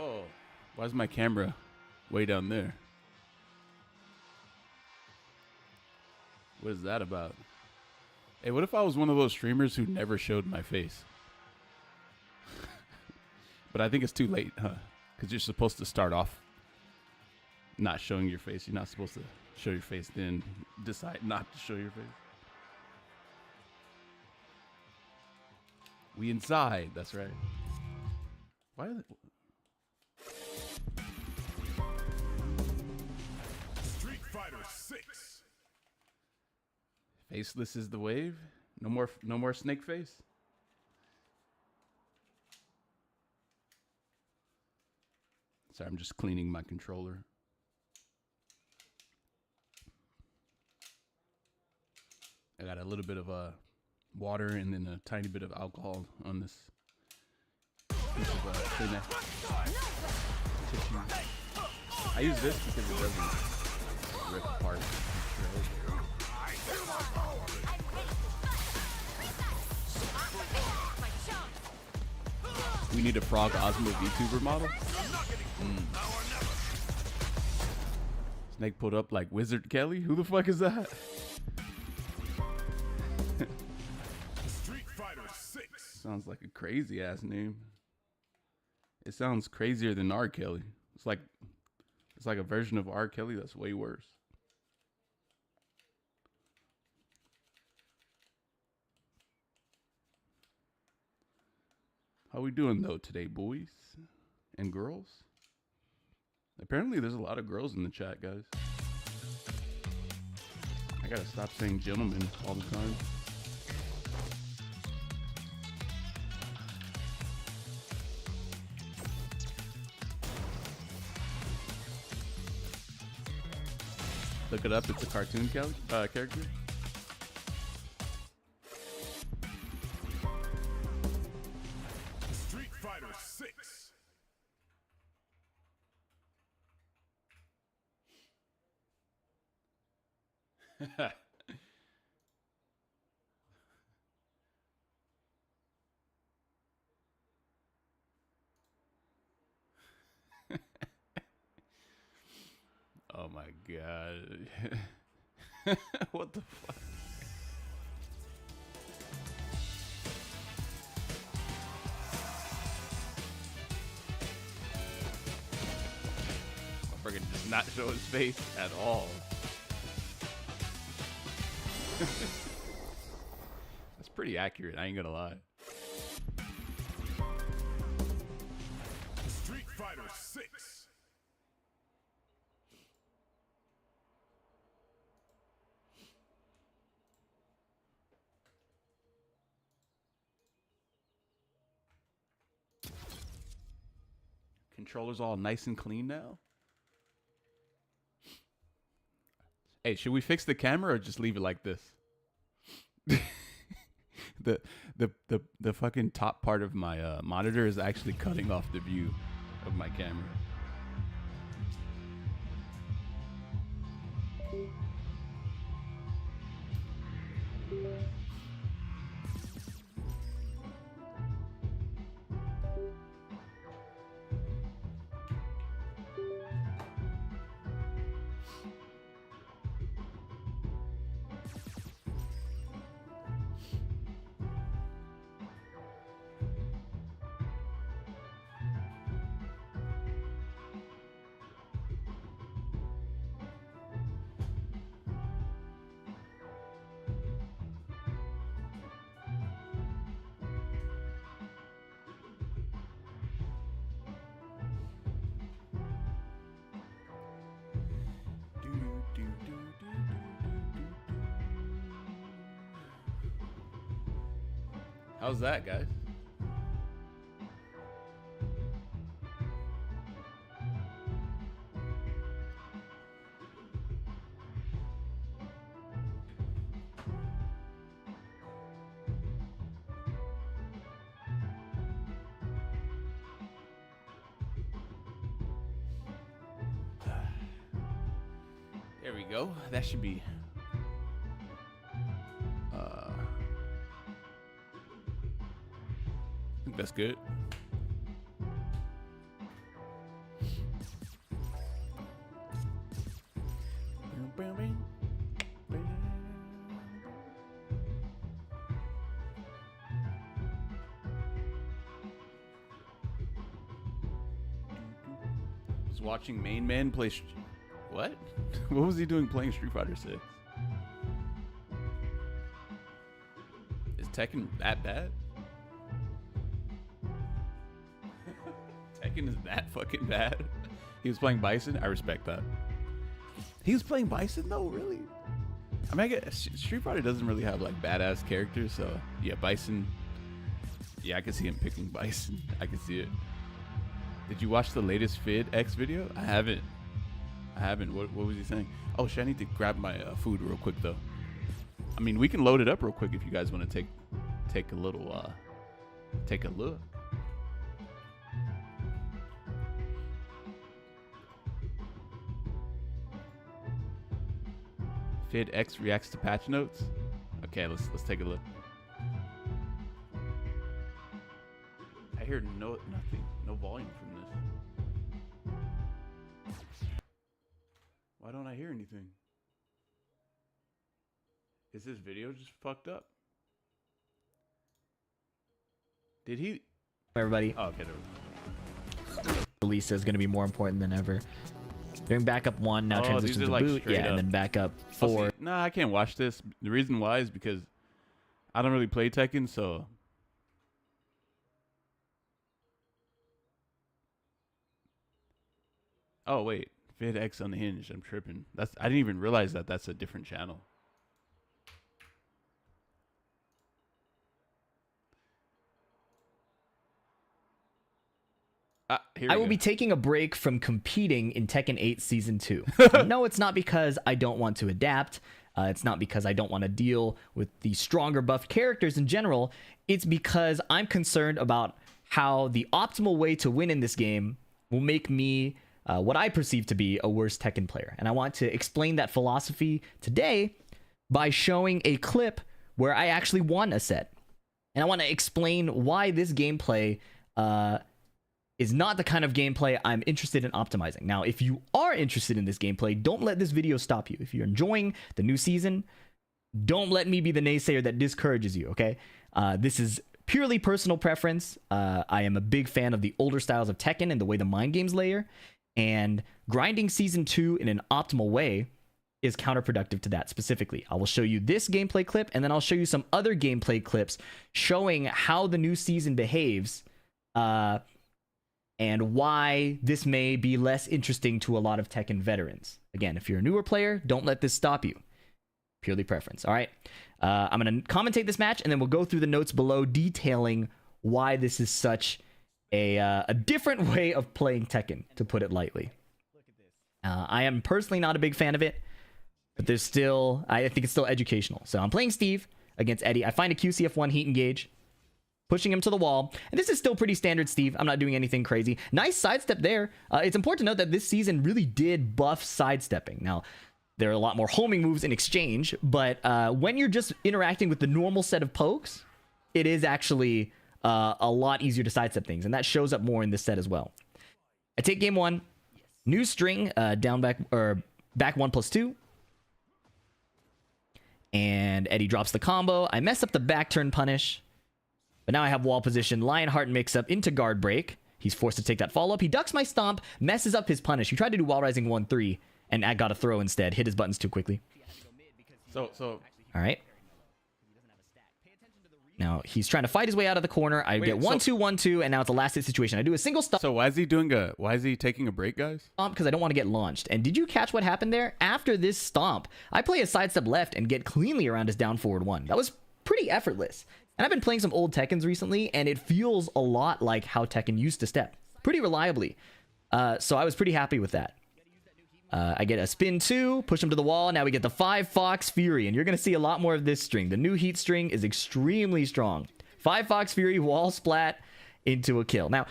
Whoa. Why is my camera way down there? What is that about? Hey, what if I was one of those streamers who never showed my face? But I think it's too late, huh? Because you're supposed to start off not showing your face. You're not supposed to show your face, then decide not to show your face. We inside. That's right. Why are they... Street Fighter 6. Faceless is the wave. No more snake face. Sorry, I'm just cleaning my controller. I got a little bit of water and then a tiny bit of alcohol on this piece of Kleenex tissue. I use this because it doesn't rip apart. We need a Frog Osmo VTuber model. Snake pulled up like Wizard Kelly. Who the fuck is that? Street Fighter 6. Sounds like a crazy ass name. It sounds crazier than R. Kelly. It's like a version of R. Kelly that's way worse. How we doing though today, boys and girls? Apparently there's a lot of girls in the chat, guys. I gotta stop saying gentlemen all the time. Look it up, it's a cartoon character. Street Fighter 6. Oh my god. What the fuck? Friggin' does not show his face at all. That's pretty accurate, I ain't gonna lie. Street Fighter 6. Controller's all nice and clean now. Hey, should we fix the camera or just leave it like this? the fucking top part of my monitor is actually cutting off the view of my camera. How's that, guys? There we go. That should be I think that's good. Was watching Main Man play. What? What was he doing playing Street Fighter 6? Is Tekken that bad? Tekken is that fucking bad? He was playing Bison? I respect that. He was playing Bison though, really? I mean, I guess Street Fighter doesn't really have like badass characters, so yeah, Bison. Yeah, I can see him picking Bison. I can see it. Did you watch the latest Fid X video? I haven't. What was he saying? Oh shit, I need to grab my food real quick though. I mean, we can load it up real quick if you guys want to take a little take a look. Fid X reacts to patch notes. Okay, let's take a look. I hear nothing, no volume from this. Why don't I hear anything? Is this video just fucked up? Did he? Everybody. Oh, okay. Lisa is going to be more important than ever. Doing backup 1, now transition to like boot. Yeah, up. and then backup 4. Nah, I can't watch this. The reason why is because I don't really play Tekken, so. Oh wait, Fid X Unhinged. I'm tripping. I didn't even realize that's a different channel. I will be taking a break from competing in Tekken 8 Season 2. No, it's not because I don't want to adapt. It's not because I don't want to deal with the stronger buff characters in general. It's because I'm concerned about how the optimal way to win in this game will make me what I perceive to be a worse Tekken player. And I want to explain that philosophy today by showing a clip where I actually won a set. And I want to explain why this gameplay is not the kind of gameplay I'm interested in optimizing. Now, if you are interested in this gameplay, don't let this video stop you. If you're enjoying the new season, don't let me be the naysayer that discourages you, okay? This is purely personal preference. I am a big fan of the older styles of Tekken and the way the mind games layer, and grinding Season 2 in an optimal way is counterproductive to that specifically. I will show you this gameplay clip, and then I'll show you some other gameplay clips showing how the new season behaves, and why this may be less interesting to a lot of Tekken veterans. Again, if you're a newer player, don't let this stop you. Purely preference. All right. I'm going to commentate this match, and then we'll go through the notes below detailing why this is such a different way of playing Tekken, to put it lightly. I am personally not a big fan of it, but there's still, I think it's still educational. So I'm playing Steve against Eddie. I find a QCF1 heat engage, pushing him to the wall. And this is still pretty standard Steve. I'm not doing anything crazy. Nice sidestep there. It's important to note that this season really did buff sidestepping. Now, there are a lot more homing moves in exchange, but when you're just interacting with the normal set of pokes, it is actually a lot easier to sidestep things, and that shows up more in this set as well. I take game 1. New string, down back, or back 1+2. And Eddie drops the combo. I mess up the back turn punish. But now I have wall position, Lionheart mix up into guard break. He's forced to take that follow up. He ducks my stomp, messes up his punish. He tried to do wall rising 1-3, and I got a throw instead. Hit his buttons too quickly. So. All right. Now he's trying to fight his way out of the corner. I get 1-2, 1-2, and now it's a last hit situation. I do a single stomp. So why is he taking a break, guys? Because I don't want to get launched. And did you catch what happened there? After this stomp, I play a sidestep left and get cleanly around his down forward 1. That was pretty effortless. And I've been playing some old Tekkens recently, and it feels a lot like how Tekken used to step. Pretty reliably. So I was pretty happy with that. I get a spin 2, push him to the wall. Now we get the 5 Fox Fury, and you're going to see a lot more of this string. The new heat string is extremely strong. 5 Fox Fury, wall splat into a kill. Now,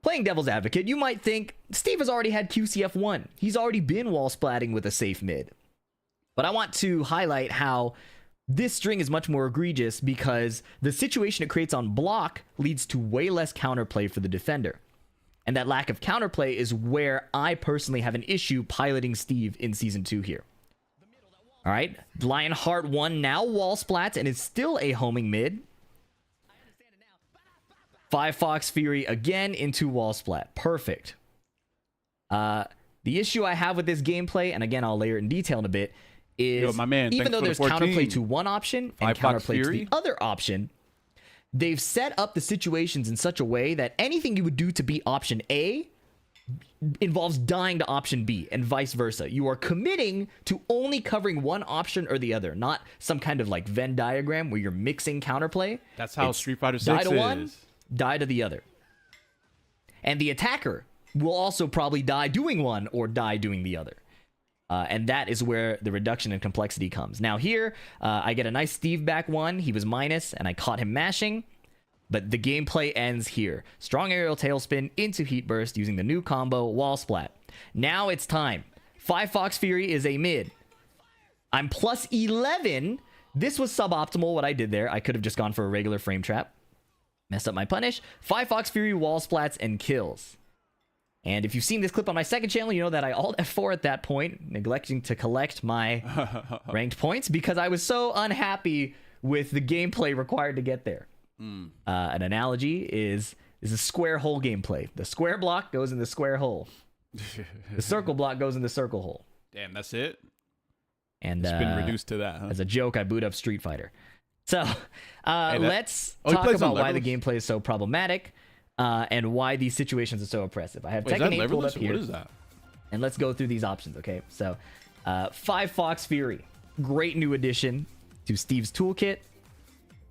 playing devil's advocate, you might think Steve has already had QCF1. He's already been wall splatting with a safe mid. But I want to highlight how this string is much more egregious because the situation it creates on block leads to way less counterplay for the defender. And that lack of counterplay is where I personally have an issue piloting Steve in Season 2 here. All right, Lionheart 1 now wall splats and is still a homing mid. 5 Fox Fury again into wall splat. Perfect. The issue I have with this gameplay, and again, I'll layer it in detail in a bit, is Yo, my man, even thanks though for there's the 14. counterplay to one option and 5 Fox counterplay to Fury? the other option, they've set up the situations in such a way that anything you would do to beat option A involves dying to option B and vice versa. You are committing to only covering one option or the other, not some kind of like Venn diagram where you're mixing counterplay. That's how It's Street Fighter die 6 to is. one, die to the other. And the attacker will also probably die doing one or die doing the other. And that is where the reduction in complexity comes. Now here, I get a nice Steve back one. He was minus, and I caught him mashing. But the gameplay ends here. Strong aerial tailspin into heat burst using the new combo, wall splat. Now it's time. 5 Fox Fury is a mid. I'm plus 11. This was suboptimal what I did there. I could have just gone for a regular frame trap. Messed up my punish. 5 Fox Fury wall splats and kills. And if you've seen this clip on my second channel, you know that I alt F4 at that point, neglecting to collect my ranked points because I was so unhappy with the gameplay required to get there. An analogy is a square hole gameplay. The square block goes in the square hole. The circle block goes in the circle hole. Damn, that's it? And It's been reduced to that, huh? as a joke, I boot up Street Fighter. So let's he talk plays on about why the levels? gameplay is so problematic and why these situations are so oppressive. I have Wait, is that Tekken 8 pulled up leverless? here. What is that? And let's go through these options, okay? So, 5 Fox Fury. Great new addition to Steve's toolkit.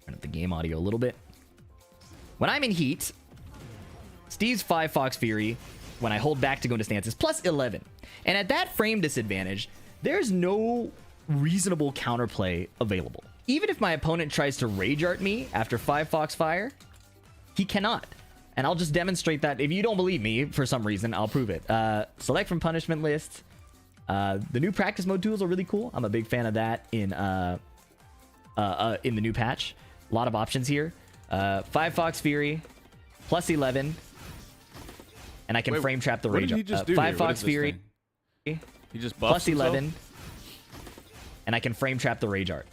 Turn up the game audio a little bit. When I'm in heat, Steve's 5 Fox Fury, when I hold back to go into stances, plus 11. And at that frame disadvantage, there's no reasonable counterplay available. Even if my opponent tries to rage art me after 5 Fox Fire, he cannot. And I'll just demonstrate that. If you don't believe me, for some reason, I'll prove it. Select from punishment list. The new practice mode tools are really cool. I'm a big fan of that in the new patch. A lot of options here. 5 Fox Fury, plus 11. And I can frame trap the What rage did he art. just do 5 here? What Fox is this Fury, thing? He just buffs plus himself? 11. And I can frame trap the rage art.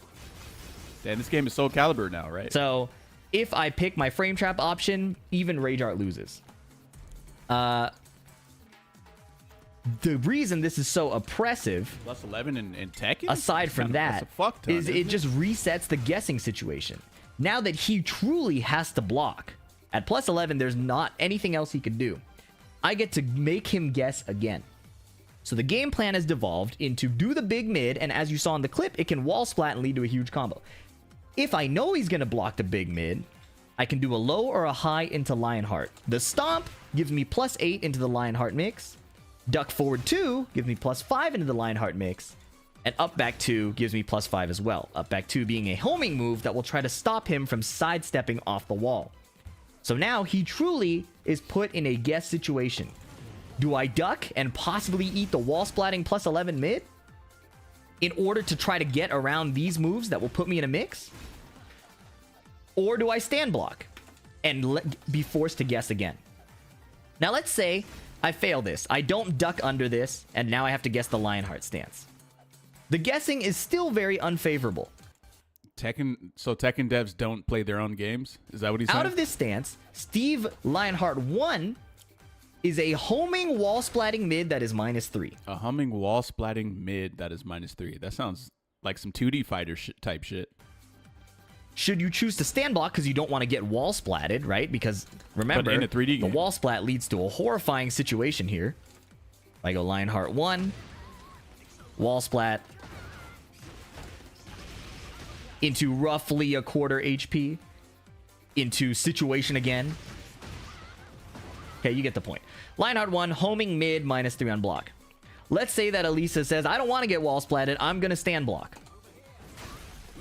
Damn, this game is Soul Calibur now, right? So if I pick my frame trap option, even rage art loses. The reason this is so oppressive, Plus 11 in Tekken? aside from That's that, a fuck ton, is it isn't just resets the guessing situation. Now that he truly has to block, at plus 11, there's not anything else he could do. I get to make him guess again. So the game plan has devolved into do the big mid, and as you saw in the clip, it can wall splat and lead to a huge combo. If I know he's going to block the big mid, I can do a low or a high into Lionheart. The stomp gives me plus 8 into the Lionheart mix. Duck forward 2 gives me plus 5 into the Lionheart mix. And up back 2 gives me plus 5 as well. Up back 2 being a homing move that will try to stop him from sidestepping off the wall. So now he truly is put in a guess situation. Do I duck and possibly eat the wall splatting plus 11 mid in order to try to get around these moves that will put me in a mix? Or do I stand block and be forced to guess again? Now let's say I fail this. I don't duck under this, and now I have to guess the Lionheart stance. The guessing is still very unfavorable. So Tekken devs don't play their own games? Is that what he's saying? Out of this stance, Steve Lionheart 1 is a homing wall splatting mid that is -3. A humming wall splatting mid that is -3. That sounds like some 2D fighter type shit. Should you choose to stand block because you don't want to get wall splatted, right? Because remember, in a 3D the game. wall splat leads to a horrifying situation here. I go Lionheart 1, wall splat into roughly a quarter HP, into situation again. Okay, you get the point. Lionheart 1, homing mid, -3 on block. Let's say that Elisa says, I don't want to get wall splatted, I'm going to stand block.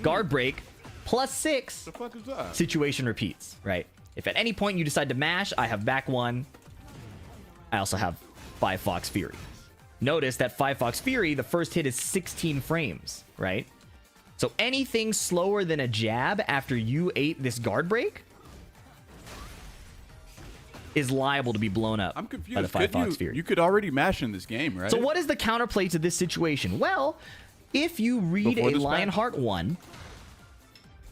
Guard break, +6. The fuck is that? Situation repeats, right? If at any point you decide to mash, I have back 1. I also have 5 Fox Fury. Notice that 5 Fox Fury, the first hit is 16 frames, right? So anything slower than a jab after you ate this guard break is liable to be blown up I'm by the confused. 5-Fox Fury. You could already mash in this game, right? So what is the counterplay to this situation? Well, if you read Before a this patch? Lionheart 1,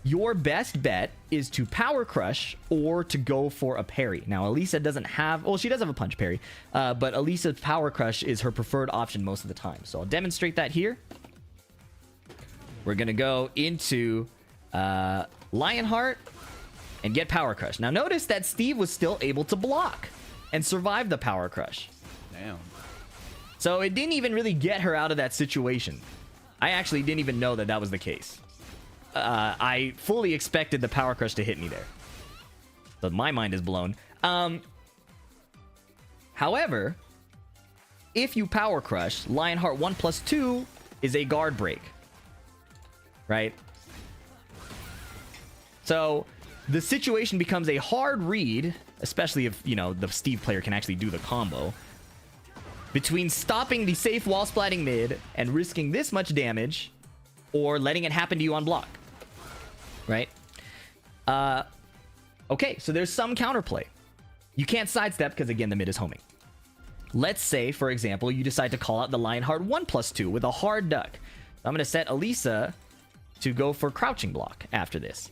your best bet is to Power Crush or to go for a parry. Now, Elisa doesn't have... Well, she does have a punch parry, but Elisa's Power Crush is her preferred option most of the time. So I'll demonstrate that here. We're going to go into Lionheart and get Power Crush. Now, notice that Steve was still able to block and survive the Power Crush. Damn. So it didn't even really get her out of that situation. I actually didn't even know that that was the case. I fully expected the Power Crush to hit me there. But my mind is blown. However, if you Power Crush, Lionheart 1+2 is a guard break. Right? So the situation becomes a hard read, especially if, you know, the Steve player can actually do the combo, between stopping the safe wall splatting mid and risking this much damage or letting it happen to you on block. Right? Okay, so there's some counterplay. You can't sidestep because, again, the mid is homing. Let's say, for example, you decide to call out the Lionheart 1+2 with a hard duck. I'm going to set Elisa to go for crouching block after this.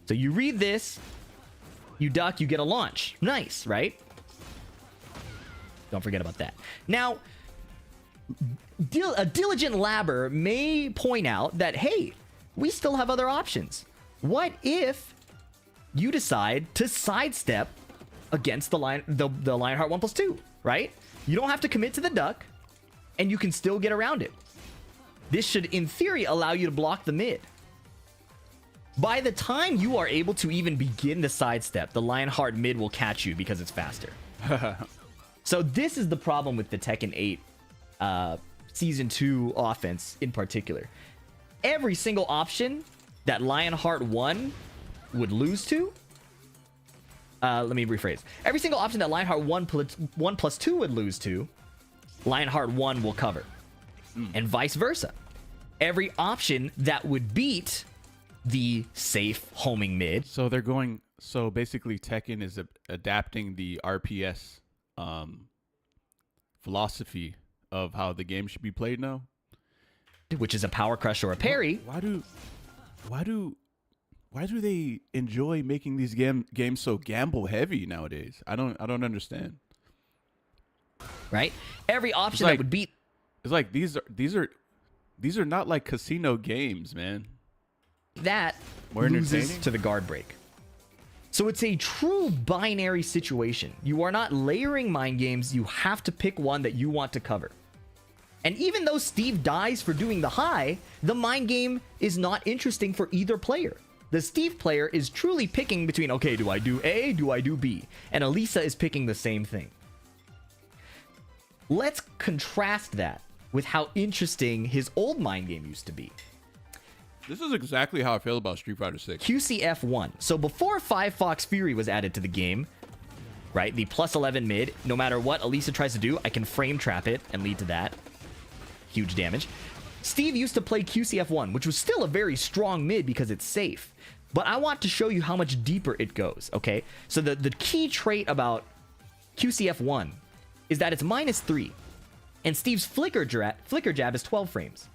So you read this, you duck, you get a launch. Nice, right? Don't forget about that. Now, a diligent labber may point out that, hey, we still have other options. What if you decide to sidestep against the Lionheart 1+2, right? You don't have to commit to the duck, and you can still get around it. This should, in theory, allow you to block the mid. By the time you are able to even begin the sidestep, the Lionheart mid will catch you because it's faster. So this is the problem with the Tekken 8 Season 2 offense in particular. Every single option that Lionheart 1 would lose to... let me rephrase. Every single option that Lionheart 1+2 would lose to, Lionheart 1 will cover. And vice versa. Every option that would beat the safe homing mid... So they're going... So basically Tekken is adapting the RPS philosophy of how the game should be played now, which is a power crush or a parry. Why do they enjoy making these games so gamble heavy nowadays? I don't understand. Right? Every option that would beat... It's like these are not like casino games, man. That More loses entertaining? to the guard break. So it's a true binary situation. You are not layering mind games. You have to pick one that you want to cover. And even though Steve dies for doing the high, the mind game is not interesting for either player. The Steve player is truly picking between, okay, do I do A, do I do B? And Elisa is picking the same thing. Let's contrast that with how interesting his old mind game used to be. This is exactly how I feel about Street Fighter 6. QCF1. So before 5-Fox Fury was added to the game, right, the +11 mid, no matter what Elisa tries to do, I can frame trap it and lead to that. Huge damage. Steve used to play QCF1, which was still a very strong mid because it's safe. But I want to show you how much deeper it goes, okay? So the key trait about QCF1 is that it's -3. And Steve's flicker jab is 12 frames.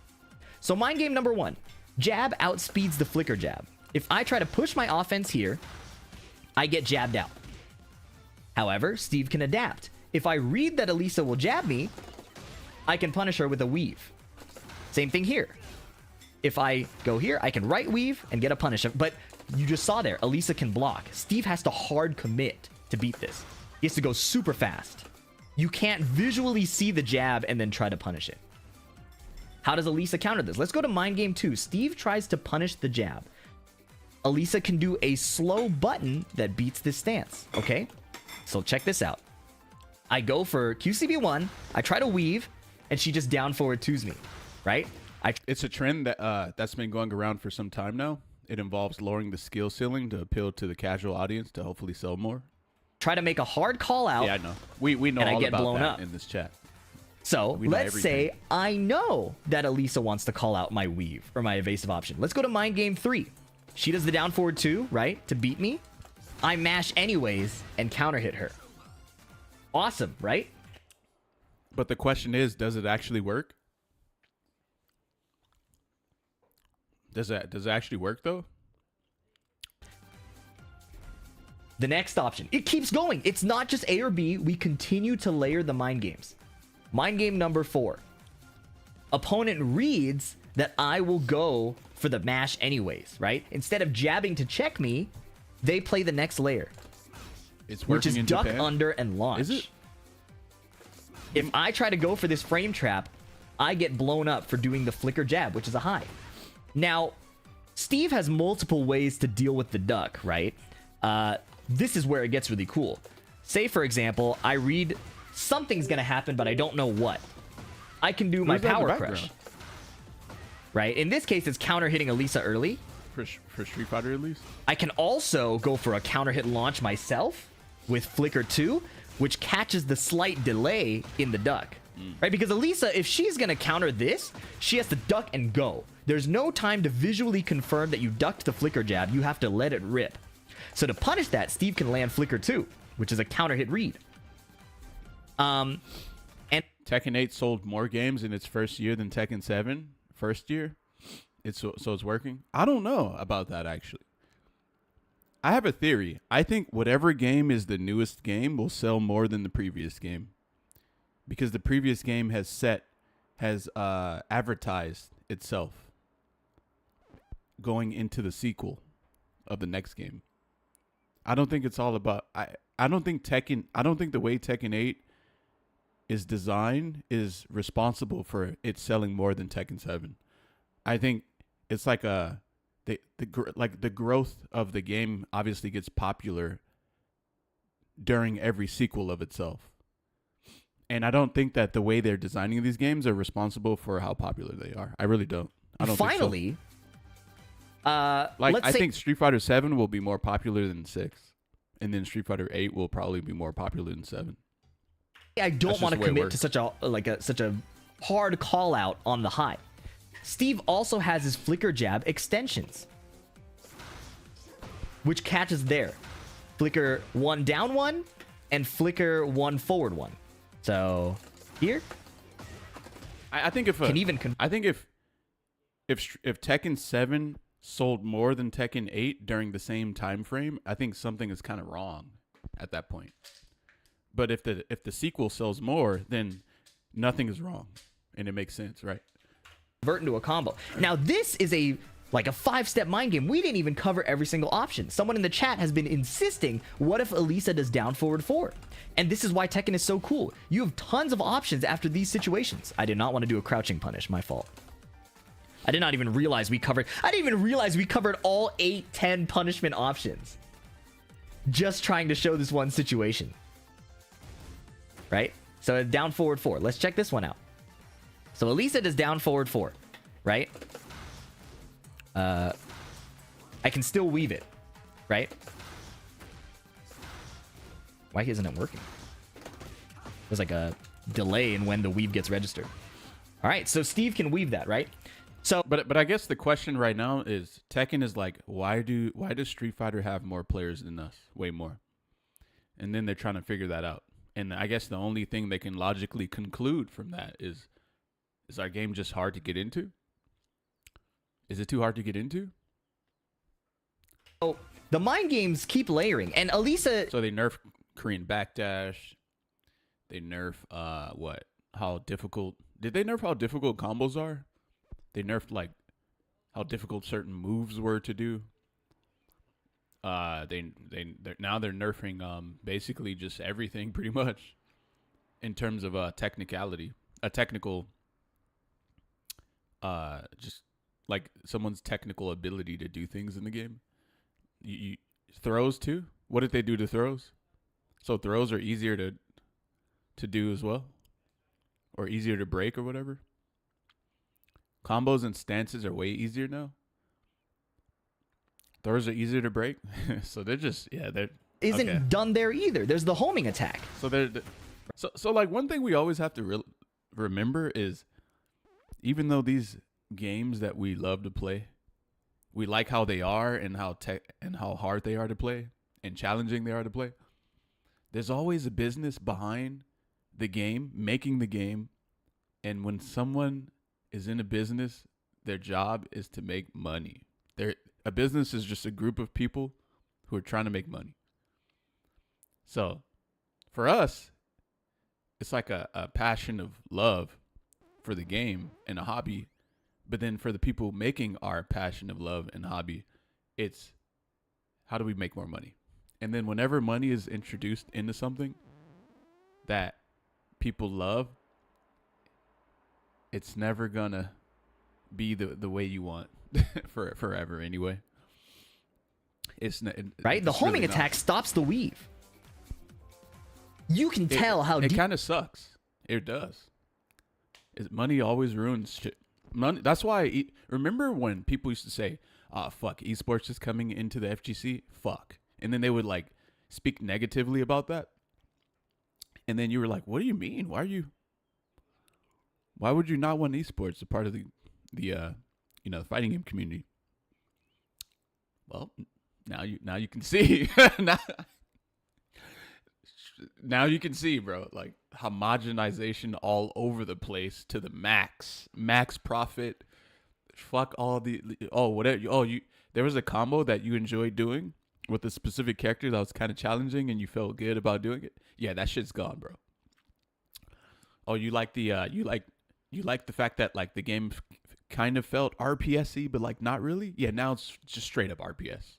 So mind game number 1. Jab outspeeds the flicker jab. If I try to push my offense here, I get jabbed out. However, Steve can adapt. If I read that Elisa will jab me, I can punish her with a weave. Same thing here. If I go here, I can right weave and get a punish. But you just saw there, Elisa can block. Steve has to hard commit to beat this. He has to go super fast. You can't visually see the jab and then try to punish it. How does Elisa counter this? Let's go to Mind Game 2. Steve tries to punish the jab. Elisa can do a slow button that beats this stance, okay? So check this out. I go for QCB1, I try to weave, and she just down forward 2s me, right? It's a trend that that's been going around for some time now. It involves lowering the skill ceiling to appeal to the casual audience to hopefully sell more. Try to make a hard call out. Yeah, I know. We know and all I get about blown that up in this chat. So let's say everything. I know that Elisa wants to call out my weave or my evasive option. Let's go to Mind Game 3. She does the down forward 2, right, to beat me. I mash anyways and counter hit her. Awesome, right? But the question is, does it actually work? Does it actually work though? The next option. It keeps going. It's not just A or B. We continue to layer the mind games. Mind game number 4. Opponent reads that I will go for the mash anyways, right? Instead of jabbing to check me, they play the next layer. It's which working is in duck Japan? under and launch. Is it? If I try to go for this frame trap, I get blown up for doing the flicker jab, which is a high. Now, Steve has multiple ways to deal with the duck, right? This is where it gets really cool. Say, for example, I read something's going to happen, but I don't know what. I can do my Who's that in the power background? crush. Right? In this case, it's counter hitting Elisa early. For Street Fighter at least? I can also go for a counter hit launch myself with Flicker 2, which catches the slight delay in the duck. Right? Because Elisa, if she's going to counter this, she has to duck and go. There's no time to visually confirm that you ducked the Flicker jab. You have to let it rip. So to punish that, Steve can land Flicker 2, which is a counter hit read. And Tekken 8 sold more games in its first year than Tekken 7 first year. So it's working. I don't know about that actually. I have a theory. I think whatever game is the newest game will sell more than the previous game, because the previous game has advertised itself going into the sequel of the next game. I don't think it's all about I don't think the way Tekken 8 is designed is responsible for it selling more than Tekken 7. I think it's like the growth of the game obviously gets popular during every sequel of itself. And I don't think that the way they're designing these games are responsible for how popular they are. I really don't. I don't finally, think so. I think Street Fighter 7 will be more popular than 6. And then Street Fighter 8 will probably be more popular than 7. I don't want to commit to such a hard call out on the high. Steve also has his Flicker jab extensions, which catches there. Flicker 1 down 1 and Flicker 1 forward 1. So here, I think if Tekken 7 sold more than Tekken 8 during the same time frame, I think something is kind of wrong at that point. But if the sequel sells more, then nothing is wrong, and it makes sense, right? Convert into a combo. Now this is a 5-step mind game. We didn't even cover every single option. Someone in the chat has been insisting, what if Elisa does down forward 4? And this is why Tekken is so cool. You have tons of options after these situations. I did not want to do a crouching punish. My fault. I didn't even realize we covered all 8, 10 punishment options. Just trying to show this one situation. Right? So down forward 4. Let's check this one out. So Elisa does down forward 4. Right? I can still weave it. Right? Why isn't it working? There's like a delay in when the weave gets registered. All right, so Steve can weave that, right? So, but I guess the question right now is Tekken is like, why does Street Fighter have more players than us? Way more. And then they're trying to figure that out. And I guess the only thing they can logically conclude from that is our game just hard to get into? Is it too hard to get into? Oh, the mind games keep layering, and Elisa. So they nerf Korean backdash. They nerf what? How difficult? Did they nerf how difficult combos are? They nerfed like how difficult certain moves were to do. Now they're nerfing basically just everything pretty much in terms of technicality, technical just like someone's technical ability to do things in the game. You throws too. What did they do to throws? So throws are easier to do as well, or easier to break or whatever. Combos and stances are way easier now. Throws are easier to break. So they're just isn't okay. Done there either. There's the homing attack. So like one thing we always have to remember is, even though these games that we love to play, we like how they are and how hard they are to play and challenging they are to play, there's always a business behind the game, making the game. And when someone is in a business, their job is to make money. A business is just a group of people who are trying to make money. So for us, it's like a passion of love for the game and a hobby. But then for the people making our passion of love and hobby, it's how do we make more money? And then whenever money is introduced into something that people love, it's never gonna be the way you want for forever anyway. Right? The homing really attack stops the weave. You can tell how it kind of sucks. It does. Money always ruins shit. Money. That's why. Remember when people used to say, fuck, esports is coming into the FGC? Fuck. And then they would like speak negatively about that. And then you were like, what do you mean? Why would you not want esports a part of the fighting game community? Well, now you can see. Now you can see, bro, like homogenization all over the place to the max profit. Fuck all the whatever. There was a combo that you enjoyed doing with a specific character that was kind of challenging and you felt good about doing it. Yeah, that shit's gone, bro. Oh, you like the you like the fact that like the game kind of felt RPS-y, but like not really. Yeah, now it's just straight up RPS.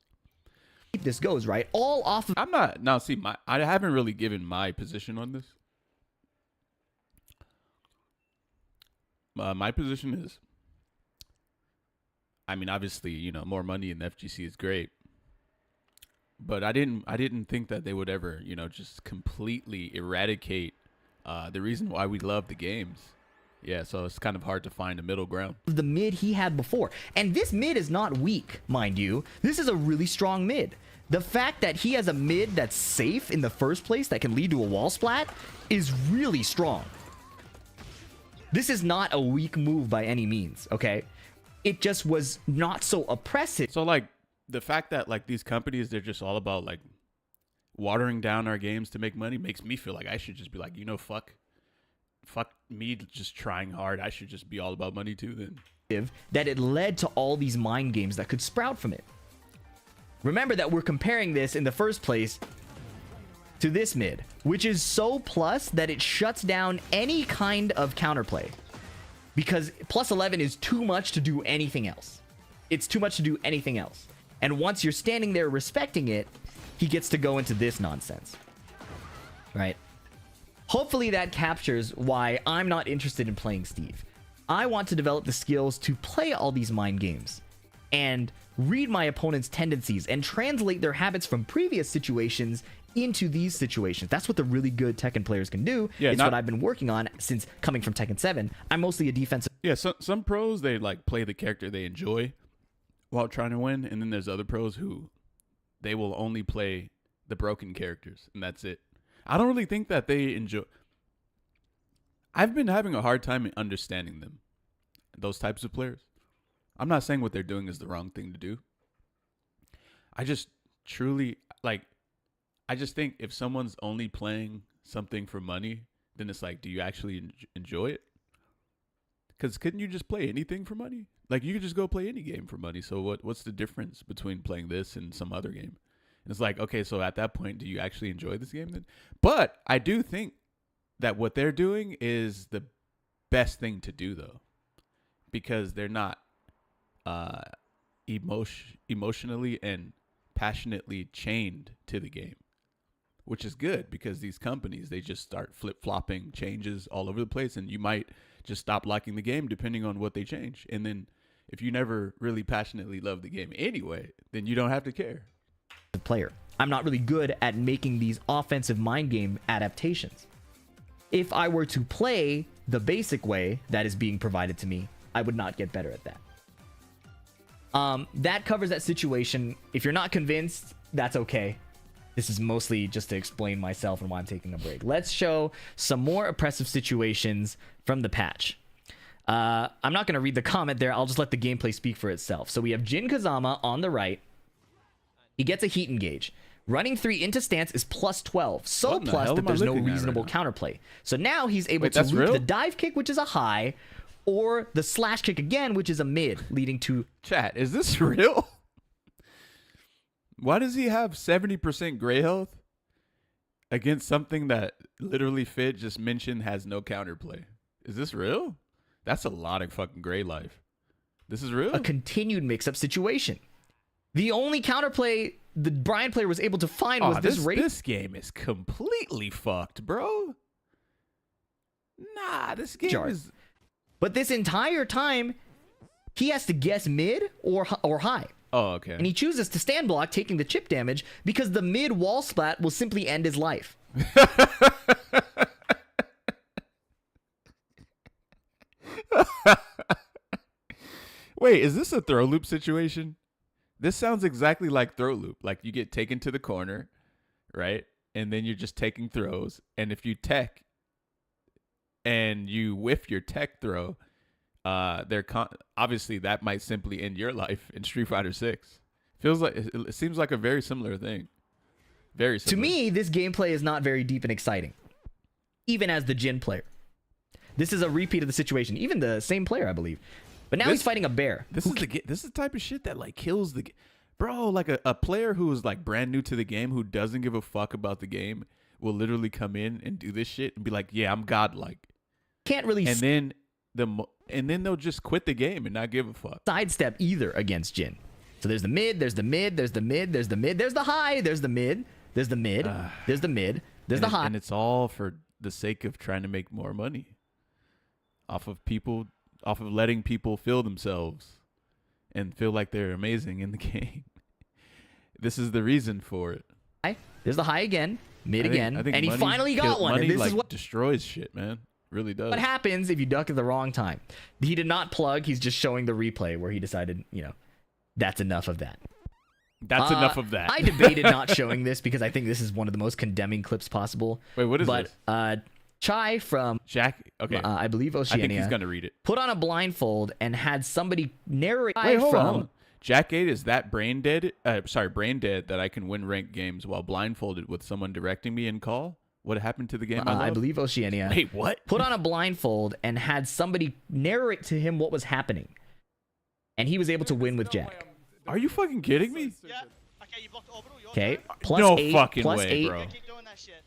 This goes, right? All off of I'm not now. See, I haven't really given my position on this. My position is, I mean, obviously, more money in the FGC is great, but I didn't think that they would ever, just completely eradicate the reason why we love the games. Yeah, so it's kind of hard to find a middle ground. the mid he had before. And this mid is not weak, mind you. This is a really strong mid. The fact that he has a mid that's safe in the first place that can lead to a wall splat is really strong. This is not a weak move by any means, okay? It just was not so oppressive. So like the fact that like these companies, they're just all about like watering down our games to make money makes me feel like I should just be like, fuck me just trying hard. I should just be all about money too then. That it led to all these mind games that could sprout from it. Remember that we're comparing this in the first place to this mid, which is so plus that it shuts down any kind of counterplay. Because plus 11 is too much to do anything else. It's too much to do anything else. And once you're standing there respecting it, he gets to go into this nonsense. Right? Hopefully that captures why I'm not interested in playing Steve. I want to develop the skills to play all these mind games and read my opponent's tendencies and translate their habits from previous situations into these situations. That's what the really good Tekken players can do. Yeah, it's what I've been working on since coming from Tekken 7. I'm mostly a defensive. Yeah, some pros, they like play the character they enjoy while trying to win, and then there's other pros who they will only play the broken characters, and that's it. I don't really think that they enjoy. I've been having a hard time understanding them, those types of players. I'm not saying what they're doing is the wrong thing to do. I just truly like. I just think if someone's only playing something for money, then it's like, do you actually enjoy it? Because couldn't you just play anything for money? Like you could just go play any game for money. So what's the difference between playing this and some other game? And it's like, okay, so at that point, do you actually enjoy this game then? But I do think that what they're doing is the best thing to do, though, because they're not emotionally and passionately chained to the game, which is good because these companies, they just start flip-flopping changes all over the place, and you might just stop liking the game depending on what they change. And then if you never really passionately love the game anyway, then you don't have to care. Player. I'm not really good at making these offensive mind game adaptations. If I were to play the basic way that is being provided to me, I would not get better at that. That covers that situation. If you're not convinced, that's okay. This is mostly just to explain myself and why I'm taking a break. Let's show some more oppressive situations from the patch. I'm not going to read the comment there. I'll just let the gameplay speak for itself. So we have Jin Kazama on the right. He gets a heat engage. Running 3 into stance is plus 12. So What in the plus hell that am I there's no looking at right reasonable now? counterplay. So now he's able Wait, to that's loop real? the dive kick, which is a high, or the slash kick again, which is a mid, leading to Chat, is this real? Why does he have 70% gray health against something that literally Fit just mentioned has no counterplay? Is this real? That's a lot of fucking gray life. This is real? a continued mix-up situation. The only counterplay the Brian player was able to find was this rate. This game is completely fucked, bro. Nah, this game Jar. is... But this entire time, he has to guess mid or high. Oh, okay. And he chooses to stand block, taking the chip damage, because the mid wall splat will simply end his life. Wait, is this a throw loop situation? This sounds exactly like throw loop. Like you get taken to the corner, right? And then you're just taking throws. And if you tech and you whiff your tech throw, obviously that might simply end your life in Street Fighter 6. It seems like a very similar thing. Very To similar. me, this gameplay is not very deep and exciting, even as the Jin player. This is a repeat of the situation. Even the same player, I believe. But now he's fighting a bear. This is the type of shit that like kills the bro. Like a player who is like brand new to the game, who doesn't give a fuck about the game, will literally come in and do this shit and be like, "Yeah, I'm godlike." Can't really And then they'll just quit the game and not give a fuck. sidestep either against Jin. So there's the mid, there's the mid, there's the mid, there's the mid, there's the high, there's the mid, there's the mid, there's the mid, there's the high. And it's all for the sake of trying to make more money off of letting people feel themselves and feel like they're amazing in the game. This is the reason for it. There's the high again, mid again, I think and he money finally got one. Money And this like is what destroys shit, man. Really does. what happens if you duck at the wrong time. He did not plug. He's just showing the replay where he decided, that's enough of that. That's enough of that. I debated not showing this because I think this is one of the most condemning clips possible. Wait, what is this? this? Chai from Jack. Okay, I believe I Oceania think he's gonna read it. put on a blindfold and had somebody narrate Wait, hold from on. Jack 8 is that brain dead? Brain dead that I can win ranked games while blindfolded with someone directing me in call. What happened to the game? I believe Oceania. Wait, what? Put on a blindfold and had somebody narrate to him what was happening, and he was able to win with Jack. Are you fucking kidding me? Yeah. Okay, you blocked orbital. Your Okay, turn. plus No 8, fucking plus way, 8, bro. Keep doing that shit.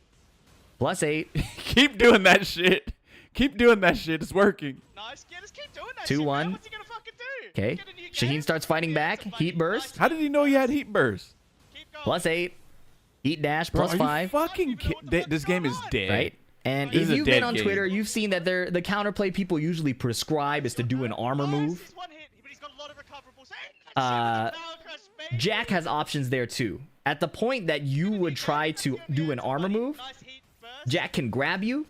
plus 8, Keep doing that shit. Keep doing that shit. It's working. Nice. Yeah, just keep doing that 2-1. shit, man. What's he gonna fucking do? Okay, Get a new game? Shaheen starts fighting Yeah, back. it's a Heat fucking burst. How did he know he had heat burst? Keep going. plus 8, heat dash, Bro, plus are 5. you fucking this game is dead. Right? And This if is a you've dead been on game. Twitter, you've seen that the counterplay people usually prescribe is to do an armor Nice, move. he's one hit, but he's got a lot of recoverables. Hey, Uh, that shit with the power crush, baby. Jack has options there too. At the point that you would try to do an armor move, Nice heat burst. Jack can grab you.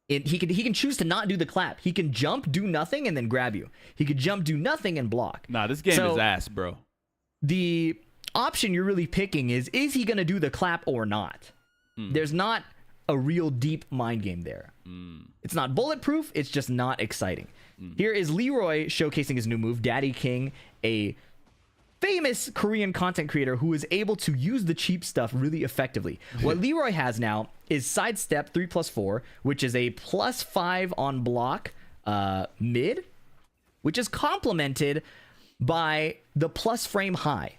He can choose to not do the clap. He can jump, do nothing, and then grab you. He could jump, do nothing, and block. Nah, this game So- is ass, bro. The option you're really picking is he going to do the clap or not? There's not a real deep mind game there. It's not bulletproof. It's just not exciting. Here is Leroy showcasing his new move, Daddy King, a famous Korean content creator who is able to use the cheap stuff really effectively. What Leroy has now is sidestep 3+4, which is a +5 on block mid, which is complemented by the plus frame high.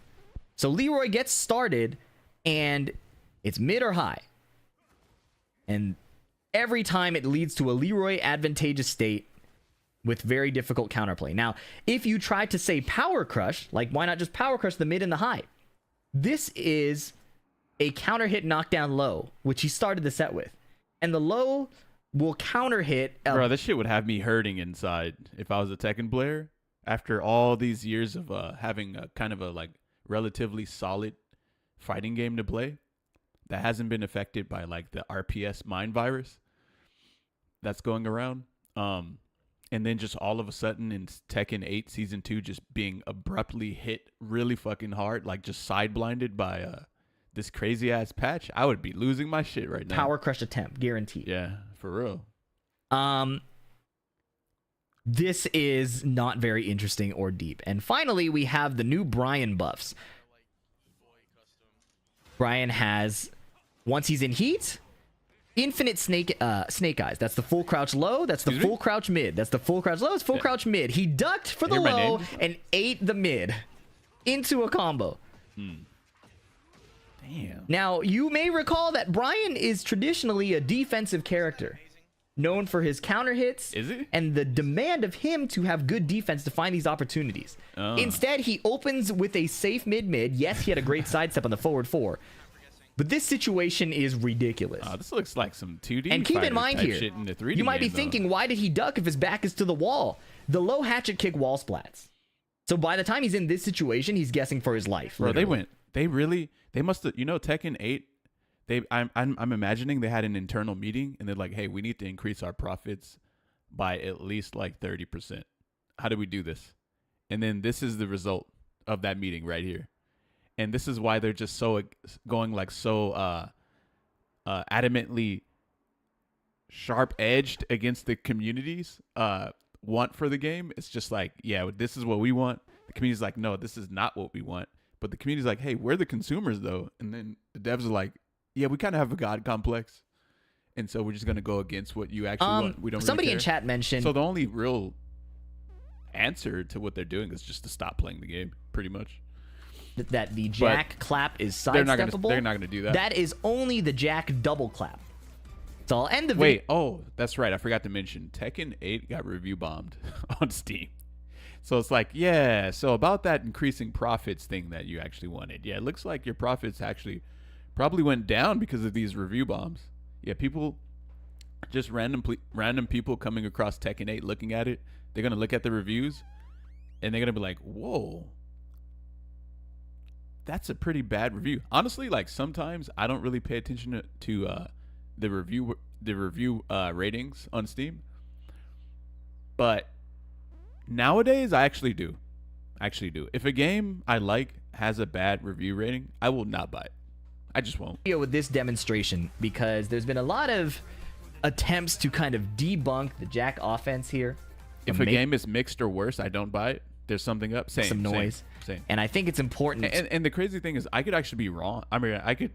So Leroy gets started and it's mid or high. And every time it leads to a Leroy advantageous state with very difficult counterplay. Now, if you try to say power crush, like why not just power crush the mid and the high? This is a counter hit knockdown low, which he started the set with. And the low will counter hit. Bro, this shit would have me hurting inside if I was a Tekken player. After all these years of having a kind of a like relatively solid fighting game to play that hasn't been affected by like the RPS mind virus that's going around. And then just all of a sudden in Tekken 8 Season 2 just being abruptly hit really fucking hard, like just side blinded by this crazy ass patch, I would be losing my shit right now. Power crush attempt, guaranteed. Yeah, for real. This is not very interesting or deep. And finally, we have the new Brian buffs. Brian has, once he's in heat, infinite snake eyes. That's the full crouch low. That's the full crouch mid. That's the full crouch low. It's full crouch mid. He ducked for the Hear my low name? and ate the mid into a combo. Damn. Now, you may recall that Brian is traditionally a defensive character, known for his counter hits Is he? and the demand of him to have good defense to find these opportunities. Instead, he opens with a safe mid-mid. Yes, he had a great sidestep on the forward 4. But this situation is ridiculous. This looks like some 2D. And keep in fighter mind type here, shit in the 3D you might be game, though. thinking, why did he duck if his back is to the wall? The low hatchet kick wall splats. So by the time he's in this situation, he's guessing for his life. Bro, literally. they must have, Tekken 8, I'm imagining they had an internal meeting and they're like, hey, we need to increase our profits by at least like 30%. How do we do this? And then this is the result of that meeting right here. And this is why they're just so going like so adamantly sharp edged against the community's want for the game. It's just like, yeah, this is what we want. The community's like, no, this is not what we want. But the community's like, hey, we're the consumers though. And then the devs are like, yeah, we kind of have a god complex, and so we're just gonna go against what you actually want. We don't. Somebody really in care. chat mentioned. So the only real answer to what they're doing is just to stop playing the game, pretty much. That the jack clap is They're not sidesteppable. gonna do that. That is only the jack double clap. So I'll end the video. Wait, oh, that's right. I forgot to mention Tekken 8 got review bombed on Steam. So it's like, yeah, so about that increasing profits thing that you actually wanted. Yeah, it looks like your profits actually probably went down because of these review bombs. Yeah, people, just random people coming across Tekken 8 looking at it, they're going to look at the reviews and they're going to be like, whoa, that's a pretty bad review. Honestly, like sometimes I don't really pay attention to the review ratings on Steam. But nowadays I actually do. If a game I like has a bad review rating, I will not buy it. I just won't. With this demonstration, because there's been a lot of attempts to kind of debunk the jack offense here. If a game is mixed or worse, I don't buy it. There's something up. Some noise. Same. And I think it's important. And the crazy thing is, I could actually be wrong. I mean, it could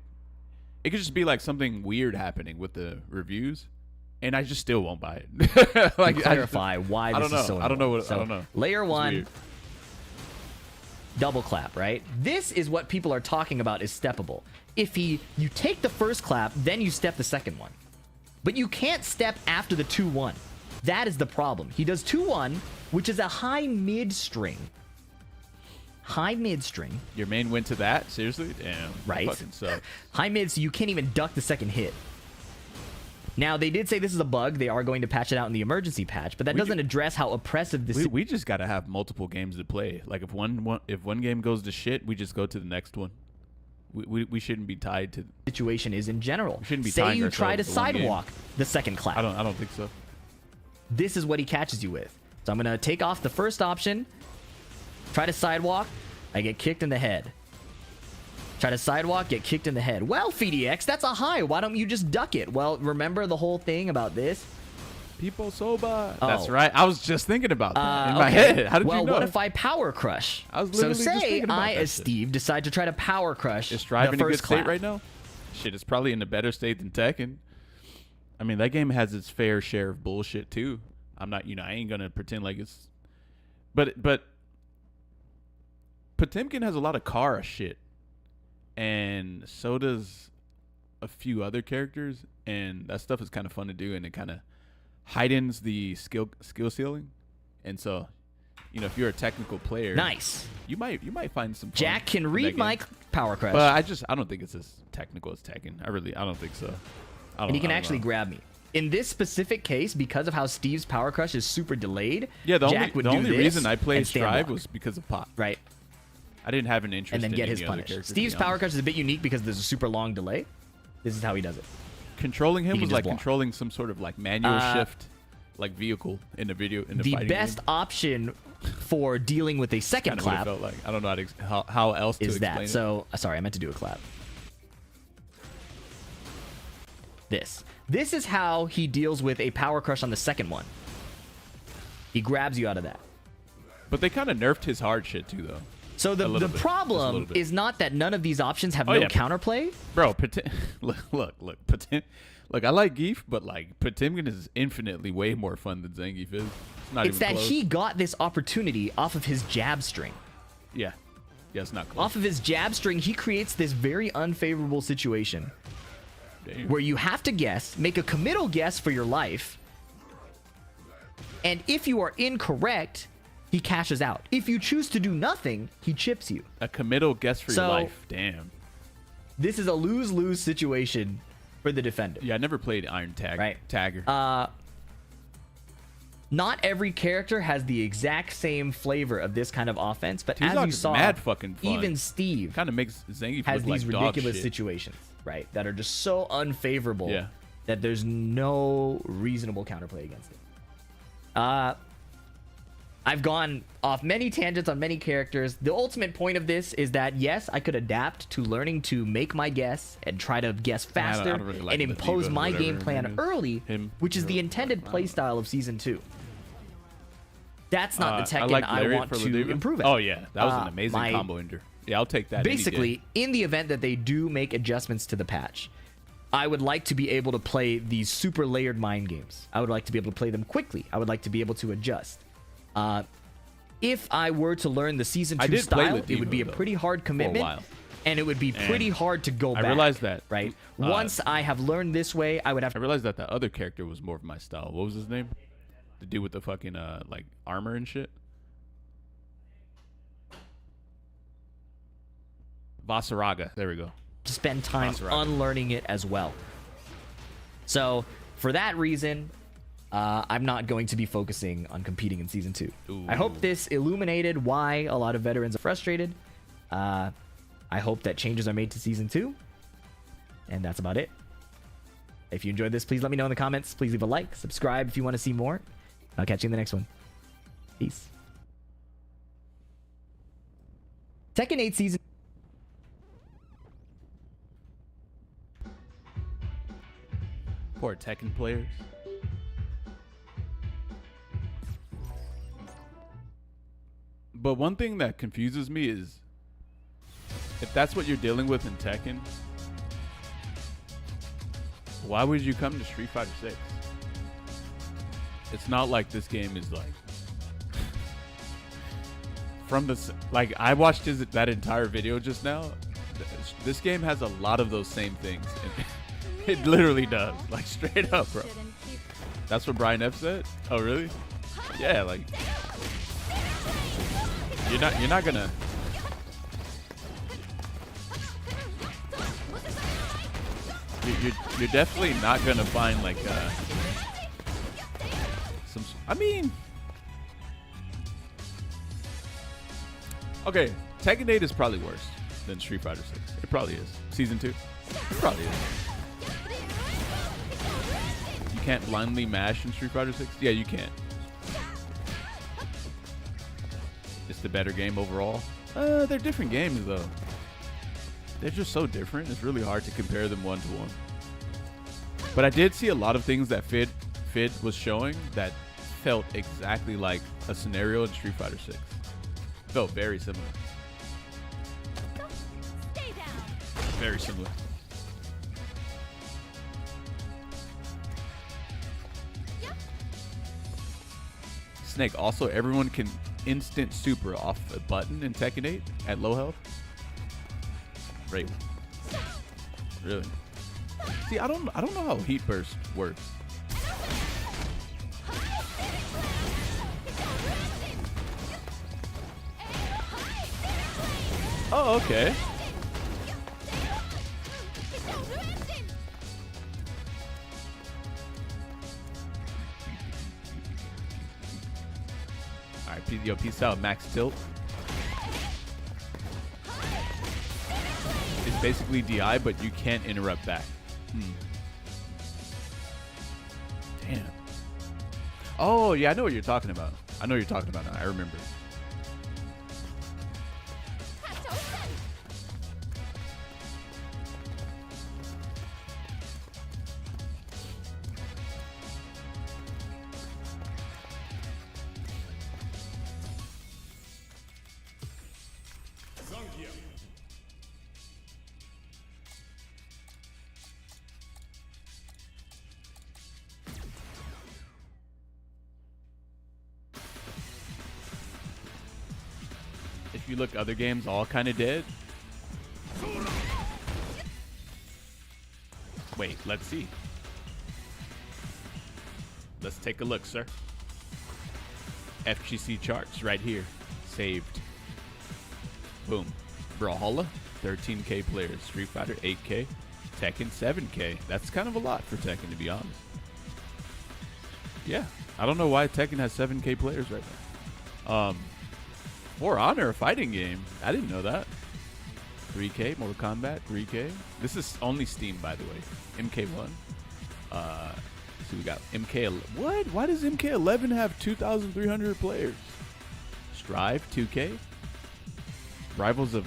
just be like something weird happening with the reviews, and I just still won't buy it. Like, clarify why this is so I don't know. annoying. I don't know. Layer It's 1, weird. double clap, right? This is what people are talking about is steppable. If you take the first clap, then you step the second one. But you can't step after the 2-1. That is the problem. He does 2-1, which is a high mid string. High mid string. Your main went to that? Seriously? Damn. Right. Fucking sucks. High mid, so you can't even duck the second hit. Now, they did say this is a bug. They are going to patch it out in the emergency patch, but that doesn't address how oppressive this We just gotta have multiple games to play. Like if one game goes to shit, we just go to the next one. We shouldn't be tied to. situation is in general. We shouldn't be Say tying you try to ourselves to one game. sidewalk the second clap. I don't think so. This is what he catches you with. So I'm gonna take off the first option. Try to sidewalk. I get kicked in the head. Try to sidewalk, get kicked in the head. Well, FDX, that's a high. Why don't you just duck it? Well, remember the whole thing about this? People soba. Oh. That's right. I was just thinking about that in my Okay. head. How did well, you know? what if I power crush? I was so literally just say thinking about I, that as shit. Steve, decide to try to power crush Is Strive the in a good first state clap. right now? Shit, it's probably in a better state than Tekken. I mean, that game has its fair share of bullshit too. I'm not, I ain't gonna pretend like it's. But Potemkin has a lot of Kara shit, and so does a few other characters, and that stuff is kind of fun to do, and it kind of heightens the skill ceiling, and so. If you're a technical player, Nice. you might find some fun Jack can in that read my game. power crush. But I don't think it's as technical as Tekken. I don't think so. And he can actually grab me. In this specific case, because of how Steve's power crush is super delayed, Yeah, the Jack would only do this reason I played and stand Strive block. was because of Pop. Right, I didn't have an interest and then in get any his other punish. character, to Steve's be power honest. crush is a bit unique because there's a super long delay. This is how he does it. Controlling him He can was just like block. controlling some sort of like manual shift, like vehicle in the The fighting best game. option for dealing with a second Kinda what it clap felt like. I don't know how else to is explain that. it. So, sorry, I meant to do a clap. This is how he deals with a power crush on the second one. He grabs you out of that. But they kind of nerfed his hard shit too, though. So the little bit. Just a problem little bit. is not that none of these options have Oh, no yeah. counterplay. Bro, look, I like Gief, but like Potemkin is infinitely way more fun than Zangief is. It's not It's even that close. he got this opportunity off of his jab string. Yeah, it's not close. Off of his jab string, he creates this very unfavorable situation Damn. where you have to guess, make a committal guess for your life. And if you are incorrect, he cashes out. If you choose to do nothing, he chips you. A committal guess for So- your life. Damn. This is a lose-lose situation for the defender. Yeah, I never played Iron Tag. Right. Tagger. Not every character has the exact same flavor of this kind of offense, but T-Zoc as you is saw, mad fucking fun. even Steve Kind of makes Zangief has look these like dog ridiculous shit. situations, right? That are just so unfavorable Yeah. that there's no reasonable counterplay against it. I've gone off many tangents on many characters. The ultimate point of this is that, yes, I could adapt to learning to make my guess and try to guess I don't faster really like and the impose Diva, my whatever game her plan name is. early, Him. which is the intended playstyle of Season 2. That's not the Tekken like I Lariat want for to Ladiva. improve at. Oh, yeah. That was an amazing my- combo ender. Yeah, I'll take that any day. Basically, in the event that they do make adjustments to the patch, I would like to be able to play these super layered mind games. I would like to be able to play them quickly. I would like to be able to adjust. If I were to learn the Season 2 I did play style, with it would be a Diva, though, pretty hard commitment. while. And it would be pretty hard to go I back. realized that. Right? Once I have learned this way, I would have I realized that the other character was more of my style. What was his name? The dude with the fucking like armor and shit. Vasaraga. There we go. to spend time That's right. unlearning it as well. So for that reason, I'm not going to be focusing on competing in Season 2. Ooh. I hope this illuminated why a lot of veterans are frustrated. I hope that changes are made to Season 2. And that's about it. If you enjoyed this, please let me know in the comments. Please leave a like, subscribe if you want to see more. I'll catch you in the next one. Peace. Tekken 8 Season... Poor Tekken players. But one thing that confuses me is if that's what you're dealing with in Tekken, why would you come to Street Fighter 6? It's not like this game is like from the like I watched that entire video just now. This game has a lot of those same things. It literally does, like straight up, bro. That's what Brian F said. Oh, really? Yeah, like you're not gonna. You're definitely not gonna find like some. I mean, okay, Tekken 8 is probably worse than Street Fighter 6. It probably is. Season 2, it probably is. You can't blindly mash in Street Fighter 6. Yeah, you can. It's the better game overall. They're different games though. They're just so different. It's really hard to compare them one to one. But I did see a lot of things that Fid was showing that felt exactly like a scenario in Street Fighter 6. Felt very similar. Very similar. Snake, also everyone can instant super off a button in Tekken 8 at low health. Right. Really? See, I don't know how heat burst works. Oh, okay. All right, yo, peace out, Max Tilt. It's basically DI, but you can't interrupt back. Damn. Oh, yeah, I know what you're talking about. I know what you're talking about now. I remember. if you look, other games all kind of dead. Wait, let's see. Let's take a look, sir. FGC charts right here. Saved. Boom. Brawlhalla, 13K players. Street Fighter, 8K. Tekken, 7K. That's kind of a lot for Tekken, to be honest. Yeah. I don't know why Tekken has 7K players right now. For Honor, a fighting game. I didn't know that. 3K, Mortal Kombat, 3K. This is only Steam, by the way. MK1. So we got MK. What? Why does MK11 have 2,300 players? Strive, 2K. Rivals of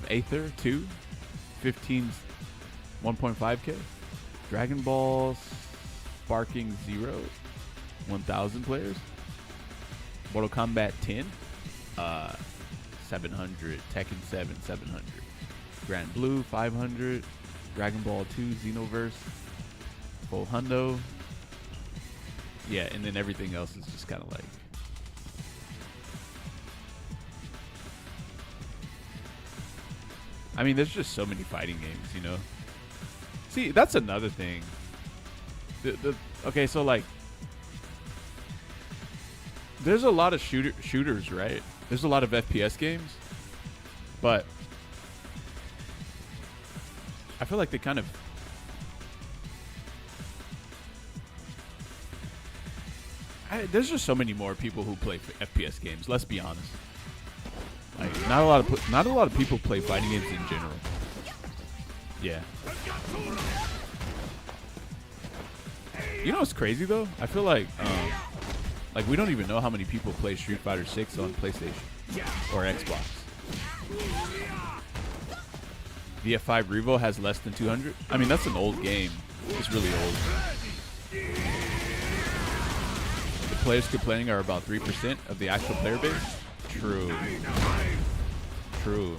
Aether, 2. 15's 1.5K. Dragon Ball Sparking 0. 1,000 players. Mortal Kombat 10. 700. Tekken 7, 700. Grand Blue, 500. Dragon Ball 2, Xenoverse. Full Hundo. Yeah, and then everything else is just kind of like... I mean, there's just so many fighting games, you know? See, that's another thing. Okay, so like... There's a lot of shooters, right? There's a lot of FPS games. But... I feel like they kind of... there's just so many more people who play FPS games. Let's be honest. Like, not a lot of people play fighting games in general. Yeah. You know what's crazy though? I feel like we don't even know how many people play Street Fighter 6 on PlayStation or Xbox. VF5 Revo has less than 200. I mean, that's an old game. It's really old. The players complaining are about 3% of the actual player base. True. True.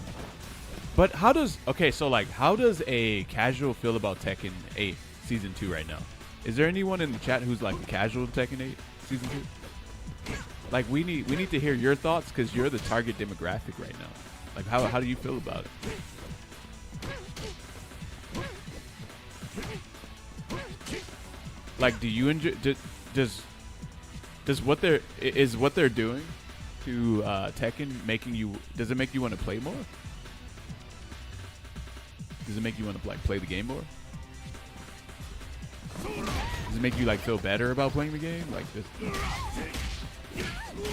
But how does... Okay, so like, how does a casual feel about Tekken 8 Season 2 right now? Is there anyone in the chat who's like a casual to Tekken 8 Season 2? Like, we need to hear your thoughts because you're the target demographic right now. Like, how do you feel about it? Like, do you enjoy... Does what they're doing to Tekken making you... Does it make you want to play more? Does it make you want to like play the game more? Does it make you like feel better about playing the game? Like this?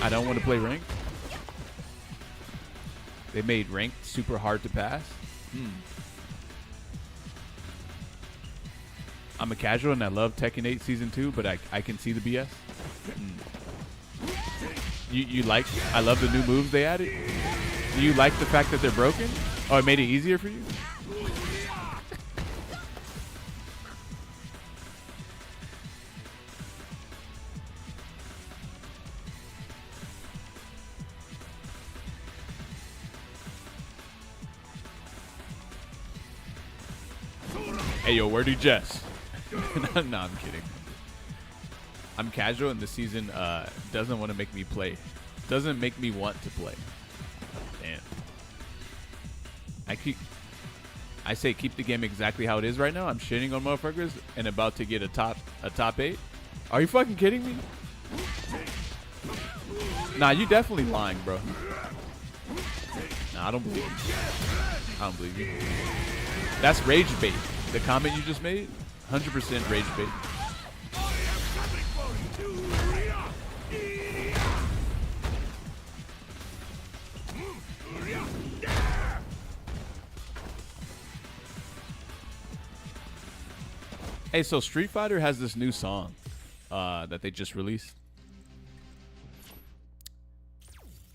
I don't want to play ranked. They made ranked super hard to pass. I'm a casual and I love Tekken 8 Season 2, but I can see the BS. You like... I love the new moves they added. Do you like the fact that they're broken? Oh, it made it easier for you? Hey, yo, where do Jess? No, I'm kidding. I'm casual and this season doesn't want to make me play. Doesn't make me want to play. Damn. I say keep the game exactly how it is right now. I'm shitting on motherfuckers and about to get a top 8. Are you fucking kidding me? Nah, you definitely lying, bro. Nah, I don't believe you. I don't believe you. That's rage bait. The comment you just made, 100% rage bait. Hey, so Street Fighter has this new song that they just released.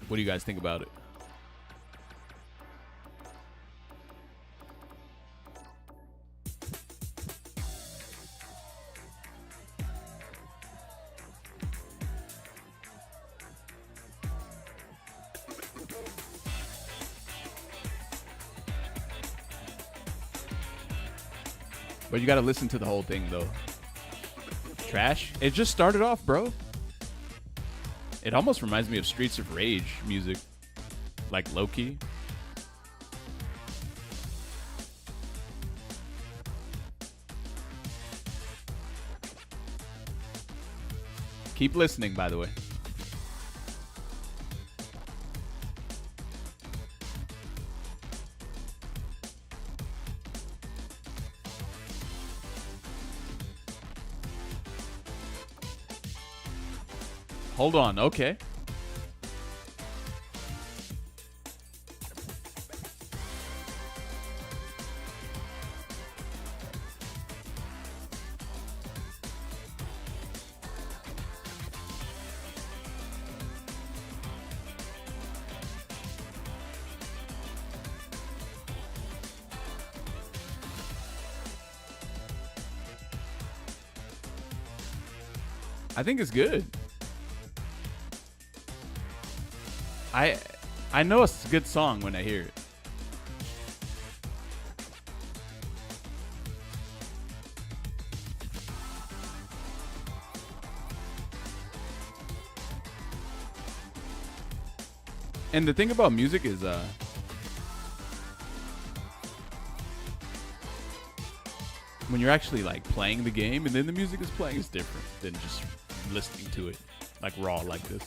What do you guys think about it? But you gotta listen to the whole thing, though. Trash? It just started off, bro. It almost reminds me of Streets of Rage music. Like Loki. Keep listening, by the way. Hold on, okay. I think it's good. I know it's a good song when I hear it. And the thing about music is when you're actually like playing the game and then the music is playing, it's different than just listening to it like raw like this.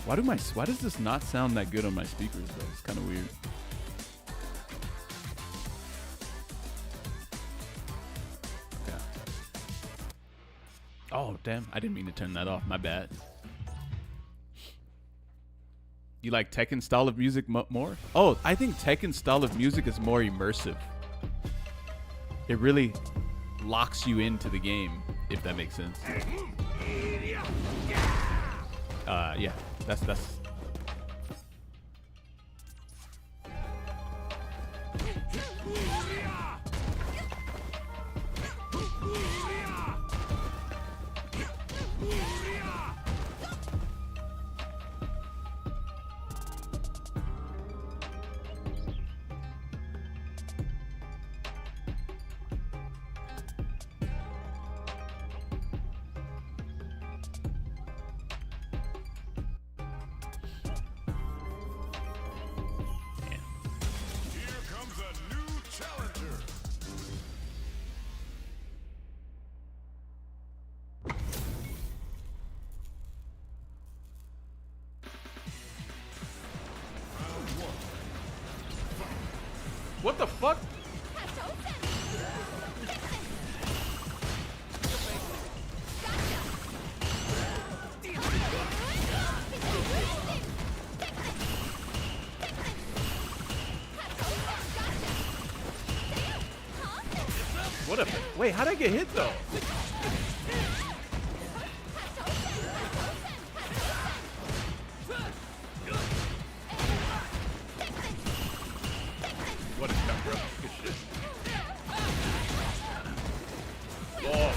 Why does this not sound that good on my speakers though? It's kind of weird. Okay. Oh, damn. I didn't mean to turn that off. My bad. You like Tekken style of music more? Oh, I think Tekken style of music is more immersive. It really locks you into the game, if that makes sense. Yeah. That's Here comes a new challenger. what the fuck? What a wait, how'd I get hit though? What a cut, bro. Good shit. Whoa.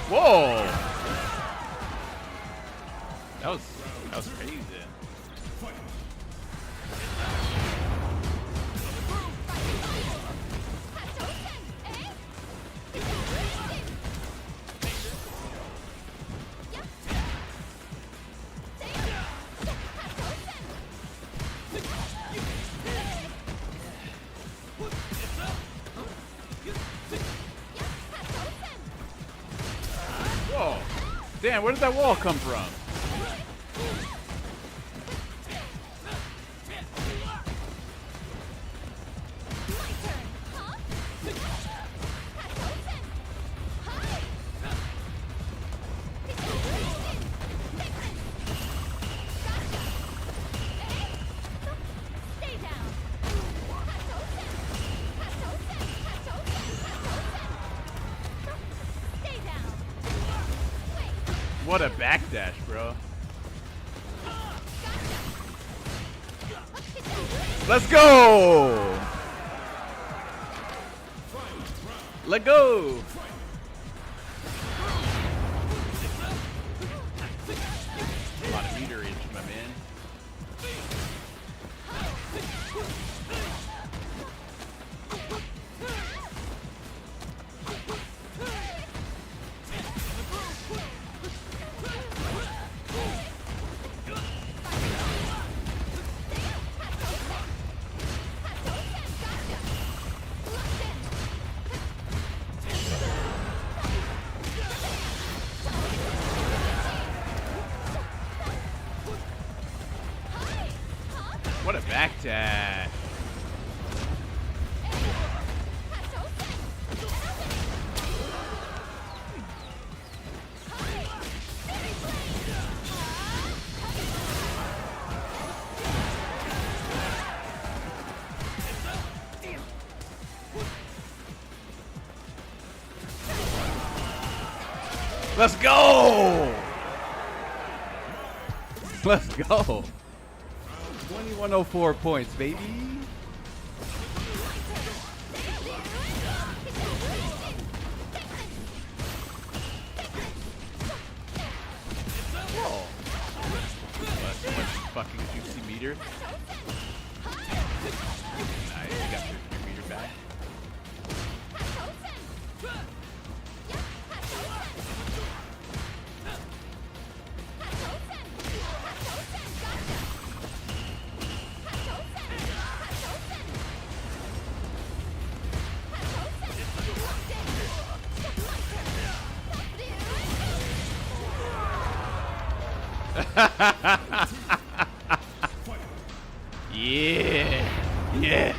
Whoa! That was crazy. Whoa! Damn, where did that wall come from? What a backdash, bro. Let's go! Let go! A lot of meterage, my man. What a back dash. Let's go! Let's go! 2104 points, baby. Whoa. That's much fucking juicy meter. Nice, you got your meter back. Yeah. Yes.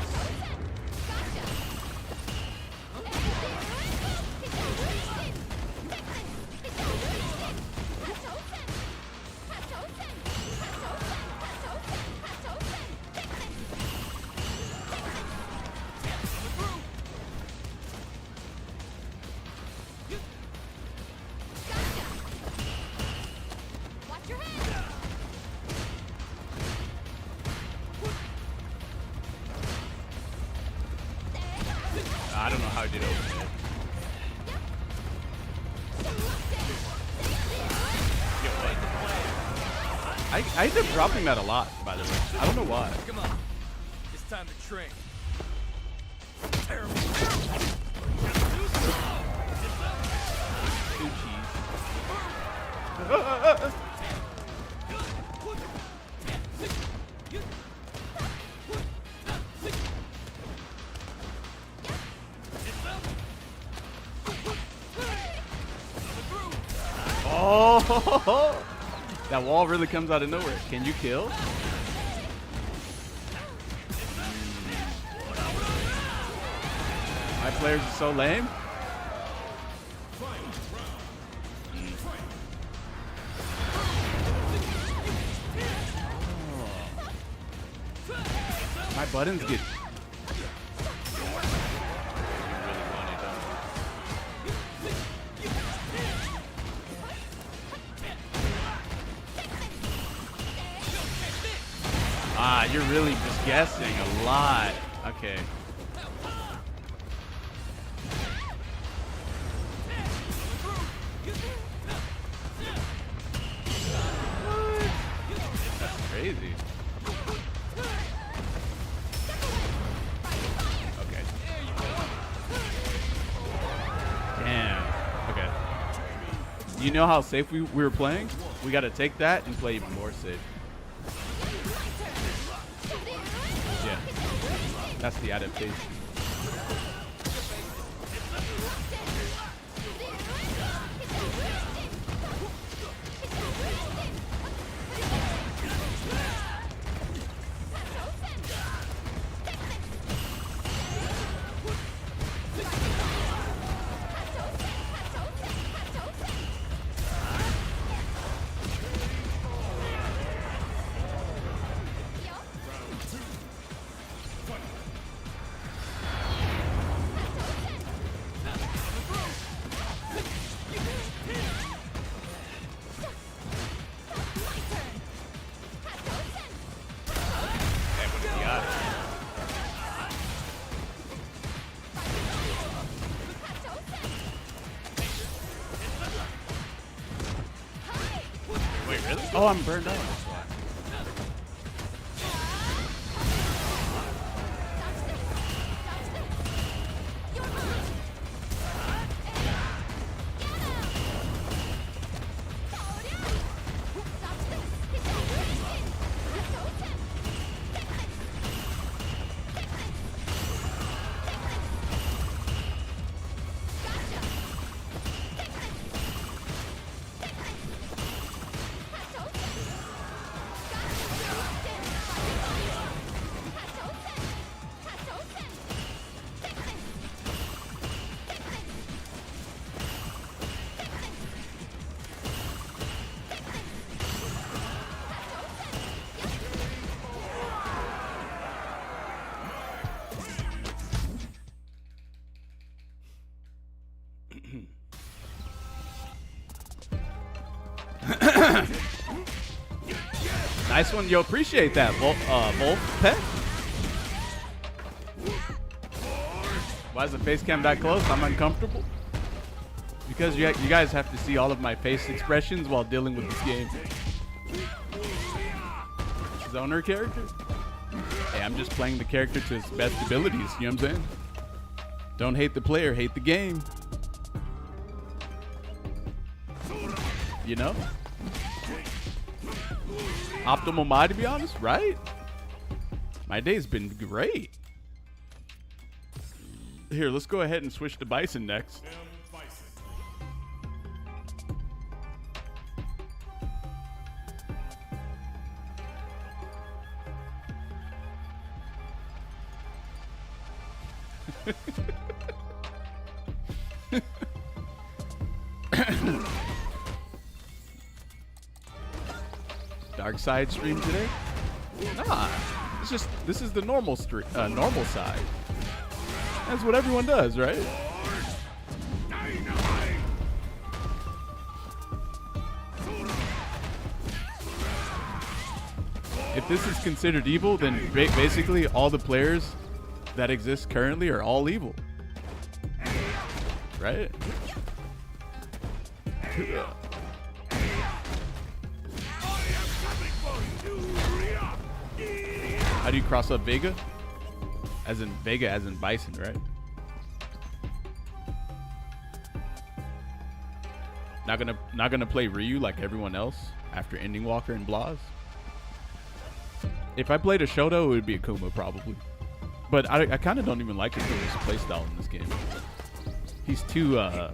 I don't know how I did open it. I end up dropping that a lot, by the way. I don't know why. Come on. It's time to train. Two cheese. Oh, that wall really comes out of nowhere. Can you kill? My players are so lame. My buttons get. Ah, you're really just guessing a lot. Okay. That's crazy. Okay. Damn. Okay. You know how safe we were playing? We got to take that and play even more safe. Yeah. That's the adaptation. Really? Oh, I'm burned out. That's why. Nice one, yo. Appreciate that, Wolf Pet. Why is the face cam that close? I'm uncomfortable. Because you guys have to see all of my face expressions while dealing with this game. Zoner character? Hey, I'm just playing the character to his best abilities. You know what I'm saying? Don't hate the player, hate the game. You know? Optimal mod, to be honest, right? My day's been great. Here, let's go ahead and switch to Bison next. Dark side stream today? Nah, it's just this is the normal normal side. That's what everyone does, right? If this is considered evil, then basically all the players that exist currently are all evil, right? How do you cross up Vega? As in Bison, right? Not gonna play Ryu like everyone else after ending Walker and Blaz. If I played a Shoto, it would be Akuma probably. But I kind of don't even like Akuma's playstyle in this game. He's too I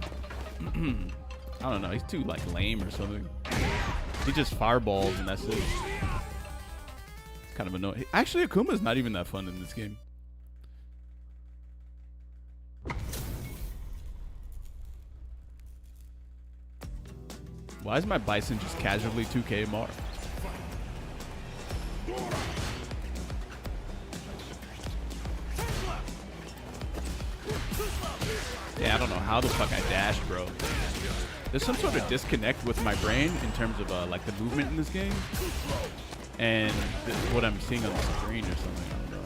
don't know. He's too like lame or something. He just fireballs and that's it. Kind of annoying. Actually, Akuma's not even that fun in this game. Why is my Bison just casually 2K Mar? Yeah, I don't know how the fuck I dashed, bro. There's some sort of disconnect with my brain in terms of like the movement in this game and what I'm seeing on the screen or something. I don't know.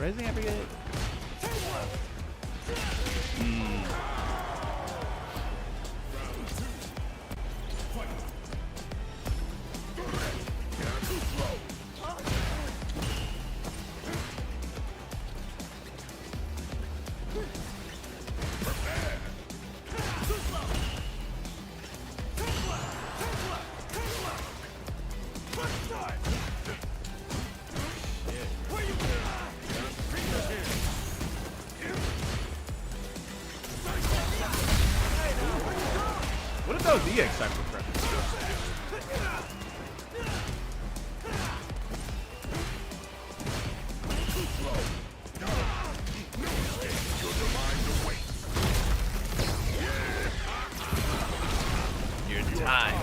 Raising every good. What if that was the EX cycle prep? Your time.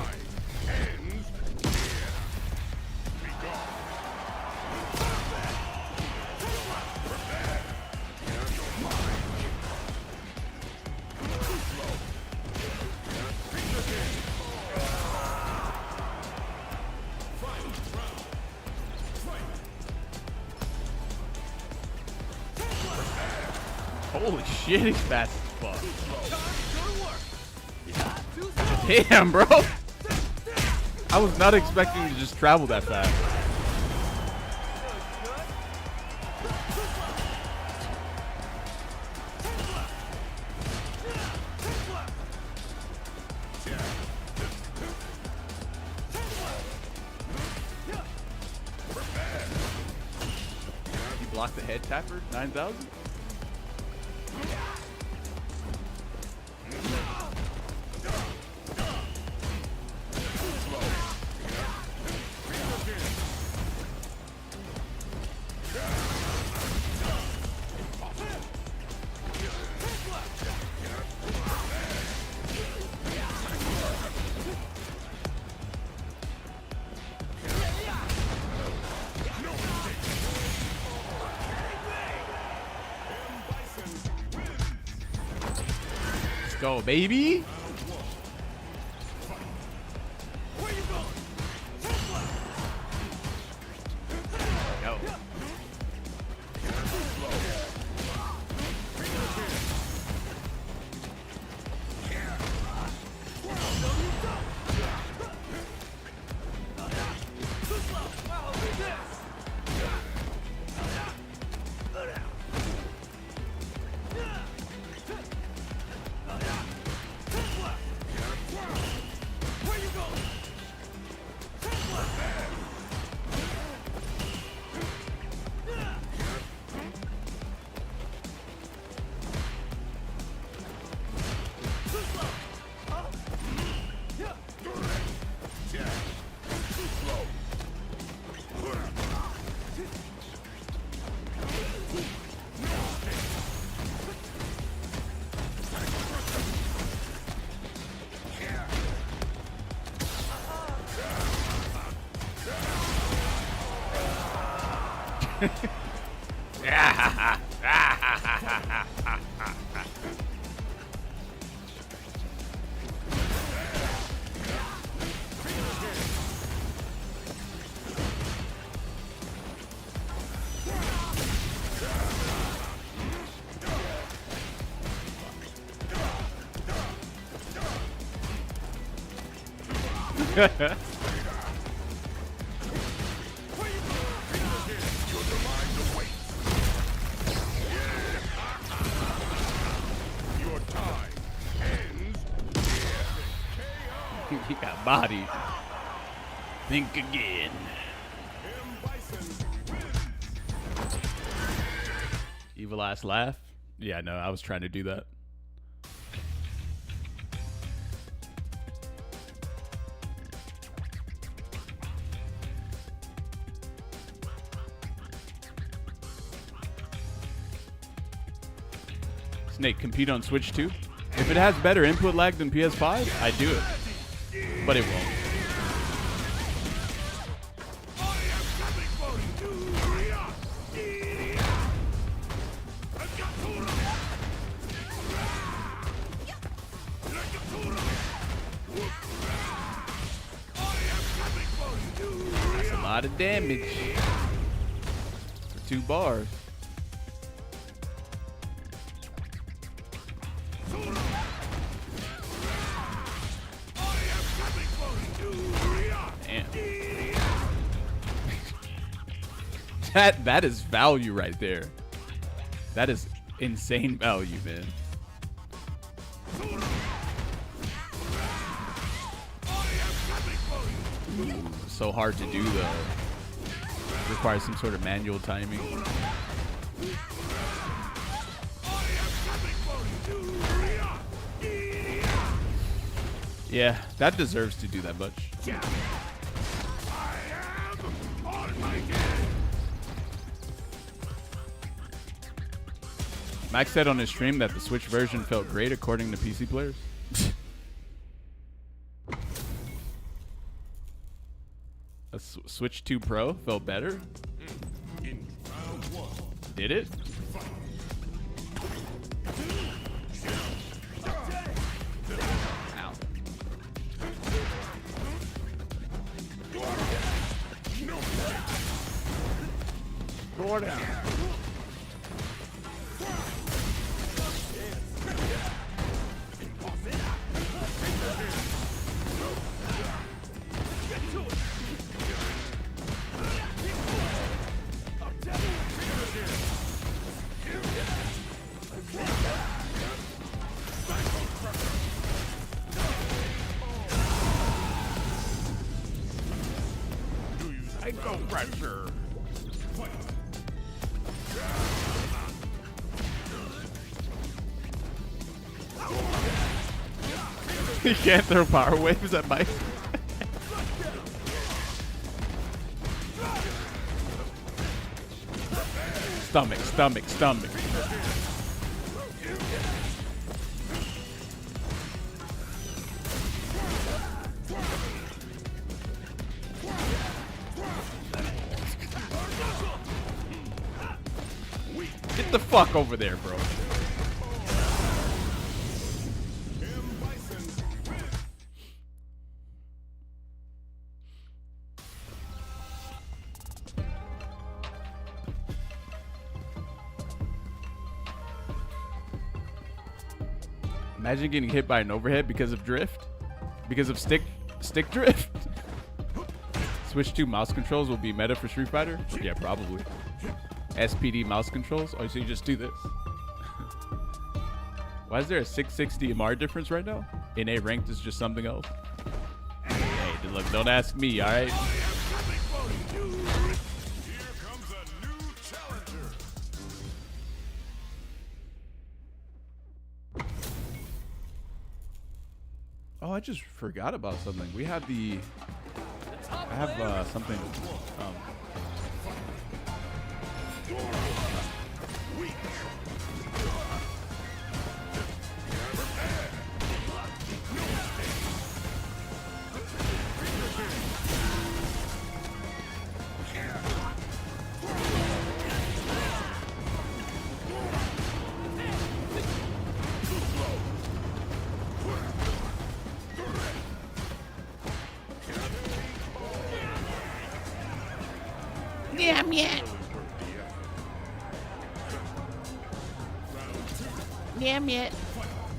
Holy shit, he's fast as fuck. Damn, bro. I was not expecting to just travel that fast. You blocked the head tapper? 9,000? Go, baby. Go. He got bodied. Think again. Evil ass laugh. Yeah, no, I was trying to do that. Snake, compete on Switch 2? If it has better input lag than PS5, I'd do it. But it won't. That's a lot of damage for 2 bars. That is value right there. That is insane value, man. Ooh, so hard to do though. Requires some sort of manual timing. Yeah, that deserves to do that much. Max said on his stream that the Switch version felt great according to PC players. A Switch 2 Pro felt better? Did it? Ow. Go down. No pressure. You can't throw power waves at Mike. Stomach, stomach, stomach. Get the fuck over there, bro. Imagine getting hit by an overhead because of drift, because of stick drift. Switch to mouse controls will be meta for Street Fighter. Yeah, probably. SPD mouse controls. Oh, so you just do this. Why is there a 660 MR difference right now? In A ranked is just something else. Hey, look, don't ask me. All right. Oh, I just forgot about something. We have the. I have something.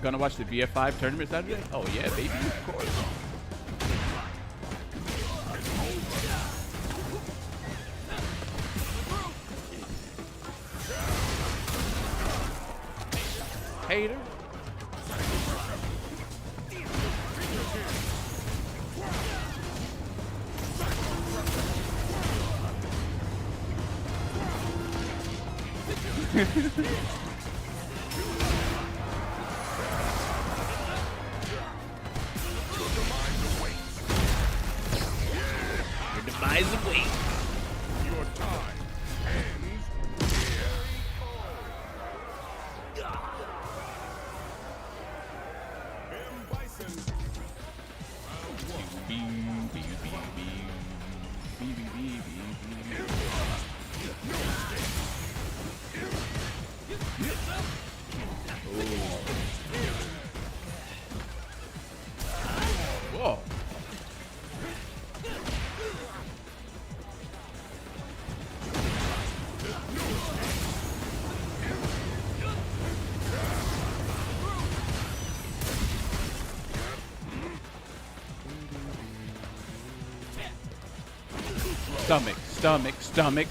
Gonna watch the VF5 tournament Saturday? Oh yeah, baby, of course. Hater. Whoa. Stomach, stomach, stomach.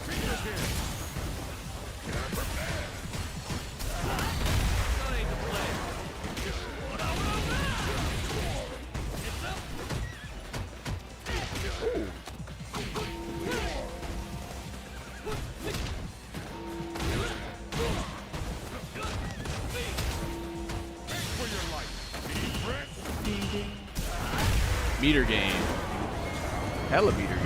Meter game. Hella meter game.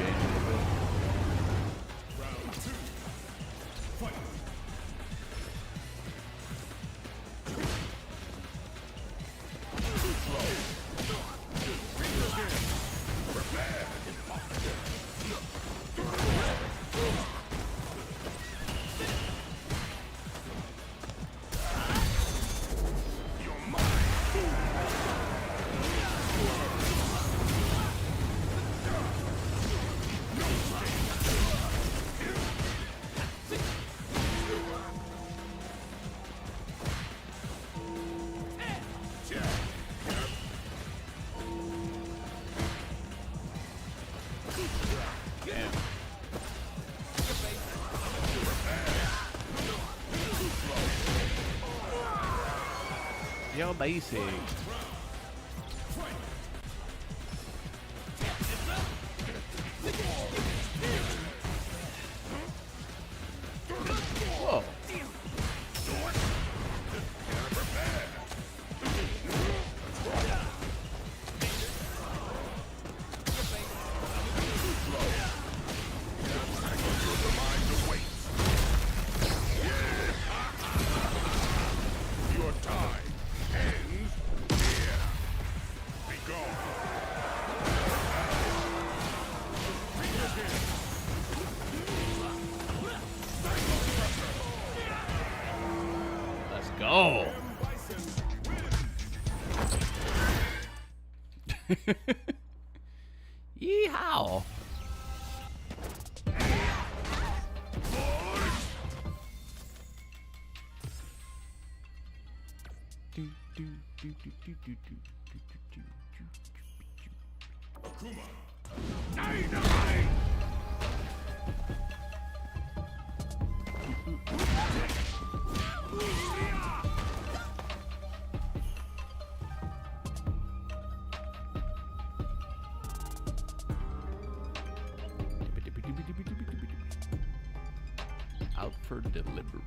Yo, basic. Yeehaw! Out for delivery.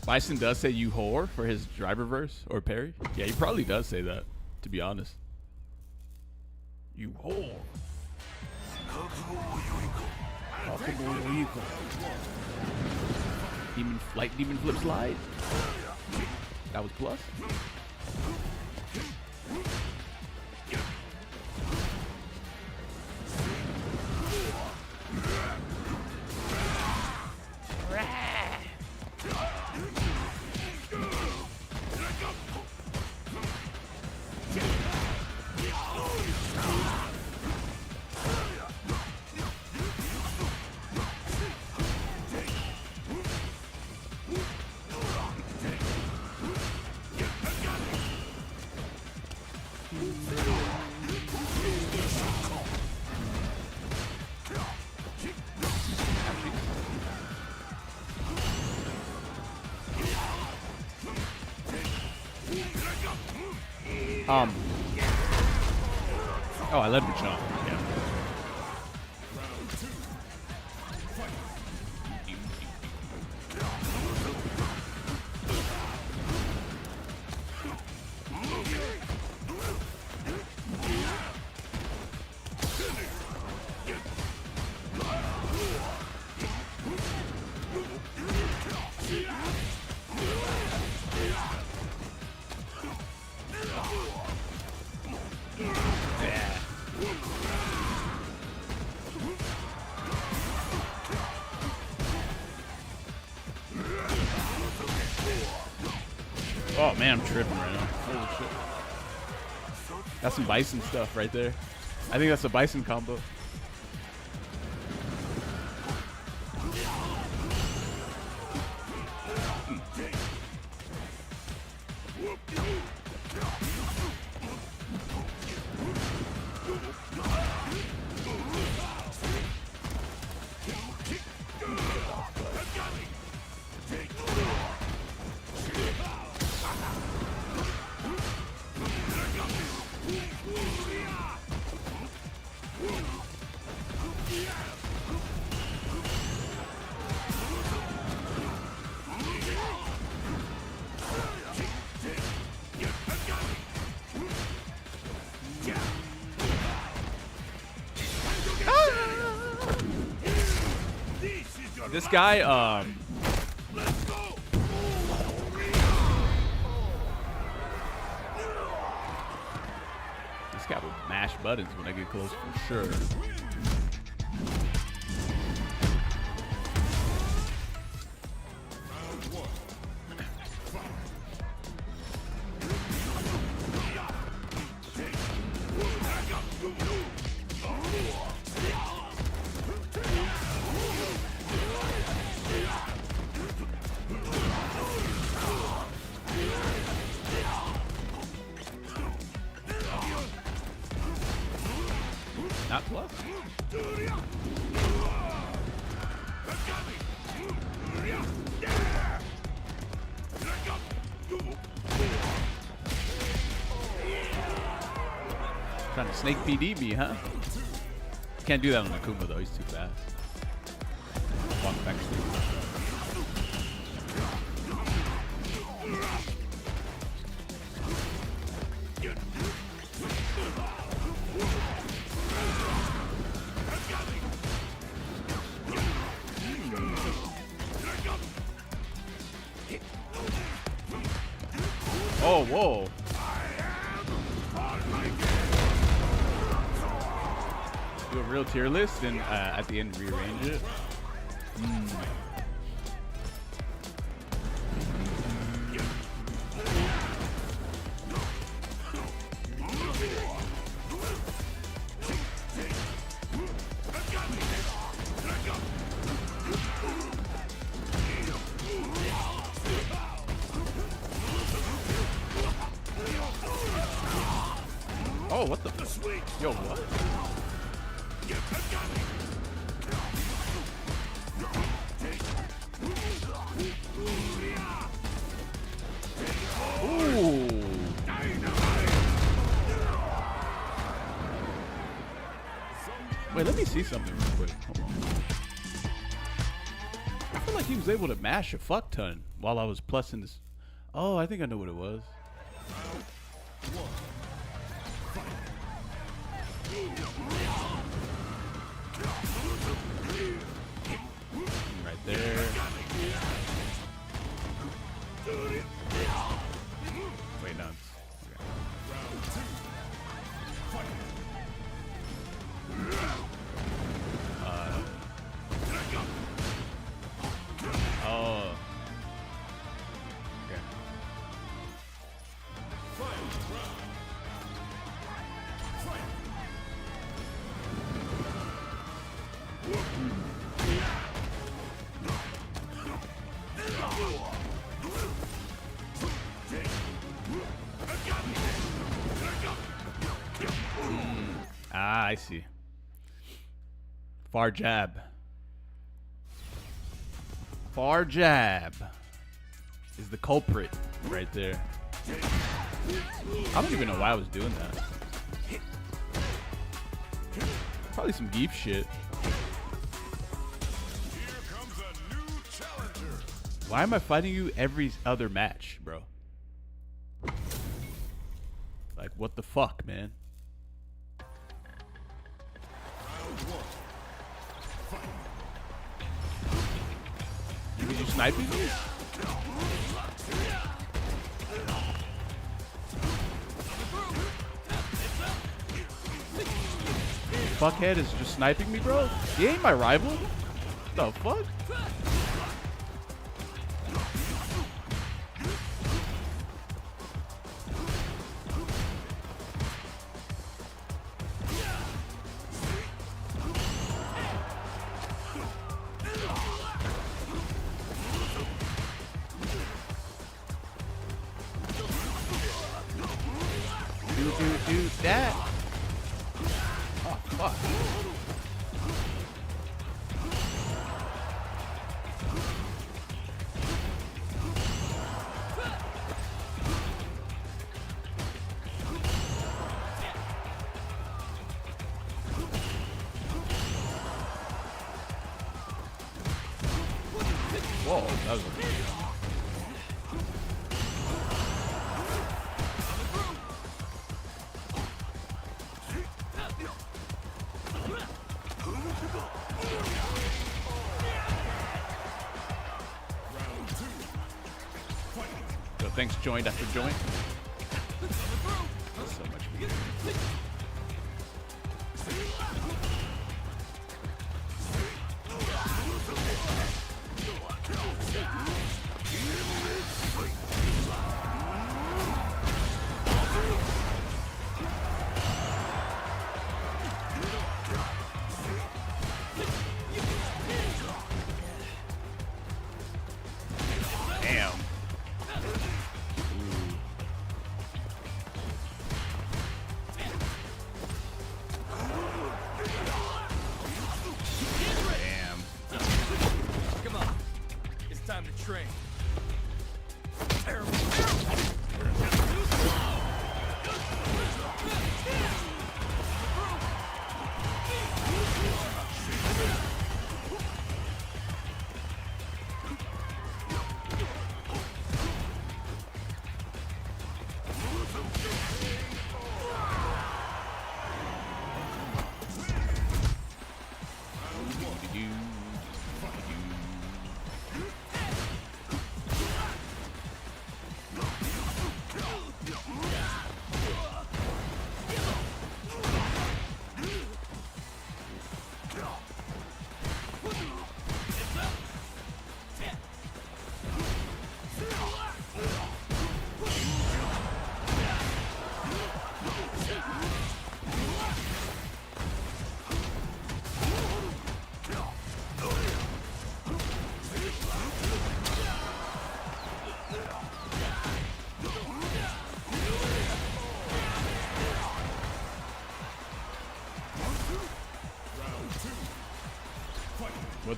Bison does say you whore for his driver verse or parry. Yeah, he probably does say that, to be honest. You whore. Demon flip slide. That was plus. Oh, I let him jump. Yeah. Oh man, I'm tripping right now. Holy shit. That's some Bison stuff right there. I think that's a Bison combo. This guy, this guy will mash buttons when I get close for sure. Not plus. Trying to snake PD me, huh? Can't do that on Akuma though, he's too fast. Walk back straight. Oh, whoa. Do a real tier list and at the end rearrange it. Oh, what the? Yo, what? Ooh. Wait, let me see something real quick. Hold on. I feel like he was able to mash a fuck ton while I was plussing this. Oh, I think I know what it was. Right there. Wait, no. Oh. Okay. Ah, I see. Far jab. Far jab is the culprit right there. I don't even know why I was doing that. Probably some Gief shit. Why am I fighting you every other match, bro? Like, what the fuck, man? You sniping me? Fuckhead is just sniping me, bro? He ain't my rival. The fuck? Do that. Oh, fuck. Whoa, that was so thanks joint after joint. That's so much better. Damn. Damn. Come on. It's time to train.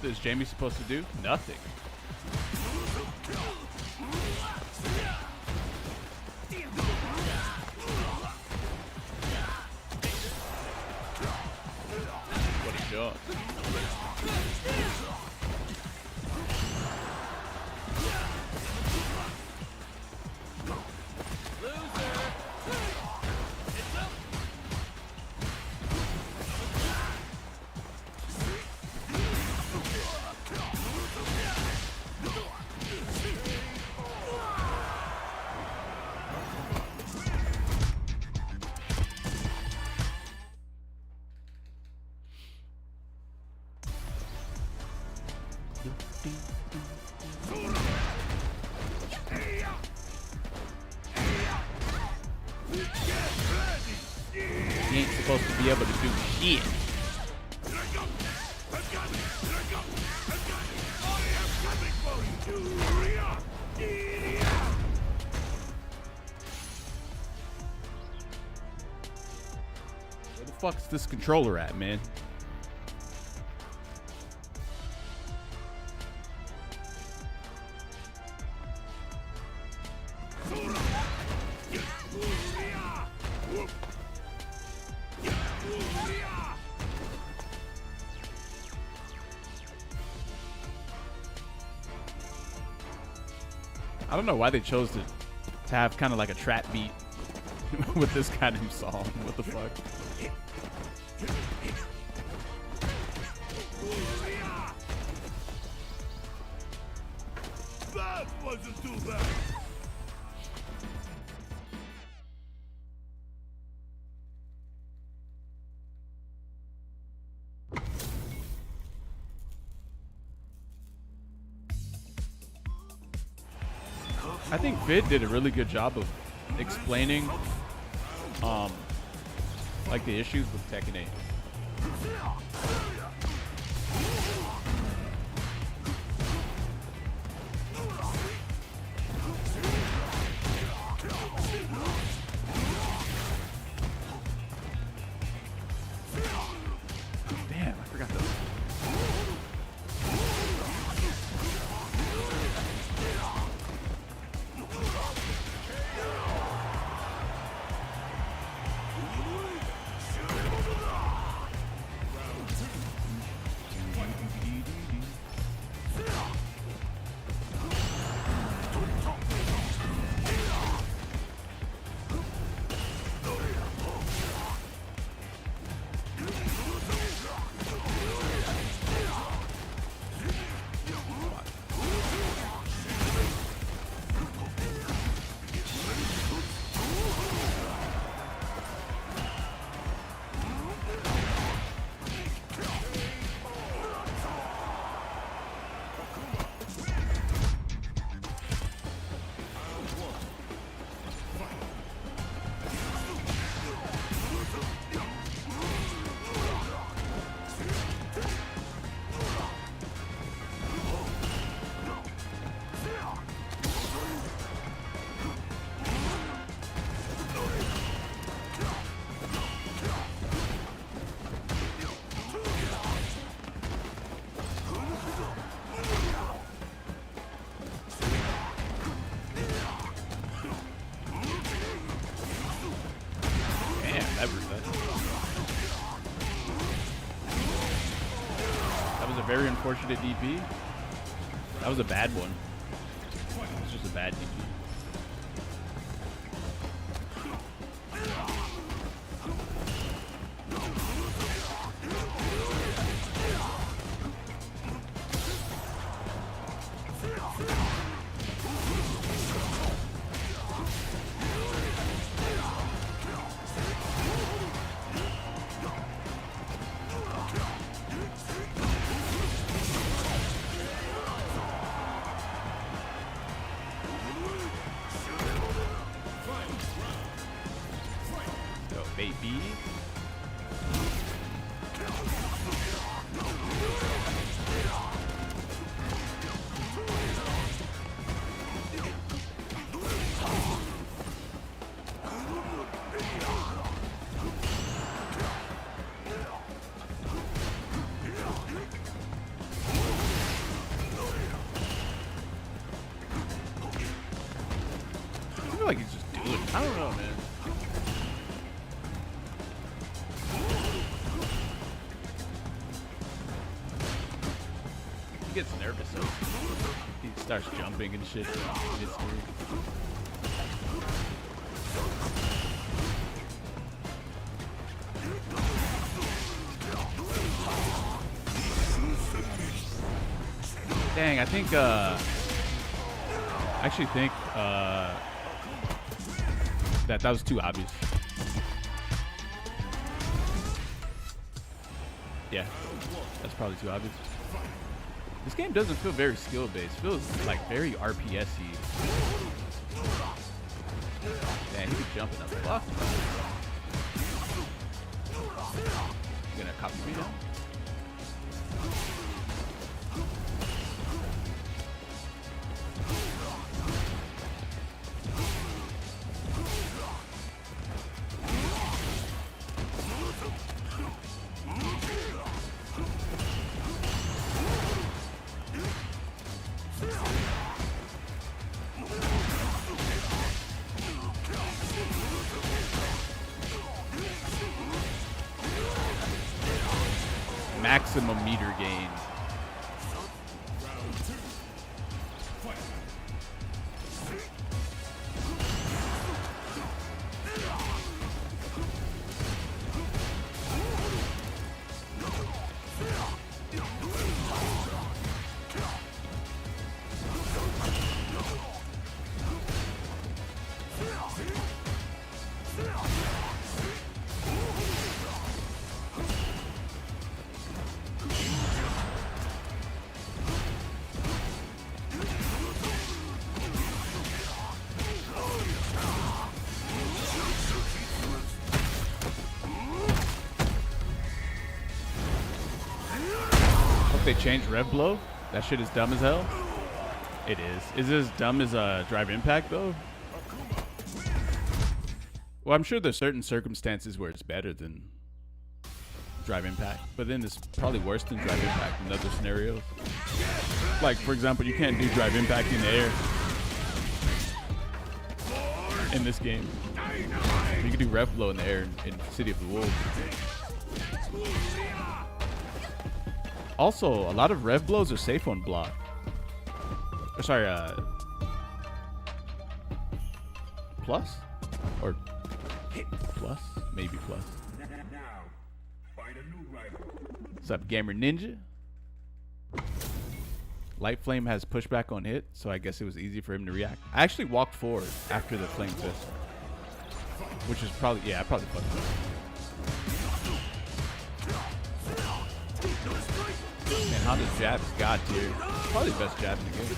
What is Jamie supposed to do? Nothing. What he does. He ain't supposed to be able to do shit. Where the fuck's this controller at, man? I don't know why they chose to have kind of like a trap beat with this kind of song. What the fuck? That wasn't too bad. I think Vid did a really good job of explaining like the issues with Tekken 8. Damn, I forgot those. That was a very unfortunate DP. That was a bad one. It was just a bad DP. like he's just doing it. I don't know, man. He gets nervous, so he starts jumping and shit. It's scary. Dang, I think, actually think, that was too obvious. Yeah, that's probably too obvious. This game doesn't feel very skill-based. It feels like very RPS-y. Man, he could jump in the fuck. You gonna copy me now? Maximum meter gain. They changed Rev Blow? That shit is dumb as hell? It is. Is it as dumb as Drive Impact though? Well, I'm sure there's certain circumstances where it's better than Drive Impact, but then it's probably worse than Drive Impact in other scenarios. Like, for example, you can't do Drive Impact in the air in this game. You can do Rev Blow in the air in City of the Wolves. Also, a lot of Rev Blows are safe on block. Or sorry, plus? Or plus? Maybe plus. What's up, Gamer Ninja? Light Flame has pushback on hit, so I guess it was easy for him to react. I actually walked forward after the Flame Fist. Which is probably, yeah, I probably fucked up. Man, Honda's jab is god tier. Probably the best jab in the game.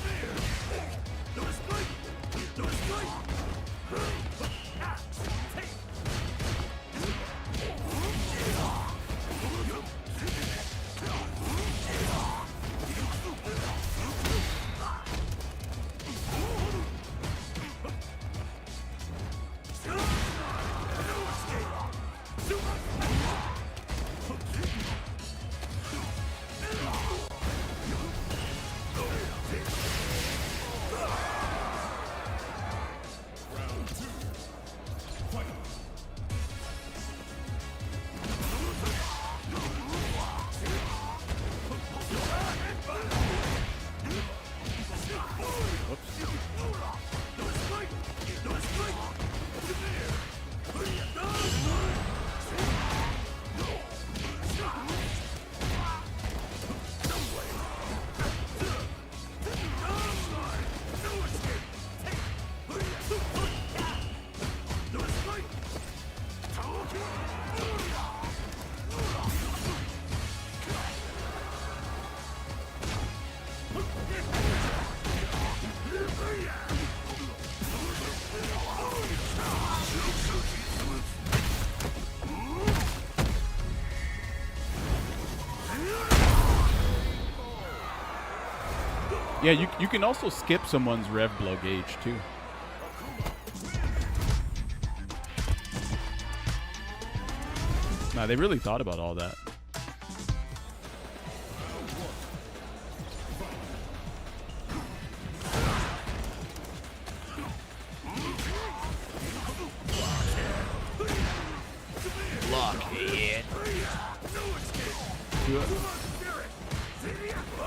Yeah, you can also skip someone's Rev Blow gauge too. Nah, they really thought about all that.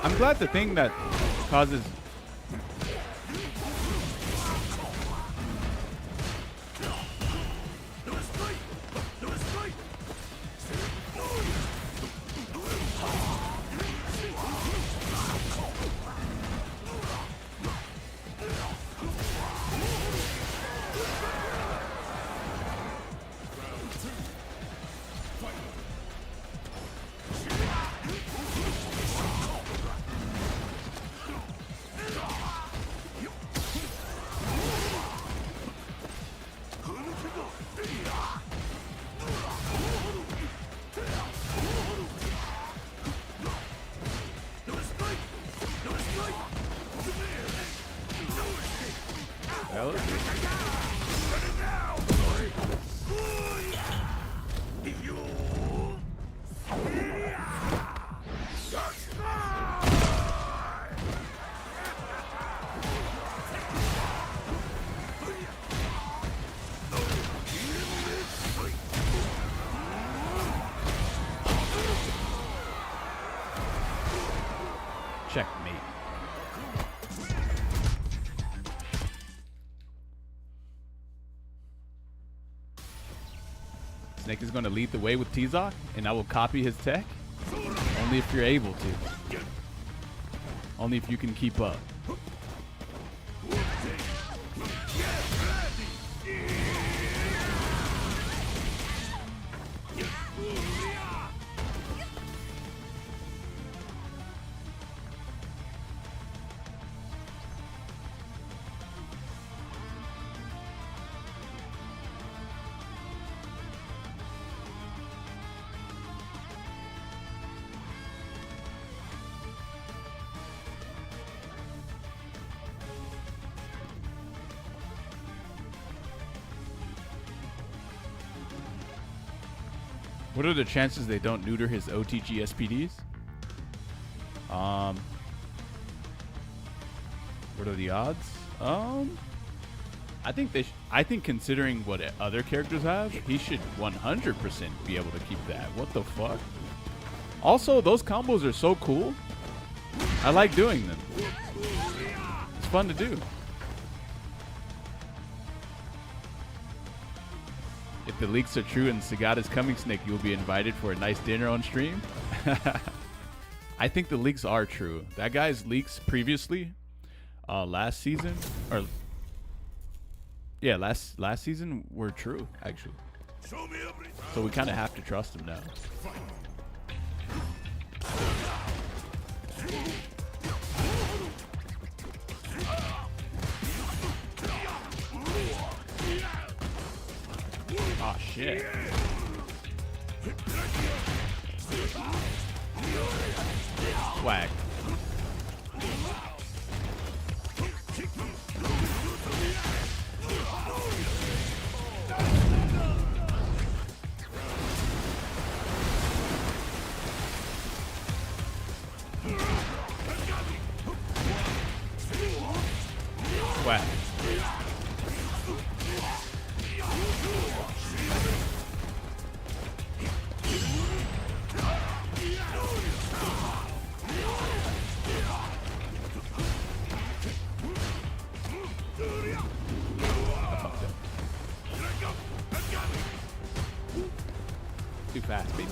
I'm glad the thing that causes checkmate. Snake is going to lead the way with T-Zoc, and I will copy his tech. Only if you're able to. Only if you can keep up. What are the chances they don't neuter his OTG SPDs? What are the odds? I think I think considering what other characters have, he should 100% be able to keep that. What the fuck? Also, those combos are so cool. I like doing them. It's fun to do. If the leaks are true and Sagata's coming, Snake, you'll be invited for a nice dinner on stream. I think the leaks are true. That guy's leaks previously, last season, or yeah, last season were true actually. So we kind of have to trust him now. Oh shit. Swag. Swag. Too fast, baby.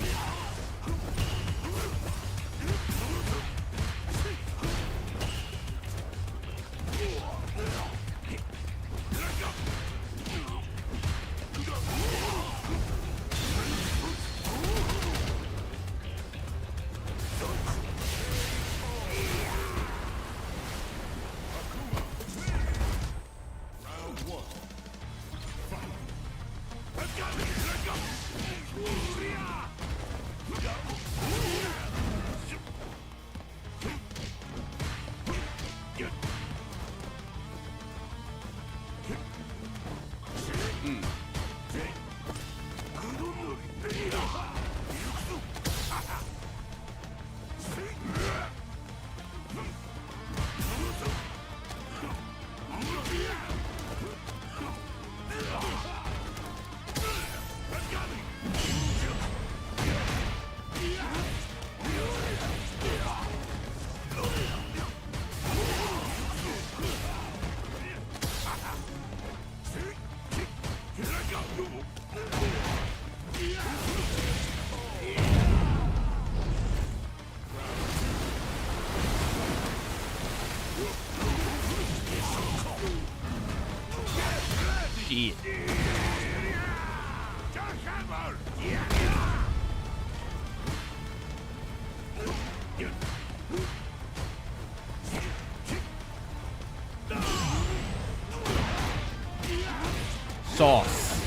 Shit. Jackhammer! Sauce.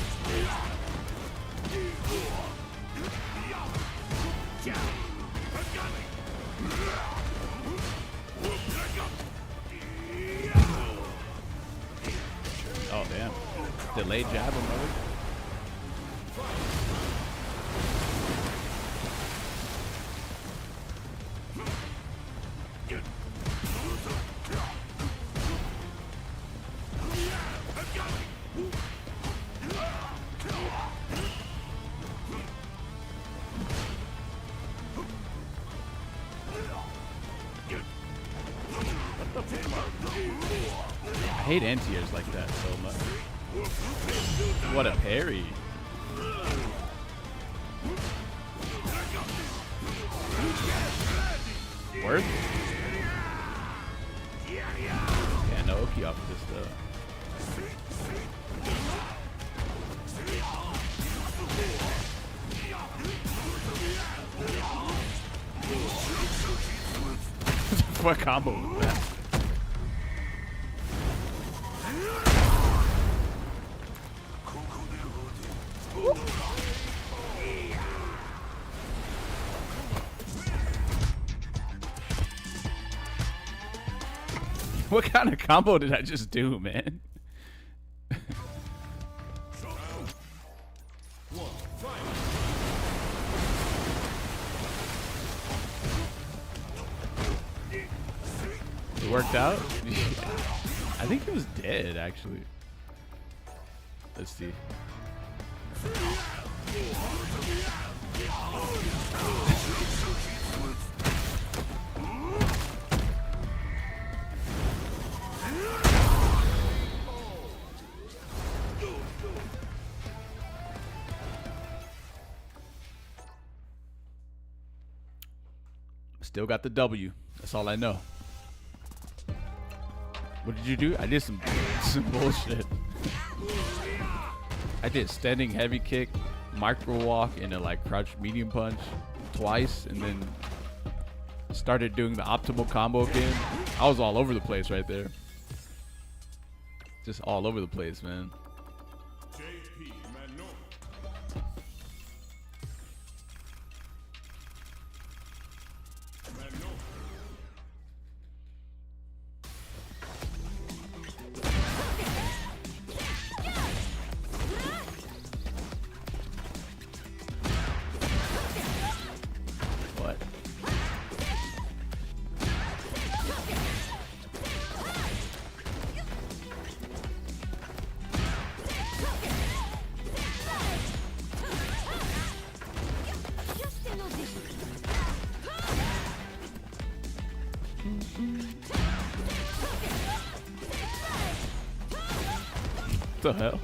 Oh damn. Delayed jab on mother. I hate anti-airs like that so much. What a parry. Worth? Yeah, no Oki off of this though. What combo was that? What kind of combo did I just do, man? It worked out? I think he was dead, actually. Let's see. Still got the W. That's all I know. What did you do? I did some bullshit. I did standing heavy kick, micro walk, and a like crouch medium punch twice, and then started doing the optimal combo again. I was all over the place right there. Just all over the place, man. What the hell?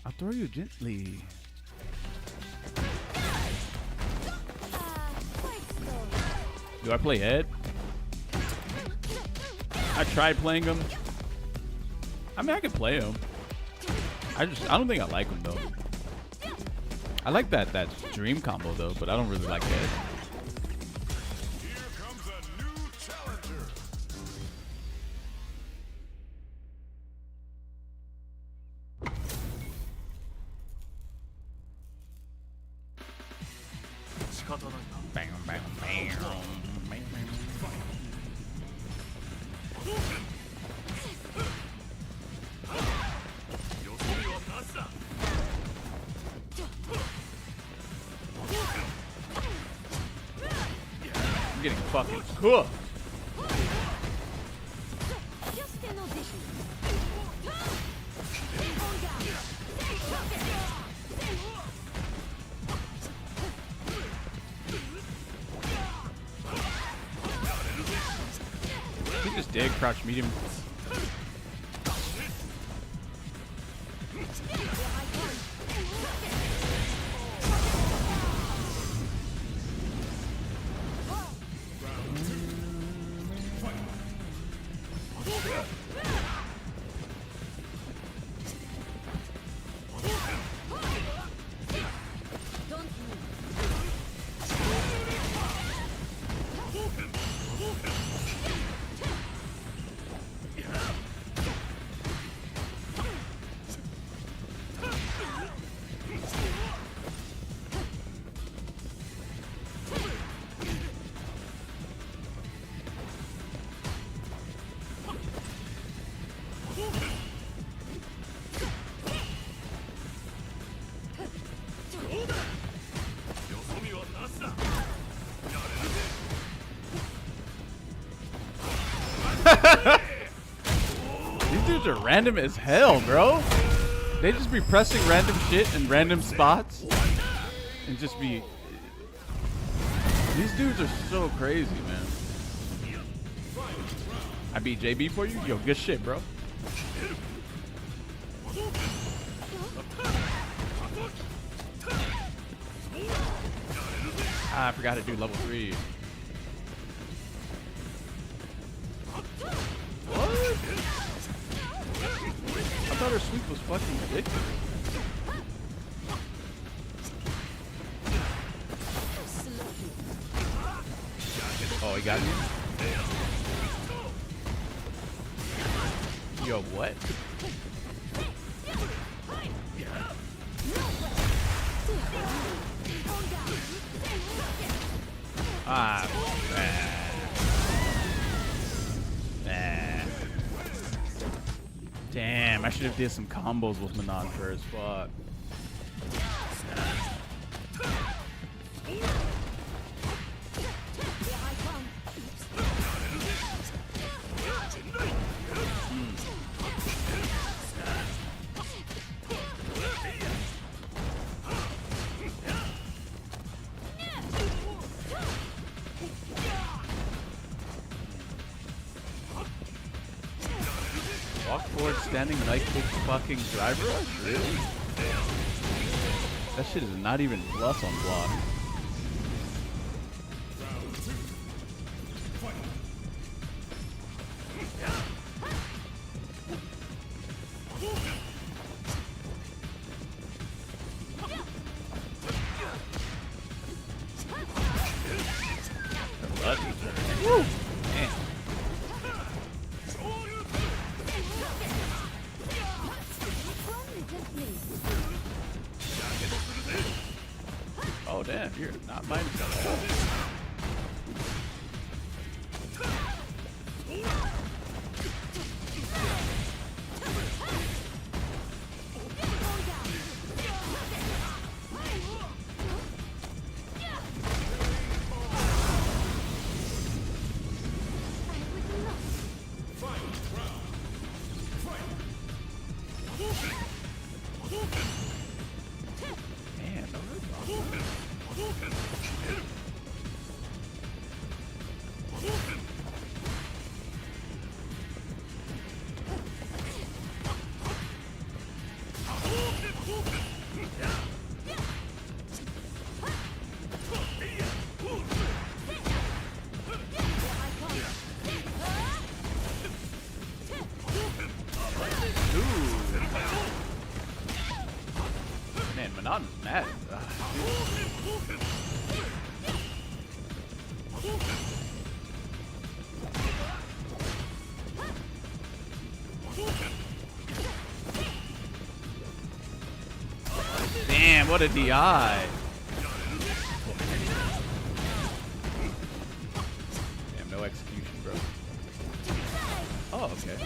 I'll throw you gently. Do I play head? I tried playing him. I mean, I could play him. I don't think I like him though. I like that dream combo though, but I don't really like head. Here comes a new challenger. Bam, bam, bam. getting fucking cooked. Just an audition. He just did crouch medium. These dudes are random as hell, bro. They just be pressing random shit in random spots and just be. These dudes are so crazy, man. I beat JB for you? Yo, good shit, bro. Ah, I forgot to do level 3. What? I thought her sweep was fucking ridiculous. Oh, he got me? Yo, what? Ah, damn, I should have did some combos with Manon first. Fuck. Walk forward, standing, knife kick, fucking driver rush? Really? That shit is not even plus on block. Woo! Man. Oh damn, you're not mine. Man, man, Manon's mad. Damn, what a DI. Damn, no execution, bro. Oh, okay.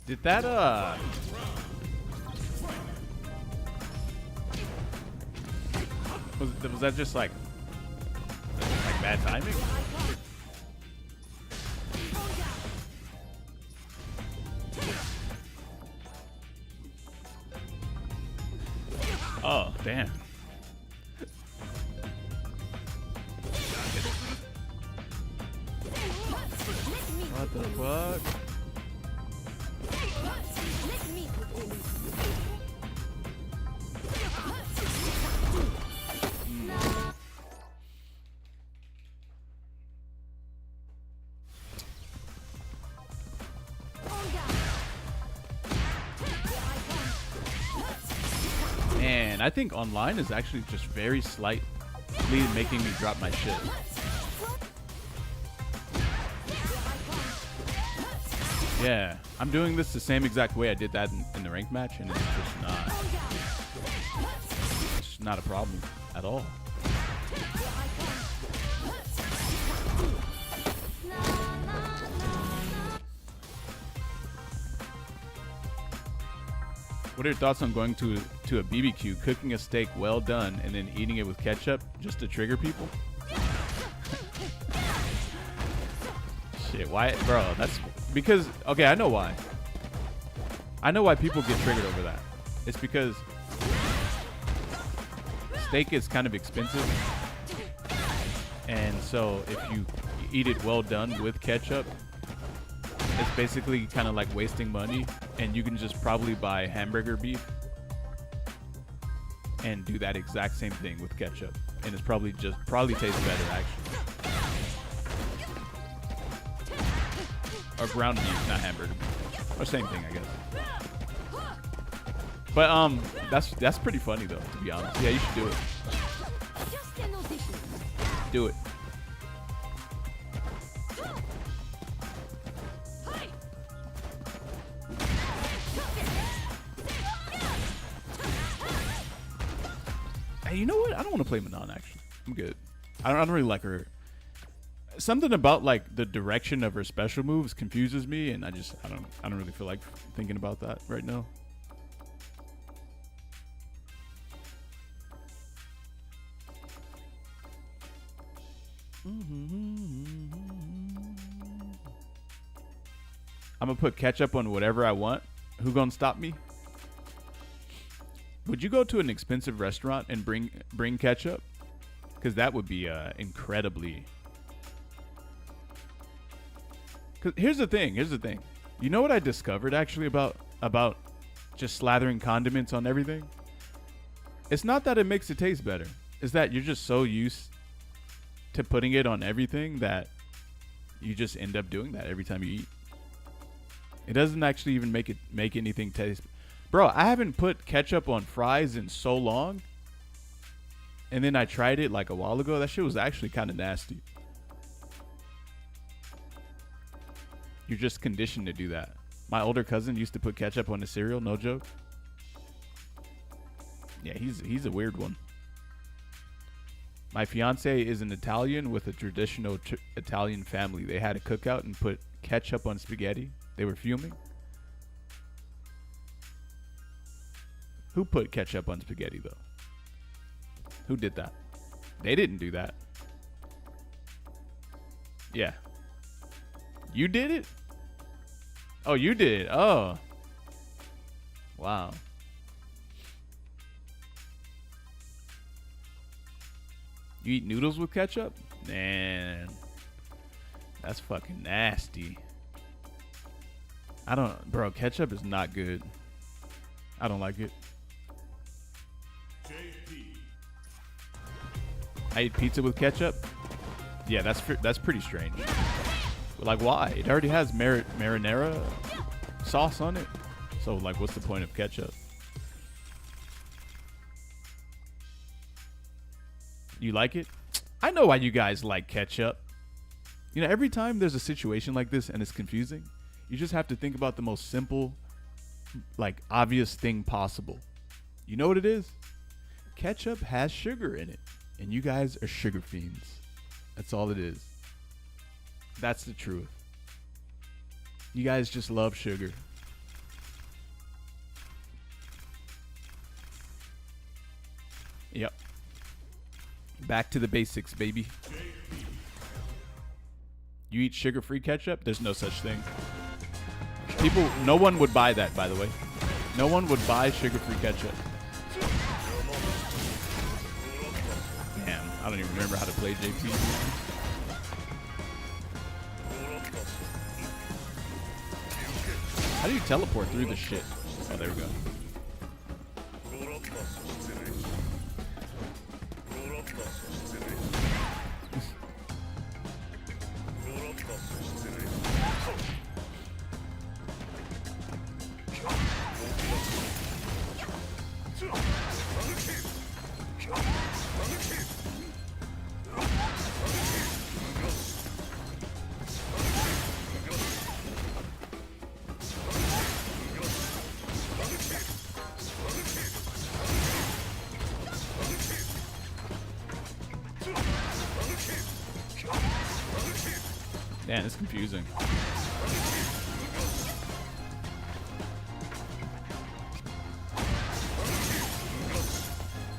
Did that was that just like bad timing? Oh, damn. What the fuck? Man, I think online is actually just very slightly making me drop my shit. Yeah, I'm doing this the same exact way I did that in the ranked match, and it's just not a problem at all. What are your thoughts on going to a BBQ, cooking a steak well done, and then eating it with ketchup just to trigger people? Shit, why, bro? That's because, okay, I know why. I know why people get triggered over that. It's because steak is kind of expensive, and so if you eat it well done with ketchup, it's basically kind of like wasting money, and you can just probably buy hamburger beef and do that exact same thing with ketchup, and it's probably tastes better actually. Or ground beef, not hamburger beef, or same thing I guess. But that's pretty funny though, to be honest. Yeah, you should do it. Do it. Hey, you know what? I don't want to play Manon, actually. I'm good. I don't really like her. Something about like the direction of her special moves confuses me, and I don't really feel like thinking about that right now. I'm gonna put ketchup on whatever I want. Who gonna stop me? Would you go to an expensive restaurant and bring ketchup? Because that would be incredibly. Because here's the thing. You know what I discovered actually about just slathering condiments on everything? It's not that it makes it taste better. It's that you're just so used to putting it on everything that you just end up doing that every time you eat. It doesn't actually even make anything taste. Bro, I haven't put ketchup on fries in so long. And then I tried it like a while ago. That shit was actually kind of nasty. You're just conditioned to do that. My older cousin used to put ketchup on his cereal, no joke. Yeah, he's a weird one. My fiance is an Italian with a traditional Italian family. They had a cookout and put ketchup on spaghetti. They were fuming. Who put ketchup on spaghetti, though? Who did that? They didn't do that. Yeah. You did it? Oh, you did. Oh. Wow. You eat noodles with ketchup? Man. That's fucking nasty. Bro, ketchup is not good. I don't like it. I eat pizza with ketchup? Yeah, that's pretty strange. Like, why? It already has marinara sauce on it. So, like, what's the point of ketchup? You like it? I know why you guys like ketchup. You know, every time there's a situation like this and it's confusing, you just have to think about the most simple, like, obvious thing possible. You know what it is? Ketchup has sugar in it. And you guys are sugar fiends. That's all it is. That's the truth. You guys just love sugar. Yep. Back to the basics, baby. You eat sugar-free ketchup? There's no such thing. People, no one would buy that, by the way. No one would buy sugar-free ketchup. Damn, I don't even remember how to play JP. How do you teleport through this shit? Oh, there we go. Man, it's confusing.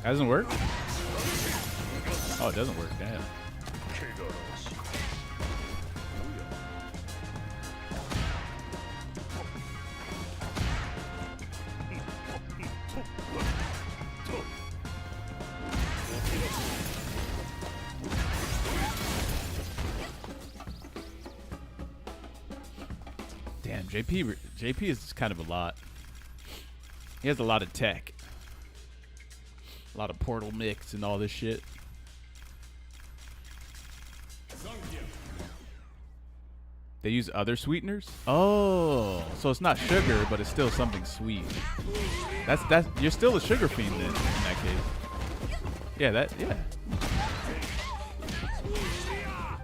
That doesn't work? Oh, it doesn't work. Damn. Damn, JP is kind of a lot. He has a lot of tech. A lot of portal mix and all this shit. They use other sweeteners? Oh, so it's not sugar, but it's still something sweet. That's you're still a sugar fiend then in that case. Yeah, yeah.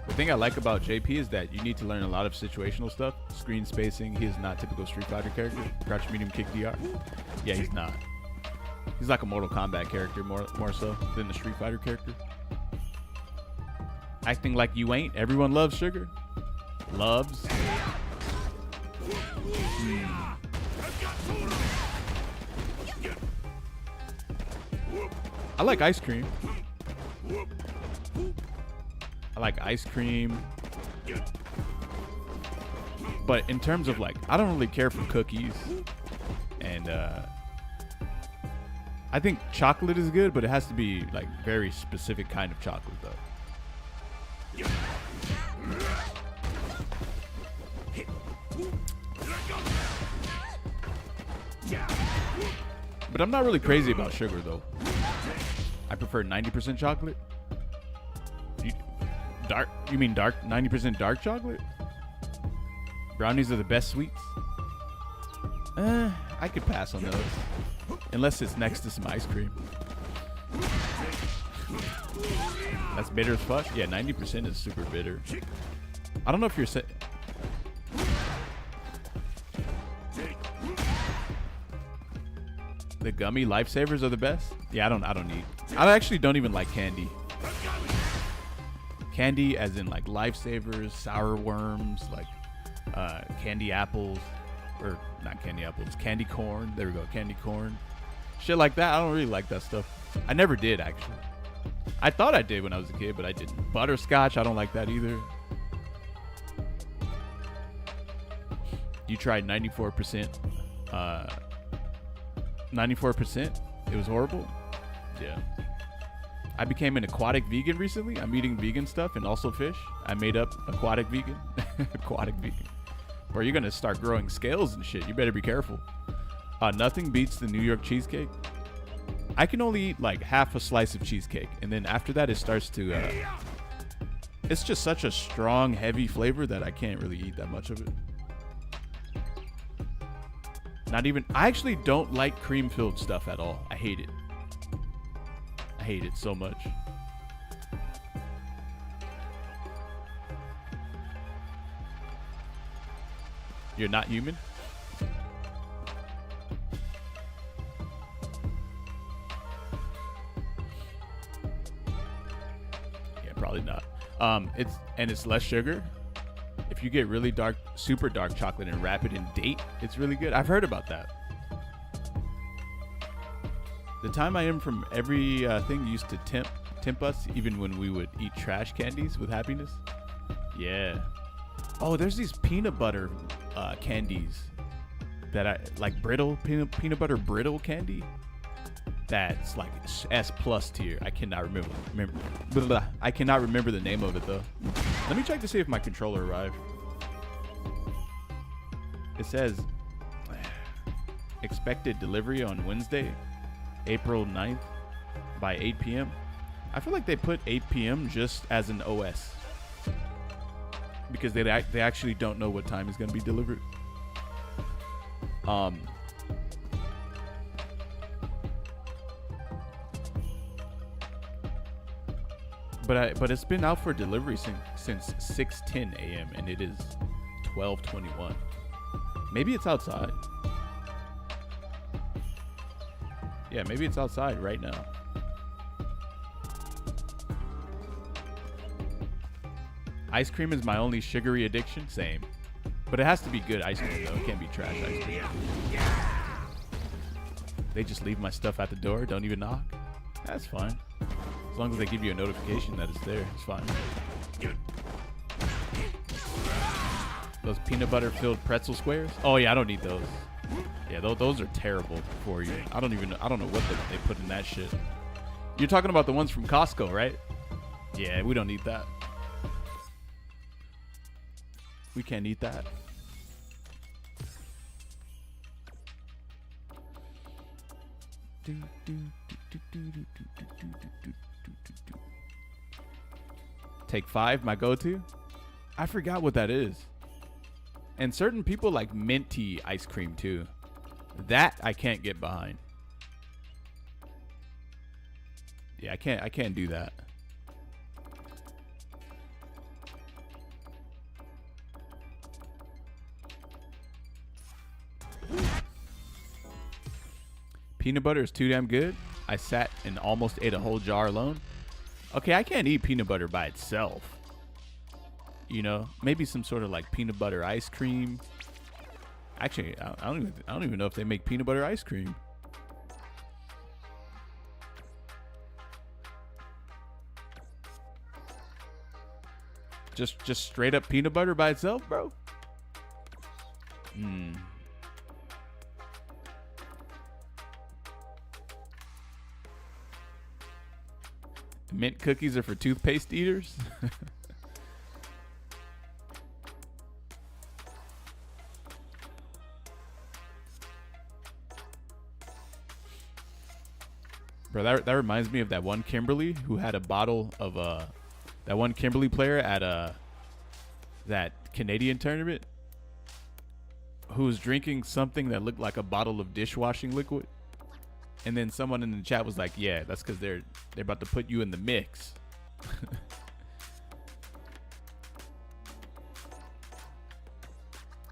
The thing I like about JP is that you need to learn a lot of situational stuff. Screen spacing. He is not typical Street Fighter character. Crouch, medium, kick, DR. Yeah, he's not. He's like a Mortal Kombat character more so than the Street Fighter character. Acting like you ain't. Everyone loves sugar. Loves. I like ice cream. I like ice cream. But in terms of like, I don't really care for cookies. And I think chocolate is good, but it has to be like very specific kind of chocolate though. But I'm not really crazy about sugar though. I prefer 90% chocolate. You mean dark 90% dark chocolate? Brownies are the best sweets. I could pass on those. Unless it's next to some ice cream. That's bitter as fuck? Yeah, 90% is super bitter. I don't know if you're the gummy lifesavers are the best? Yeah, I actually don't even like candy. Candy as in like lifesavers, sour worms, like candy apples, or not candy apples, candy corn. There we go, candy corn. Shit like that, I don't really like that stuff. I never did, actually. I thought I did when I was a kid, but I didn't. Butterscotch, I don't like that either. You tried 94%. 94%? It was horrible? Yeah. I became an aquatic vegan recently. I'm eating vegan stuff and also fish. I made up aquatic vegan. Aquatic vegan. Or you're going to start growing scales and shit. You better be careful. Nothing beats the New York cheesecake. I can only eat like half a slice of cheesecake. And then after that, it starts to... it's just such a strong, heavy flavor that I can't really eat that much of it. Not even... I actually don't like cream-filled stuff at all. I hate it. I hate it so much. You're not human? Yeah, probably not. It's less sugar. If you get really dark, super dark chocolate and wrap it in date, it's really good. I've heard about that. The time I am from every thing used to tempt us, even when we would eat trash candies with happiness. Yeah. Oh, there's these peanut butter candies that I like, brittle peanut butter brittle candy. That's like S+ tier. I cannot remember. I cannot remember the name of it though. Let me check to see if my controller arrived. It says expected delivery on Wednesday, April 9th by 8 p.m. I feel like they put 8 p.m. just as an OS because they actually don't know what time is going to be delivered. But it's been out for delivery since 6:10 a.m. and it is 12:21. Maybe it's outside. Yeah, maybe it's outside right now. Ice cream is my only sugary addiction. Same. But it has to be good ice cream, though. It can't be trash ice cream. They just leave my stuff at the door, don't even knock. That's fine. As long as they give you a notification that it's there, it's fine. Those peanut butter filled pretzel squares? Oh yeah, I don't need those. Yeah, those are terrible for you. I don't know what they put in that shit. You're talking about the ones from Costco, right? Yeah, we don't need that. We can't eat that. Take 5, my go-to. I forgot what that is. And certain people like minty ice cream too. That I can't get behind. Yeah, I can't do that. Peanut butter is too damn good. I sat and almost ate a whole jar alone. Okay, I can't eat peanut butter by itself. You know, maybe some sort of like peanut butter ice cream. Actually, I don't even know if they make peanut butter ice cream. Just straight up peanut butter by itself, bro? Mint cookies are for toothpaste eaters? Bro, that reminds me of that one Kimberly who had a bottle of that one Kimberly player at that Canadian tournament who was drinking something that looked like a bottle of dishwashing liquid. And then someone in the chat was like, yeah, that's because they're about to put you in the mix.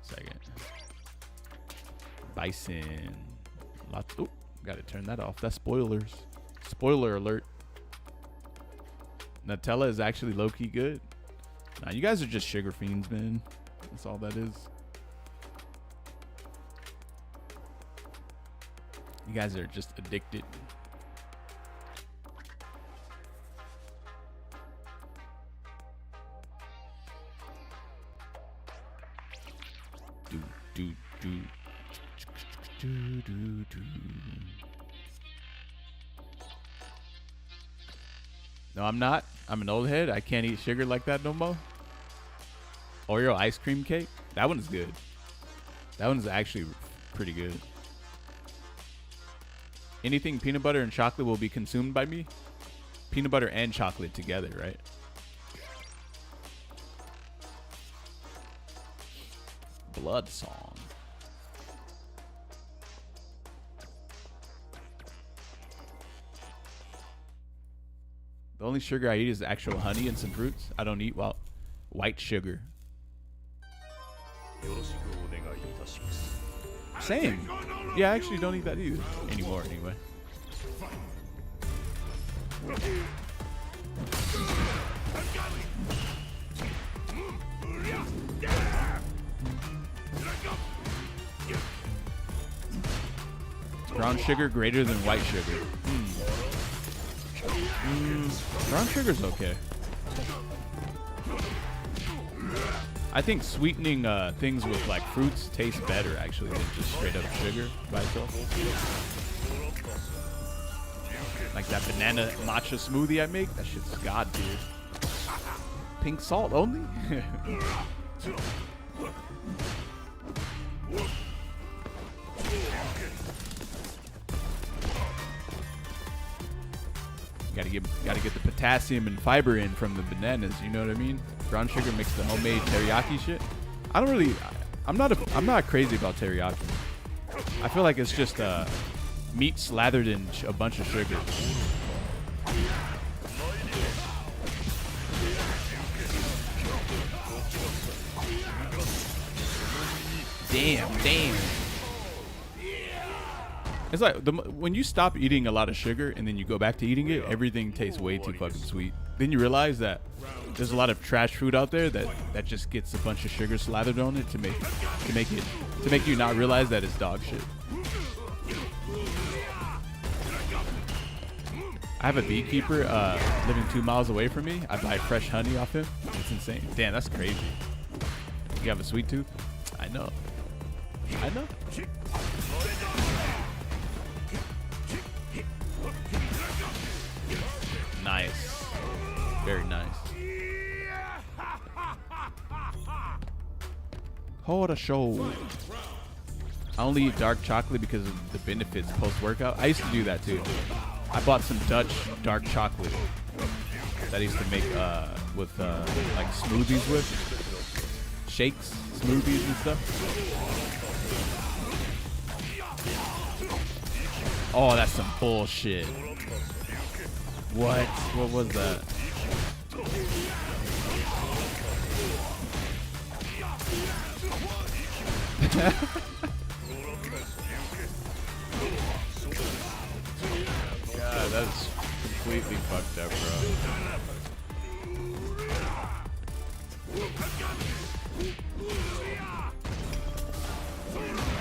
Second. Bison. Lots. Oh, gotta turn that off. That's spoilers. Spoiler alert. Nutella is actually low-key good. Nah, you guys are just sugar fiends, man. That's all that is. You guys are just addicted. No, I'm not. I'm an old head. I can't eat sugar like that no more. Oreo ice cream cake? That one's good. That one's actually pretty good. Anything peanut butter and chocolate will be consumed by me. Peanut butter and chocolate together, right? Blood song. The only sugar I eat is actual honey and some fruits. I don't eat white sugar. Same. Yeah, I actually don't eat that either. Anymore, anyway. Brown sugar greater than white sugar. Brown sugar's okay. I think sweetening things with like fruits tastes better actually than just straight up sugar by itself. Like that banana matcha smoothie I make, that shit's god tier. Pink salt only? Gotta get the potassium and fiber in from the bananas, you know what I mean? Brown sugar makes the homemade teriyaki shit. I'm not crazy about teriyaki. I feel like it's just meat slathered in a bunch of sugar. Damn. It's like when you stop eating a lot of sugar and then you go back to eating it, everything tastes way too fucking sweet. Then you realize that there's a lot of trash food out there that just gets a bunch of sugar slathered on it to make you not realize that it's dog shit. I have a beekeeper living 2 miles away from me. I buy fresh honey off him. It's insane. Damn, that's crazy. You have a sweet tooth? I know. Nice. Very nice. Hold a show. I only eat dark chocolate because of the benefits post-workout. I used to do that too. I bought some Dutch dark chocolate that I used to make with like smoothies with. Shakes, smoothies and stuff. Oh, that's some bullshit. What? What was that? God, that's completely fucked up, bro.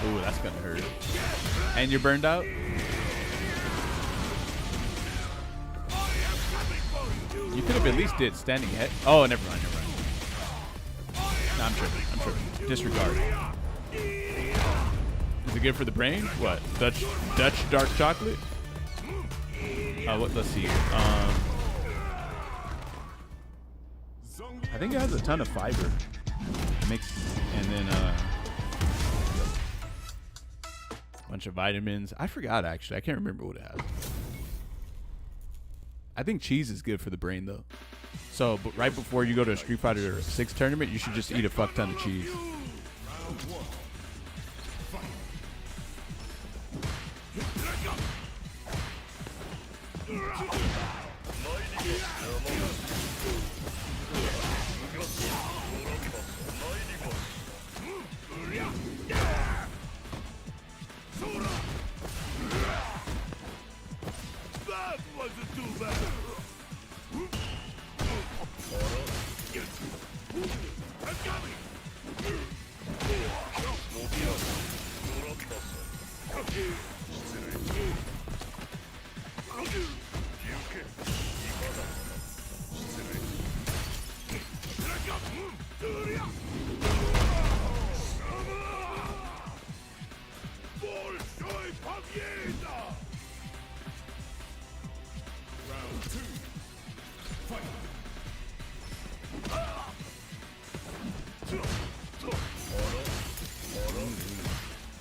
Ooh, that's gonna hurt. And you're burned out? You could have at least did standing head. Oh, never mind. No, I'm tripping. Disregard. Is it good for the brain? What? Dutch dark chocolate? Let's see. I think it has a ton of fiber. And then a bunch of vitamins. I forgot actually. I can't remember what it has. I think cheese is good for the brain though. So right before you go to a Street Fighter 6 tournament, you should just eat a fuck ton of cheese.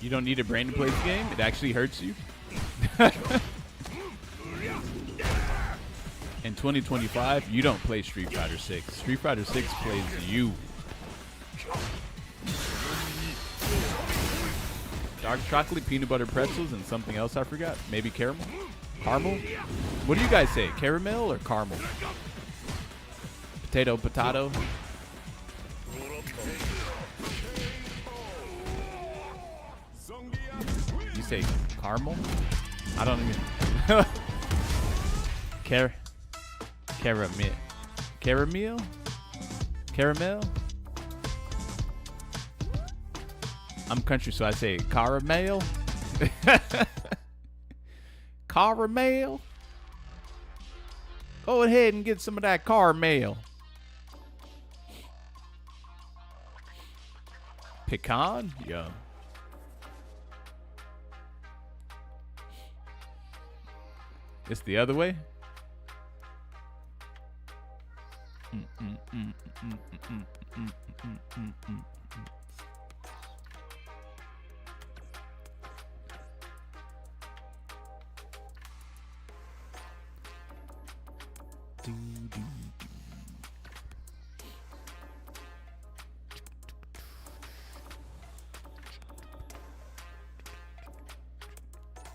You don't need a brain to play the game. It actually hurts you. In 2025, you don't play Street Fighter 6. Street Fighter 6 plays you. Dark chocolate, peanut butter pretzels, and something else I forgot. Maybe caramel? Caramel? What do you guys say? Caramel or caramel? Potato. You say caramel? I don't even. Caramel? I'm country, so I say caramel. Caramel. Go ahead and get some of that caramel. Pecan? Yeah. It's the other way?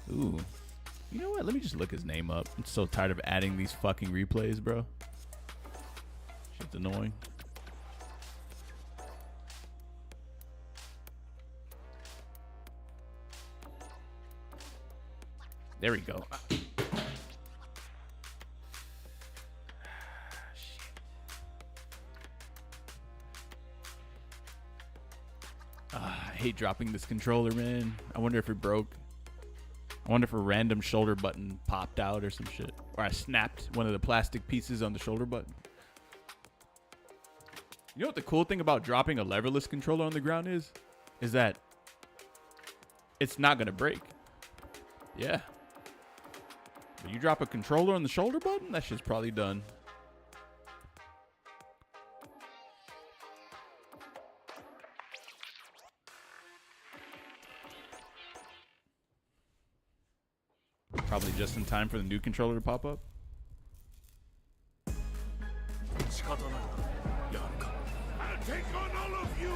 Ooh. You know what? Let me just look his name up. I'm so tired of adding these fucking replays, bro. Shit's annoying. There we go. I hate dropping this controller, man. I wonder if it broke. I wonder if a random shoulder button popped out or some shit. Or I snapped one of the plastic pieces on the shoulder button. You know what the cool thing about dropping a leverless controller on the ground is? Is that it's not going to break. Yeah. But you drop a controller on the shoulder button, that shit's probably done. Probably just in time for the new controller to pop up. I'll take on all of you.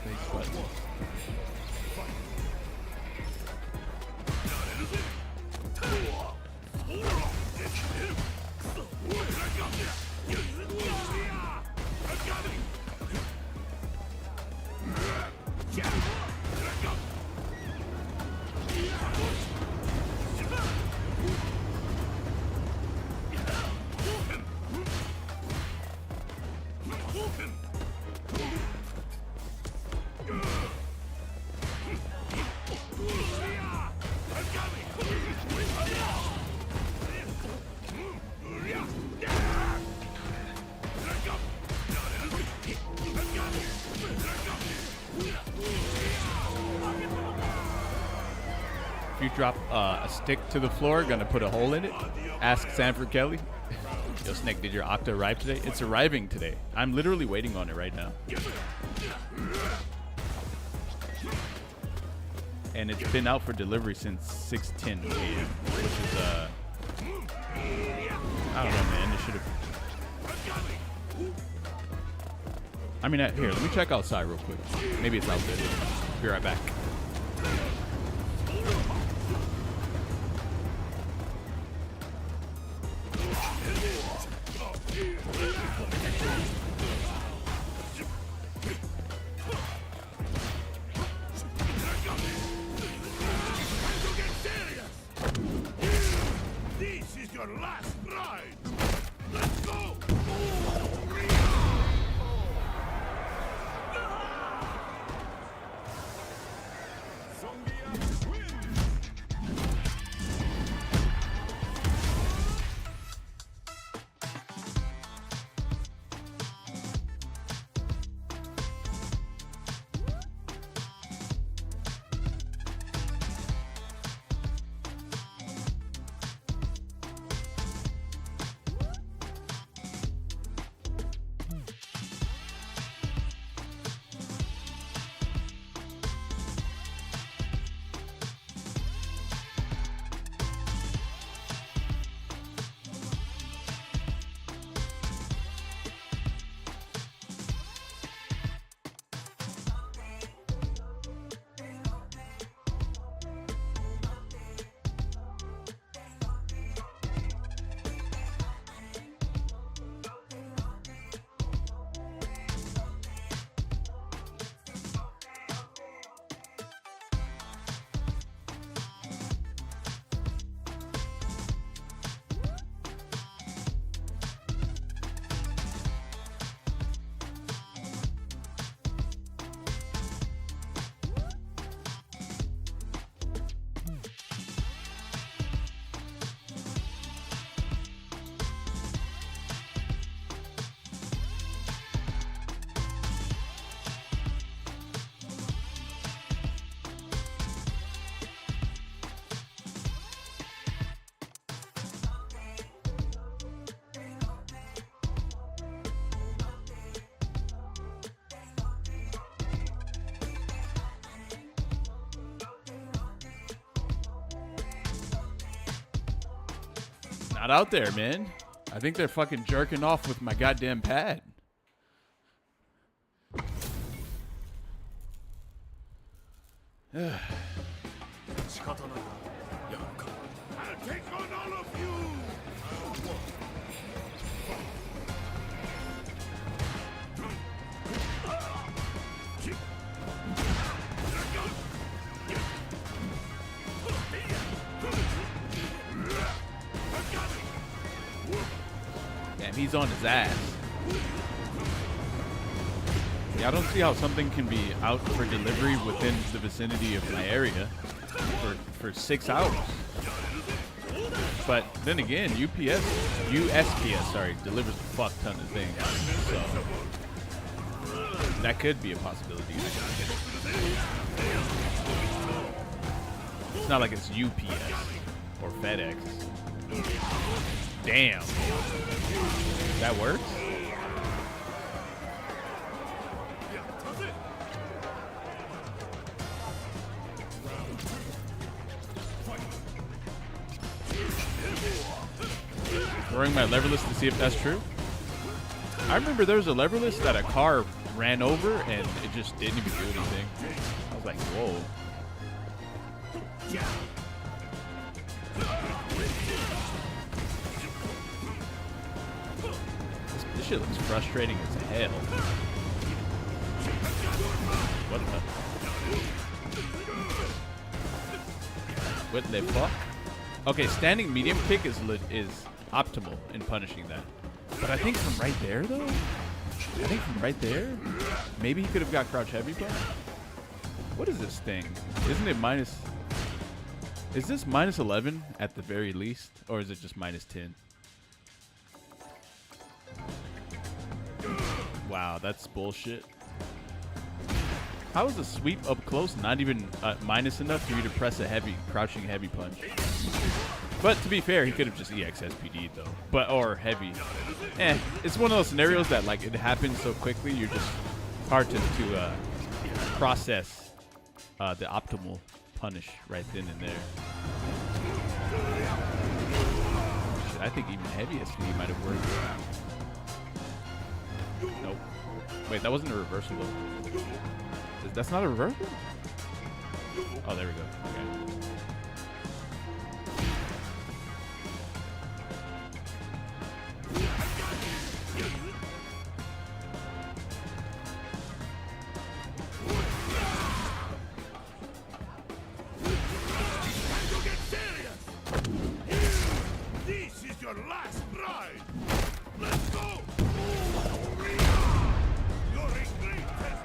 Thanks, bud. If you drop a stick to the floor, gonna put a hole in it. Ask Sanford Kelly. Yo, Snake, did your Octa arrive today? It's arriving today. I'm literally waiting on it right now. And it's been out for delivery since 6:10 a.m., which is, I don't know, man. It should have... I mean, here, let me check outside real quick. Maybe it's out there. Be right back. This is your last ride. Let's go. Zangief wins. Not out there, man. I think they're fucking jerking off with my goddamn pad. I'll take on all of you! Damn, he's on his ass. Yeah, I don't see how something can be out for delivery within the vicinity of my area for 6 hours. But then again, USPS, sorry, delivers a fuck ton of things. So that could be a possibility. It's not like it's UPS or FedEx. Damn. That works? Throwing my leverless to see if that's true. I remember there was a leverless that a car ran over and it just didn't even do anything. I was like, whoa. This shit looks frustrating as hell. What the fuck? Okay, standing medium kick is optimal in punishing that. But I think from right there, though, maybe he could have got crouch heavy punch. What is this thing? Isn't it minus? Is this minus 11 at the very least, or is it just minus 10? Wow, that's bullshit. How is a sweep up close not even minus enough for you to press a crouching heavy punch? But to be fair, he could have just EX SPD'd though. Or heavy. It's one of those scenarios that like it happens so quickly, you're just hard to process the optimal punish right then and there. Shit, I think even heavy SPD might have worked. Nope. Wait, that wasn't a reversal though. That's not a reversal? Oh, there we go. Okay. This is your last ride! Let's go! You're in great test!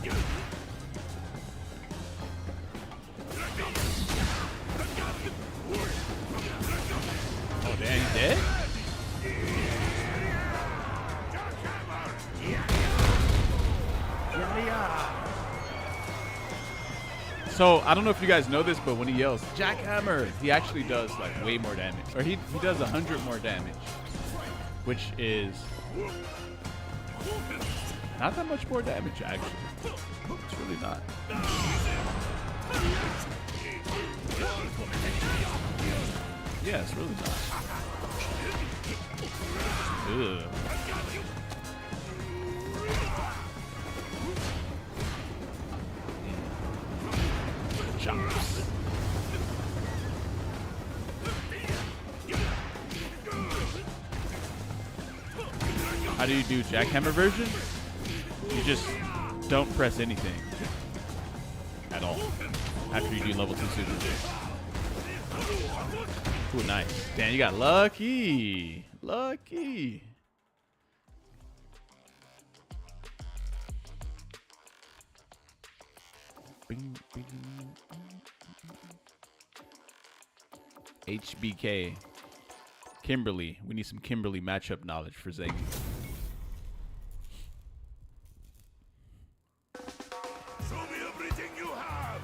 Get ready! Oh, damn, he's dead? So, I don't know if you guys know this, but when he yells, Jackhammer, he actually does like way more damage. Or he does 100 more damage. Which is not that much more damage, actually. It's really not. Yeah, it's really not. Ugh. Chops. How do you do jackhammer version? You just don't press anything at all after you do level 2 super J. Ooh, nice. Damn, you got lucky. Lucky. Bing, bing. HBK. Kimberly. We need some Kimberly matchup knowledge for Zangief. Show me everything you have!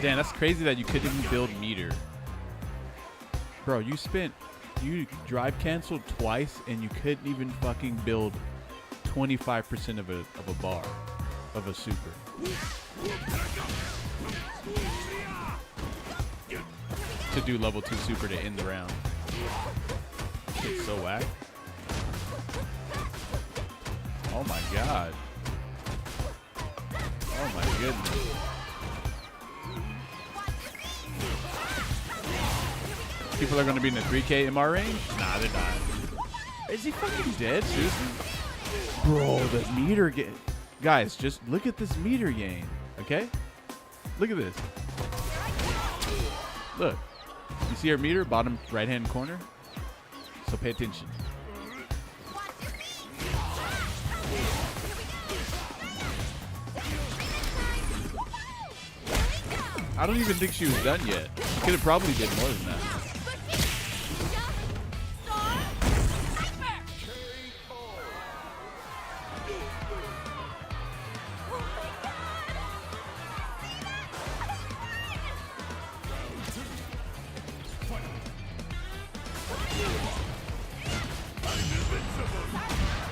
Damn, that's crazy that you couldn't even build meter. Bro, you drive canceled twice and you couldn't even fucking build 25% of a bar of a super. To do level 2 super to end the round. It's so whack. Oh my god. Oh my goodness. People are going to be in the 3K MR range? Nah, they're not. Is he fucking dead? Seriously? Bro, the meter game. Guys, just look at this meter game. Okay? Look at this. Look. You see our meter? Bottom right-hand corner? So pay attention. I don't even think she was done yet. She could have probably did more than that.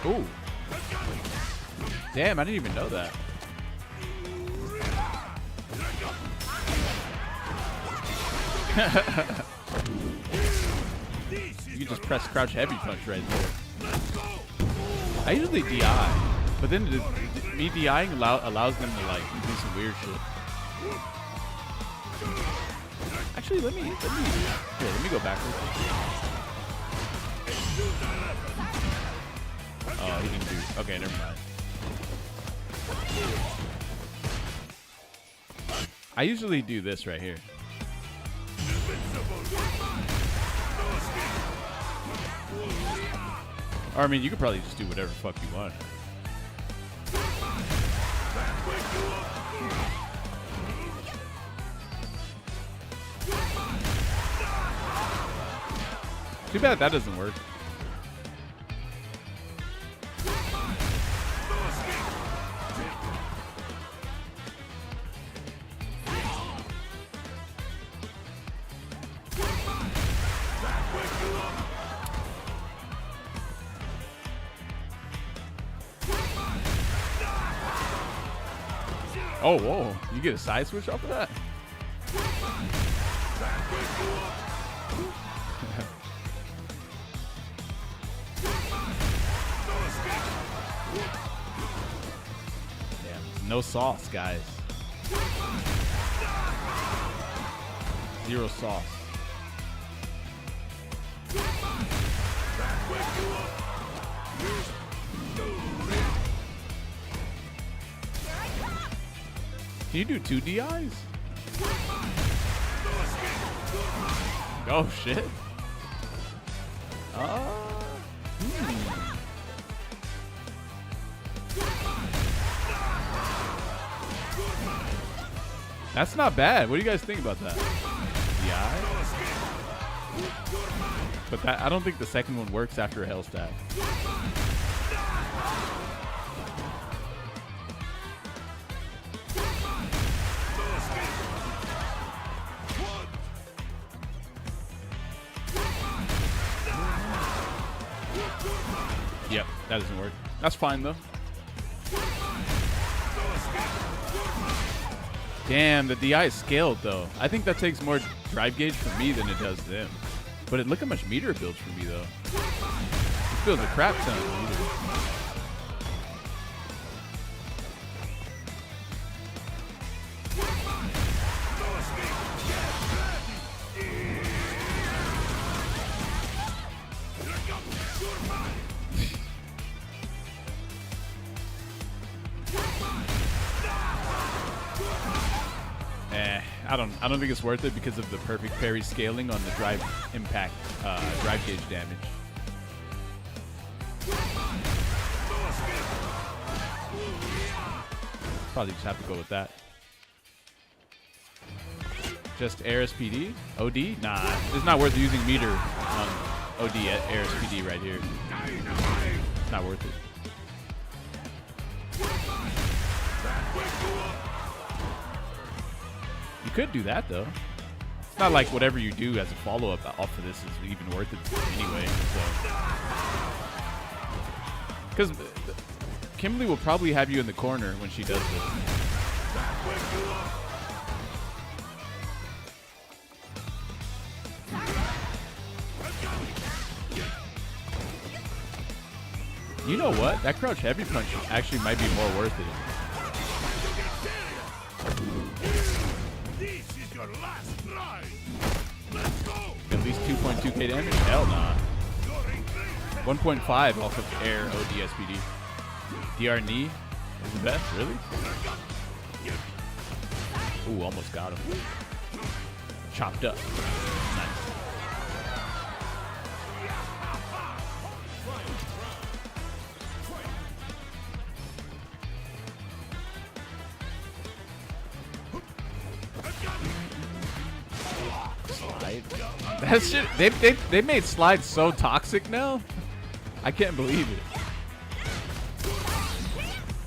Ooh. Damn, I didn't even know that. You can just press crouch heavy punch right there. I usually DI, but then me DIing allows them to like do some weird shit. Actually, let me go backwards. Oh, he didn't do. Okay, never mind. I usually do this right here. Or I mean, you could probably just do whatever the fuck you want. Too bad that doesn't work. Oh, whoa. You get a side switch off of that? Damn, no sauce, guys. Zero sauce. Can you do 2 DIs? Oh shit. That's not bad. What do you guys think about that? DI? But that I don't think the second one works after a hell stack. Yep, that doesn't work. That's fine though. Damn, the DI is scaled though. I think that takes more drive gauge for me than it does them. But look how much meter it builds for me though. It builds a crap ton of meter. I don't think it's worth it because of the perfect parry scaling on the drive impact, drive gauge damage. Probably just have to go with that. Just air SPD? OD? Nah, it's not worth using meter on OD at air SPD right here. It's not worth it. You could do that though. It's not like whatever you do as a follow-up off of this is even worth it anyway. Because Kimberly will probably have you in the corner when she does this. You know what? That crouch heavy punch actually might be more worth it. This is your last ride. Let's go. At least 2.2k damage? Hell nah. 1.5 off of air ODSPD. DR knee is the best, really? Ooh, almost got him. Chopped up. Nice. Slide. That shit, they made slides so toxic now. I can't believe it.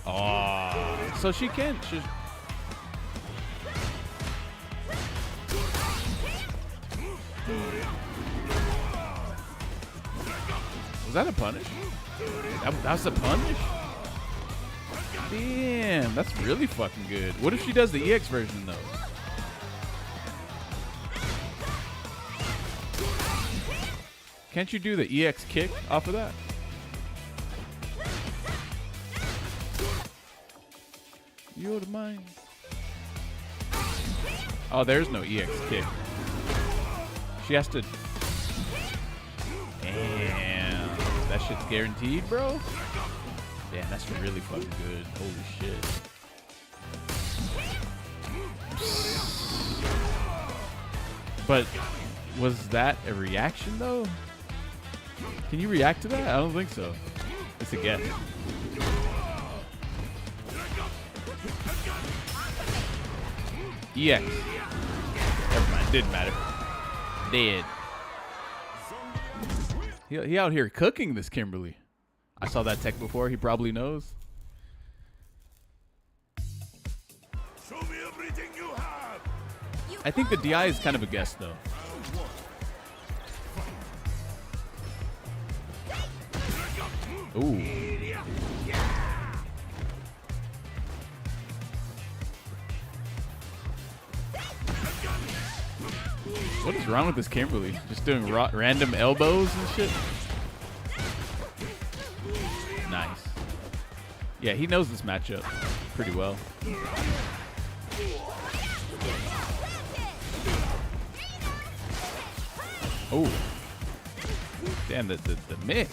Oh, so she can't. Was that a punish? That's a punish? Damn, that's really fucking good. What if she does the EX version though? Can't you do the EX kick off of that? You're mine. Oh, there's no EX kick. She has to. Damn. That shit's guaranteed, bro? Damn, that's really fucking good. Holy shit. But was that a reaction, though? Can you react to that? I don't think so. It's a guess. EX. Never mind. Didn't matter. Dead. He out here cooking this Kimberly. I saw that tech before. He probably knows. Show me everything you have. I think the DI is kind of a guess, though. Ooh. What is wrong with this Kimberly? Just doing random elbows and shit? Nice. Yeah, he knows this matchup pretty well. Oh. Damn, the mix.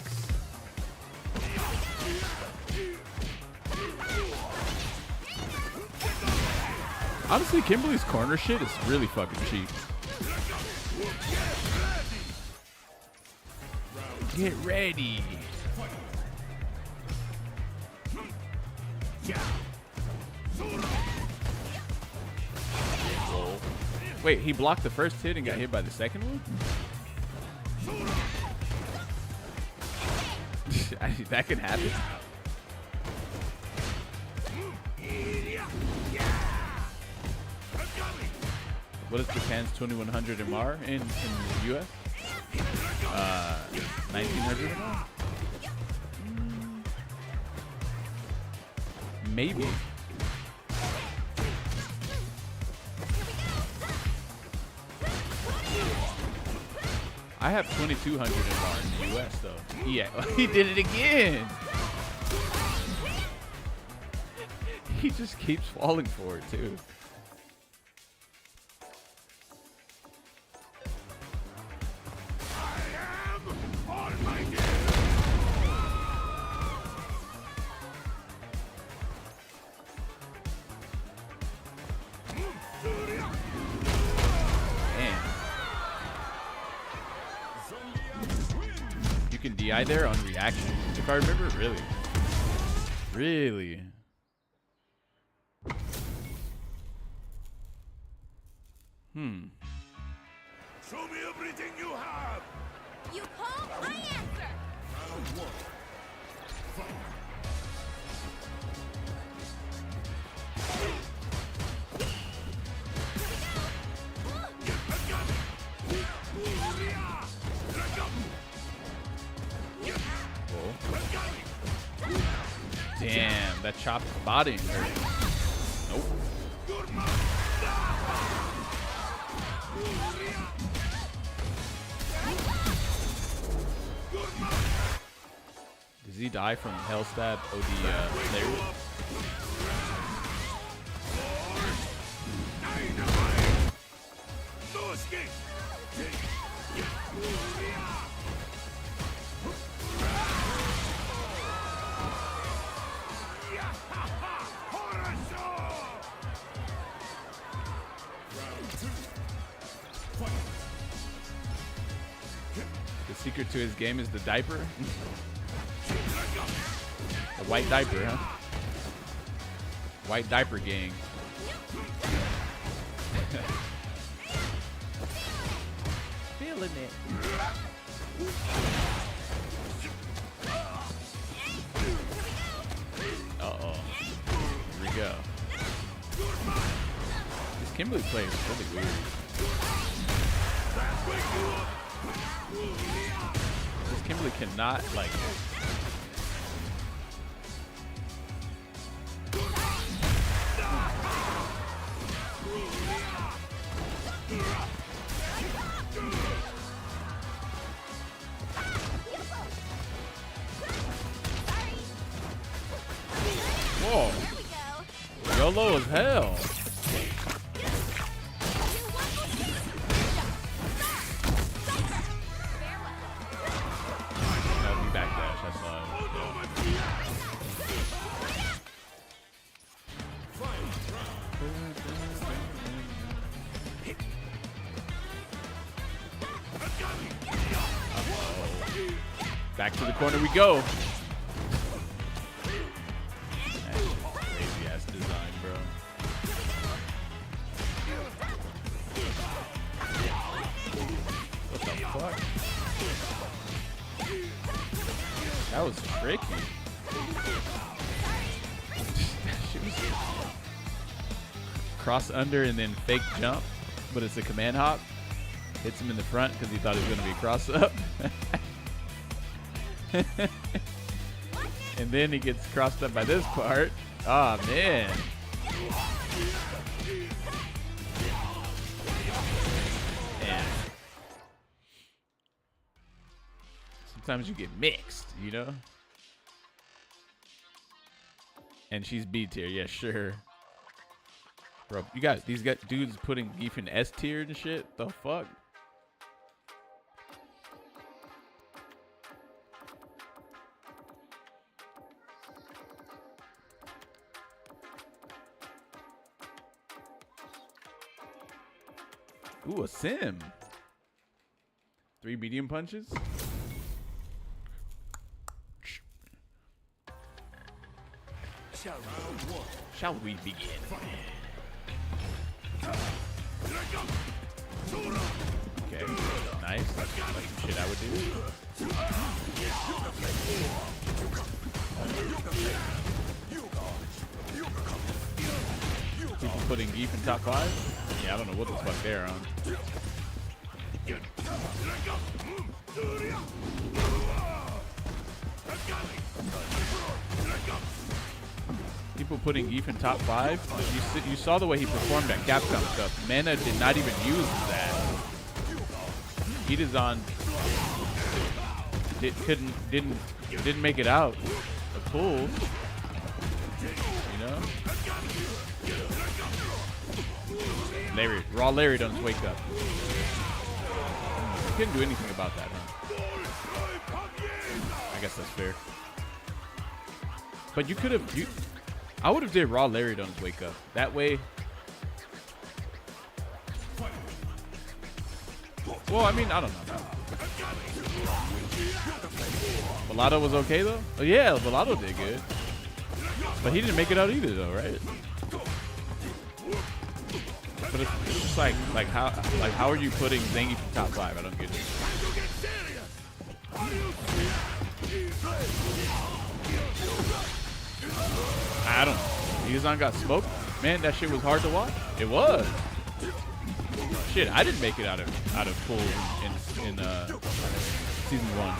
Honestly, Kimberly's corner shit is really fucking cheap. Get ready. Whoa. Wait, he blocked the first hit and got hit by the second one? That could happen. What is Japan's 2100 MR in the US? 1900 MR? Maybe. I have 2200 MR in the US though. Yeah, he did it again. He just keeps falling for it too. DI there on reaction, if I remember. Really. Show me everything you have. You call, I answer. Round one. Fight. Damn, that chopped body hurt. Nope. Does he die from Hellstab OD Larry? No escape. The secret to his game is the diaper? The white diaper, huh? White diaper gang. Feeling it. Uh-oh. Here we go. This Kimberly player is really weird. This Kimberly cannot, like... Whoa. YOLO as hell. No, he backdash. I saw it. Back to the corner we go. Crazy ass design, bro. What the fuck? That was tricky. She was cross under and then fake jump, but it's a command hop. Hits him in the front because he thought he was going to be cross up. And then he gets crossed up by this part. Oh, man. Man. Sometimes you get mixed, you know? And she's B tier. Yeah, sure. Bro, you got these dudes putting Gief in S tier and shit? The fuck? Ooh, a sim. 3 medium punches. Shall we begin? Okay, nice. That's some shit I would do. People putting Gief in top 5? Yeah, I don't know what the fuck they're on. People putting Gief in top 5. You saw the way he performed at Capcom Cup. Mana did not even use that. He is on. Didn't make it out. The pool. You know. Larry doesn't wake up. You couldn't do anything about that, huh? I guess that's fair. But you could have. I would have did Raw Larry doesn't wake up. That way. Well, I mean, I don't know. Velato was okay though. Oh yeah, Velato did good. But he didn't make it out either though, right? But it's just like how are you putting Zangief in top 5? I don't get it. I don't know. Izan got smoked. Man, that shit was hard to watch. It was. Shit, I didn't make it out of pool in season 1.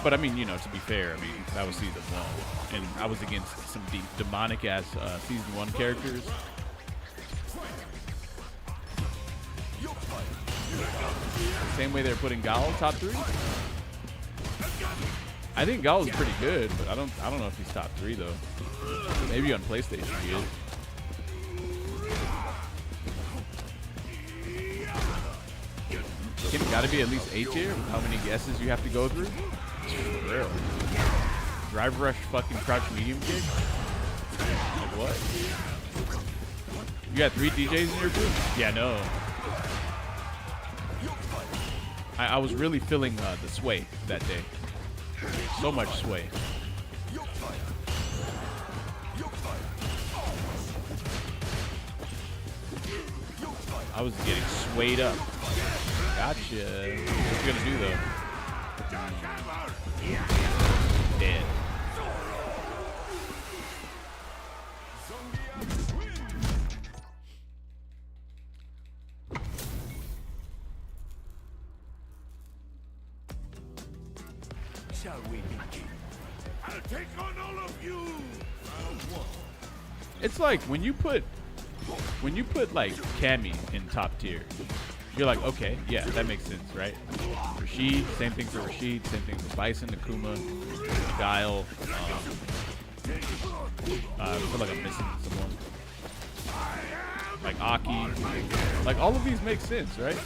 But I mean, you know, to be fair, I mean, that was season 1. And I was against some demonic ass season 1 characters. Same way they're putting Gal top 3. I think Gal is pretty good, but I don't know if he's top 3 though. Maybe on PlayStation he is. It's gotta be at least A tier with how many guesses you have to go through. For real. Drive rush fucking crouch medium kick? Like what? You got 3 DJs in your group? Yeah, no. I was really feeling the sway that day. So much sway. I was getting swayed up. Gotcha. What's he gonna do though? Dead. Shall we begin? I'll take on all of you. It's like when you put like Cammy in top tier, you're like, okay, yeah, that makes sense, right? Rashid, same thing for Rashid, same thing for Bison, Akuma, Guile. I feel like I'm missing someone. Like Aki. Like all of these make sense, right?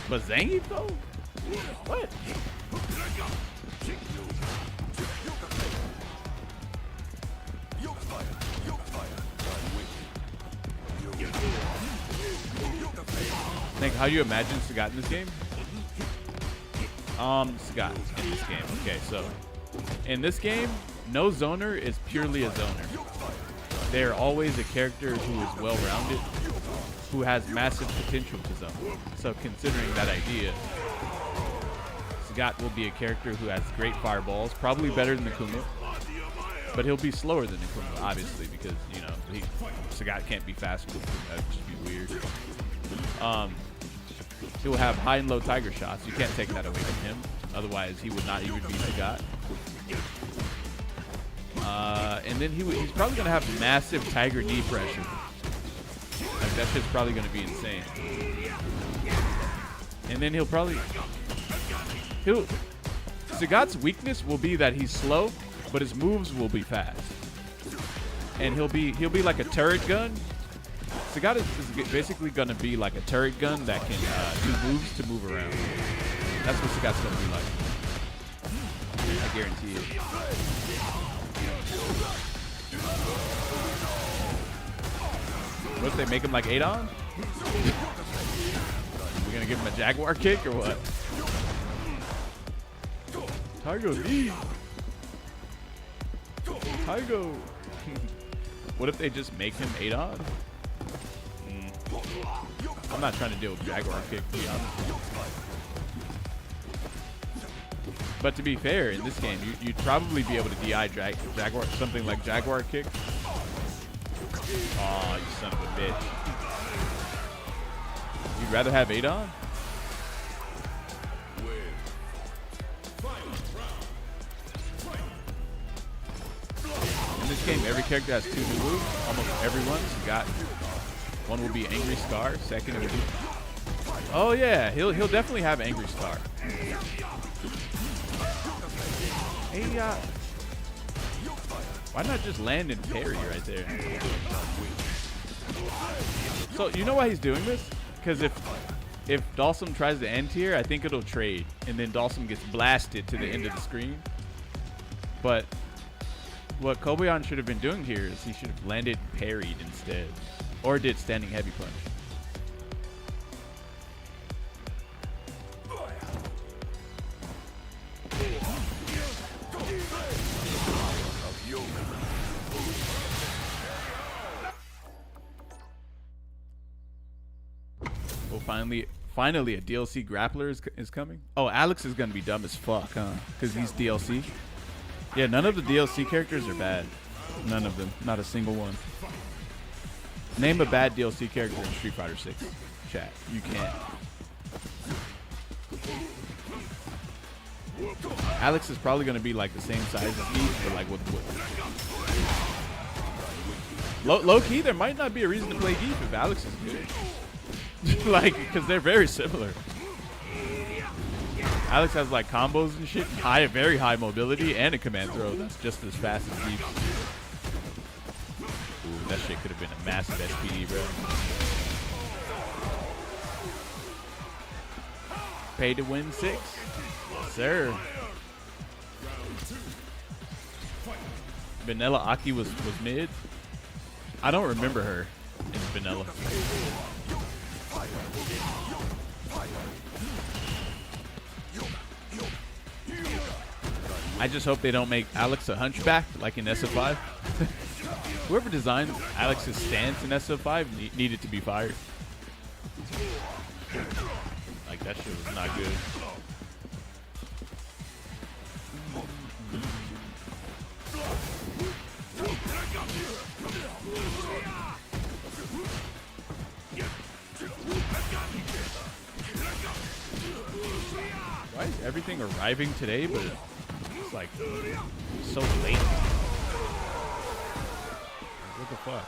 But Zangief though? What? Think how you imagine Sagat in this game? Sagat in this game. Okay, so in this game, no zoner is purely a zoner. They're always a character who is well-rounded, who has massive potential to zone. So considering that idea, Sagat will be a character who has great fireballs, probably better than Akuma, but he'll be slower than Akuma, obviously, because, you know, Sagat can't be faster than Akuma. That would just be weird. He will have high and low tiger shots. You can't take that away from him. Otherwise, he would not even be Sagat. And then he's probably going to have massive tiger knee pressure. Like, that shit's probably going to be insane. And then Sagat's weakness will be that he's slow, but his moves will be fast. And he'll be like a turret gun. Sagat is basically going to be like a turret gun that can do moves to move around. That's what Sagat's going to be like. I guarantee it. What if they make him like Adon? We're going to give him a Jaguar kick or what? Tiger knee. Tiger. What if they just make him Adon? I'm not trying to deal with Jaguar kick, to be honest. But to be fair, in this game, you'd probably be able to DI Jaguar, something like Jaguar kick. Oh, you son of a bitch. You'd rather have Adon? In this game, every character has 2 new moves. Almost everyone's got. One will be Angry Scar. Second, it will be. Oh yeah, he'll definitely have Angry Scar. Hey, why not just land and parry right there? So you know why he's doing this? Because if Dalsum tries to end here, I think it'll trade, and then Dalsum gets blasted to the end of the screen. But what Kobayan should have been doing here is he should have landed parried instead. Or did standing heavy punch. Well, finally a DLC grappler is coming. Oh, Alex is going to be dumb as fuck, huh? Because he's DLC. Yeah, none of the DLC characters are bad. None of them. Not a single one. Name a bad DLC character in Street Fighter 6. Chat. You can't. Alex is probably gonna be like the same size as Gief, but like with low key, there might not be a reason to play Gief if Alex is good. Like, because they're very similar. Alex has like combos and shit, very high mobility, and a command throw that's just as fast as Gief. Ooh, that shit could have been a massive SPD, bro. Pay to win 6. Yes, sir. Vanilla Aki was mid. I don't remember her in Vanilla. I just hope they don't make Alex a hunchback like in SF5. Whoever designed Alex's stance in SF5 needed to be fired. Like, that shit was not good. Why is everything arriving today, but it's like so late? What the fuck?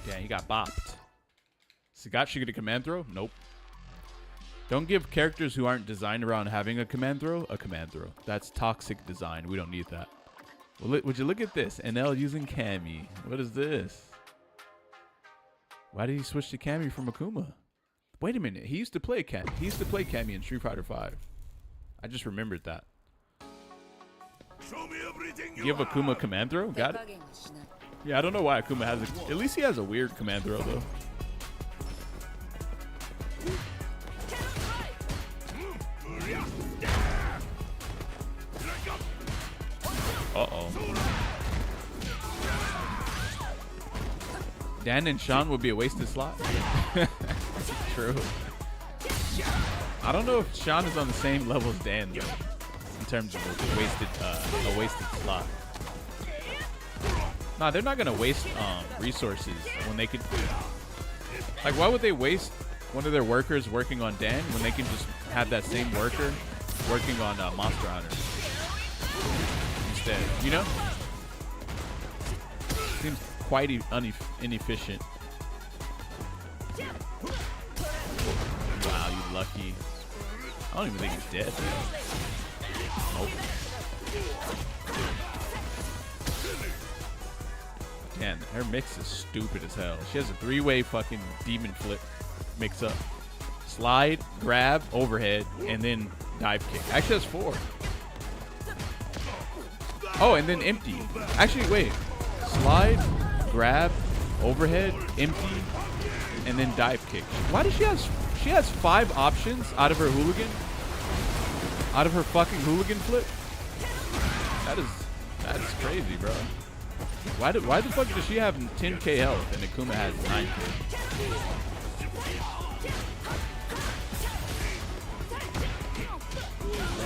Yeah, he got bopped. Sagat should get a command throw? Nope. Don't give characters who aren't designed around having a command throw a command throw. That's toxic design. We don't need that. Well, would you look at this? NL using Cammy. What is this? Why did he switch to Cammy from Akuma? Wait a minute. He used to play Cammy. He used to play Cammy in Street Fighter 5. I just remembered that. Show me everything you Give Akuma command throw? Got it. Yeah, I don't know why Akuma has a... At least he has a weird command throw, though. Uh-oh. Dan and Sean would be a wasted slot. True. I don't know if Sean is on the same level as Dan, though, in terms of a wasted slot. Nah, they're not gonna waste resources when they could. Like, why would they waste one of their workers working on Dan when they can just have that same worker working on Monster Hunter instead? You know, seems quite inefficient. Wow, you lucky. I don't even think he's dead. Nope. Man, her mix is stupid as hell. She has a 3-way fucking demon flip mix up. Slide, grab, overhead, and then dive kick. Actually, has 4. Oh, and then empty. Actually, wait. Slide, grab, overhead, empty, and then dive kick. Why does she has 5 options out of her hooligan? Out of her fucking hooligan flip? That's crazy, bro. Why the fuck does she have 10k health and Akuma has 9k?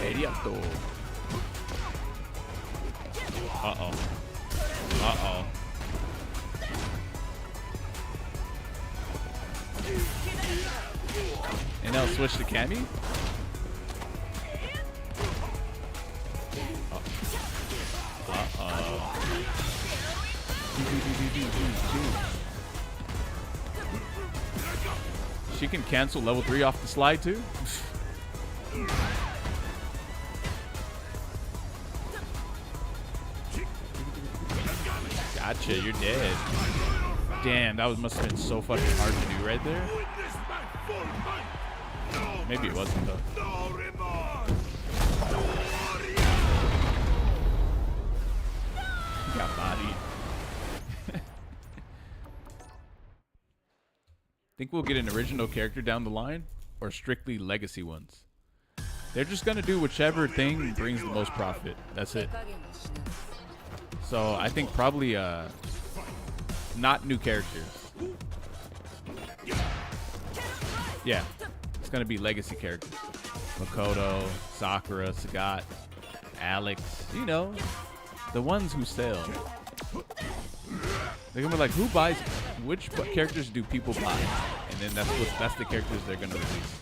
Radiato. Uh-oh. Uh-oh. And now switch to Cammy? Uh-oh. She can cancel level 3 off the slide too? Gotcha, you're dead. Damn, that must have been so fucking hard to do right there. Maybe it wasn't though. Got bodied. Think we'll get an original character down the line, or strictly legacy ones? They're just gonna do whichever thing brings the most profit. That's it. So I think probably not new characters. Yeah, it's gonna be legacy characters. Makoto, Sakura, Sagat, Alex. You know, the ones who sell. They're gonna be like, who buys? Which characters do people buy? And then that's the characters they're gonna release.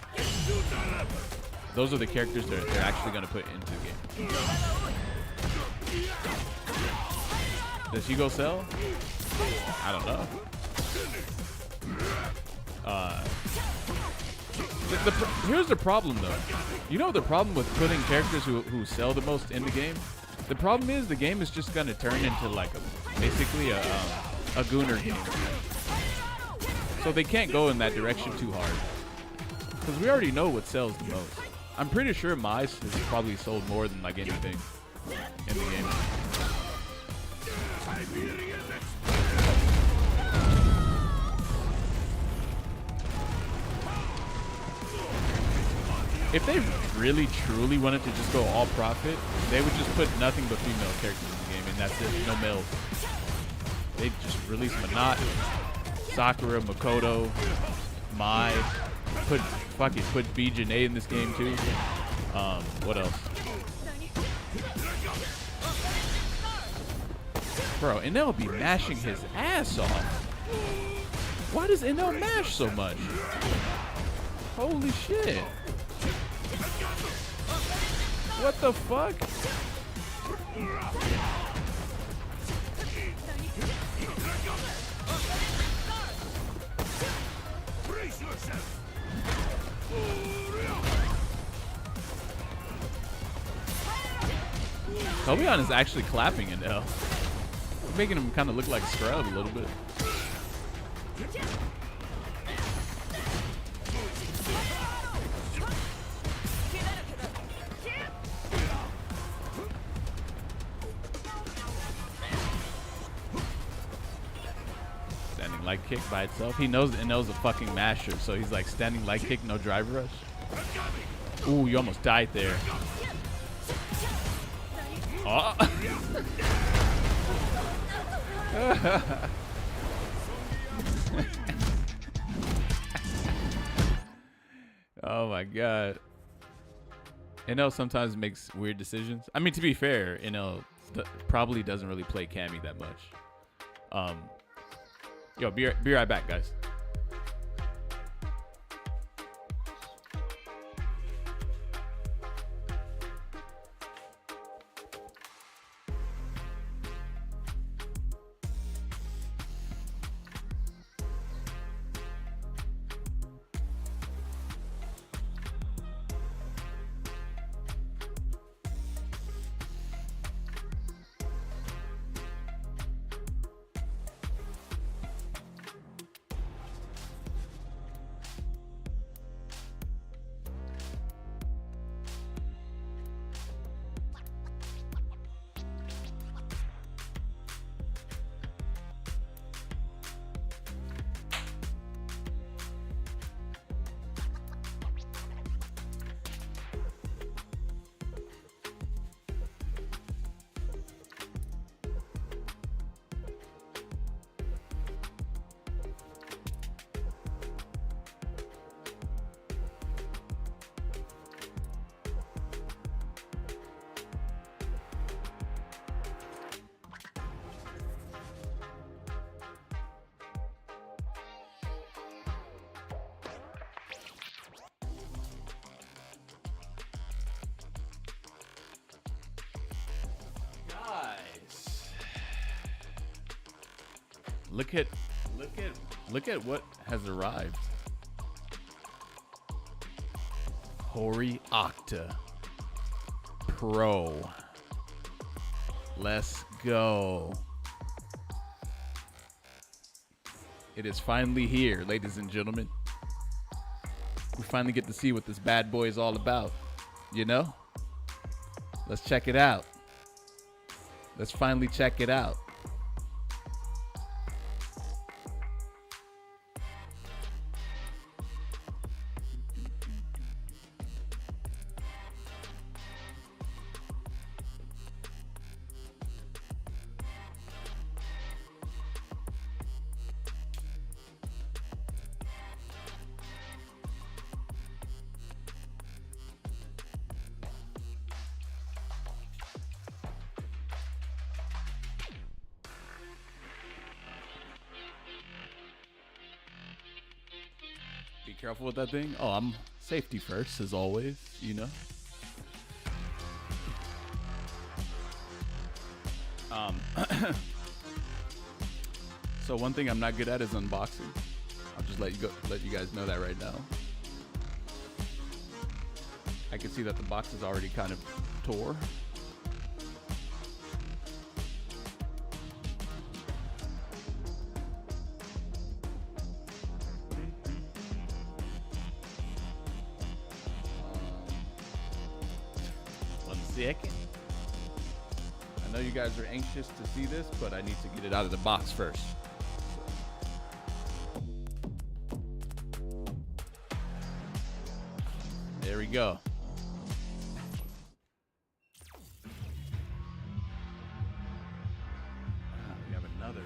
Those are the characters they're actually gonna put into the game. Does Hugo sell? I don't know. Here's the problem though. You know the problem with putting characters who sell the most in the game? The problem is the game is just gonna turn into like basically a Gooner game. So they can't go in that direction too hard. Because we already know what sells the most. I'm pretty sure Mice has probably sold more than like anything in the game. If they really truly wanted to just go all profit, they would just put nothing but female characters in the game, and that's it. No males. They just release Manat, Sakura, Makoto, Mai. Put B-Janae in this game too. What else? Bro, Enel be mashing his ass off. Why does Enel mash so much? Holy shit. What the fuck? Tobion is actually clapping Enel. Making him kind of look like Scrub a little bit. Standing light kick by itself. He knows Enel's a fucking masher, so he's like standing light kick, no drive rush. Ooh, you almost died there. Oh. Oh my god. Enel sometimes makes weird decisions. I mean, to be fair, Enel probably doesn't really play Cammy that much. Yo, be right back, guys. Look at what has arrived. Hori Octa Pro. Let's go. It is finally here, ladies and gentlemen. We finally get to see what this bad boy is all about. You know? Let's check it out. Let's finally check it out. careful with that thing. Oh, I'm safety first, as always, you know. So one thing I'm not good at is unboxing. I'll just let you guys know that right now. I can see that the box is already kind of tore. One second. I know you guys are anxious to see this, but I need to get it out of the box first. There we go. We have another.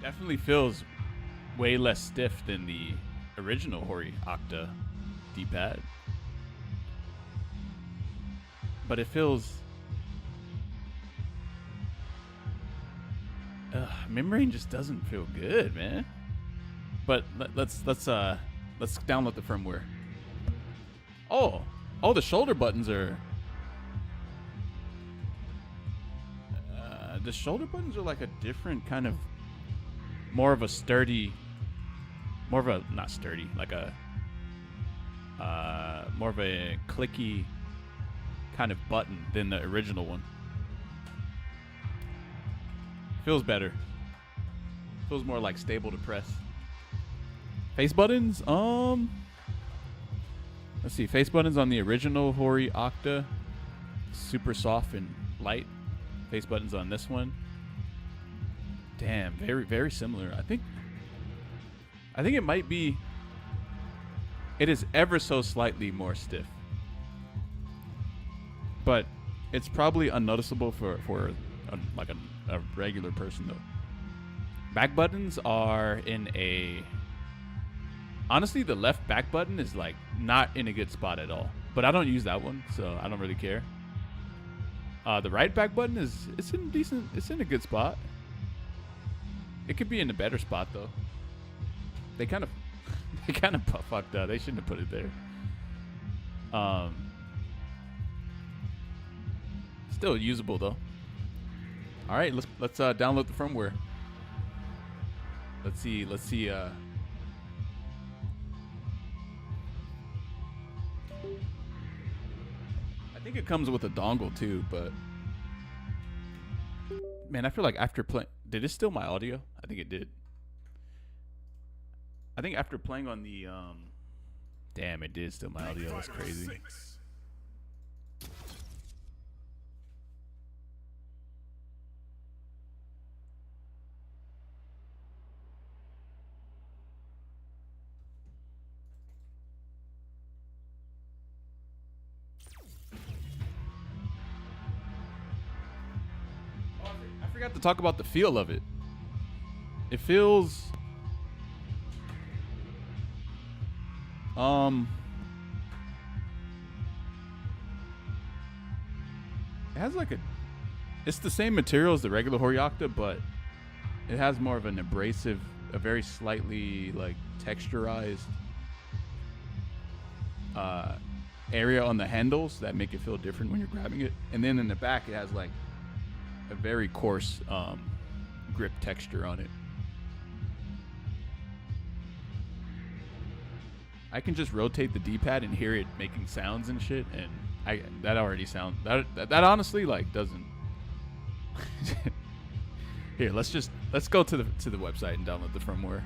Definitely feels way less stiff than the original Hori Octa D-pad. But it feels... membrane just doesn't feel good, man. But let's download the firmware. Oh, the shoulder buttons are... the shoulder buttons are like a different kind of... more of a sturdy... more of a... not sturdy, like a... more of a clicky kind of button than the original one. Feels better. Feels more like stable to press. Face buttons? Let's see. Face buttons on the original Hori Octa. Super soft and light. Face buttons on this one. Damn, very, very similar. I think it might be... it is ever so slightly more stiff. But it's probably unnoticeable for a regular person, though. Back buttons are in a... honestly, the left back button is like not in a good spot at all. But I don't use that one, so I don't really care. The right back button it's in a good spot. It could be in a better spot though. They kind of fucked up. They shouldn't have put it there. Still usable though. All right, let's download the firmware. Let's see. I think it comes with a dongle too, but man, I feel like after playing, did it steal my audio? I think it did. I think after playing on the damn, it did steal my audio. That's crazy. forgot to talk about the feel of it. It feels it has like it's the same material as the regular Horyokta, but it has more of an abrasive, a very slightly like texturized area on the handles that make it feel different when you're grabbing it. And then in the back it has like a very coarse grip texture on it. I can just rotate the D-pad and hear it making sounds and shit, and that already sounds that honestly like doesn't. Here, let's go to the website and download the firmware.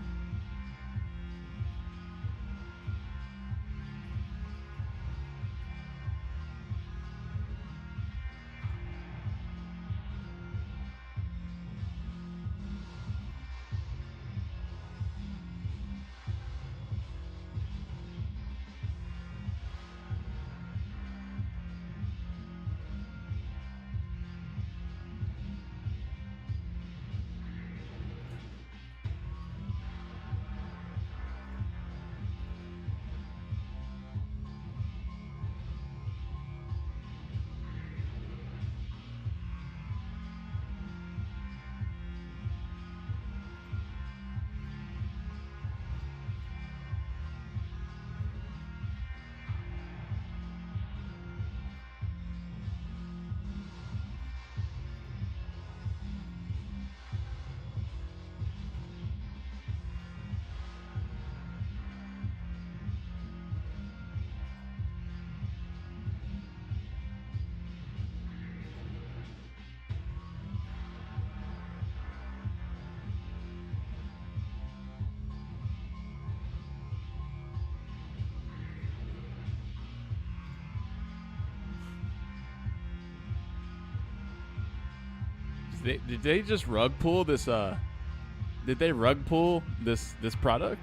Did they just rug pull this? Did they rug pull this product,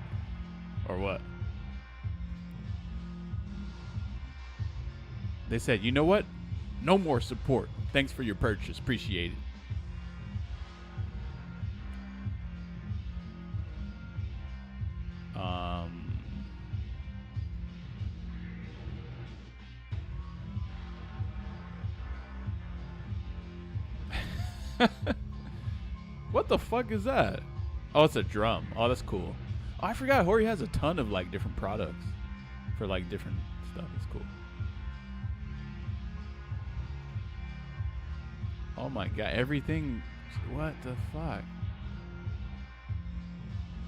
or what? They said, you know what? No more support. Thanks for your purchase. Appreciate it. What the fuck is that? Oh, it's a drum. Oh, that's cool. Oh, I forgot Hori has a ton of like different products for like different stuff. It's cool. Oh my god, everything. What the fuck?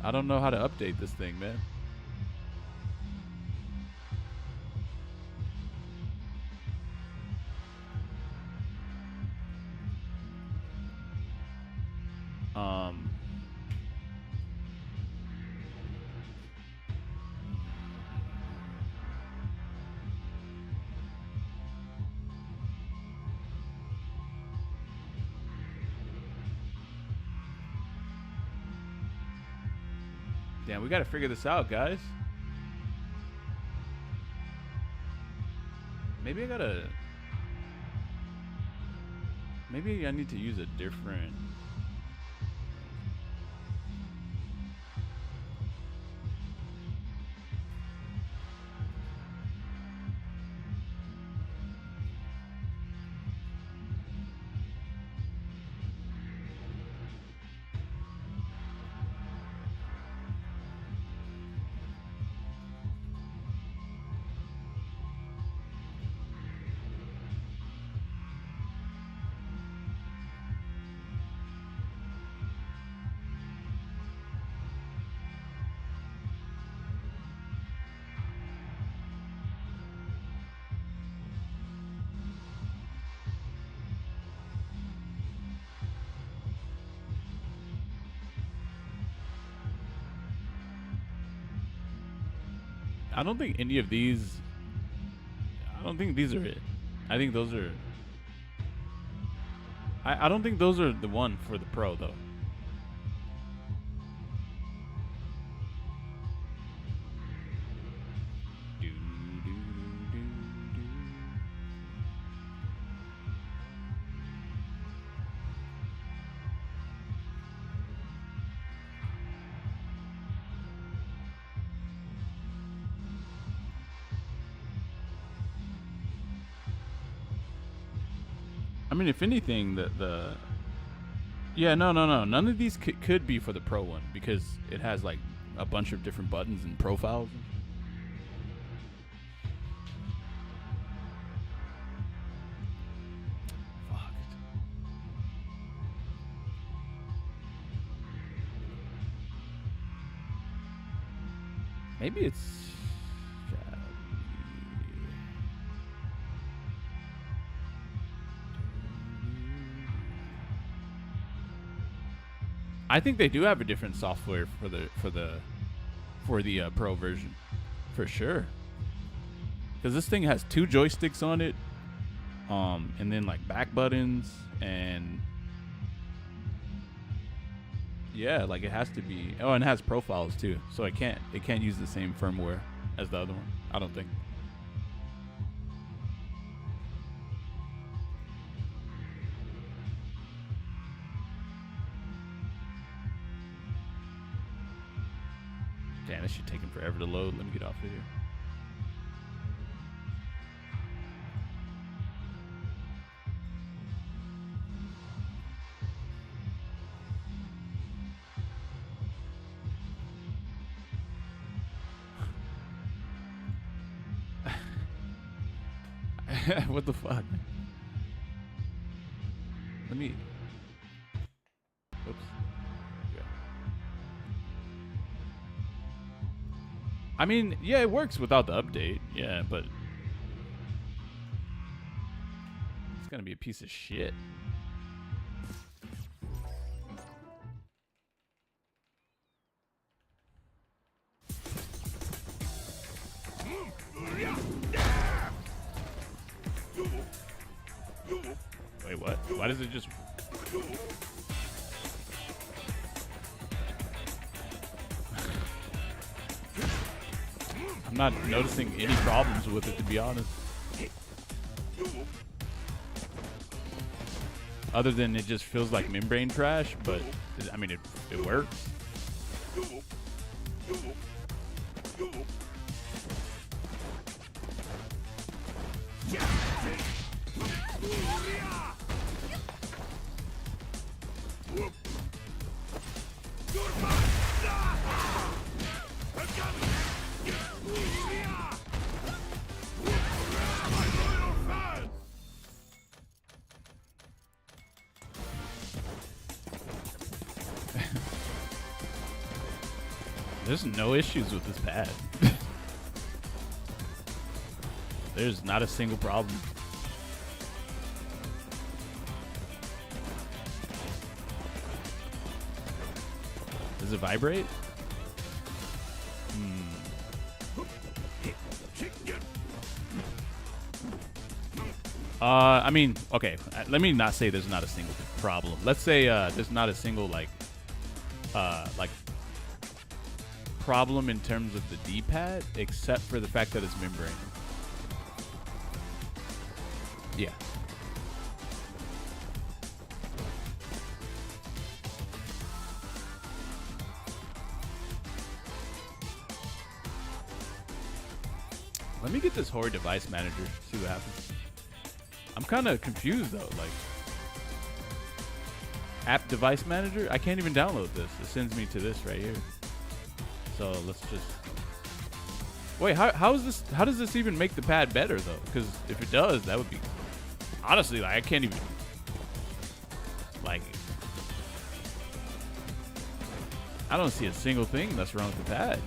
I don't know how to update this thing, man. Damn, we gotta figure this out, guys. Maybe I need to use a different. I don't think any of these. I don't think these are it. I think those are. I don't think those are the one for the Pro though. mean, if anything, yeah, no. None of these could be for the Pro one because it has like a bunch of different buttons and profiles. Fuck. Maybe it's. I think they do have a different software for the Pro version, for sure. Because this thing has 2 joysticks on it, and then like back buttons, and yeah, like it has to be. Oh, and it has profiles too, so it can't use the same firmware as the other one. I don't think. Damn, this shit taking forever to load. Let me get off of here. What the fuck? Let me. Oops. Yeah. I mean, yeah, it works without the update. Yeah, but it's gonna be a piece of shit. Wait, what? Why does it just... I'm not noticing any problems with it, to be honest. Other than it just feels like membrane trash, but I mean, it works. There's no issues with this pad. There's not a single problem. Does it vibrate? I mean, okay. Let me not say there's not a single problem. Let's say there's not a single like problem in terms of the D-pad, except for the fact that it's membrane. Yeah. Let me get this horror device manager, see what happens. I'm kind of confused though, like app device manager, I can't even download this. It sends me to this right here. So let's just wait. How does this even make the pad better though? Because if it does, that would be honestly like I can't even like. I don't see a single thing that's wrong with the pad.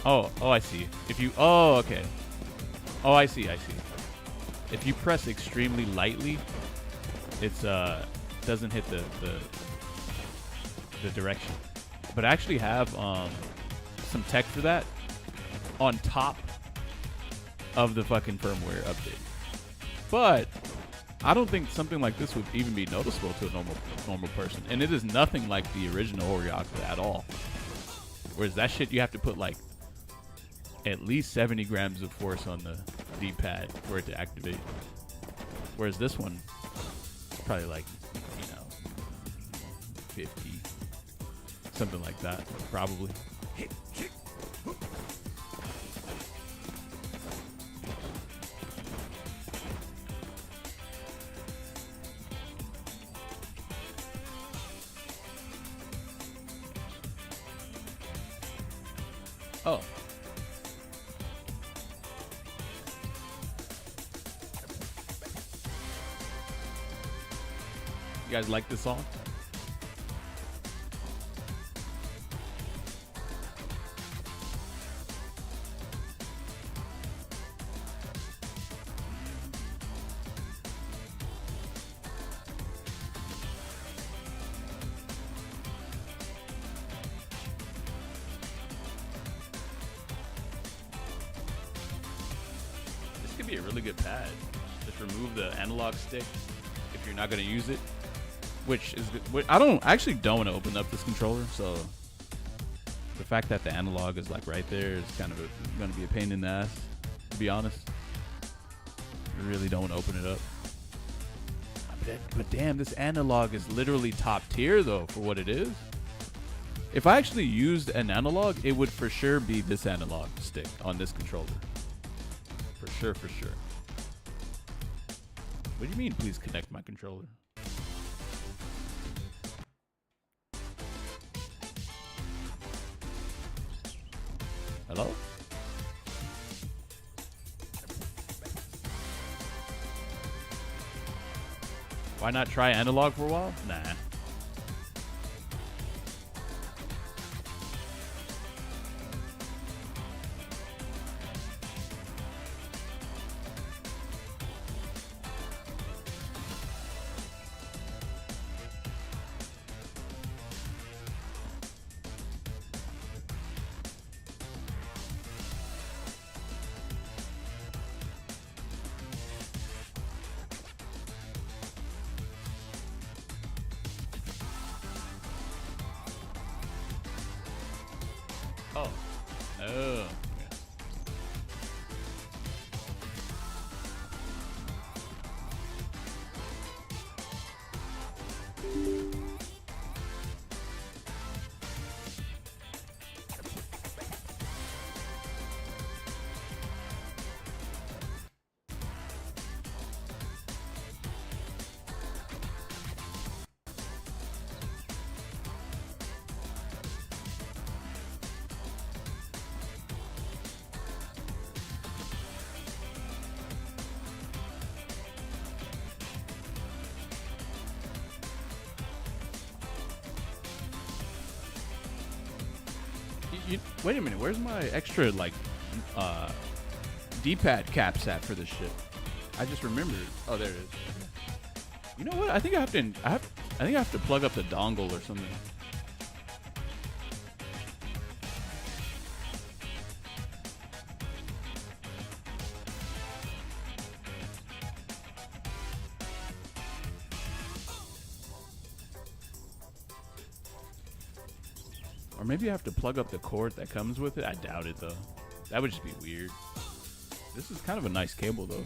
Oh, I see. If you okay. Oh, I see. If you press extremely lightly, it's doesn't hit the direction. But I actually have some tech for that on top of the fucking firmware update. But I don't think something like this would even be noticeable to a normal person. And it is nothing like the original Orioca at all. Whereas that shit you have to put like at least 70 grams of force on the D-pad for it to activate. Whereas this one, it's probably like, 50. Something like that, probably. Oh. You guys like this song? This could be a really good pad. Just remove the analog stick if you're not going to use it. Which is good. I actually don't want to open up this controller, so the fact that the analog is like right there is kind of going to be a pain in the ass, to be honest. I really don't want to open it up. But damn, this analog is literally top tier though for what it is. If I actually used an analog, it would for sure be this analog stick on this controller. For sure, for sure. What do you mean, please connect my controller? Hello? Why not try analog for a while? Nah. Oh. Oh. Wait a minute, where's my extra like D-pad caps at for this shit? I just remembered. Oh, there it is. You know what? I think I have to plug up the dongle or something. Or maybe I have to plug up the cord that comes with it. I doubt it though. That would just be weird. This is kind of a nice cable though.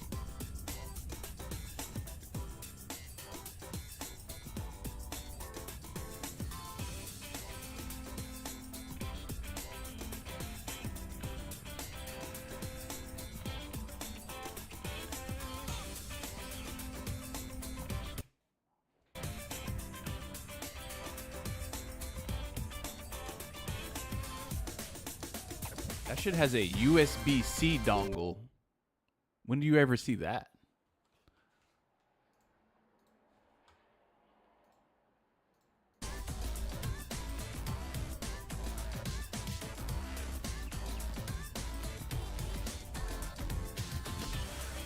That shit has a USB-C dongle. When do you ever see that?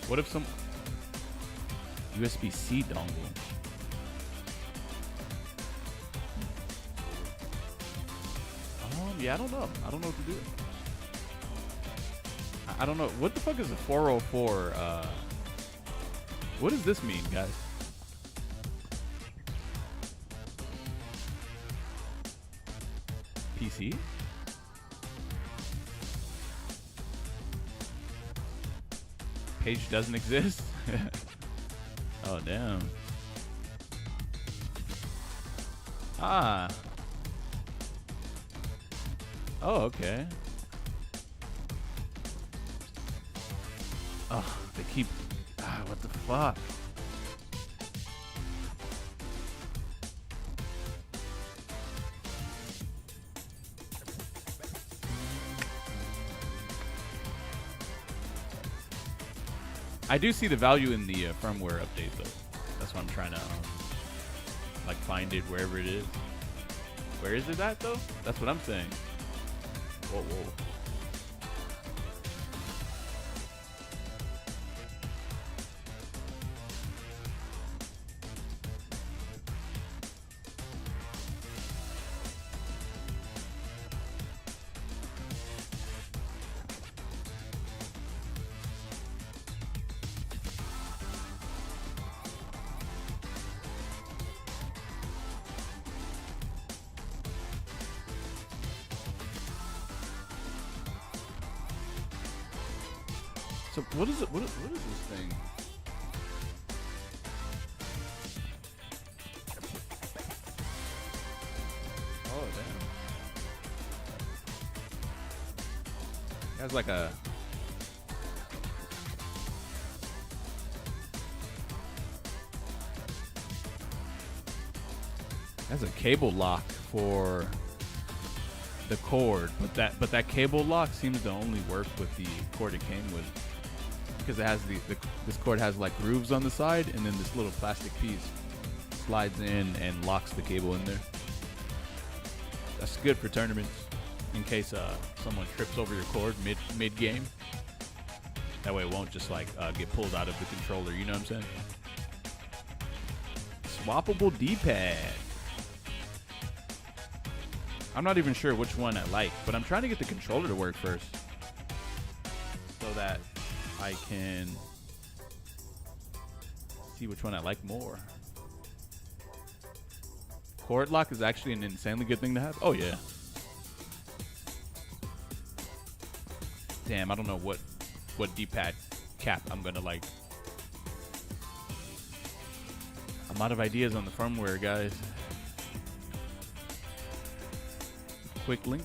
What if some USB-C dongle? Yeah, I don't know. I don't know what to do. I don't know. What the fuck is a 404? What does this mean, guys? PC? Page doesn't exist? Oh, damn. Ah. Oh, okay. Oh, they keep... Ah, what the fuck? I do see the value in the firmware update though. That's why I'm trying to like find it wherever it is. Where is it at though? That's what I'm saying. Whoa, whoa. So what is it? What is this thing? Oh damn! It has like a cable lock for the cord, but that cable lock seems to only work with the cord it came with. Because it has this cord has like grooves on the side, and then this little plastic piece slides in and locks the cable in there. That's good for tournaments in case someone trips over your cord mid game. That way it won't just like get pulled out of the controller. You know what I'm saying? Swappable D-pad. I'm not even sure which one I like, but I'm trying to get the controller to work first, so that I can see which one I like more. Cord lock is actually an insanely good thing to have. Oh yeah. Damn, I don't know what D-pad cap I'm gonna like. I'm out of ideas on the firmware, guys. Quick link.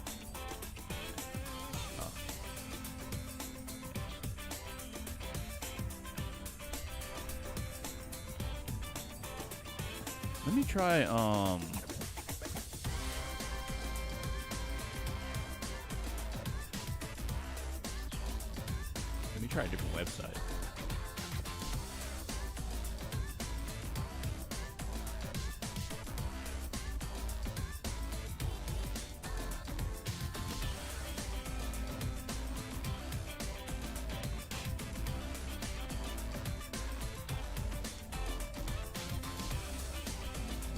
Let me try a different website.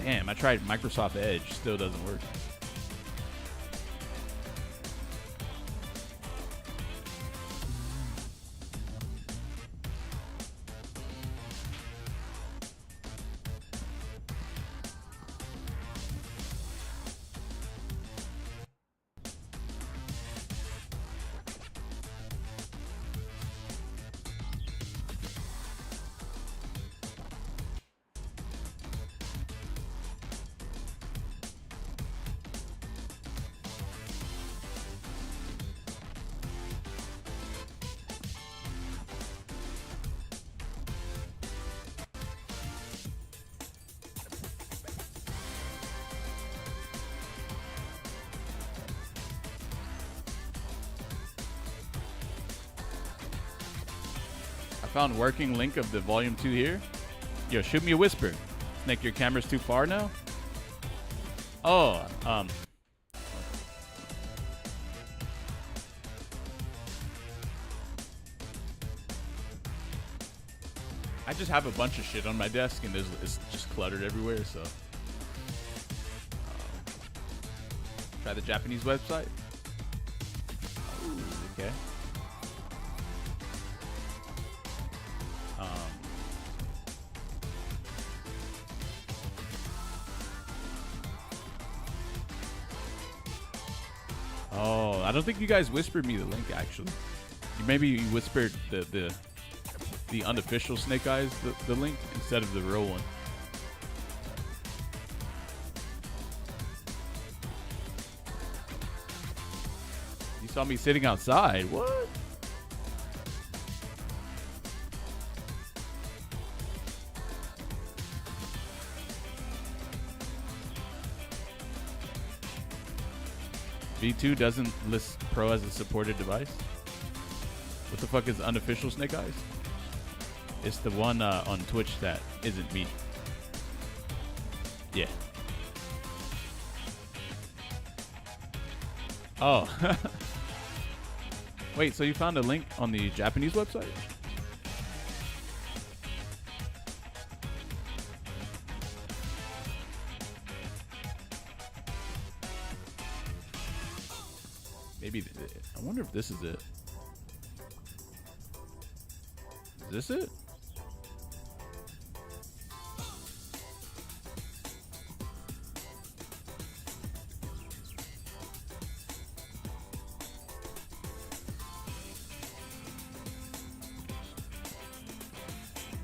Damn, I tried Microsoft Edge, still doesn't work. Found working link of the volume 2 here. Yo, shoot me a whisper. Snake, your camera's too far now? Oh, I just have a bunch of shit on my desk and it's just cluttered everywhere, so. Try the Japanese website. Ooh, okay. Oh, I don't think you guys whispered me the link, actually. You whispered the unofficial Snake Eyes the link instead of the real one. You saw me sitting outside. What? V2 doesn't list Pro as a supported device? What the fuck is unofficial Snake Eyes? It's the one on Twitch that isn't me. Yeah. Oh. Wait, so you found a link on the Japanese website? Maybe I wonder if this is it. Is this it?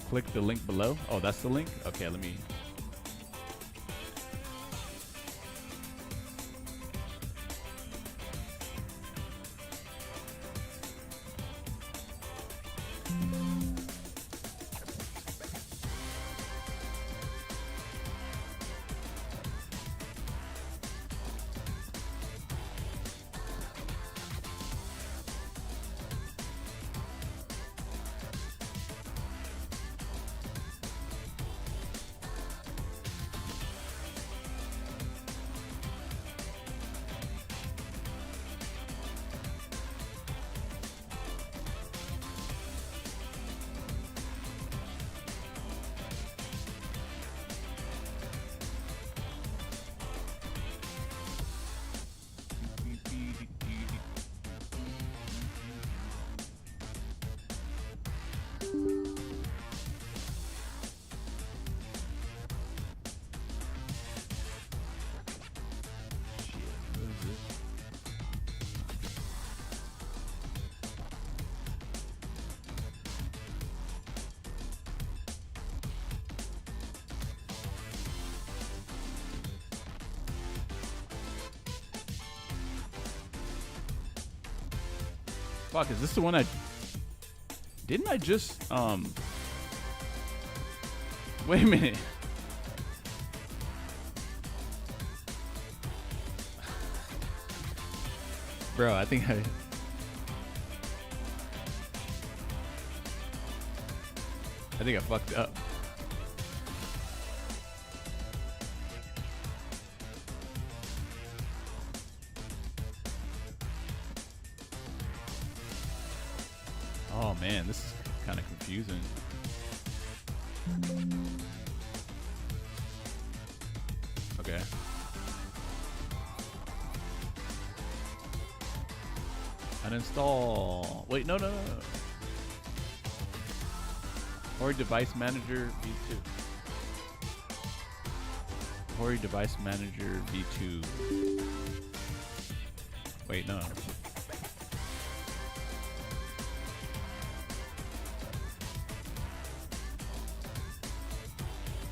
Click the link below. Oh, that's the link? Okay, let me. Fuck, is this the one I... Didn't I just, Wait a minute. Bro, I think I fucked up. Oh man, this is kind of confusing. Okay. Uninstall. Wait, no. Hori Device Manager V2. Hori Device Manager V2. Wait, no.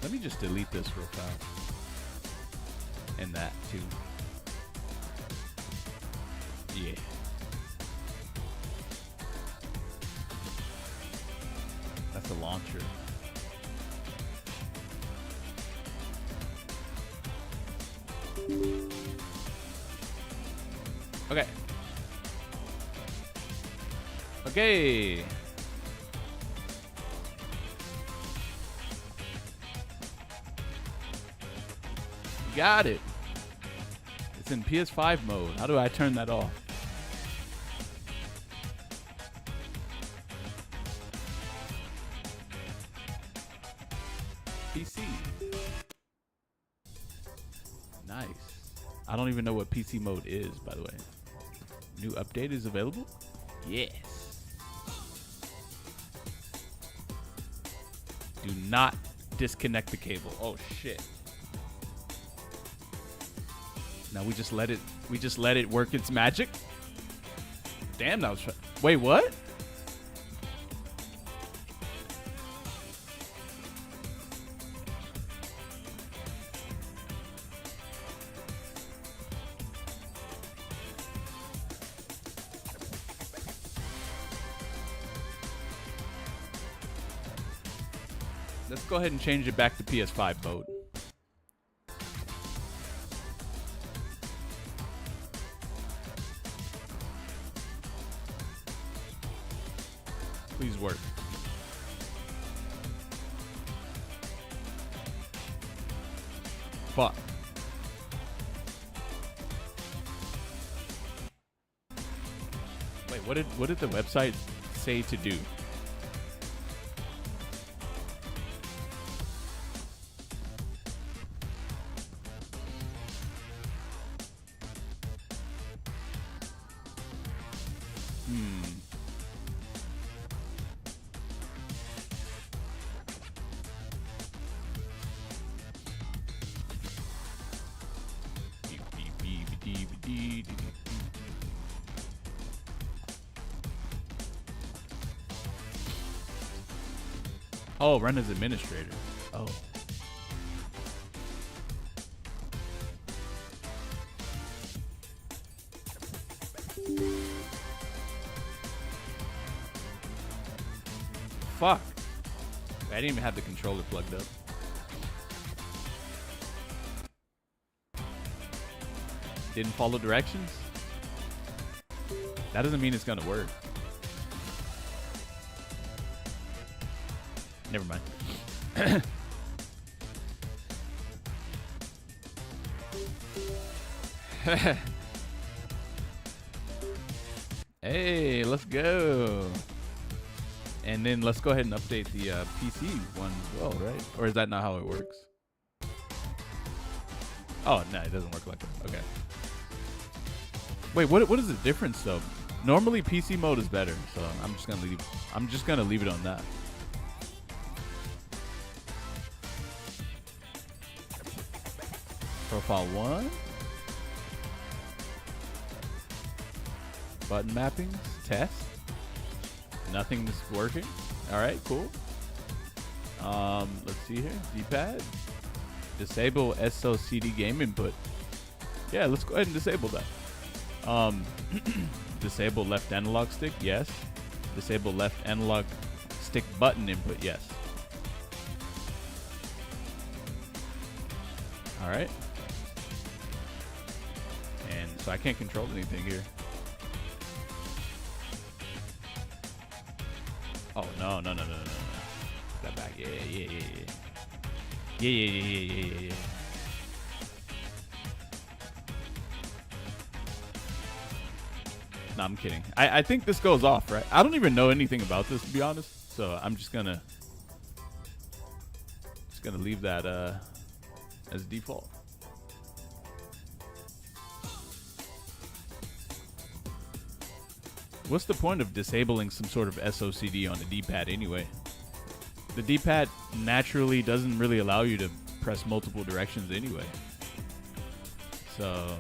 Let me just delete this real fast. And that too. Yeah. That's a launcher. Okay. Okay. Got it. It's in PS5 mode. How do I turn that off? PC. Nice. I don't even know what PC mode is, by the way. New update is available? Yes. Do not disconnect the cable. Oh shit. Now we just let it work its magic. Damn, that was wait, what? Let's go ahead and change it back to PS5 mode. Please work. Fuck. Wait, what did the website say to do? Oh, run as administrator. Oh. Fuck. I didn't even have the controller plugged up. Didn't follow directions? That doesn't mean it's gonna work. Never mind. Hey, let's go. And then let's go ahead and update the PC one as well, right? Or is that not how it works? Oh, no, it doesn't work like that. Okay. Wait, what is the difference though? Normally PC mode is better, so I'm just gonna leave it on that. Profile 1. Button mappings. Test. Nothing's working. Alright, cool. Let's see here. D-pad. Disable SOCD game input. Yeah, let's go ahead and disable that. Disable left analog stick. Yes. Disable left analog stick button input. Yes. Alright. And so I can't control anything here. Oh, no. Put that back. Yeah. Yeah. No, I'm kidding. I think this goes off, right? I don't even know anything about this, to be honest. So I'm just gonna leave that as default. What's the point of disabling some sort of SOCD on the D-pad anyway? The D-pad naturally doesn't really allow you to press multiple directions anyway. So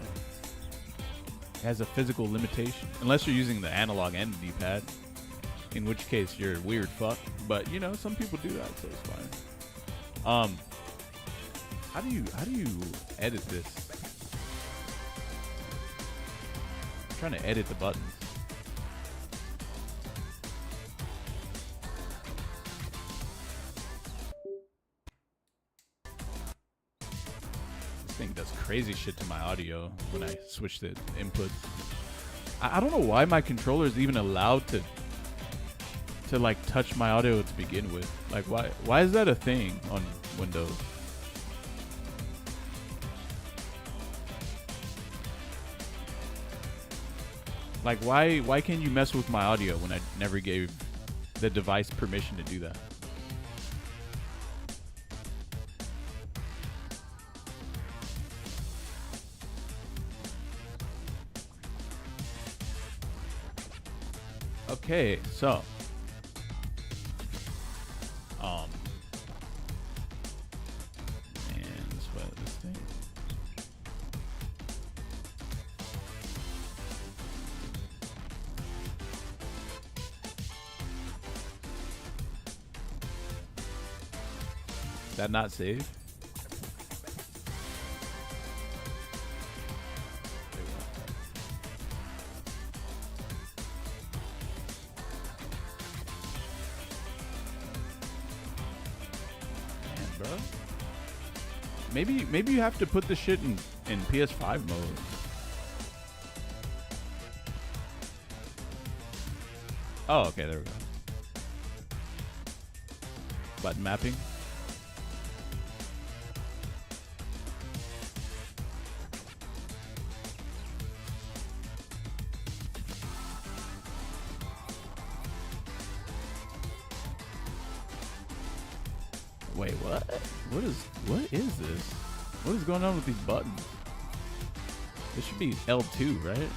it has a physical limitation. Unless you're using the analog and the D-pad. In which case you're a weird fuck. But you know, some people do that, so it's fine. How do you edit this? I'm trying to edit the buttons. Thing does crazy shit to my audio when I switch the inputs. I don't know why my controller is even allowed to like touch my audio to begin with. Like why is that a thing on Windows? Like why can't you mess with my audio when I never gave the device permission to do that? Okay, so man, let's play this thing. Is that not saved? Bro, maybe you have to put this shit in PS5 mode. Oh, okay, there we go. Button mapping. Wait, what? What is this? What is going on with these buttons? This should be L2, right?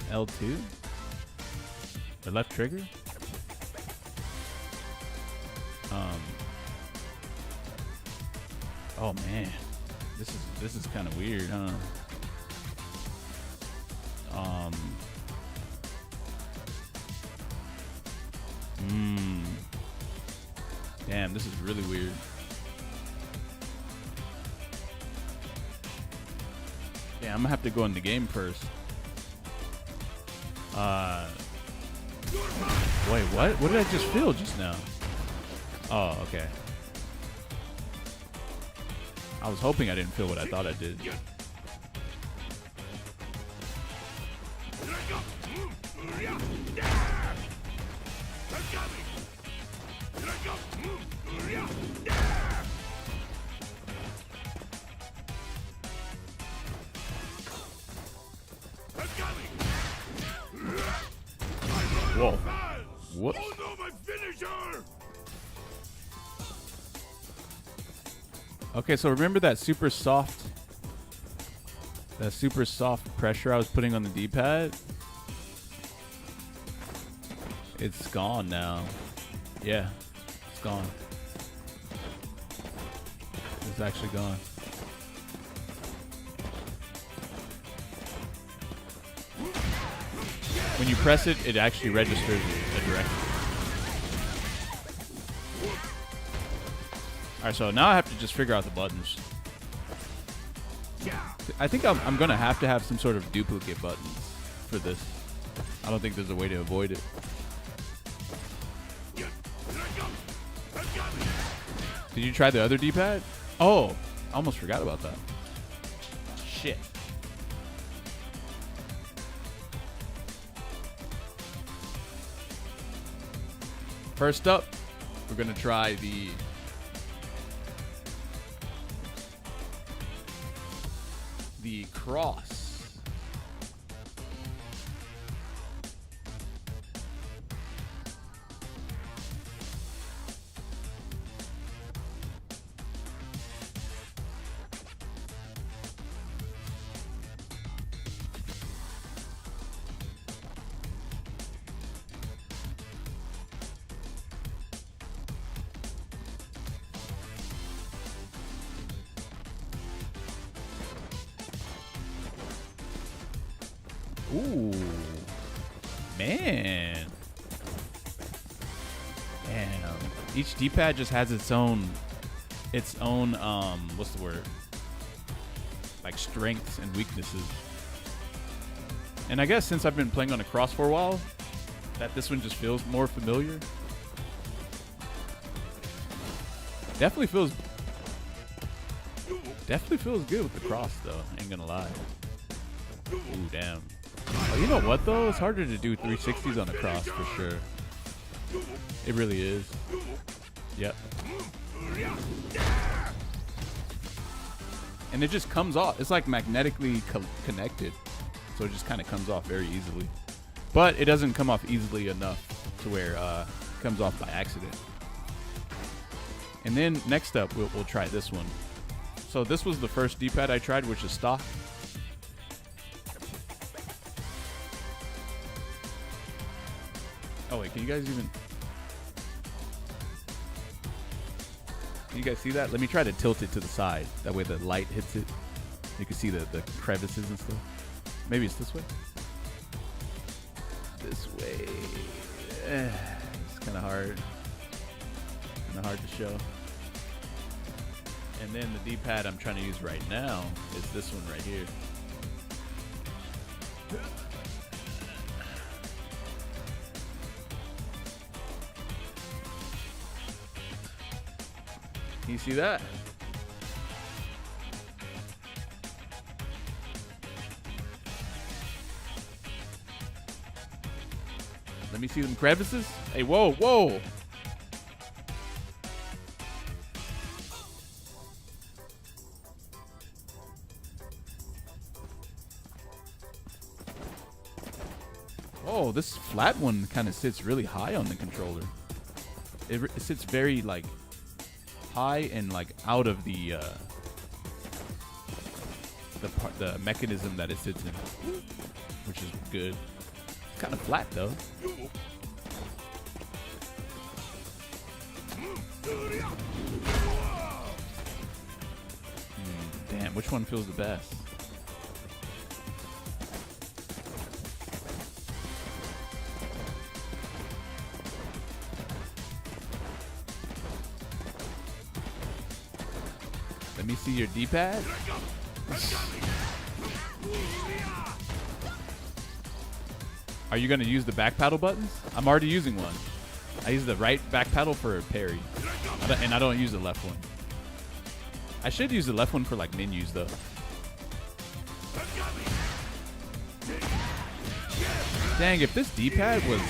L2? The left trigger? Oh man. This is kind of weird, huh? Damn, this is really weird. Yeah, I'm gonna have to go in the game first. Wait, what? What did I just feel just now? Oh, okay. I was hoping I didn't feel what I thought I did. Whoa. Whoops. Oh no, my finisher! Okay, so remember that super soft pressure I was putting on the D-pad? It's gone now. Yeah, it's gone. It's actually gone. When you press it, it actually registers a direction. Alright, so now I have to just figure out the buttons. I think I'm gonna have to have some sort of duplicate buttons for this. I don't think there's a way to avoid it. Did you try the other D-pad? Oh, I almost forgot about that. Shit. First up, we're gonna try the cross. Ooh, man. Damn. Each D-pad just has its own, what's the word? Like strengths and weaknesses. And I guess since I've been playing on a cross for a while, that this one just feels more familiar. Definitely feels good with the cross though, ain't gonna lie. Ooh, damn. Oh, you know what though? It's harder to do 360s on a cross for sure. It really is. Yep. And it just comes off. It's like magnetically connected. So it just kind of comes off very easily. But it doesn't come off easily enough to where it comes off by accident. And then next up, we'll try this one. So this was the first D-pad I tried, which is stock. Oh wait, can you guys see that? Let me try to tilt it to the side. That way the light hits it. You can see the crevices and stuff. Maybe it's this way? This way. It's kind of hard. Kind of hard to show. And then the D-pad I'm trying to use right now is this one right here. Can you see that? Let me see them crevices. Hey, whoa, whoa. Oh, this flat one kind of sits really high on the controller. it sits very like high and like out of the mechanism that it sits in, which is good. It's kind of flat though. Damn, which one feels the best? Let me see your D-pad. Are you gonna use the back paddle buttons? I'm already using one. I use the right back paddle for a parry, and I don't use the left one. I should use the left one for like menus though. Dang, if this D-pad was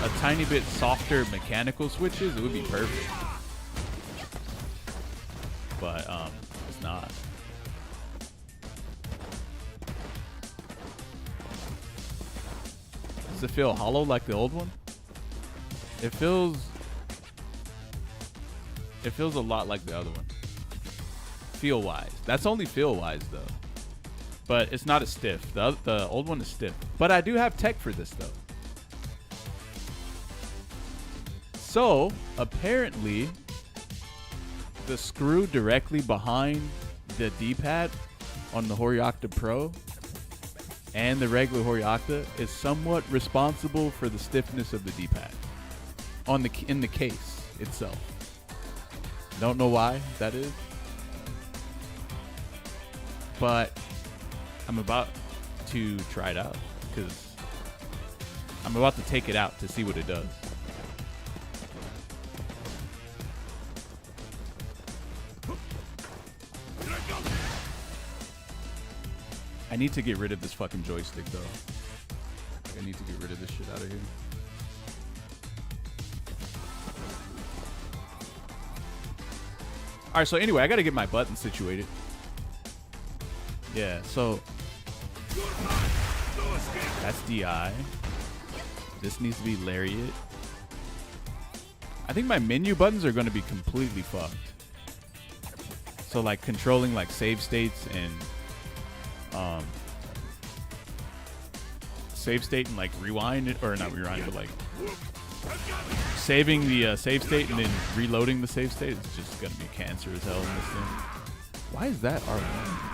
a tiny bit softer mechanical switches, it would be perfect. But it's not. Does it feel hollow like the old one? It feels a lot like the other one. Feel wise. That's only feel wise though. But it's not as stiff. The old one is stiff. But I do have tech for this though. So apparently the screw directly behind the D-pad on the Horyocta Pro and the regular Horyocta is somewhat responsible for the stiffness of the D-pad in the case itself. Don't know why that is, but I'm about to try it out because I'm about to take it out to see what it does. I need to get rid of this fucking joystick though. I need to get rid of this shit out of here. Alright, so anyway, I gotta get my button situated. Yeah, so that's DI. This needs to be lariat. I think my menu buttons are gonna be completely fucked. So like controlling like save states and save state and like rewind it, or not rewind, but like saving the save state and then reloading the save state is just gonna be cancer as hell in this thing. Why is that R1?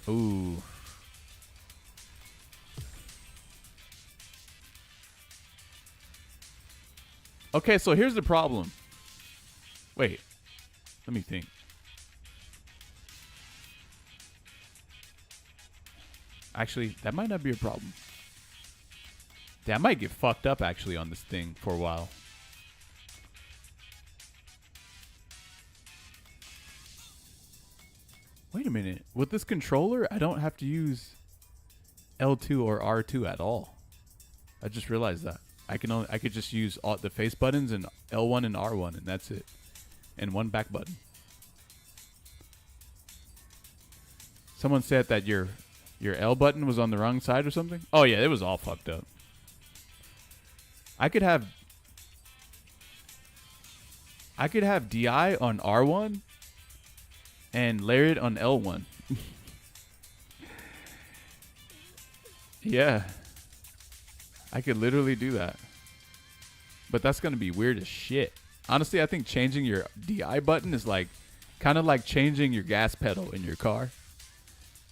Ooh. Okay, so here's the problem. Wait, let me think. Actually, that might not be a problem. That might get fucked up actually on this thing for a while. Wait a minute. With this controller, I don't have to use L2 or R2 at all. I just realized that. I could just use all the face buttons and L1 and R1 and that's it. And one back button. Someone said that your L button was on the wrong side or something? Oh yeah, it was all fucked up. I could have DI on R1 and lariat on L1. Yeah. I could literally do that. But that's going to be weird as shit. Honestly, I think changing your DI button is like kind of like changing your gas pedal in your car.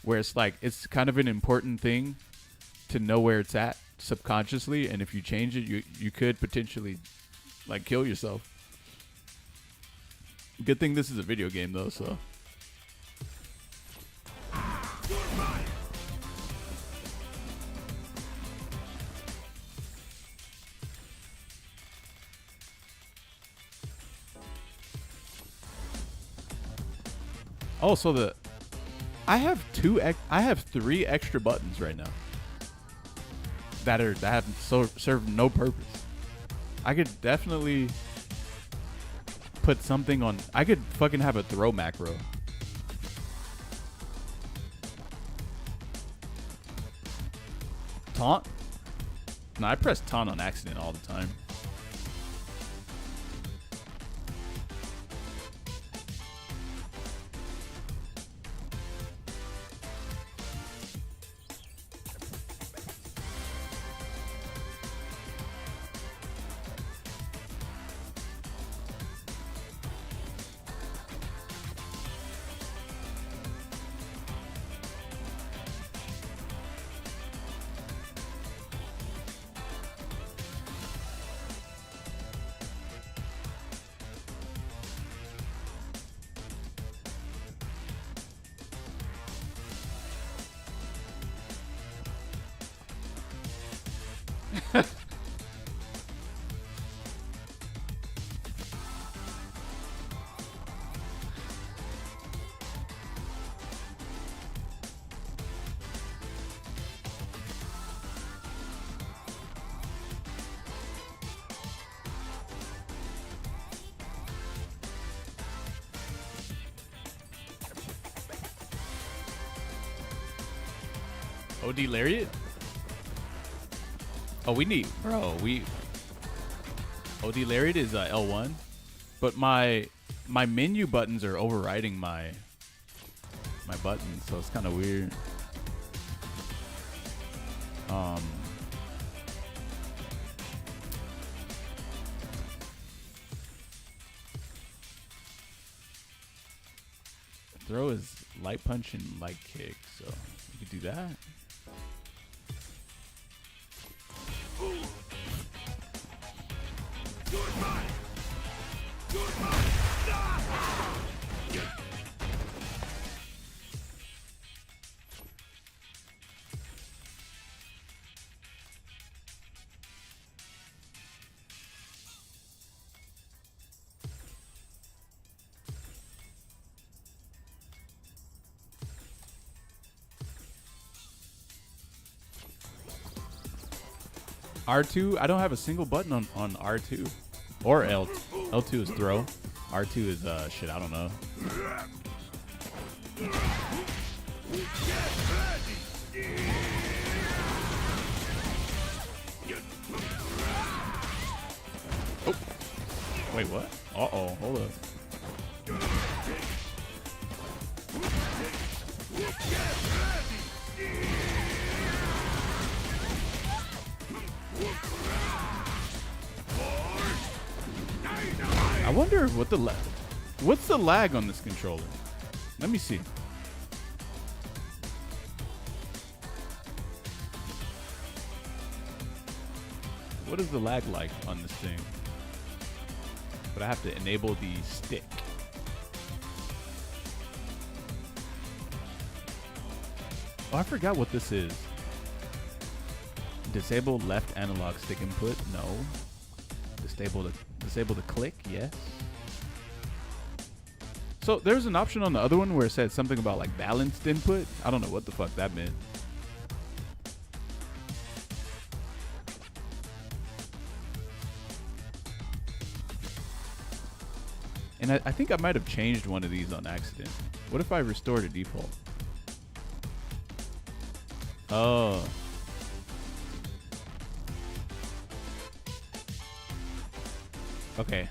Where it's like, it's kind of an important thing to know where it's at subconsciously. And if you change it, you could potentially like kill yourself. Good thing this is a video game though, so. Oh, so I have 3 extra buttons right now that have served no purpose. I could definitely put something on. I could fucking have a throw macro. Taunt? No, I press taunt on accident all the time. OD Lariat? Oh, we need, bro. OD Lariat is L1, but my menu buttons are overriding my buttons, so it's kind of weird. Throw is light punch and light kick, so you could do that. R2, I don't have a single button on R2 or L. L2 is throw. R2 is shit, I don't know. Oh. Wait, what? Uh-oh, hold up. I wonder what what's the lag on this controller? Let me see. What is the lag like on this thing? But I have to enable the stick. Oh, I forgot what this is. Disable left analog stick input? No. Disable the click? Yes. So there's an option on the other one where it said something about like balanced input. I don't know what the fuck that meant. And I think I might have changed one of these on accident. What if I restore to default? Oh. Okay.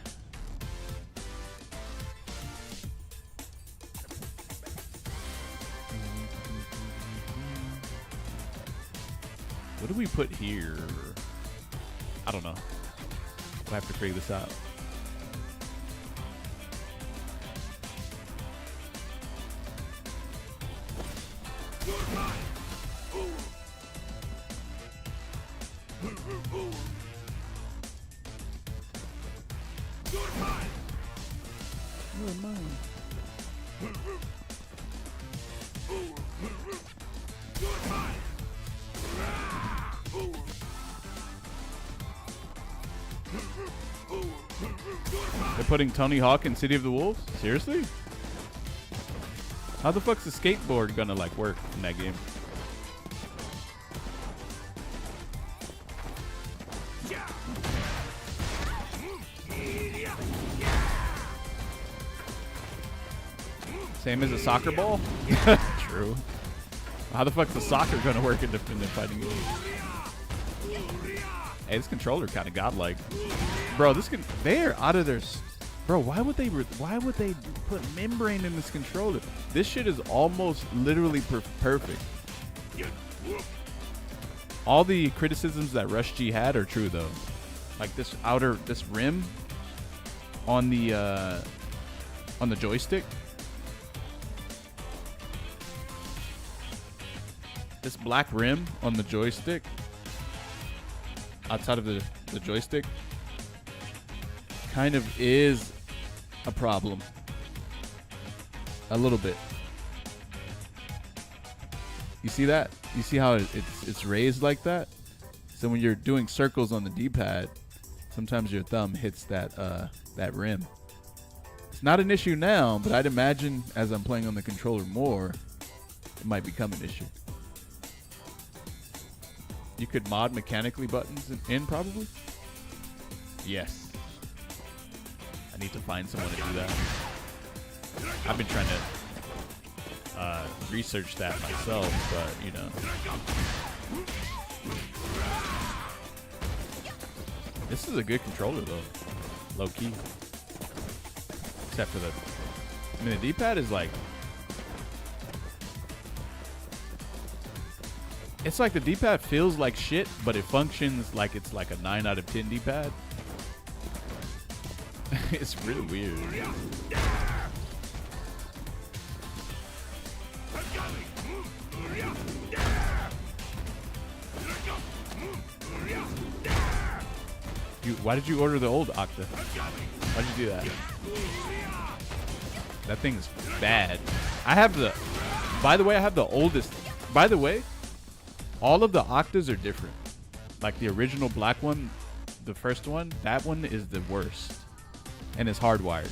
What do we put here? I don't know. We'll have to figure this out. They're putting Tony Hawk in City of the Wolves? Seriously? How the fuck's the skateboard gonna like work in that game? Same as a soccer ball? True. How the fuck's the soccer gonna work in the fighting game? Hey, this controller kind of godlike. Bro, they're out of their... Bro, why would they put membrane in this controller? This shit is almost literally perfect. All the criticisms that Rush G had are true though. Like this rim on the joystick. This black rim on the joystick outside of the joystick kind of is a problem. A little bit. You see that? You see how it's raised like that? So when you're doing circles on the D-pad, sometimes your thumb hits that rim. It's not an issue now, but I'd imagine as I'm playing on the controller more, it might become an issue. You could mod mechanically buttons in probably? Yes. I need to find someone to do that. I've been trying to research that myself, but you know. This is a good controller though, low key. Except for the D-pad is like, it's like the D-pad feels like shit, but it functions like it's like a 9 out of 10 D-pad. It's really weird. Why did you order the old Octa? Why'd you do that? That thing's bad. By the way, I have the oldest. By the way, all of the Octas are different. Like the original black one, the first one, that one is the worst. And it's hardwired.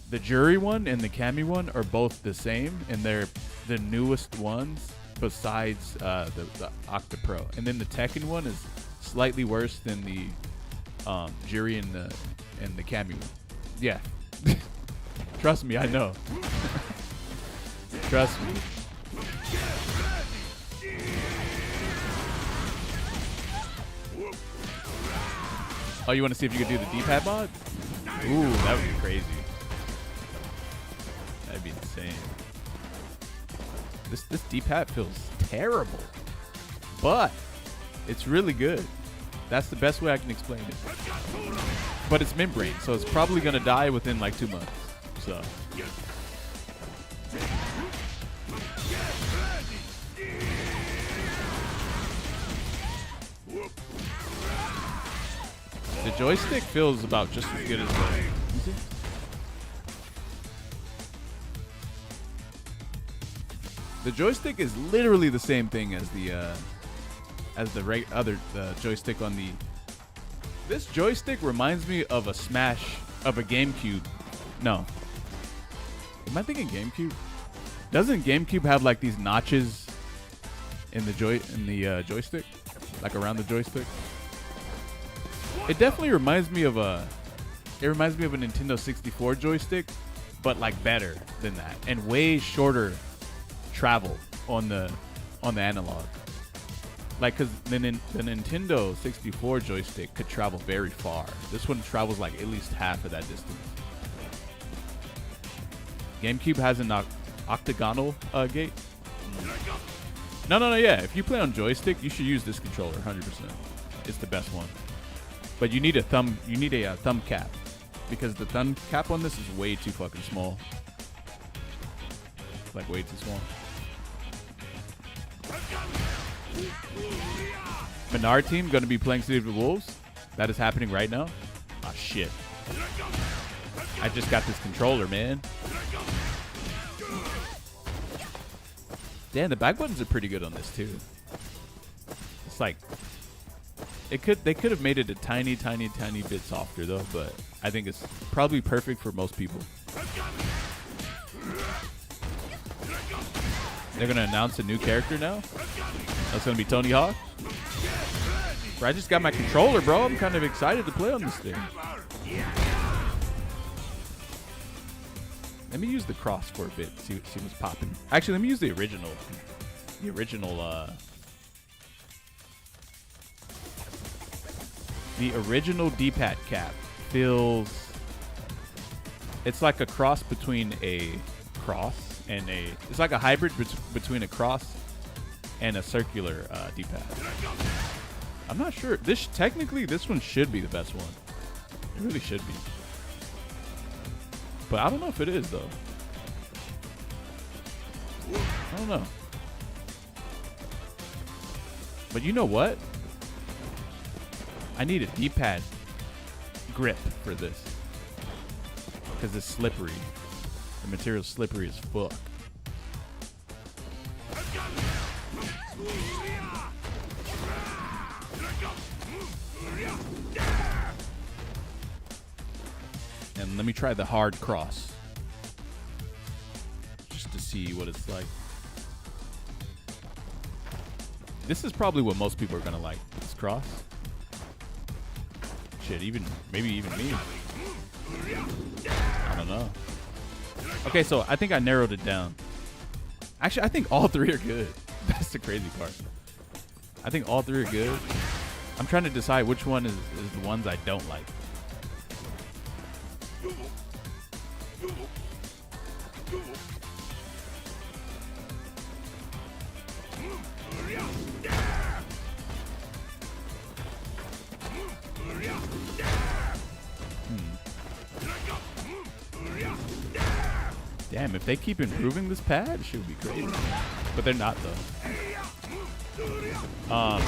The Jury one and the Cami one are both the same, and they're the newest ones besides the Octa Pro. And then the Tekken one is slightly worse than the Jury and the Cami one. Yeah. Trust me, I know. Trust me. Oh, you want to see if you could do the D-pad mod? Ooh, that would be crazy. That'd be insane. This D-pad feels terrible, but it's really good. That's the best way I can explain it. But it's membrane, so it's probably gonna die within like 2 months. So. The joystick feels about just as good as the... The joystick is literally the same thing as the joystick on the... This joystick reminds me of a GameCube. No. Am I thinking GameCube? Doesn't GameCube have like these notches in the joystick? Like around the joystick? It definitely reminds me of a Nintendo 64 joystick, but like better than that and way shorter travel on the analog. Like, cause the Nintendo 64 joystick could travel very far. This one travels like at least half of that distance. GameCube has an octagonal gate. No, yeah. If you play on joystick, you should use this controller 100%. It's the best one. But you need a thumb cap, because the thumb cap on this is way too fucking small. Like way too small. Menard team going to be playing City of the Wolves. That is happening right now. Ah, shit. I just got this controller, man. Damn, the back buttons are pretty good on this too. It's like they could have made it a tiny bit softer though, but I think it's probably perfect for most people. They're gonna announce a new character now. That's gonna be Tony Hawk. Bro, I just got my controller, bro. I'm kind of excited to play on this thing. Let me use the cross for a bit. See what's popping. Actually, let me use the original. the original D-pad cap feels. It's like a cross between a cross and a. It's like a hybrid between a cross and a circular D-pad. I'm not sure. Technically, this one should be the best one. It really should be. But I don't know if it is though. I don't know. But you know what? I need a D-pad grip for this. Because it's slippery. The material's slippery as fuck. And let me try the hard cross. Just to see what it's like. This is probably what most people are gonna like. This cross. Shit, maybe even me. I don't know. Okay, so I think I narrowed it down. Actually, I think all three are good. That's the crazy part. I think all three are good. I'm trying to decide which one is the ones I don't like. Damn, if they keep improving this pad, it should be crazy. But they're not though. Oh.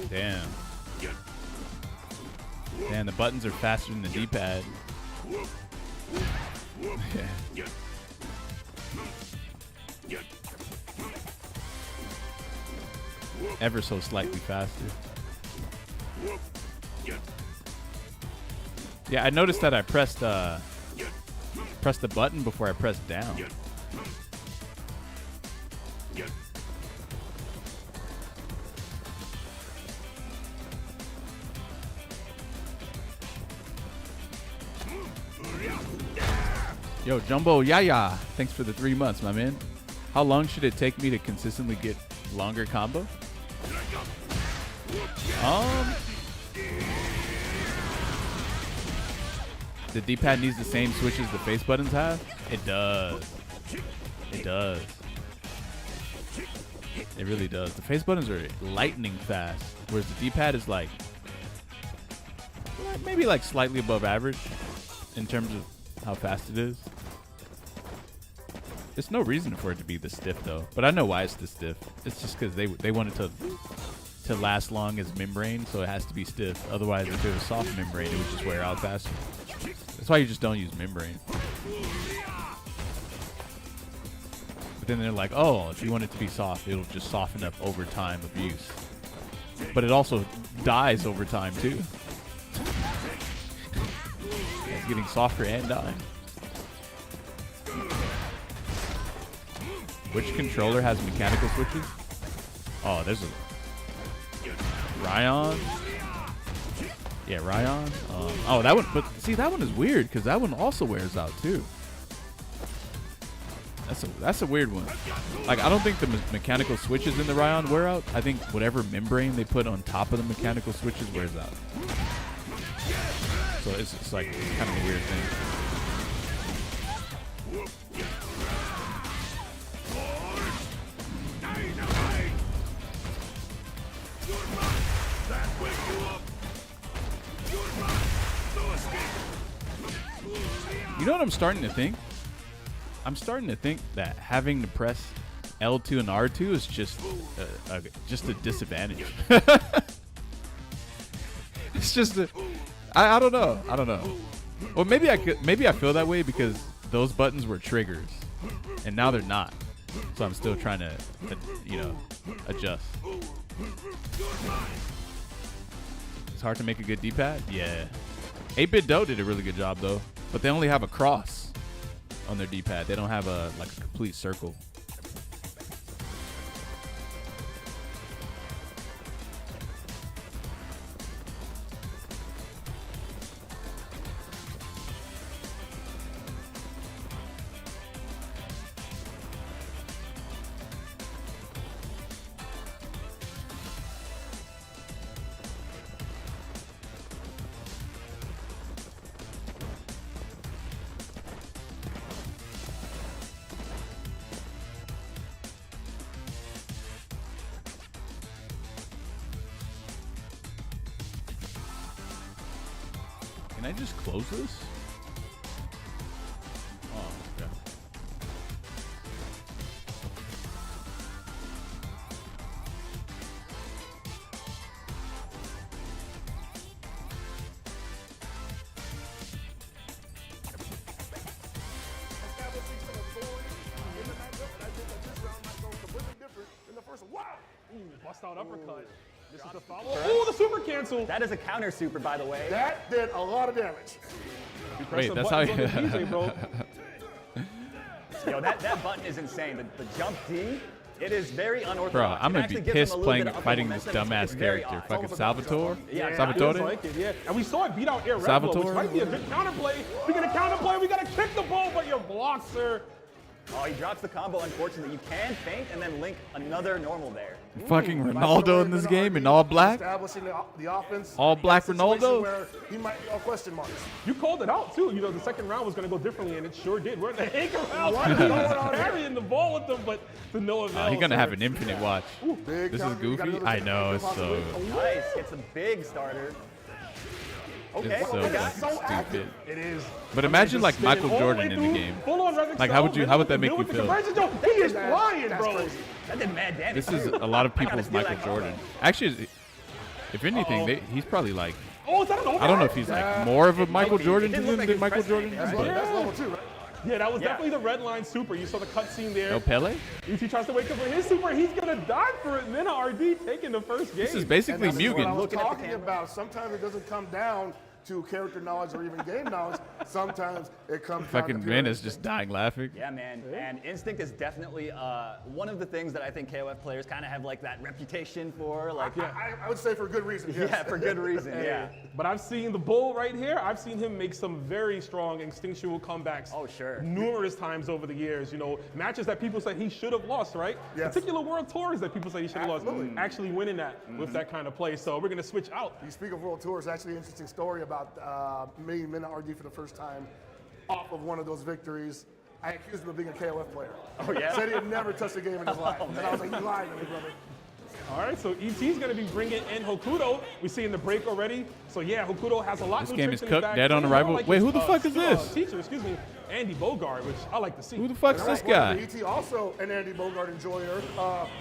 Damn. Damn, the buttons are faster than the D-pad. Yeah. Ever so slightly faster. Yeah, I noticed that I pressed the button before I pressed down. Yo, Jumbo Yaya, thanks for the 3 months, my man. How long should it take me to consistently get longer combo? The D-pad needs the same switches the face buttons have? It does. It does. It really does. The face buttons are lightning fast, whereas the D-pad is like maybe like slightly above average in terms of how fast it is. There's no reason for it to be this stiff though, but I know why it's this stiff. It's just because they wanted to last long as membrane, so it has to be stiff. Otherwise, if it was soft membrane, it would just wear out faster. That's why you just don't use membrane. But then they're like, oh, if you want it to be soft, it'll just soften up over time of use. But it also dies over time too. It's getting softer and dying. Which controller has mechanical switches? Oh, there's a Ryan. Yeah, Ryan. Oh, that one. But see, that one is weird because that one also wears out too. That's a weird one. Like, I don't think the mechanical switches in the Ryan wear out. I think whatever membrane they put on top of the mechanical switches wears out. So it's like kind of a weird thing. You know what I'm starting to think? I'm starting to think that having to press L2 and R2 is just a disadvantage. It's just I don't know. I don't know. Well, maybe I feel that way because those buttons were triggers, and now they're not. So I'm still trying to adjust. It's hard to make a good D-pad. Yeah. 8-Bit Doe did a really good job though, but they only have a cross on their D-pad. They don't have a complete circle. Can I just close this? Oh, okay. Bust out uppercut. This is the follow. Oh, the super cancel. That is a counter super, by the way. That did a lot of damage. Wait, that's how you. bro. Yo, that button is insane. The jump D, it is very unorthodox. Bro, I'm It gonna be actually gives pissed him a little playing bit of fighting this upper momentum. dumbass It's very character. odd. Fucking Salvatore. Yeah, Salvatore. Feels like it, yeah. And we saw it beat out Air Red Bull, Salvatore. which might be a good counterplay. We're gonna counterplay. We gotta kick the ball, but you're blocked, sir. Oh, he drops the combo, unfortunately. You can feint and then link another normal there. Fucking Ronaldo in this game in all black. Establishing the offense. All black in a situation Ronaldo? Where he might be all question marks. You called it out, too. You know, the second round was gonna go differently, and it sure did. We're in the anchor round. What is going on here? Carrying the ball with them, but to no avail. He's gonna sir. have an infinite watch. Big This is counter. You got goofy. another I second know, counter it's possibly. so. Nice. Gets a big starter. Okay, It's so okay. fucking stupid. It is. But imagine like Spinning Michael all the Jordan way in the through. game. Full on Rev Like, how would that make you with the feel? conversion, yo, he is flying, That's bro. crazy. That did mad damage. This is too. a lot of I gotta people's steal Michael that combo. Jordan. Actually, if anything, he's probably like. Oh, is that an overhead? I don't know if he's like more of a Michael be. Jordan It to didn't look them like than his Michael press Jordan. name, right? but- That's level 2, right? Yeah, that was Yeah. definitely the red line super. You saw the cutscene there. No Pele. He tries to wake up for his super. He's gonna die for it. And then RD taking the first game. This is basically And that's what I Mugen. was Looking at the talking camera. about. Sometimes it doesn't come down to character knowledge or even game knowledge. Sometimes it comes down Fucking to man pure is just dying laughing. Yeah, man. And instinct is definitely one of the things that I think KOF players kind of have like that reputation for. Like, I would say for good reason. Yes. yeah, for good reason. Yeah. But I've seen the bull right here. I've seen him make some very strong instinctual comebacks. Oh, sure. Numerous times over the years. You know, matches that people say he should have lost, right? Yes. Particular world tours that people say he should have lost. Absolutely. Actually winning that with that kind of play. So we're gonna switch out. You speak of World Tours, actually an interesting story about me and RD for the first time off of one of those victories. I accused him of being a KOF player. Oh, yeah? Said he had never touched a game in his life. And I was like, you lied to me, brother. All right, so ET's gonna be bringing in Hokuto. We see in the break already. So yeah, Hokuto has a lot. This new game tricks is in his cooked, bag. dead on Something arrival. like Wait, his, who the fuck is this? Teacher, excuse me, Andy Bogard, which I like to see. Who the fuck's this guy? ET also an Andy Bogart enjoyer.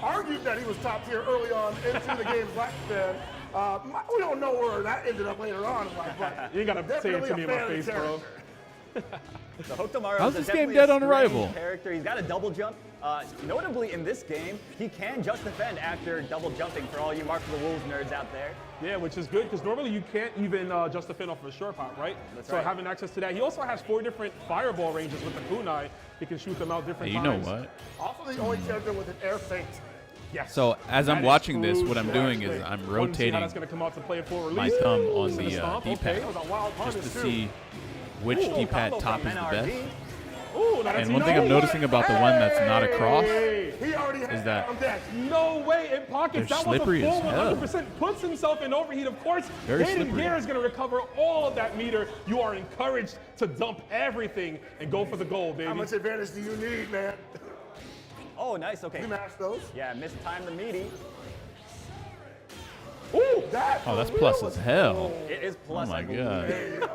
Argued that he was top tier early on into the game's lifespan. We don't know where that ended up later on in life, but You ain't gotta say it definitely to me a in my fan of the face, bro. character. So Hokutomaru How's is this game definitely dead a on strange arrival? character. He's got a double jump. Notably in this game, he can just defend after double jumping for all you Mark of the Wolves nerds out there. Yeah, which is good because normally you can't even just defend off of a short pop, right? That's so right. having access to that, he also has 4 different fireball ranges with the kunai. He can shoot them out different Hey, you know times. what? Also the only character with an air feint. Yes. So as That I'm is watching this, crucial, what I'm doing is actually. I'm Want to see how rotating that's gonna come out to play it for my release. thumb on Gonna the stomp, D-pad okay. That was a wild just punish, to too. see which Ooh, D-pad combo top from is the NRD. best. Ooh, now that's And one thing I'm noticing about the one that's not a cross He already had is that on deck. No way in pockets. They're That was a slippery as full hell. 100%. Puts himself in overheat. Of course, Very Hayden slippery. Gear is going to recover all of that meter. You are encouraged to dump everything and go for the goal, baby. How much advantage do you need, man? Oh, nice. Okay. You match those. Yeah, mistimed the meaty. Ooh, That Oh, that's for plus real as was- hell. It is Oh plus. my I believe. god.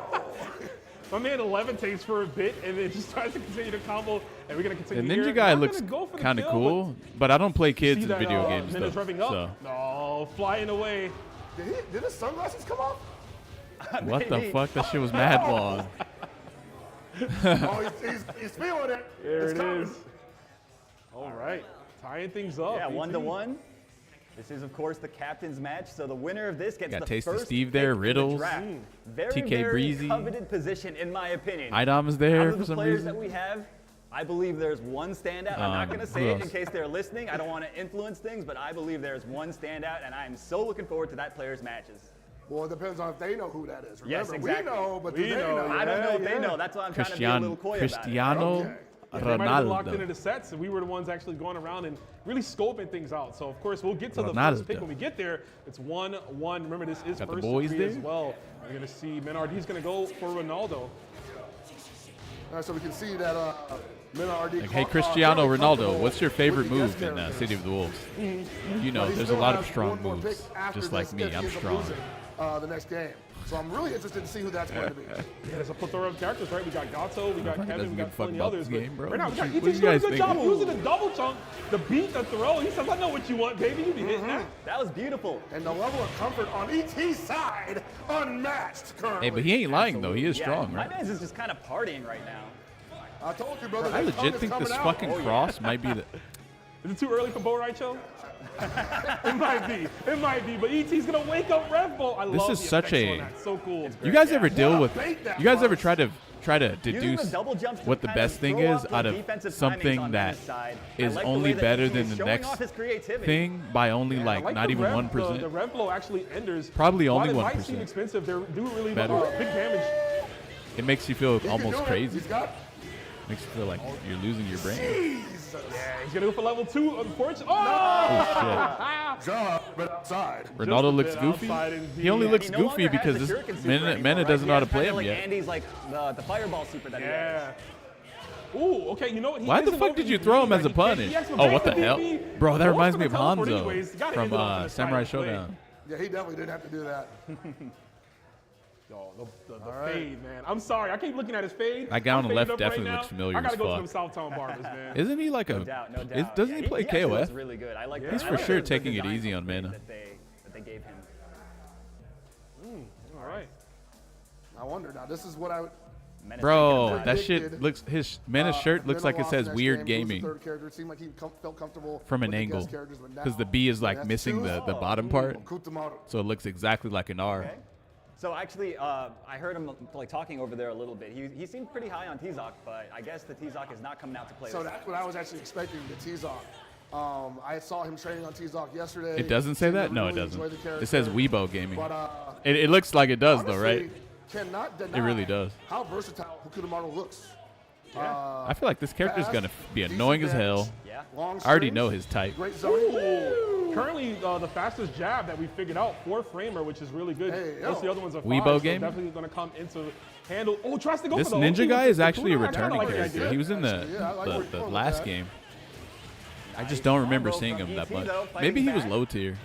my man levitates for a bit and then just tries to continue to combo. And we're going to The continue ninja here. guy Not looks gonna go for the kind of kill, cool, but I don't play but kids see in that, video games Min is though. revving up. So No, flying away. Did his sunglasses come off? what the Maybe. fuck? That shit was mad long. Oh, he's feeling it. There It's it coming. is. All right, tying things up. Yeah, ET. 1-1. This is, of course, the captain's match. So the winner of this gets Got the Tasty first Steve pick there, in the Riddles, draft. Very, TK very Breezy. coveted position, in my opinion. Idom is Out there of for the some players reason. that we have, I believe there's one standout. I'm not going to say who it in else? case they're listening. I don't want to influence things, but I believe there's one standout, and I am so looking forward to that player's matches. Well, it depends on if they know who that is. Yes, Remember, exactly. we know, but We do they know, know? I don't know if yeah. they know. That's why I'm trying to be a little coy about it. Cristiano Okay. They might have been locked into Ronaldo. the sets, and we were the ones actually going around and really scoping things out. So, of course, we'll get to the Ronaldo. first pick when we get there. It's 1-1. Remember, this is Got the first boys degree as there. well. We're going to see Menardi's going to go for Ronaldo. All right, so we can see that Menardi. Like, hey, Cristiano Ronaldo, what's your favorite move in City of the Wolves? You know, there's a lot of strong moves. Just like me, I'm strong. the next game. So I'm really interested to see who that's going to be. Yeah, there's a plethora of characters, right? We got Gato, we got Kevin, we got plenty about others. this game, bro. Right now, we got What do you ET's doing a guys good think? job using the double chunk to beat the throw. He says, I know what you want, baby. You be hitting that. That was beautiful. And the level of comfort on ET's side, unmatched currently. Hey, but he ain't lying though. He is strong, My right? man's is just kind of partying right now. I told you, brother. I that tongue legit is think this coming out. fucking cross might be the. Is it too early for Bo Raicho? It might be. It might be. But ET's gonna wake up Red Bull. I This love is the such effects on a- that. So cool. You guys ever What deal a with? bait that You guys ever was. try to Using deduce the double jumps to what the kind of best thing throw is off out the of defensive timings something on that Mena's side. I is like the only way that better ET than is the showing next off his creativity. thing by only I like not the even rev- 1%? The rev blow actually enders. Probably While only it might seem 1%. expensive, they do really Better. big damage. It makes you feel He can almost do it. crazy. He's got Makes you feel like you're losing your brain. Jesus. Yeah, he's gonna go for level 2. Unfortunately, Oh Job, but outside. Ronaldo a looks bit goofy. outside indeed. He only Yeah, looks He no goofy longer has because the this shuriken super Mena anymore, doesn't know how to He play has him kinda yet. like Andy's like the fireball super that he Yeah. has. Ooh, okay, you know what? He Why the isn't fuck over did you EV, throw him like, as a he can't- punish? he actually Oh, what the breaks hell? DP. Bro, that Goes reminds for me the of teleport Hanzo anyways. You gotta from end it off in a Samurai silent play. Showdown. Yeah, he definitely didn't have to do that. Yo, the fade, man. I'm sorry. I keep looking at his fade. That guy on I'm the left fading up definitely right looks now. familiar I gotta as go fuck. to them Southtown barbers, man. Isn't he like a? No doubt. Doesn't he play actually KOF? looks really good. I like He's I for like sure the taking it design easy on upgrade Mena. that they gave him. All right. I wonder now. This is what I would. Mena's Bro, taking that it. shit looks. His Mena's shirt looks like it says weird gaming Felt comfortable from an with the angle guest characters, but because the now B is he like has to missing choose. the bottom part, Kutamaru. so it looks exactly like an R. Okay. So actually, I heard him like talking over there a little bit. He seemed pretty high on T-Zoc, but I guess the T-Zoc is not coming out to play. So this that's time. what I was actually expecting, the T-Zoc. I saw him training on T-Zoc yesterday. It doesn't say Seemed to that? No, it really enjoy doesn't. the It says character. Weibo Gaming. But It looks like it does though, honestly, right? Cannot deny It really does. how versatile Kutamaru looks. I feel like this character's gonna be Fast, annoying as decent hell. damage, Yeah. long I already strings, know his type. Great zoning. Currently, the fastest jab that we figured out, 4-framer, which is really good. Hey, Most of the yo. other ones are 5, Weibo so game? definitely going to come into handle. Oh, tries to go This for the ninja ulti guy with is the actually a Kakuna. I kinda returning like the character. idea. He was in the Actually, yeah, I like where you're going with last that. game. I just don't remember combo seeing from him that ET much. though, Maybe he fighting was back. low tier.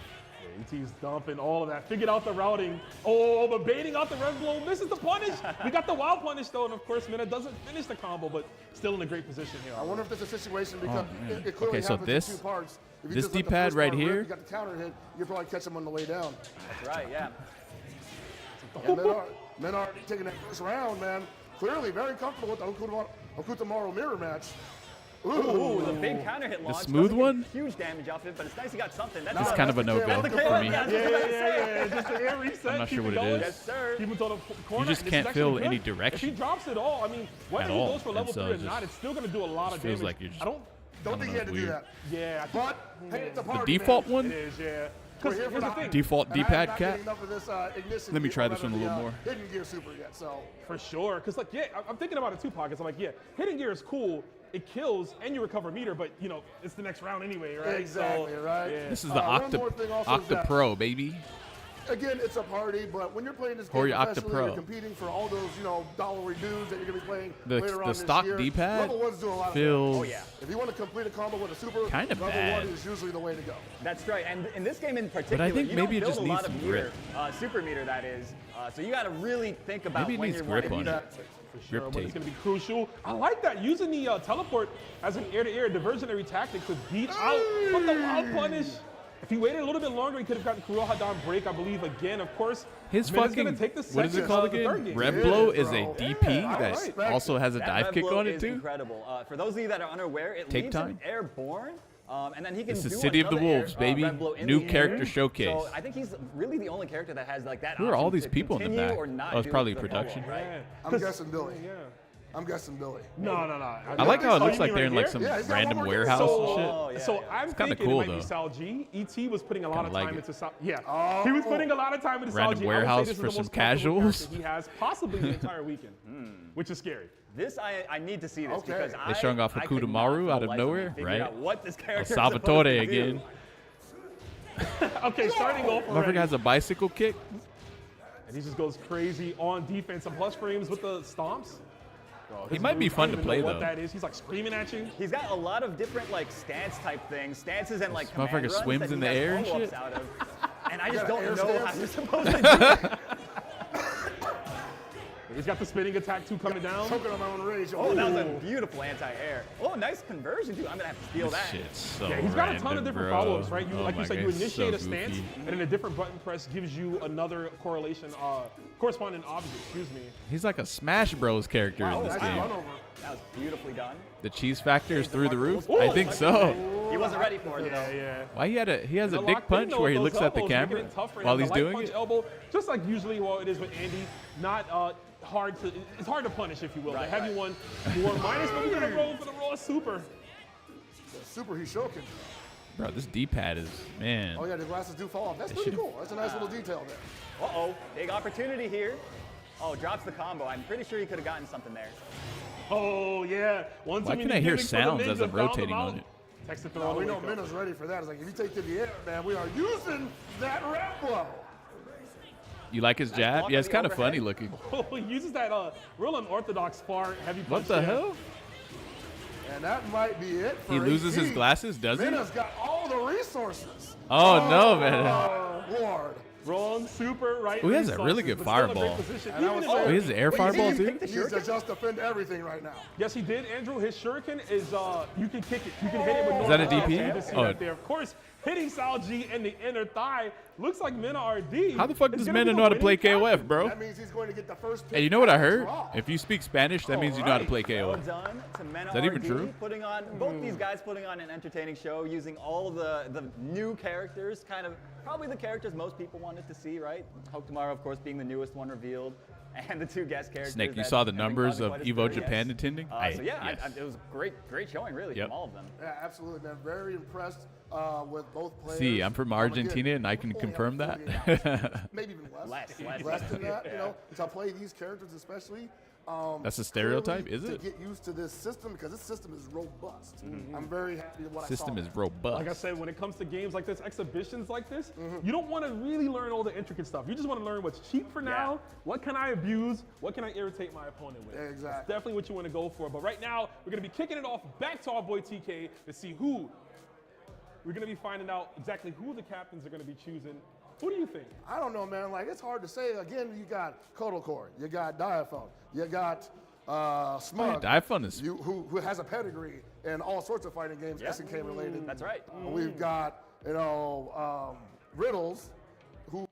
ET's dumping all of that. Figured out the routing. Oh, but baiting out the red blow. Misses the punish. We got the wild punish though, and of course, Mena doesn't finish the combo, but still in a great position here. I wonder if there's a situation because man. it clearly Okay, so happens this- in two parts. If you this just let the D-pad first right part rip, here- you got the counter hit, you probably catch him on the way down. That's right. Yeah. And men are taking that first round, man. Clearly very comfortable with the Okutamaru mirror match. Ooh, the big counter hit launch. smooth Doesn't get one? Huge damage off it, but it's nice he got something. That's It's not- kind of a no-go That's the for KO. me. Yeah, Yeah. Just an air reset. I'm not keep sure it what it going. is. Yes, sir. Keep it on the corner. just This is can't actually feel good. any If he direction drops it all, I mean, whether at he all, goes for and level so 3 or it not, just it's still going to do a lot of feels damage. like you're just- I don't. Don't think he had to do weird. that. Yeah, I think But hey, it's a The party, default man. one? it is. Yeah. We're Because here here's for the the thing. hype. Default And I have D-pad not cat. getting enough of this ignition Let me gear, try or this one a rather little the, more. Hidden gear super yet, so For sure, because like I'm thinking about it two pockets. I'm like, yeah, hitting gear is cool. It kills and you recover meter, but you know it's the next round anyway, right? Exactly, right? Yeah. This is the one more thing also is Octa that- Pro, baby. again, it's a party, but when you're playing this Or game your Octa professionally, Pro. you're competing for all those, dollar dues that you're gonna be playing The later on this stock year. D-pad Level one's doing a lot of feels damage. If you want to complete a combo with a super, Kinda level bad. one is usually the way to go. That's right, and in this game in particular, think you maybe don't it build just a needs lot of some meter, grip. super meter that is. So you got to really think about Maybe it when needs you're grip wanting on to it. For sure, Grip but it's tape. going to be crucial. I like that, using the teleport as an air-to-air diversionary tactic to beat out from the wild punish. If he waited a little bit longer, he could have gotten Kurohadan break, I believe, again. Of course, His Mena's fucking, gonna take the what is it second called of the third again? game. Rev Yeah, Blow is a bro. DP Yeah, that alright. also has a That dive rev kick blow on it is too. incredible. For those of you that are unaware, it Tape leaves time? him airborne. And then he can This is do City of the another Wolves, baby. rev blow in New the air. character showcase. So I think he's really the only character that has like that. Who are all option these to people in the continue back? or not Oh, it's do probably the production. follow-up, right? Yeah. I'm guessing Billy. Yeah. I'm guessing Billy. No. I like how it Oh, looks you like mean they're right in like here? some Yeah, he's got random one more warehouse game. and So- shit. Oh, yeah, So yeah. I'm It's kinda thinking cool, it might be though. Sal G. ET was putting a lot Kinda of like time it. into Sal. Yeah, Oh. he was putting a lot of time into Sal Random G. I would say warehouse this is for the some most comfortable casuals. character he has possibly the entire weekend, which is scary. This I need to see this Okay. because They're showing off I could Hakudamaru not for the out of life nowhere, me figure right? out what this El character is Salvatore supposed to do. again. Okay, starting off Motherfucker already, has a bicycle kick. and he just goes crazy on defense. Some plus frames with the stomps. Bro, He his might be move, I fun don't to even play, know what though. that is. He's like screaming at you. He's got a lot of different like stance type things, stances and like motherfucker command runs swims that in he the has air and follow-ups shit. out of. And I just don't air know stance? how you're supposed to do that. He's got the spinning attack too coming down. Choking on my own rage. Oh, that was a beautiful anti-air. Oh, nice conversion, too. I'm going to have to steal that. Shit's so Yeah, he's got a ton of random, different bro. follow-ups, right? You, Oh like my you said, God, you it's initiate so a stance, goofy. and then a different button press gives you another corresponding object. Excuse me. He's like a Smash Bros character in this Nice game. run over. That was beautifully done. The cheese factor is through the roof. Ooh, I think so. He wasn't ready for it, though. Yeah. Why he has a The dick locked in, punch though, where he those looks at the elbows, making camera it tough for him. while The he's light doing punch it? elbow, just like usually it is with Andy, not hard to. It's hard to punish, if you will. Right, the heavy right. one, more minus, but we're gonna roll for the raw super. Super Hishoken. Bro, this D-pad is, man. Oh yeah, the glasses do fall off. That's pretty cool. That's a nice little detail there. Uh-oh, big opportunity here. Oh, drops the combo. I'm pretty sure he could have gotten something there. Oh yeah. One Why too can many I hear gimmicks for the sounds ninja, as I'm found him rotating on out. it? Text it No, we know wake up. Minna's ready for that. It's like if you take to the air, man, we are using that rap blow. You like his jab? block Yeah, on it's the kind of overhead. funny looking. Oh, he uses that real unorthodox far heavy punch. What the there. hell? And that might be it for He loses his AT. glasses, does he? Minna's got all the resources. Oh, no, man. Oh, Lord. Wrong super right. Oh, he has a really resources, good but still in a great fireball. position. And I Even was if- saying- Oh, he has an air fireball he too? picked the He's shuriken? just defend everything right now. Yes, he did, Andrew. His shuriken is you can kick it. You can hit it with Is that a normal DP? jabs. You can see Oh. right there. Of course, hitting Sal G in the inner thigh looks like Minna RD. How the fuck It's does gonna Minna be know how to the play winning KOF, captain. bro? That means he's going to get the first pick. Hey, you know what I after heard? draw. If you speak Spanish, that means you know how to play Well KO. done to Mena Is that even RD, true? Putting on both these guys putting on an entertaining show using all the new characters, kind of probably the characters most people wanted to see, right? Tomorrow, of course, being the newest one revealed, and the two guest characters. Snake, you that saw the have been numbers causing of quite a Evo stir, Japan yes. attending? So yeah, Yes. it was great showing really Yep. from all of them. Yeah, absolutely, man. Very impressed with both players. See, I'm from Argentina, and I can we only confirm have that. 48 hours, maybe even less. Less. Less than that, you know, to play these characters especially. That's a stereotype, clearly is it? To get used to this system because this system is robust. I'm very happy with what System I is saw. robust. Like I said, when it comes to games like this, exhibitions like this, Mm-hmm. you don't want to really learn all the intricate stuff. You just want to learn what's cheap for now. What can I abuse? What can I irritate my opponent with? Exactly. That's definitely what you want to go for. But right now, we're going to be kicking it off back to our boy TK to see who. We're going to be finding out exactly who the captains are going to be choosing. Who do you think? I don't know, man. Like, it's hard to say. Again, you got Kodocore, you got Diaphone, you got Smug. Diaphone is- who has a pedigree in all sorts of fighting games, SNK related. That's right. We've got, Riddles, who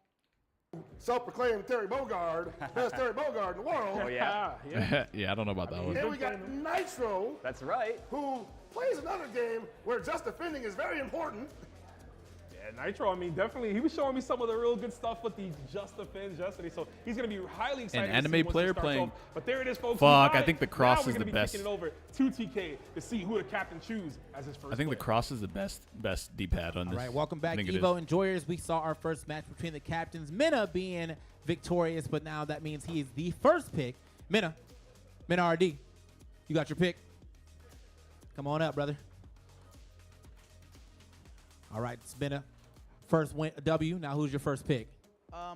self-proclaimed Terry Bogard, best Terry Bogard in the world. Oh yeah, Yeah, I don't know about that one. And we got Nitro, that's right. who plays another game where just defending is very important. Yeah, Nitro, I mean, definitely, he was showing me some of the real good stuff with the Just Defense yesterday, so he's going to be highly excited. to anime see once he player starts playing- off. But there it is, folks. Fuck, We I got think it. the cross Now we're is gonna the be best. kicking it over to TK to see who the captain choose as his first I think the player. cross is the best D-pad on All this. right, welcome back, I think it Evo is. enjoyers. We saw our first match between the captains. Minna being victorious, but now that means he is the first pick. Minna RD, you got your pick. Come on up, brother. All right, it's Minna. First win W. Now who's your first pick?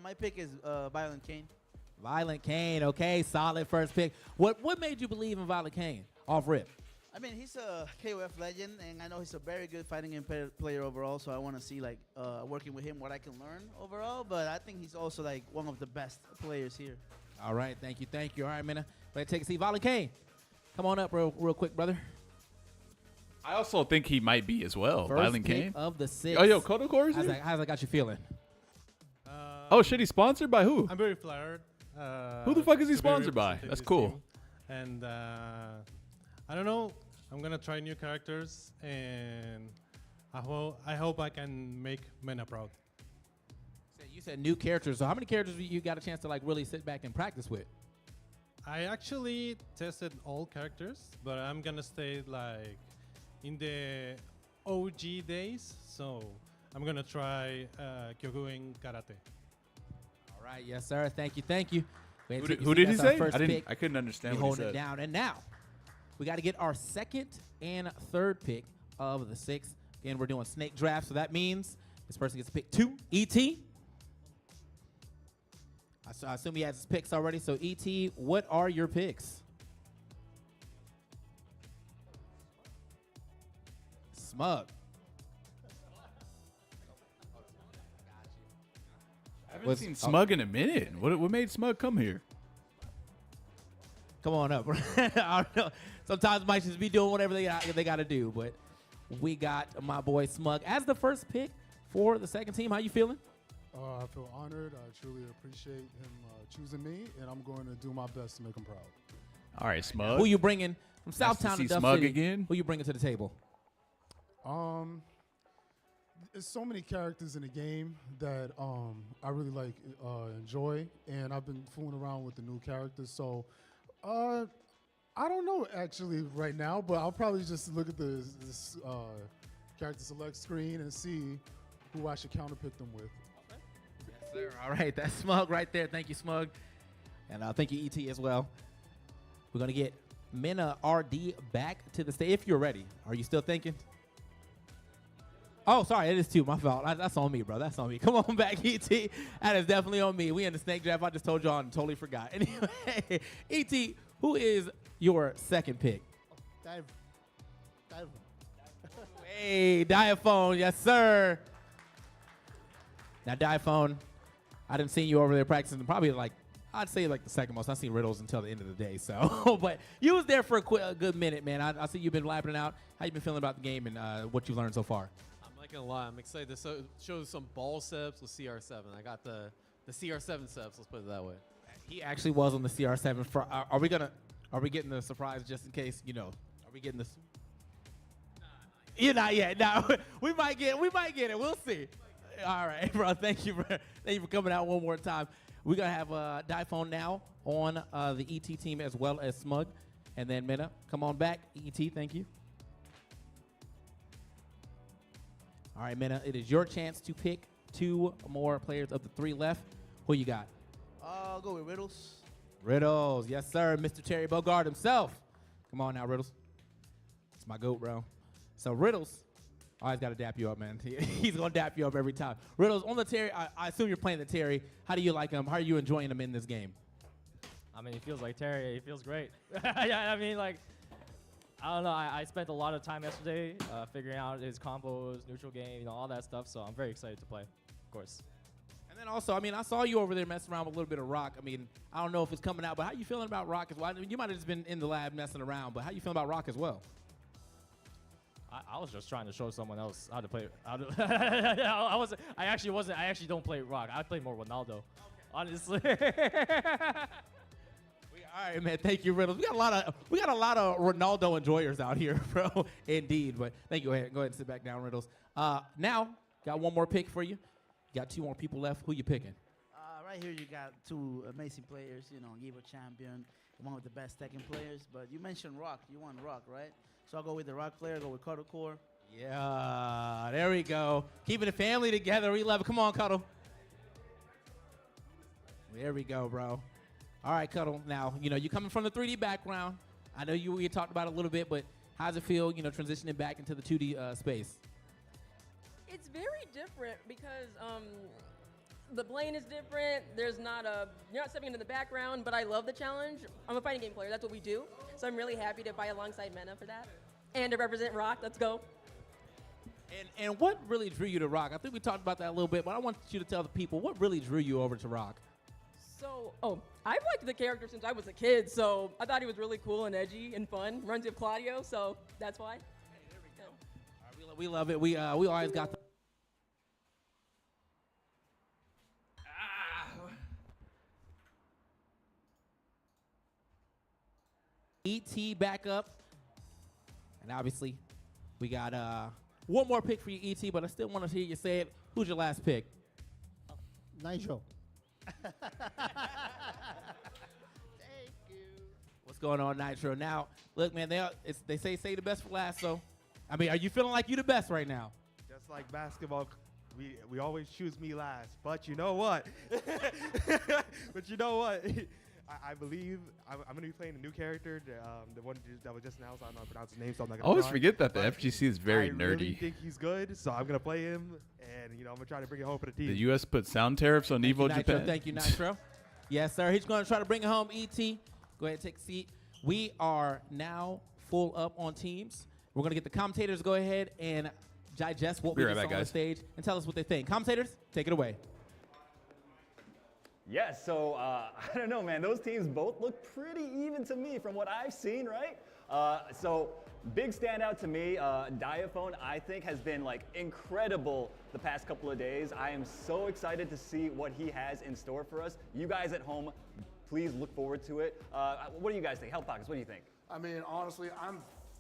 My pick is Violent Kane. Violent Kane. Okay, solid first pick. What made you believe in Violent Kane? Off rip. I mean, he's a KOF legend, and I know he's a very good fighting game player overall. So I want to see, like, working with him, what I can learn overall. But I think he's also like one of the best players here. All right, thank you. All right, Minna. Let's take a seat. Violent Kane, come on up real quick, brother. I also think he might be as well. First Violent pick Kane. of the six. Oh, yo, Kodocore is How's here? that got you feeling? Oh, shit, he's sponsored by who? I'm very flattered. Who the fuck is he to be sponsored by? representing That's this cool. team. And I don't know. I'm gonna try new characters, and I hope I can make Mena proud. You said new characters. So how many characters you got a chance to like really sit back and practice with? I actually tested all characters, but I'm gonna stay like in the OG days. So I'm gonna try Kyokuin Karate. All right, yes, sir. Thank you. Who did he say? I couldn't understand what he holding said. it down. And now we got to get our second and third pick of the sixth. Again, we're doing snake draft, so that means this person gets to pick 2. ET. I assume he has his picks already. So ET, what are your picks? Smug. haven't seen Smug in a minute. What made Smug come here? Come on up. I don't know. Sometimes might just be doing whatever they got to do. But we got my boy Smug as the first pick for the second team. How you feeling? I feel honored. I truly appreciate him choosing me, and I'm going to do my best to make him proud. All right, Smug. Who you bringing from Southtown to Duff Smug City? again? Who you bringing to the table? There's so many characters in the game that I really enjoy, and I've been fooling around with the new characters. So I don't know actually right now, but I'll probably just look at this character select screen and see who I should counterpick them with. Yes, sir. All right, that's Smug right there. Thank you, Smug. And thank you, ET, as well. We're going to get Mena RD back to the stage. If you're ready. Are you still thinking? Oh, sorry. It is 2. My fault. That's on me, bro. That's on me. Come on back, ET. That is definitely on me. We in the snake draft. I just told y'all and totally forgot. Anyway, ET, who is your second pick? Dive. Hey, Diaphone. Yes, sir. Now, Diaphone, I didn't see you over there practicing probably I'd say the second most. I've seen Riddles until the end of the day. So, but you was there for a good minute, man. I see you've been lapping out. How you been feeling about the game and what you learned so far? I'm not gonna lie. I'm excited to show some ball steps with CR7. I got the CR7 steps. Let's put it that way. He actually was on the CR7. Are we getting the surprise just in case? Are we getting this? You're not yet. No, we might get it. We'll see. All right, bro. Thank you for coming out one more time. We're going to have Diaphone now on the ET team as well as Smug. And then Mena, come on back. ET, thank you. All right, Mena, it is your chance to pick 2 more players of the 3 left. Who you got? I'll go with Riddles. Riddles, yes, sir. Mr. Terry Bogard himself. Come on now, Riddles. It's my GOAT, bro. So Riddles, always got to dap you up, man. He's going to dap you up every time. Riddles, on the Terry, I assume you're playing the Terry. How do you like him? How are you enjoying him in this game? I mean, he feels like Terry. He feels great. Yeah, I mean, I don't know. I spent a lot of time yesterday figuring out his combos, neutral game, all that stuff. So I'm very excited to play, of course. And then also, I mean, I saw you over there messing around with a little bit of Rock. I mean, I don't know if it's coming out, but how you feeling about Rock as well? I mean, you might have just been in the lab messing around, but how you feeling about Rock as well? I was just trying to show someone else how to play. I actually wasn't. I actually don't play Rock. I play more Ronaldo, honestly. All right, man. Thank you, Riddles. We got a lot of Ronaldo enjoyers out here, bro. Indeed. But thank you. Go ahead and sit back down, Riddles. Now, got one more pick for you. Got 2 more people left. Who you picking? Right here, you got 2 amazing players. Gief champion, one of the best Tekken players. But you mentioned Rock. You want Rock, right? So I'll go with the Rock player. Go with Cuddle Core. Yeah, there we go. Keeping the family together. We love it. Come on, Cuddle. There we go, bro. All right, Cuddle. Now, you coming from the 3D background. I know we talked about it a little bit, but how does it feel, transitioning back into the 2D space? It's very different because the plane is different. You're not stepping into the background, but I love the challenge. I'm a fighting game player. That's what we do. So I'm really happy to fight alongside Mena for that and to represent Rock. Let's go. And what really drew you to Rock? I think we talked about that a little bit, but I want you to tell the people what really drew you over to Rock. So, I've liked the character since I was a kid, so I thought he was really cool and edgy and fun. Runs with Claudio, so that's why. Hey, there we go. All right, we love it. We always got the ET back up. And obviously, we got one more pick for you, ET, but I still want to hear you say it. Who's your last pick? Nitro. Thank you. What's going on, Nitro? Now, look, man, they say the best for last, so, I mean, are you feeling like you the best right now? Just like basketball, we always choose me last. But you know what? I believe I'm going to be playing a new character, the one that was just announced. I don't know how to pronounce his name, so I'm not going to always forget that the FGC is very nerdy. I really think he's good, so I'm going to play him, and I'm going to try to bring it home for the team. The U.S. put sound tariffs on Evo Japan. Thank you, Nitro. Yes, sir. He's going to try to bring it home, ET. Go ahead and take a seat. We are now full up on teams. We're going to get the commentators to go ahead and digest what we just saw on the stage and tell us what they think. Commentators, take it away. Yeah, so I don't know, man. Those teams both look pretty even to me from what I've seen, right? So big standout to me, Diaphone, I think has been like incredible the past couple of days. I am so excited to see what he has in store for us. You guys at home, please look forward to it. What do you guys think? Health Pockets, what do you think? I mean, honestly, I'm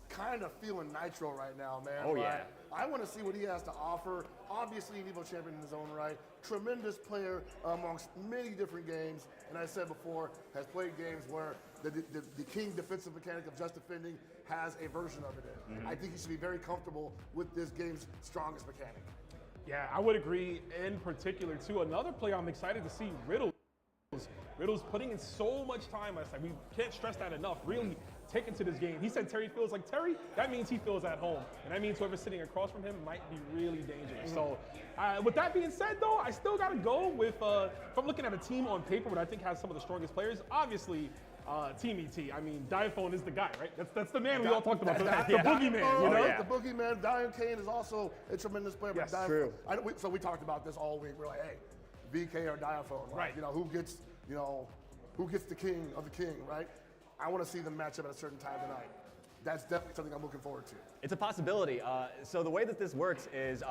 kind of feeling Nitro right now, man. Oh, yeah. I want to see what he has to offer. Obviously, an Evo champion in his own right. Tremendous player amongst many different games. And I said before, has played games where the king defensive mechanic of just defending has a version of it in. Mhm. I think he should be very comfortable with this game's strongest mechanic. Yeah, I would agree in particular, too. Another player I'm excited to see, Riddles. Riddles putting in so much time last night. We can't stress that enough. Really taken to this game. He said Terry feels like Terry. That means he feels at home. And that means whoever's sitting across from him might be really dangerous. So with that being said, though, I still got to go with, if I'm looking at a team on paper what I think has some of the strongest players, obviously, Team ET. I mean, Diaphone is the guy, right? That's the man we all talked about, the boogeyman, you know? The boogeyman. Diane Kane is also a tremendous player. Yes, but true. So we talked about this all week. We're like, hey, VK or Diaphone, like, Right. You know, who gets the king of the king, right? I want to see them match up at a certain time tonight. That's definitely something I'm looking forward to. It's a possibility. So the way that this works is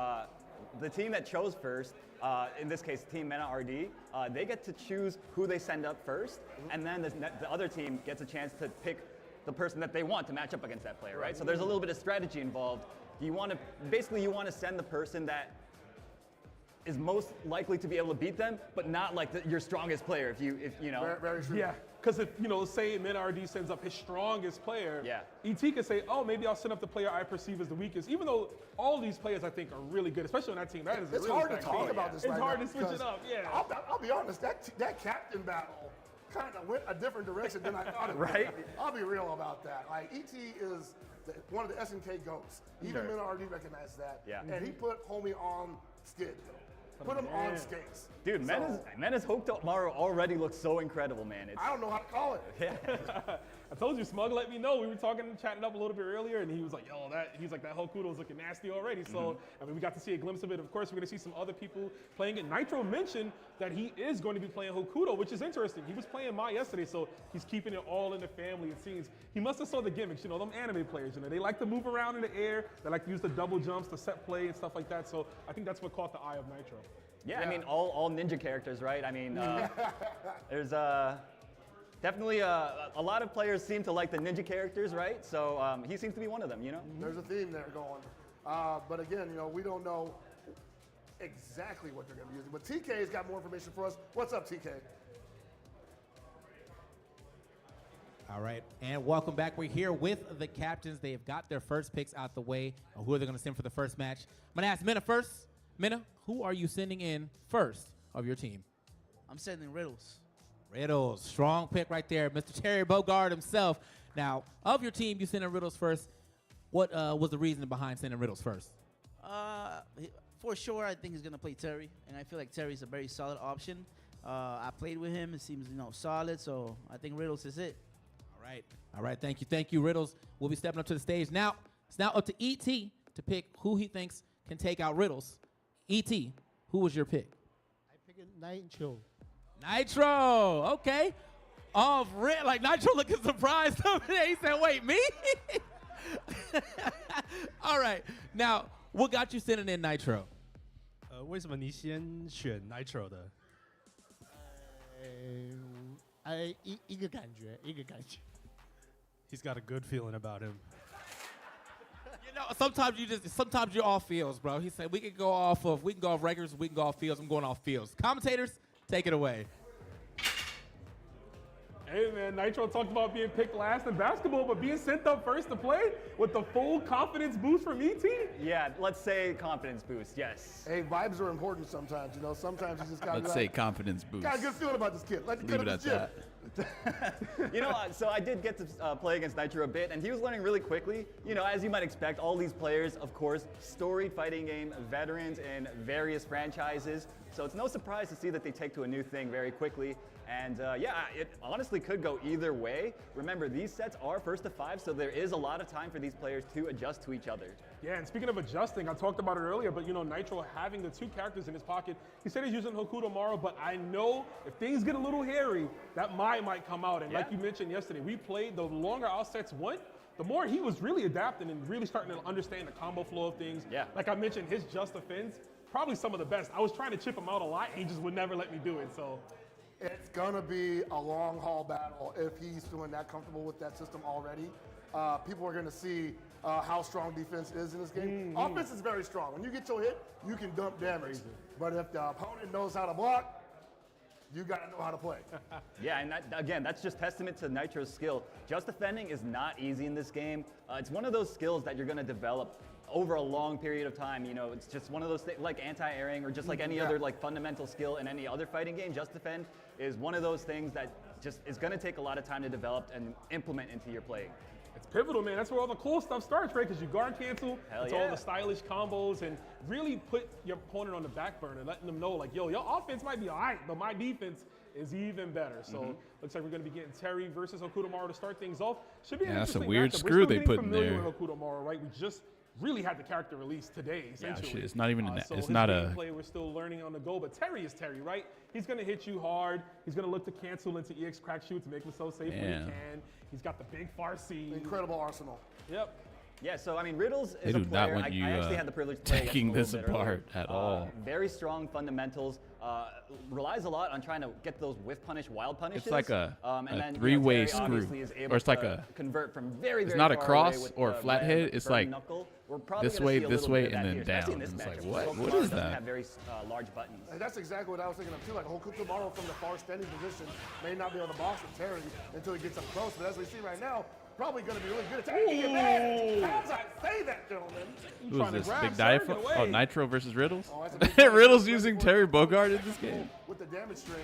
the team that chose first, in this case Team Mena RD, they get to choose who they send up first, and then the other team gets a chance to pick the person that they want to match up against that player, right? So there's a little bit of strategy involved. You want to send the person that is most likely to be able to beat them, but not like your strongest player. If you know. Very true. Yeah, because if, say Mena RD sends up his strongest player, ET could say, oh, maybe I'll send up the player I perceive as the weakest, even though all these players I think are really good, especially on that team. That is It's really hard to stacked talk team. about this It's right hard now to switch it because up, yeah. I'll be honest, that captain battle kind of went a different direction than I thought it Right? would. I'll be real about that. Like, ET is one of the SNK GOATs. Even Mena RD recognized that. Yeah. And he put homie on skid. Put him on skates. Dude, Mena's Hokumaru already looks so incredible, man. I don't know how to call it. Yeah. I told you, Smug let me know. We were talking, chatting up a little bit earlier, and he was like, yo, that Hokudo's looking nasty already. So, I mean, we got to see a glimpse of it. Of course, we're going to see some other people playing it. Nitro mentioned that he is going to be playing Hokudo, which is interesting. He was playing Mai yesterday, so he's keeping it all in the family, it seems. He must have saw the gimmicks, them anime players, they like to move around in the air. They like to use the double jumps, the set play, and stuff like that. So, I think that's what caught the eye of Nitro. Yeah, I mean, all ninja characters, right? I mean, there's definitely a lot of players seem to like the ninja characters, right? So he seems to be one of them, There's a theme there going. But again, we don't know exactly what they're going to be using. But TK's got more information for us. What's up, TK? All right, and welcome back. We're here with the captains. They have got their first picks out the way. Who are they going to send for the first match? I'm going to ask Mena first. Mena, who are you sending in first of your team? I'm sending Riddles. Riddles, strong pick right there. Mr. Terry Bogard himself. Now, of your team, you sent in Riddles first. What was the reason behind sending Riddles first? For sure, I think he's going to play Terry, and I feel like Terry's a very solid option. I played with him. It seems, solid, so I think Riddles is it. All right, thank you, Riddles. We'll be stepping up to the stage. Now, it's now up to ET to pick who he thinks can take out Riddles. ET, who was your pick? I picked Nitro. Nitro, okay. Like Nitro looking surprised over there. He said, wait, me? All right, now, what got you sending in Nitro? 为什么你先选 Nitro 的？一个感觉。He's got a good feeling about him. Sometimes you're off fields, bro. He said we can go off records, we can go off fields. I'm going off fields. Commentators, take it away. Hey, man, Nitro talked about being picked last in basketball, but being sent up first to play with the full confidence boost from ET? Yeah, let's say confidence boost, yes. Hey, vibes are important sometimes, Sometimes you just got to Let's say confidence boost. Got a good feeling about this kid. Like the Leave kid it at at the gym. that. You know, so I did get to play against Nitro a bit, and he was learning really quickly. You know, as you might expect, all these players, of course, storied fighting game veterans in various franchises. So it's no surprise to see that they take to a new thing very quickly. And yeah, it honestly could go either way. Remember, these sets are first to 5, so there is a lot of time for these players to adjust to each other. Yeah, and speaking of adjusting, I talked about it earlier, but you know, Nitro having the 2 characters in his pocket, he said he's using Hokuto Maru, but I know if things get a little hairy, that might come out. And like you mentioned yesterday, we played, the longer our sets went, the more he was really adapting and really starting to understand the combo flow of things. Yeah. Like I mentioned, his just defense, probably some of the best. I was trying to chip him out a lot, and he just would never let me do it, so. It's gonna be a long haul battle if he's feeling that comfortable with that system already. People are gonna see how strong defense is in this game. Offense is very strong. When you get your hit, you can dump damage. But if the opponent knows how to block, you gotta know how to play. Yeah, and again, that's just testament to Nitro's skill. Just defending is not easy in this game. It's one of those skills that you're gonna develop over a long period of time. You know, it's just one of those things like anti-airing or just like any other like fundamental skill in any other fighting game. Just defend is one of those things that just is going to take a lot of time to develop and implement into your play. It's pivotal, man. That's where all the cool stuff starts, right? Because you guard cancel, it's all yeah. the stylish combos, and really put your opponent on the back burner, letting them know, like, yo, your offense might be all right, but my defense is even better. So looks like we're going to be getting Terry versus Hokuto Maru to start things off. Should be an that's a interesting weird matchup. screw they We're still put getting in familiar there. with Hokuto Maru, right? We just really had the character released today, essentially. shit, it's not even So it's his not a gameplay, we're still learning on the go, but Terry is Terry, right? He's going to hit you hard. He's going to look to cancel into EX crack shoot to make him so safe when he can. He's got the big Farsi. Incredible arsenal. Yep. Yeah, so I mean, Riddles They is a do not player. want you I actually had the privilege to play against taking him a this little bit apart earlier. at all. Very strong fundamentals. Relies a lot on trying to get those whiff punish, wild punishes. It's like a and then, three-way Terry screw, obviously is able or it's like to a convert from very, it's very not a far cross away with or a the flat ram hit. It's burn like knuckle. We're probably this gonna way, see a this little way, bit of and that then here, especially in down. this It's like matchup. what? Hokuto What Maru is doesn't that? have very large buttons. And that's exactly what I was thinking of too. Like Hokuto Maru from the far standing position may not be able to box with Terry until he gets up close. But as we see right now, probably going to be really good at taking advantage. How does I say that, gentlemen? Who is this? Big Diaphragm? Oh, Nitro versus Riddles? Oh, that's a big Riddles using Terry Bogard in this game. with the damage string.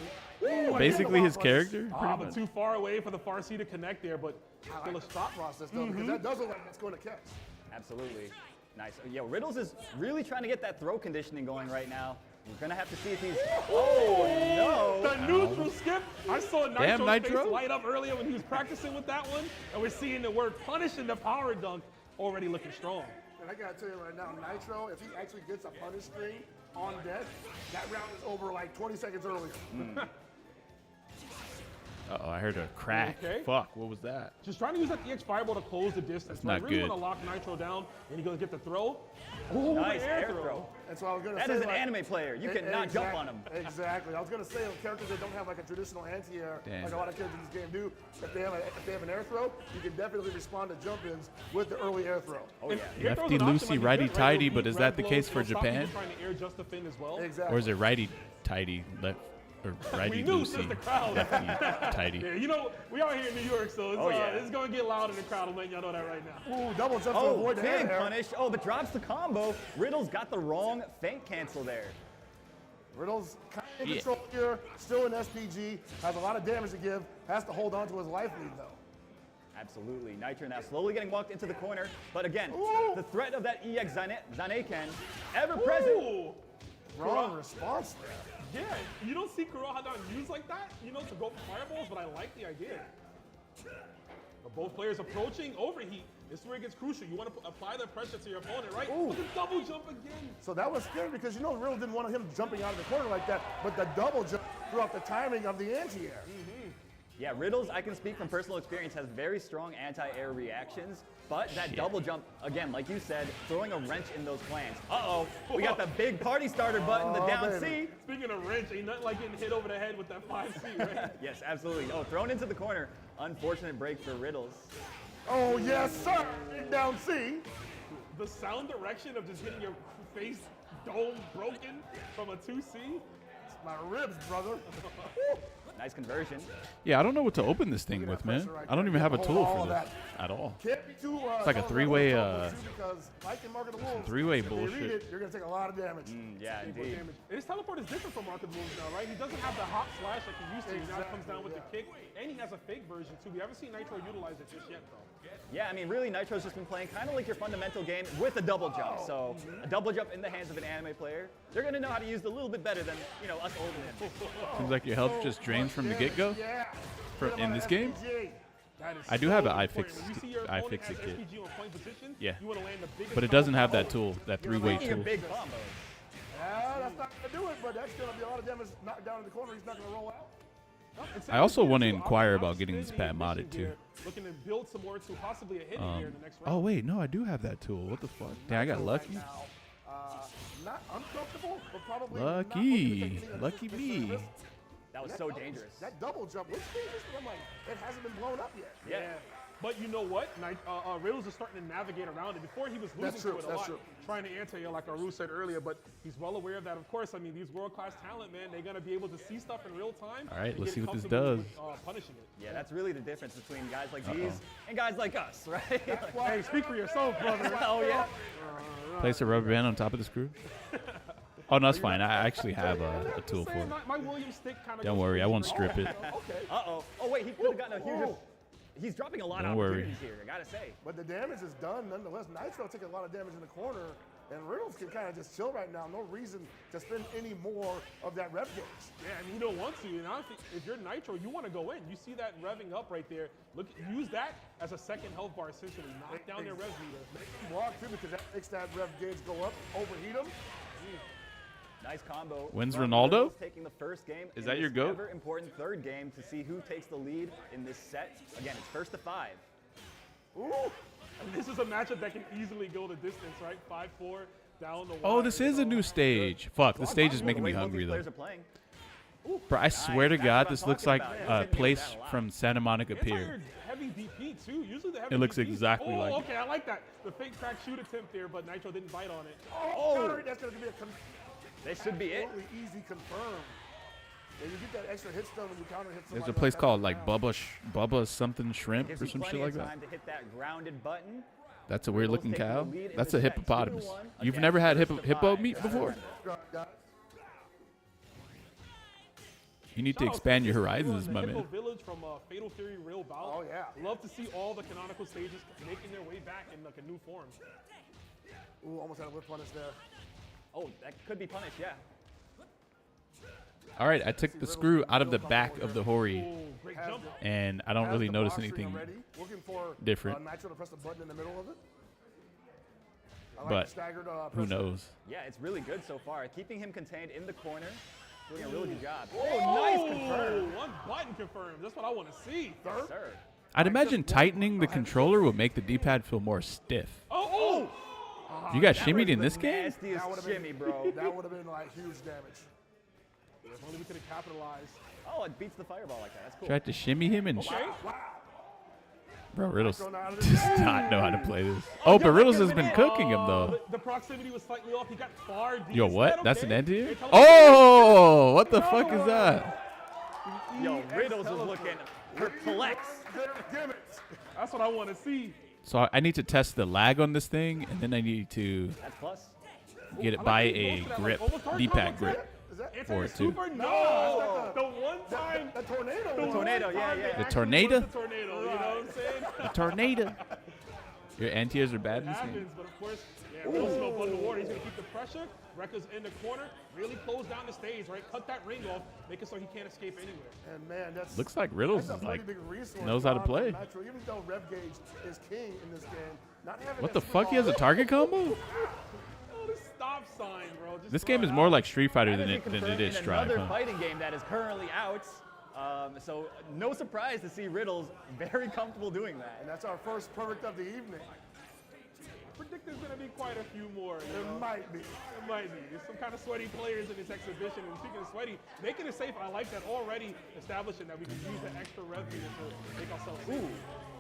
Basically his character. But too far away for the Farsi to connect there, but I like the thought process though, because that does look like it's going to catch. Absolutely. Nice. Yeah, Riddles is really trying to get that throw conditioning going right now. We're going to have to see if he's... Oh, no. The neutral skip. I saw Damn, Nitro's face Nitro. light up earlier when he was practicing with that one. And we're seeing the word punish in the power dunk already looking strong. And I got to tell you right now, Nitro, if he actually gets a punish screen on deck, that round is over like 20 seconds early. Uh-oh, I heard a crack. Okay. Fuck, what was that? Just trying to use that EX fireball to close the distance. That's not really good. want to lock Nitro down, and he goes get the throw. Oh, Nice the air throw. That's what I was going to That say. is an like, anime player. You cannot jump on him. Exactly. I was going to say, characters that don't have like a traditional anti-air, Damn. like a lot of characters in this game do, if they have an air throw, you can definitely respond to jump-ins with the early air throw. Oh, yeah. Air throw's Lefty an option loosey, might be righty good, right? tighty, They'll but beat is grab that the blows, case for they'll stop people Japan? trying to air just defend as well. Exactly. Or is it righty tighty, left or righty We knew since loosey, the crowd. lefty tighty? Yeah, you know, we out here in New York, so it's, it's going to get loud in the crowd. I'm letting y'all know that right now. Ooh, double jump to Oh, avoid the big air. punish. Oh, but drops the combo. Riddles got the wrong feint cancel there. Riddles kind of in control here, still in SPG, has a lot of damage to give, has to hold on to his life lead though. Absolutely. Nitro now slowly getting walked into the corner. But again, the threat of that EX Zaneken ever present. Wrong response there. Yeah, you don't see Kurohadon used like that, you know, to go for fireballs, but I like the idea. But both players approaching overheat. This is where it gets crucial. You want to apply the pressure to your opponent, right? Ooh. Look at double jump again. So that was scary because you know Riddle didn't want him jumping out of the corner like that, but the double jump threw off the timing of the anti-air. Yeah, Riddles, I can speak from personal experience, has very strong anti-air reactions. But that double jump, again, like you said, throwing a wrench in those plans. Uh-oh, we got the big party starter button, the down C. Speaking of wrench, ain't nothing like getting hit over the head with that 5C, right? Yes, absolutely. Oh, thrown into the corner. Unfortunate break for Riddles. Oh, yes, sir. Big down C. The sound direction of just getting your face dome broken from a 2C. It's my ribs, brother. Nice conversion. Yeah, I don't know what to open this thing with, man. I don't even have a tool for this at all. It's like a three-way three-way bullshit. You're gonna take a lot of damage. Yeah, indeed. His teleport is different from Mark of the Wolves now, right? He doesn't have the hop slash like he used to. Now it comes down with the kick, and he has a fake version too. We haven't seen Nitro utilize it just yet, though. Yeah, I mean, really, Nitro's just been playing kind of like your fundamental game with a double jump. So a double jump in the hands of an anime player, they're going to know how to use it a little bit better than, you know, us old men. Seems like your health just drains from the get-go in this game. I do have an iFix it kit. Yeah, but it doesn't have that tool, that three-way tool. That's not going to do it, but that's going to be a lot of damage knocked down in the corner. He's not going to roll out. I also want to inquire about getting this pad modded too. Looking to build some more to possibly a hit here in the next round. Oh wait, no, I do have that tool. What the fuck? Damn, I got lucky. Not uncomfortable, but probably Lucky me. That was so dangerous. That double jump was dangerous, but I'm like, it hasn't been blown up yet. Yeah. But you know what? Riddles is starting to navigate around it. Before he was losing to it a lot, trying to answer you like Aru said earlier, but he's well aware of that. Of course, I mean, these world-class talent, man, they're going to be able to see stuff in real time. All right, let's see what this does. Punishing it. Yeah, that's really the difference between guys like these and guys like us, right? Hey, speak for yourself, brother. Oh, yeah. Place a rubber band on top of the screw. Oh, no, it's fine. I actually have a tool for it. My Williams stick kind of Don't worry, I won't strip it. Uh-oh. Oh, wait, he could have gotten a huge... He's dropping a lot of opportunities here, I gotta say. But the damage is done nonetheless. Nitro taking a lot of damage in the corner, and Riddles can kind of just chill right now. No reason to spend any more of that rev gauge. Yeah, and you don't want to. And honestly, if you're Nitro, you want to go in. You see that revving up right there. Look, use that as a second health bar essentially. Knock down their rev meter. Walk too, because that makes that rev gauge go up, overheat them. Nice combo. When's Ronaldo? Taking the first game. Is that your GOAT? Ever important third game to see who takes the lead in this set. Again, it's 1st to 5. Ooh! And this is a matchup that can easily go the distance, right? 5-4 down the wire. Oh, this is a new stage. Fuck, the stage is making me hungry though. Bro, I swear to God, this looks like a place from Santa Monica Pier. Heavy DP too. Usually the heavy It looks DP exactly like it. Okay, I like that. The fake crack shoot attempt there, but Nitro didn't bite on it. Oh, that's going to be a This should be it. Easy confirm. Yeah, you get that extra hit stun when you counter hit somebody. There's a place called like Bubba something shrimp or some shit like that. Time to hit that grounded button. That's a weird looking cow. That's a hippopotamus. You've never had hippo meat before? You need to expand your horizons, my man. Village from Fatal Fury Real Bout. Oh yeah. Love to see all the canonical stages making their way back in like a new form. Ooh, almost had a whip punish there. Oh, that could be punished, yeah. All right, I took the screw out of the back of the Hori, and I don't really notice anything different. Nitro to press the button in the middle of it. But who knows? Yeah, it's really good so far. Keeping him contained in the corner, doing a really good job. Oh, nice confirm. One button confirmed. That's what I want to see. Yes, sir. I'd imagine tightening the controller will make the D-pad feel more stiff. Oh! You got shimmied in this game? Nastiest shimmy, bro. That would have been like huge damage. If only we could have capitalized. Oh, it beats the fireball like that. That's cool. Tried to shimmy him and Wow. Bro, Riddles does not know how to play this. Oh, but Riddles has been cooking him though. The proximity was slightly off. He got far deep. Yo, what? That's an okay? end here? Oh, what the fuck is that? Yo, Riddles is looking perplexed. That's what I want to see. So I need to test the lag on this thing, and then I need to get it by a grip, D-pad grip for it too. No! The one time. The tornado. The tornado, yeah. The tornado? The tornado, you know what I'm saying? The tornado. Your anti-airs are bad in this game? Happens, but of course, Riddles is no underwater. He's going to keep the pressure. Rekka's in the corner. Really close down the stage, right? Cut that ring off. Make it so he can't escape anywhere. And man, that's Looks like Riddles that's a is like pretty big resource knows how to play. Nitro, even though rev gauge is king in this game, not having What the fuck? He has a target combo? Oh, the stop sign, bro. Just This game is more like Street Fighter than it is in Strive. another Huh? fighting game that is currently out. So no surprise to see Riddles very comfortable doing that. And that's our first perfect of the evening. I predict there's going to be quite a few more. There might be. There might be. There's some kind of sweaty players in this exhibition. And speaking of sweaty, making it safe, I like that already establishing that we can use the extra rev meter to make ourselves safe.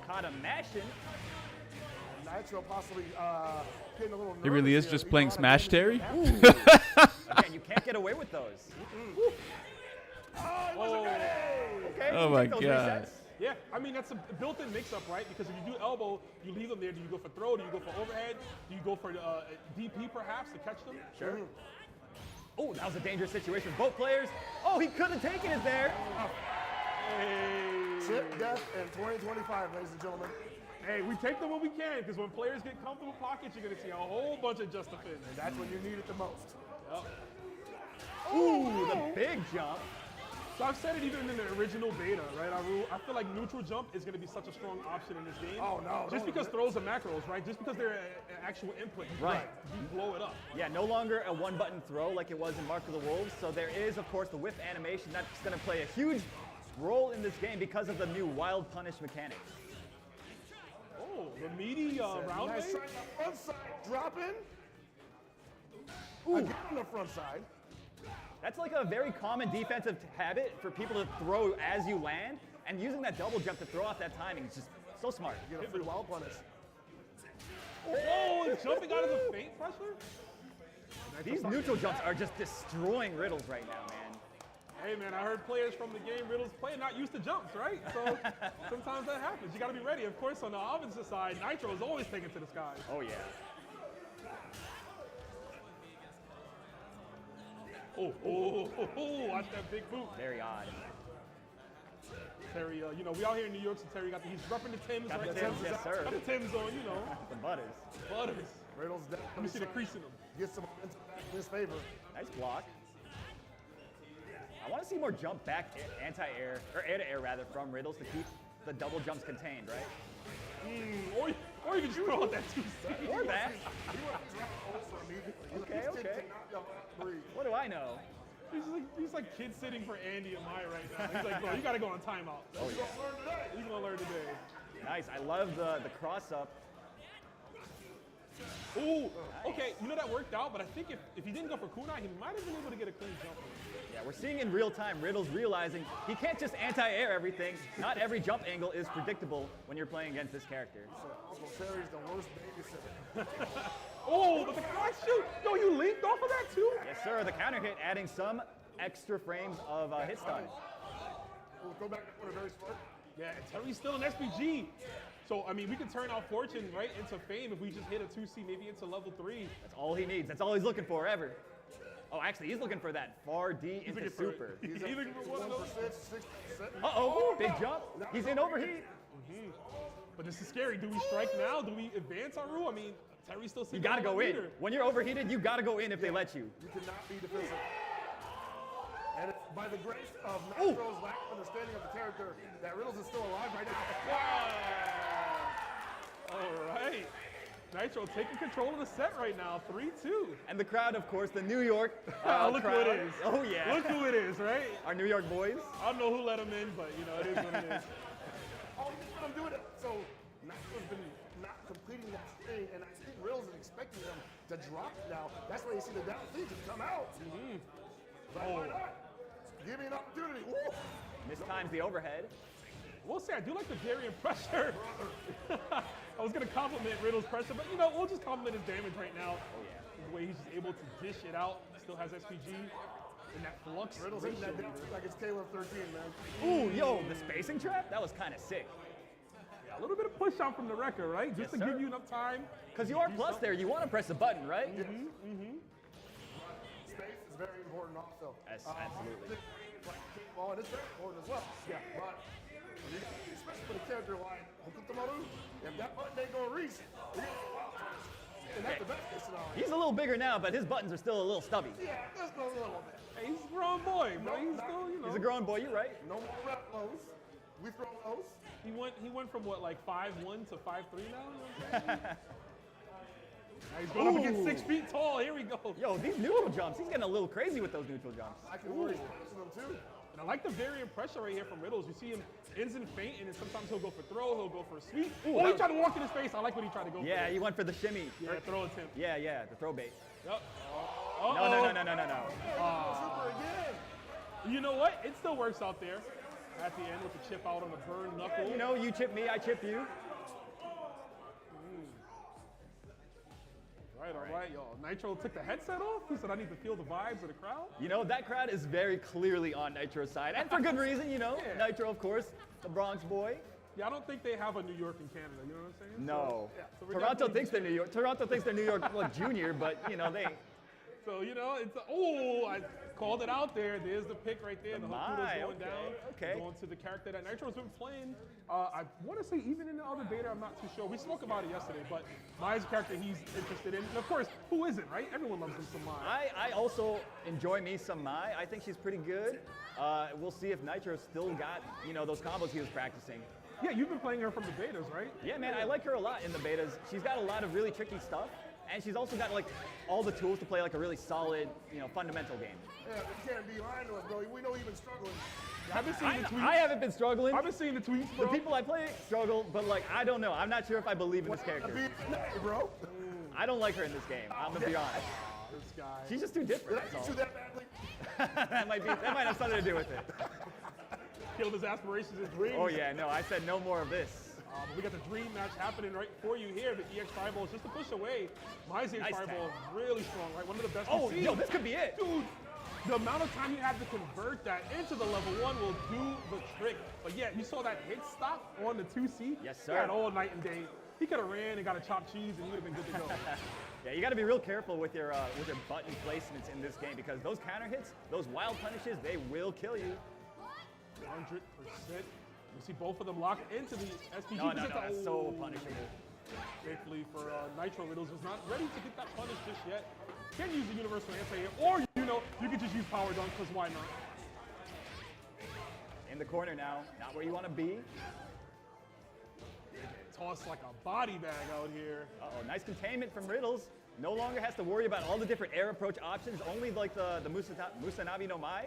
Caught him mashing. Nitro possibly getting a little He really is just playing Smash Terry? Again, you can't get away with those. Okay, Oh you my take those God. resets. Yeah, I mean, that's a built-in mix-up, right? Because if you do elbow, you leave them there. Do you go for throw? Do you go for overhead? Do you go for DP, perhaps, to catch them? Sure. Oh, that was a dangerous situation for both players. Oh, he could have taken it there. Hey. Chip death in 2025, ladies and gentlemen. Hey, we take them when we can, because when players get comfortable pockets, you're going to see a whole bunch of just defense. And that's when you need it the most. Yep. Ooh, the big jump. So I've said it even in the original beta, right? I feel like neutral jump is going to be such a strong option in this game. Oh, no. Just because throws are macros, right? Just because they're an actual input, you blow it up. Yeah, no longer a one-button throw like it was in Mark of the Wolves. So there is, of course, the whiff animation. That's going to play a huge role in this game because of the new wild punish mechanics. Oh, the meaty round Nice wave? try on the front side. Drop in. Ooh. Again on the front side. That's like a very common defensive habit for people to throw as you land, and using that double jump to throw off that timing is just so smart. Get a free wild punish. Oh, and jumping out of the feint pressure? These neutral jumps are just destroying Riddles right now, man. Hey, man, I heard players from the game Riddles play not used to jumps, right? So sometimes that happens. You got to be ready. Of course, on the offensive side, Nitro is always taken to the sky. Oh, yeah. Oh, watch that big boot. Very odd. Terry, you know, we out here in New York, so Terry he's repping the Timbs, Got right? the Timbs, yes, sir. Got the Timbs on, you know. The butters. Butters. Riddles Let me see the crease in them. Get some momentum back in his favor. Nice block. I want to see more jump back anti-air, or air-to-air rather, from Riddles to keep the double jumps contained, right? Or you can just throw out that 2C. Or that. Okay, okay. What do I know? He's like kid sitting for Andy and Maya right now. He's like, bro, you got to go on timeout. Oh, yeah. He's going to learn today. Nice. I love the cross-up. Ooh, okay, you know that worked out, but I think if he didn't go for kunai, he might have been able to get a clean jump. Yeah, we're seeing in real time Riddles realizing he can't just anti-air everything. Not every jump angle is predictable when you're playing against this character. Uncle Terry's the worst babysitter. Oh, but the cross shoot! Yo, you leaped off of that too? Yes, sir. The counter hit adding some extra frames of hit stun. We'll go back to very smart. Yeah, Terry's still an SPG. So, I mean, we can turn our fortune right into fame if we just hit a 2C, maybe into level 3. That's all he needs. That's all he's looking for ever. Oh, actually, he's looking for that far D into looking super. He's looking for one of those. 6%. Uh-oh, big jump. He's in overheat. But this is scary. Do we strike now? Do we advance our rule? I mean, Terry's still sitting You gotta on go that in. meter. When you're overheated, you gotta go in if they let you. You cannot be defensive. And it's by the grace of Nitro's lack of understanding of the character that Riddles is still alive right now. All right. Nitro taking control of the set right now, 3-2. And the crowd, of course, the New York Look crowd. who it is. Oh, yeah. Look who it is, right? Our New York boys. I don't know who let him in, but, you know, it is what it is. Oh, I'm doing it. So Nitro's been not completing that thing, and I think Riddles is expecting him to drop now. That's why you see the down feed just come out. But why not? Give me an opportunity. Woo. Mistimes the overhead. We'll say I do like the variant pressure. I was gonna compliment Riddle's pressure, but you know, we'll just compliment his damage right now. Oh yeah. The way he's just able to dish it out, still has SPG, and that flux. Riddle's hitting that down like it's Caleb 13, man. Ooh, yo, the spacing trap? That was kind of sick. Yeah, a little bit of push out from the record, right? Just to give you enough time. Because you are plus there, you want to press a button, right? Space is very important also. Yes, absolutely. Well, and it's very important as well. Yeah. But especially for the character like Hokutomaru, if that button ain't gonna reach, and that's the best case scenario. He's a little bigger now, but his buttons are still a little stubby. Yeah, just a little bit. Hey, he's a grown boy, but he's still, you know. He's a grown boy, you're right. No more rep lows. We throw lows. He went from what, like 5'1" to 5'3" now? You know what I'm saying? Now he's going up against 6 feet tall. Here we go. Yo, these neutral jumps, he's getting a little crazy with those neutral jumps. I can worry about them too. And I like the variant pressure right here from Riddles. You see him ends in feint, and then sometimes he'll go for throw, he'll go for a sweep. Ooh, he tried to walk in his face. I like what he tried to go for. Yeah, he went for the shimmy. Yeah, throw attempt. Yeah, the throw bait. Yep. No. Super again. You know what? It still works out there at the end with the chip out on the burn knuckle. Yeah, you know, you chip me, I chip you. Right. All right. Yo, Nitro took the headset off. He said, I need to feel the vibes of the crowd. You know, that crowd is very clearly on Nitro's side, and for good reason, you know. Yeah. Nitro, of course, the Bronx boy. Yeah, I don't think they have a New York in Canada. You know what I'm saying? No. So we're Toronto definitely- thinks they're New York. Toronto thinks they're New York like, junior, but, you know, they ain't. So, you know, it's I called it out there. There's the pick right there. The Hokuto's going okay, down. okay. Going to the character that Nitro's been playing. I want to say even in the other beta, I'm not too sure. We spoke about it yesterday, but Mai's a character he's interested in. And of course, who isn't, right? Everyone loves some Mai. I also enjoy me some Mai. I think she's pretty good. We'll see if Nitro still got, you know, those combos he was practicing. Yeah, you've been playing her from the betas, right? Yeah, man, I like her a lot in the betas. She's got a lot of really tricky stuff, and she's also got like all the tools to play like a really solid, you know, fundamental game. Yeah, you can't be lying to us, bro. We know you've been struggling. I've been seeing the tweets. I haven't been struggling. I've been seeing the tweets, bro. The people I play struggle, but like I don't know. I'm not sure if I believe in this character. Bro. I don't like her in this game. I'm gonna be honest. This guy. She's just too different. Did I That's get all. you that badly? that might have something to do with it. Killed his aspirations and dreams. Oh yeah, no, I said no more of this. But we got the dream match happening right for you here. The EX Fireball is just to push away. Mai's EX Nice Fireball tag. is really strong, right? One of the best Oh, we've seen. yo, this could be it. Dude, the amount of time you have to convert that into the level 1 will do the trick. But yeah, you saw that hit stop on the 2C. Yes, He sir. had all night and day. He could have ran and got a chopped cheese and he would have been good to go. Yeah, you got to be real careful with your button placements in this game because those counter hits, those wild punishes, they will kill you. 100%. You see both of them locked into the SPG. No, that's so punishable. Thankfully for Nitro, Riddles was not ready to get that punish just yet. Can use the universal anti-air, or you know, you could just use power dunk, because why not? In the corner now, not where you want to be. Toss like a body bag out here. Uh-oh, nice containment from Riddles. No longer has to worry about all the different air approach options, only like the Musanabi no Mai.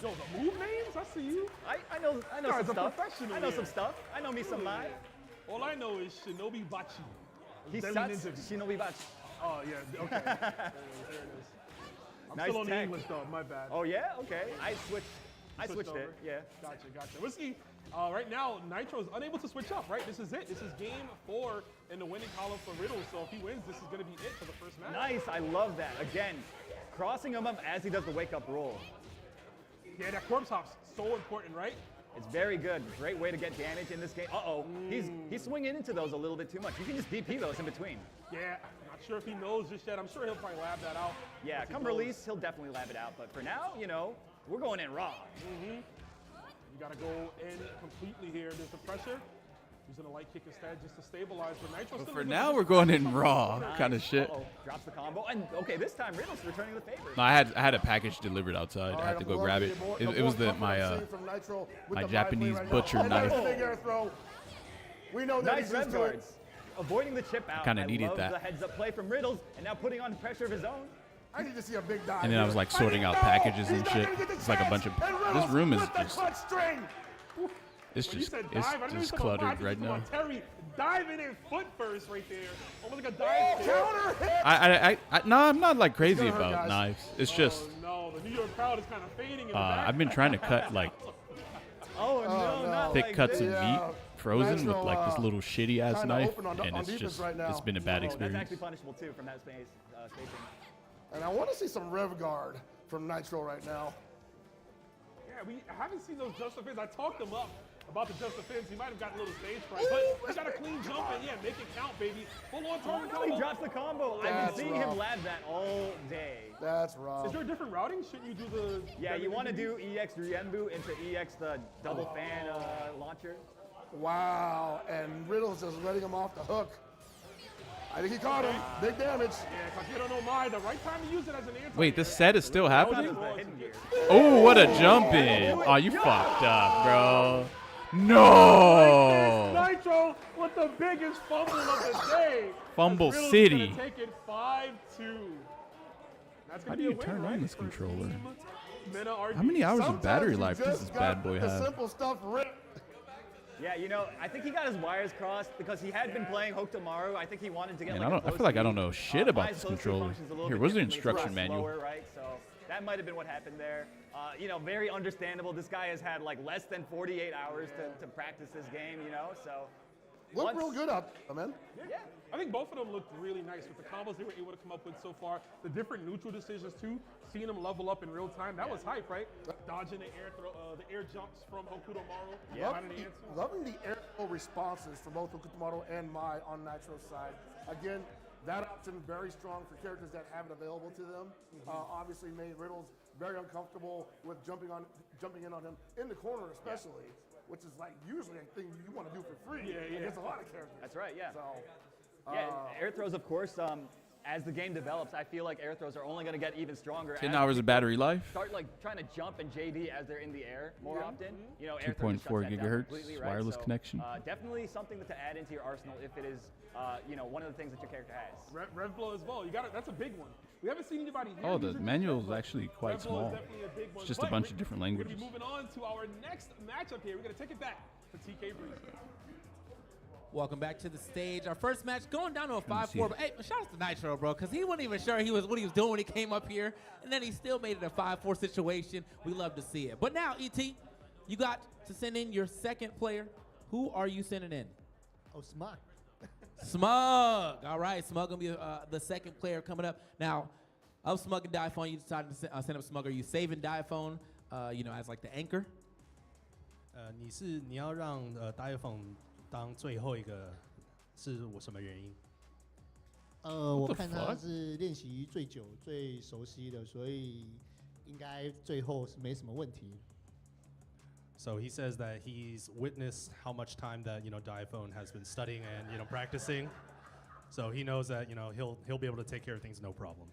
Yo, the move names? I see you. I know Guy's some a stuff. professional I know here. some stuff. I know me some Mai. All I know is Shinobi Bachi. He Deadly sucks. Ninja. Shinobi Bachi. Oh, yeah, okay. There it is. I'm Nice still on the tech. English, though. My bad. Oh yeah, okay. I switched Switched it. over. Yeah. Gotcha. Let's see. Right now, Nitro is unable to switch up, right? This is it. This is game 4 in the winning column for Riddle. So if he wins, this is going to be it for the first match. Nice. I love that. Again, crossing him up as he does the wake up roll. Yeah, that corpse hop's so important, right? It's very good. Great way to get damage in this game. Uh-oh. He's swinging into those a little bit too much. You can just DP those in between. Yeah, not sure if he knows just yet. I'm sure he'll probably lab that out. Yeah, once he come goes. release, he'll definitely lab it out. But for now, you know, we're going in raw. You got to go in completely here. There's the pressure. Using a light kick instead just to stabilize. But Nitro But still for in a good now, position. we're going in raw kind of shit. Uh-oh. Drops the combo. And okay, this time Riddle's returning the favor. No, I had a package delivered outside. All I right, had to I'm go loving grab it. more- It was more my comfort I'm seeing from Nitro with my the Japanese right now. butcher Oh, knife. nice big air throw. We know that Nice he's rev used to it. guards. Avoiding the chip out. Kinda I needed love that. the heads up play from Riddles and now putting on pressure of his own. I need to see a big dive. And then I was like sorting out packages and shit. It's like a bunch of. This room is just. It's When you just said it's dive, I knew you just were talking about cluttered dive, right you were now. talking about Terry diving in foot first right there. Almost like a dive kick. Counter hit. I no, I'm not like crazy gonna hurt, about guys. knives. It's just No, the New York crowd is kind of fading in the back. I've been trying to cut like Oh, no, not thick like cuts this. of meat frozen with Nitro, like this little shitty ass kinda knife, open on and it's defense just right now. it's been a bad Oh, that's experience. actually punishable too from that space spacing. And I want to see some rev guard from Nitro right now. Yeah, we haven't seen those Just Defense. I talked him up about the Just Defense. He might have gotten a little stage fright, but he got a clean jump and yeah, make it count, baby. Full on target Oh, he combo. drops the combo. I've That's been seeing rough. him lab that all day. That's rough. Is there a different routing? Shouldn't you do the? Yeah, you want to do. do EX Ryembu into EX the double fan launcher. Wow. And Riddle's just letting him off the hook. I think he caught him. Big damage. Yeah, because you don't know why. The right time to use it as an anti. Wait, this set is still That was happening? the hidden gear. Oh, what a jump in! Oh, you fucked up, bro. No. Nitro with the biggest fumble of the day. Fumble Riddle's City. Gonna take it 5-2. That's gonna How be do a you win, turn right? on this For controller? Team Mena RD. How many hours of Sometimes battery you life does just this got bad boy the have? simple stuff ripped. Yeah, you know, I think he got his wires crossed because he had been playing Hokutomaru. I think he wanted to get Man, like I feel like I don't know shit about Mine's this close speed controller. functions a little Here, bit where's the differently. It's a lot instruction manual? slower, right? So that might have been what happened there. You know, very understandable. This guy has had like less than 48 hours to practice this game, you know, so. Look real good out there, man. Yeah. I think both of them looked really nice with the combos they were able to come up with so far. The different neutral decisions too, seeing them level up in real time. That was hype, right? Dodging the air throw, the air jumps from Hokuto Maru. Loving the air throw responses from both Hokuto Maru and Mai on Nitro's side. Again, that option very strong for characters that have it available to them. Obviously made Riddles very uncomfortable with jumping in on him in the corner, especially. Which is like usually a thing you want to do for free against a lot of characters. That's right, yeah. So, air throws, of course, as the game develops, I feel like air throws are only going to get even stronger. 10 hours of battery life. Start like trying to jump and JD as they're in the air more often. You know, 2.4 gigahertz wireless connection. Definitely something to add into your arsenal if it is, one of the things that your character has. Rev blow as well. You got it. That's a big one. We haven't seen anybody here. Oh, the manual is actually quite small. It's just a bunch of different languages. We're moving on to our next matchup here. We're going to take it back to TK Breeze. Welcome back to the stage. Our first match going down to a 5-4. But hey, shout out to Nitro, bro, because he wasn't even sure what he was doing when he came up here, and then he still made it a 5-4 situation. We love to see it. But now, ET, you got to send in your second player. Who are you sending in? Oh, Smug. Smug. All right, Smug gonna be the second player coming up. Now, of Smug and Diphone, you decided to send up Smug. Are you saving Diphone, as like the anchor? 你要让Diphone 当最后一个，是我什么原因？我看他是练习最久、最熟悉的，所以应该最后是没什么问题。So he says that he's witnessed how much time that Diphone has been studying and practicing, so he knows that he'll be able to take care of things no problem.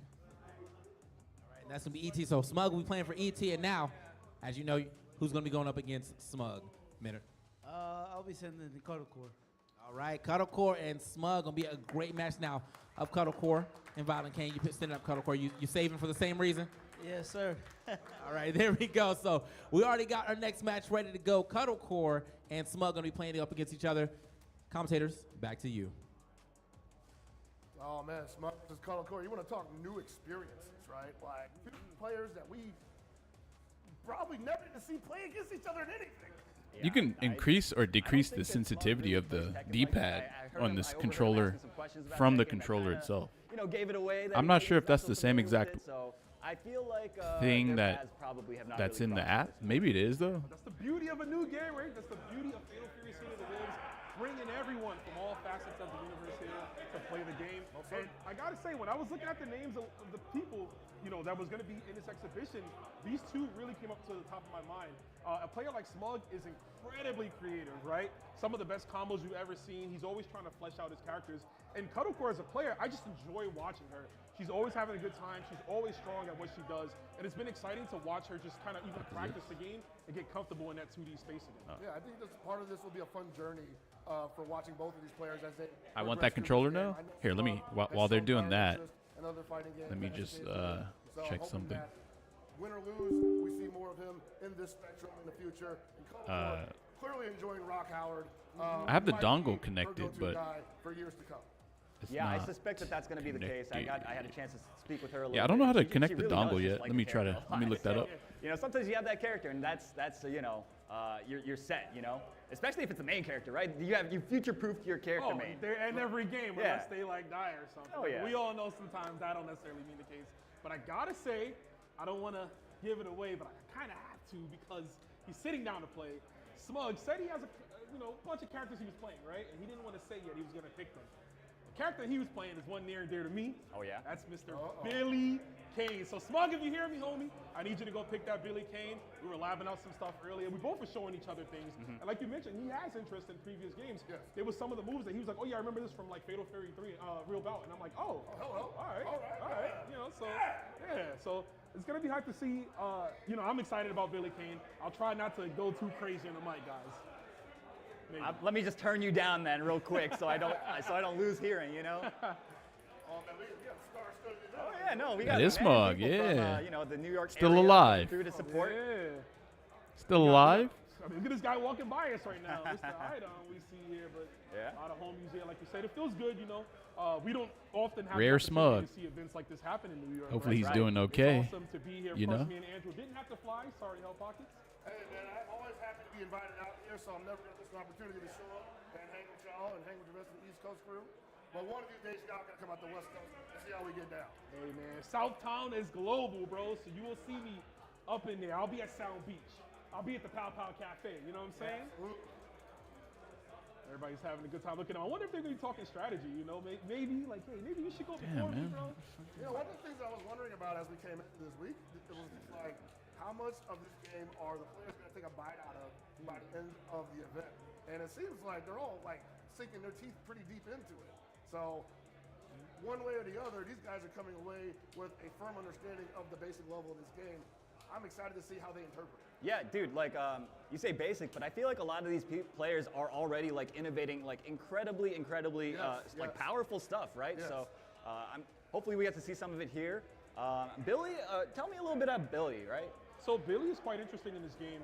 All right, that's gonna be ET. So Smug will be playing for ET, and now, as you know, who's gonna be going up against Smug? Minute. I'll be sending the Cuddlecore. All right, Cuddlecore and Smug gonna be a great match now. Of Cuddlecore and Violent Kane, you sending up Cuddlecore. You saving for the same reason? Yes, sir. All right, there we go. So we already got our next match ready to go. Cuddlecore and Smug gonna be playing up against each other. Commentators, back to you. Oh man, Smug versus Cuddlecore. You want to talk new experiences, right? Like two players that we probably never get to see play against each other in anything. You can increase or decrease the sensitivity of the D-pad on this controller from the controller itself. Gave it away. I'm not sure if that's the same exact I feel like thing that's in the app. Maybe it is though. That's the beauty of a new game, right? That's the beauty of Fatal Fury City of the Wolves, bringing everyone from all facets of the universe here to play the game. And I gotta say, when I was looking at the names of the people, that was gonna be in this exhibition, these two really came up to the top of my mind. A player like Smug is incredibly creative, right? Some of the best combos you've ever seen. He's always trying to flesh out his characters. And Cuddlecore as a player, I just enjoy watching her. She's always having a good time. She's always strong at what she does. And it's been exciting to watch her just kind of even practice the game and get comfortable in that 2D space again. Yeah, I think this part of this will be a fun journey for watching both of these players as they. I want that controller now. Here, let me while they're doing that, let me just check something. Win or lose, we see more of him in this spectrum in the future. Clearly enjoying Rock Howard. I have the dongle connected, but for years to come. I suspect that that's going to be the case. I had a chance to speak with her a little bit. Yeah, I don't know how to She connect the really dongle does yet. just like Let me the try to character a let me lot. look that up. Sometimes you have that character, and that's you're set. Especially if it's the main character, right? You future-proofed your character main. They're in every game unless they die or something. Oh, yeah. We all know sometimes that don't necessarily mean the case. But I gotta say, I don't want to give it away, but I kind of have to because he's sitting down to play. Smug said he has a bunch of characters he was playing, right? And he didn't want to say yet he was gonna pick them. The character he was playing is one near and dear to me. Oh yeah. That's Mr. Billy Kane. So Smug, if you hear me, homie, I need you to go pick that Billy Kane. We were labbing out some stuff earlier. We both were showing each other things. And like you mentioned, he has interest in previous games. Yes. There was some of the moves that he was like, oh yeah, I remember this from like Fatal Fury 3, Real Bout. And I'm like, oh, hello. All right. So it's gonna be hard to see. I'm excited about Billy Kane. I'll try not to go too crazy on the mic, guys. Let me just turn you down then, real quick, so I don't lose hearing. Oh yeah, no, we got. That is Smug, people yeah. from, the New York Still area alive. through to support. Yeah. Still alive? I mean, look at this guy walking by us right now. This is the item we see here, but a lot of homies here, like you said, it feels good. We don't often have Rare the opportunity Smug. to see events like this happen in New York. Hopefully right? he's doing okay. It's awesome to be here. Plus, me and Andrew didn't have to fly. Sorry, Hell Pockets. Hey, man, I'm always happy to be invited out here, so I'm never going to miss an opportunity to show up and hang with y'all and hang with the rest of the East Coast crew. But one of these days, y'all got to come out the West Coast and see how we get down. Hey, man, Southtown is global, bro, so you will see me up in there. I'll be at Sound Beach. I'll be at the Pow Pow Cafe, you know what I'm saying? Everybody's having a good time looking. I wonder if they're going to be talking strategy, you know? Maybe, like, hey, maybe you should go before me, bro. You know, one of the things I was wondering about as we came into this week, it was like, how much of this game are the players going to take a bite out of by the end of the event? And it seems like they're all, like, sinking their teeth pretty deep into it. So, one way or the other, these guys are coming away with a firm understanding of the basic level of this game. I'm excited to see how they interpret it. Yeah, dude, like you say basic, but I feel like a lot of these players are already like innovating like incredibly like powerful stuff, right? Yes. So hopefully we get to see some of it here. Billy, tell me a little bit about Billy, right? So Billy is quite interesting in this game.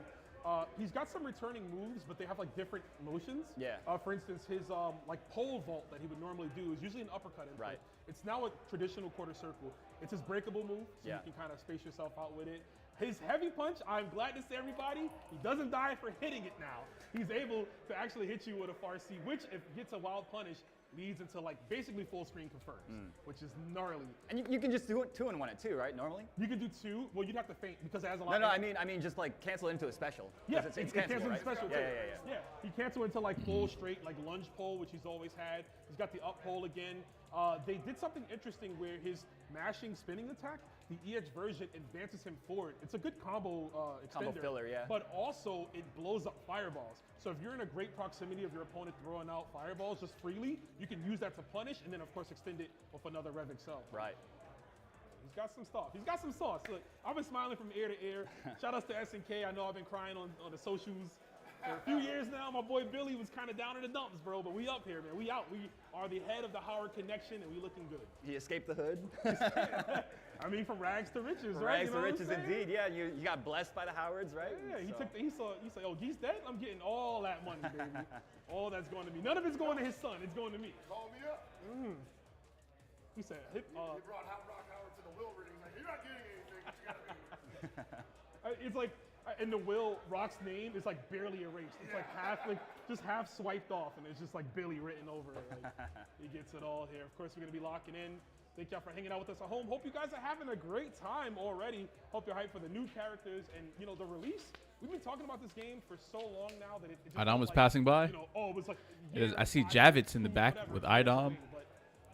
He's got some returning moves, but they have like different motions. Yeah. For instance, his like pole vault that he would normally do is usually an uppercut input. Right. It's now a traditional quarter circle. It's his breakable move, so you can kind of space yourself out with it. His heavy punch, I'm glad to say, everybody, he doesn't die for hitting it now. He's able to actually hit you with a far C, which if it gets a wild punish, leads into like basically full screen confirms, which is gnarly. And you can just do it 2-in-1 at 2, right? Normally. You can do 2. Well, you'd have to feint because it has a lot. No, I mean just like cancel it into a special. Yeah, it's cancel cancelable, right? special too. Yeah. He cancel into like full straight like lunge pole, which he's always had. He's got the up pole again. They did something interesting where his mashing spinning attack, the EX version advances him forward. It's a good combo extender. Combo filler, yeah. But also it blows up fireballs. So if you're in a great proximity of your opponent throwing out fireballs just freely, you can use that to punish and then of course extend it with another Rev Excel. Right. He's got some stuff. He's got some sauce. Look, I've been smiling from ear to ear. Shout outs to SNK. I know I've been crying on the socials for a few years now. My boy Billy was kind of down in the dumps, bro, but we up here, man. We out. We are the head of the Howard connection, and we looking good. He escaped the hood. I mean, from rags to riches, From right? rags to riches, indeed. Yeah, you got blessed by the Howards, right? Yeah, he said, oh, Geef's dead? I'm getting all that money, baby. All that's going to me. None of it's going to his son. It's going to me. Call me up. He said, He brought Rock Howard to the will reading. Like, you're not getting anything, but you gotta be. It's like, in the will, Rock's name is like barely erased. It's like just half swiped off, and it's just like Billy written over it. Like, he gets it all here. Of course, we're gonna be locking in. Thank y'all for hanging out with us at home. Hope you guys are having a great time already. Hope you're hyped for the new characters and the release. We've been talking about this game for so long now that it just Idom was like, passing by. it was like I see Javits in the back with Idom.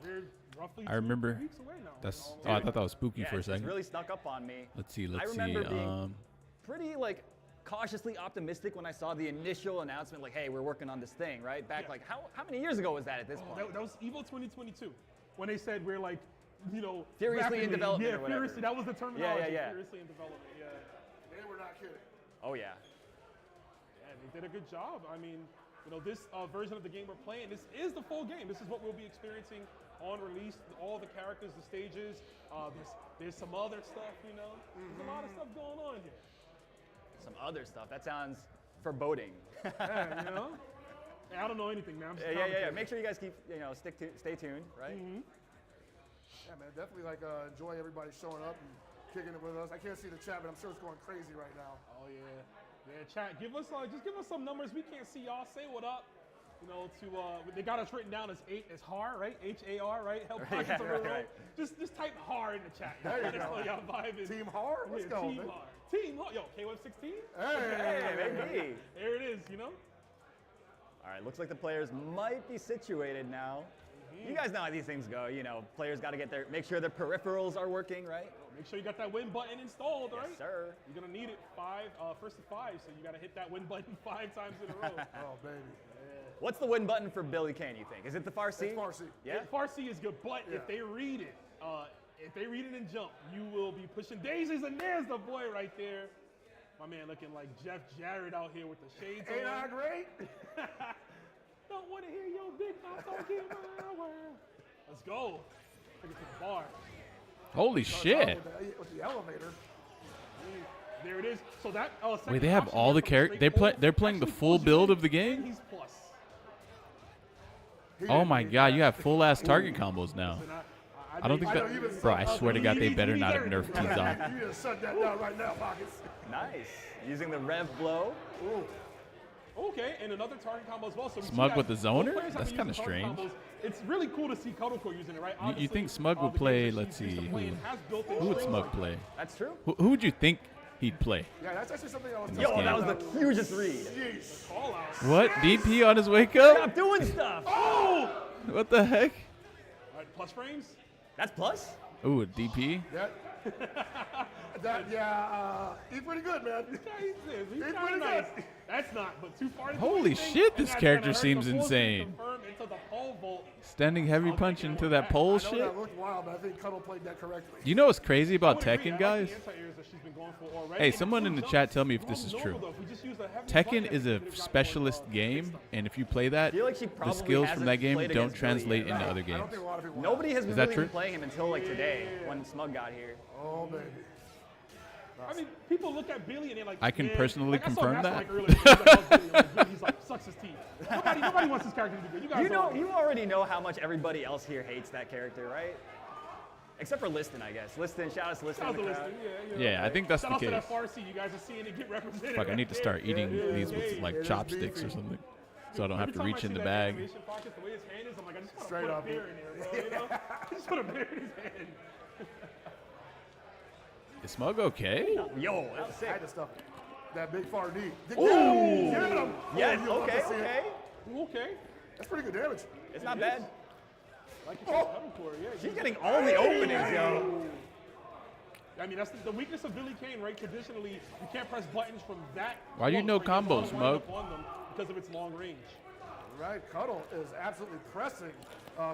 We're roughly I remember. 2 weeks away now. That's. Oh, I thought that was spooky for a second. It's really snuck up on me. Let's see. I remember being pretty like cautiously optimistic when I saw the initial announcement, like, hey, we're working on this thing, right? Back like how many years ago was that at this point? That was EVO 2022 when they said we're like, furiously rapidly, in development. Yeah, or whatever. furiously. That was the terminology. Yeah. Furiously in development. Yeah. They were not kidding. Oh yeah. Yeah, they did a good job. I mean, this version of the game we're playing, this is the full game. This is what we'll be experiencing on release. All the characters, the stages. There's some other stuff. There's a lot of stuff going on here. Some other stuff. That sounds foreboding. Yeah, I don't know anything, man. I'm just Yeah. Make sure you guys keep, stay tuned, right? Yeah, man, definitely enjoy everybody showing up and kicking it with us. I can't see the chat, but I'm sure it's going crazy right now. Oh yeah, chat. Give us just give us some numbers. We can't see y'all. Say what up. They got us written down as HAR, right? HAR, right? Help pockets right. Just type HAR in the chat. There you That's go. what y'all vibe is. Team HAR? Let's go, Team man. HAR. Team HAR. Yo, KWeb16? Hey, maybe. There it is, All right, looks like the players might be situated now. You guys know how these things go. Players got to make sure their peripherals are working, right? Make sure you got that win button installed, right? Yes, sir. You're gonna need it first to 5, so you gotta hit that win button 5 times in a row. Oh, baby. What's the win button for Billy Kane, you think? Is it the far C? It's far C. Yeah? Far C is good, but if they read it, in jump, you will be pushing daisies, and there's the boy right there. My man looking like Jeff Jarrett out here with the shades Ain't on. I great? Don't want to hear your big mouth talking my word. Let's go. Take it to the bar. Holy shit. With the elevator. There it is. So that Wait, they have all the characters. They're playing the full build of the game. He's plus. Oh my god, you have full ass target combos now. I don't think that. Bro, I swear to God, they better not have nerfed T-Zon. You just shut that down right now, Pockets. Nice. Using the rev blow. Ooh. Okay, and another target combo as well. So we see Smug that with the both zoner? Oh, players have That's been kinda using target strange. combos. It's really cool to see Cuddlecore using it, right? You Obviously, think Smug would the play? games that Let's she's used see. to play and has built-in Who would strings Smug like- play? That's true. Who would you think he'd play? Yeah, that's actually something I was In telling this Yo, you that was about. the hugest read. Jeez. Call out. What? DP on his wake up? Stop doing stuff. Oh! What the heck? All right, plus frames? That's plus. Ooh, a DP? He's pretty good, man. He's He's kind pretty of nice. good. That's not, but too far to do Holy anything, shit, and this that's character gonna hurt. seems The full screen insane. confirm into the pole vault. Standing heavy punch into that pole I know shit? that looked wild, but I think Cuddle played that correctly. You know what's crazy about I would agree. I Tekken, like guys? the anti-airs that she's been going for already. Hey, And someone the in the full chat jumps, tell me if they're this all is normal, true. though. If we just use the heavy Tekken button, is it a would've gotten specialist more, game, and if you play that, feel like she the probably skills from that hasn't game played don't against Billy translate yet. into Right. other I don't games. think a lot of people Nobody has Is really that true? been playing him until like today when Smug got here. Oh, baby. I mean, people look at Billy and they're like, I can man, personally like, I saw confirm Master that. Mike earlier, he was like, "Oh, Billy, like, he's like, sucks his teeth. Nobody wants this character to be good. You guys You know, know. you already know how much everybody else here hates that character, right? Except for Liston, I guess. Liston, shout out to Liston Shout in out the to crowd. Liston, Yeah, I think that's Shout the out to case. that Farsi. You guys are seeing it get represented. Fuck, I need to start eating these with it like is chopsticks or beefy. something, so I don't have Every to time reach I in see the that bag. animation pocket, the way his hand is, I'm like, I just want to Straight put up. a beer in there, bro. You know? I just put a beer in his hand. Is Smug okay? Yo, that was I sick. had to stuff that big far D. Ooh. Get him. Yes, You love okay, to see it. okay. Okay. That's pretty good damage. It's not bad. Like you said, Cuddlecore, yeah. She's getting all the openings, yo. I mean, that's the weakness of Billy Kane, right? Traditionally, you can't press buttons from that. Why do you know close, right? combos, There's a Smug? lot of wind up on them because of its long range. Right, Cuddle is absolutely pressing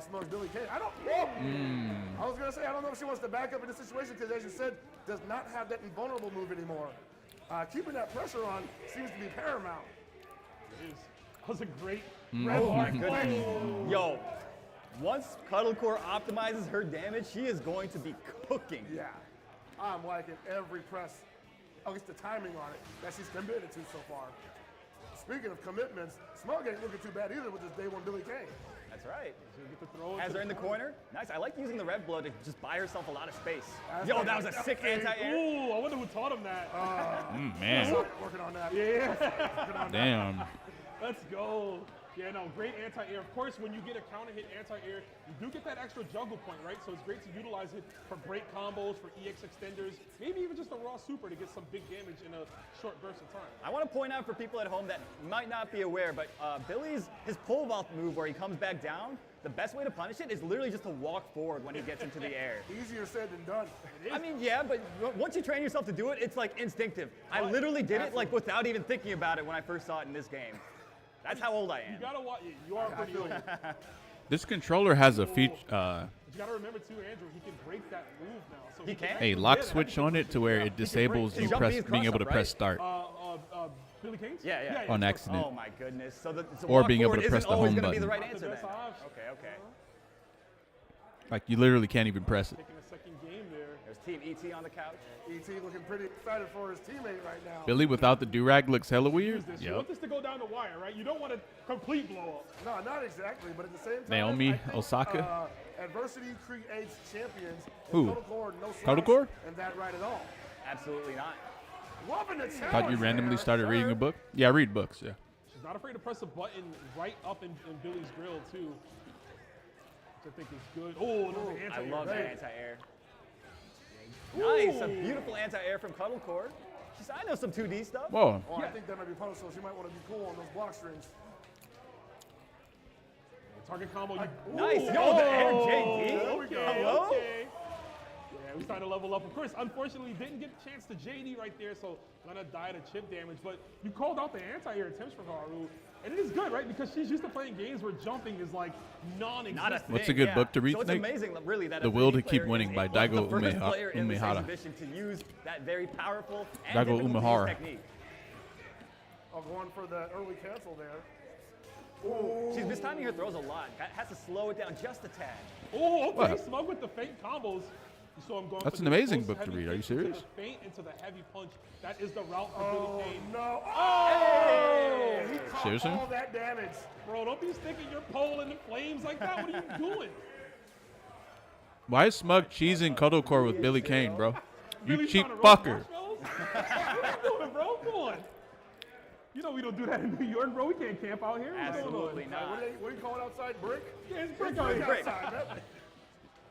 Smug's Billy Kane. I was gonna say I don't know if she wants to back up in this situation because, as you said, does not have that invulnerable move anymore. Keeping that pressure on seems to be paramount. It is. That was a great Mm. Oh my red goodness. Yo, once Cuddlecore optimizes her damage, she is going to be cooking. Yeah, I'm liking every press, at least the timing on it, that she's committed to so far. Speaking of commitments, Smug ain't looking too bad either with this day one Billy Kane. That's right. Get the throw Has into her in the corner. corner. Nice. I like using the red blow to just buy herself a lot of space. Yo, that was a sick anti-air. Ooh, I wonder who taught him that. Man, Working on that. Yeah. damn. Let's go. Yeah, no, great anti-air. Of course, when you get a counter hit anti-air, you do get that extra juggle point, right? So it's great to utilize it for break combos, for EX extenders, maybe even just a raw super to get some big damage in a short burst of time. I want to point out for people at home that might not be aware, but Billy's his pole vault move where he comes back down, the best way to punish it is literally just to walk forward when he gets into the air. Easier said than done. I mean, yeah, but once you train yourself to do it, it's like instinctive. I literally did it like without even thinking about it when I first saw it in this game. That's how old I am. You gotta watch. You are pretty old. This controller has a feature. But you gotta remember too, Andrew. He can break that move now. So He can? A lock switch on it to where it disables you being able to press start. Billy King's? Yeah. On accident. Oh my goodness. So Or walk being able forward to press isn't the always home gonna be the button. right answer then. Okay. Like you literally can't even press it. Taking a second game there. There's Team ET on the couch. ET looking pretty excited for his teammate right now. Billy without the do-rag looks hella weird. Use this. You Yep. want this to go down the wire, right? You don't want a complete blow up. No, not exactly, but at the same time, Naomi I think, Osaka? Adversity creates champions. Who? Cuddlecore, no slouch, Cuddlecore? And that right at all. Absolutely not. Loving the challenge. Thought you randomly there, started sir. reading a book? Yeah, I read books, yeah. She's not afraid to press a button right up in Billy's grill too, which I think is good. Oh, there's an I anti-air. love that Right. anti-air. Nice, a beautiful anti-air from Cuddlecore. She said, I know some 2D stuff. Whoa. Oh, I think that might be punished, so she might want to be cool on those block strings. Target combo. Nice. Yo, the air JD. Okay, Hello? okay. Yeah, we started to level up. Of course, unfortunately, didn't get a chance to JD right there, so gonna die to chip damage. But you called out the anti-air attempts from Haru, and it is good, right? Because she's used to playing games where jumping is like non-existent. Not a thing. What's a good book to read, So it's Nate? amazing, really, that The a Will 3D to Keep player Winning is by the Daigo first player in this Umehara. exhibition to use that very powerful and Daigo difficult to use Umehara. technique. Oh, going for the early cancel there. She's mistiming her throws a lot. Has to slow it down just a tad. Oh, okay. What? Smug with the feint combos. You saw him going That's for an the amazing close book to heavy read. Are you kick into serious? the feint into the heavy punch. That is the route for Oh, Billy Kane. no. Oh! He caught Seriously? all that damage. Bro, don't be sticking your pole in the flames like that. What are you doing? Why is Smug cheesing Cuddlecore with Billy Kane, bro? You Billy's cheap trying to roast fucker. marshmallows? What are you doing, bro? Come You know we don't do that in New York, bro. We can't camp out here. What's going on? Absolutely not. What do you call it outside? Brick? Yeah, it's brick It's out here. brick outside, man.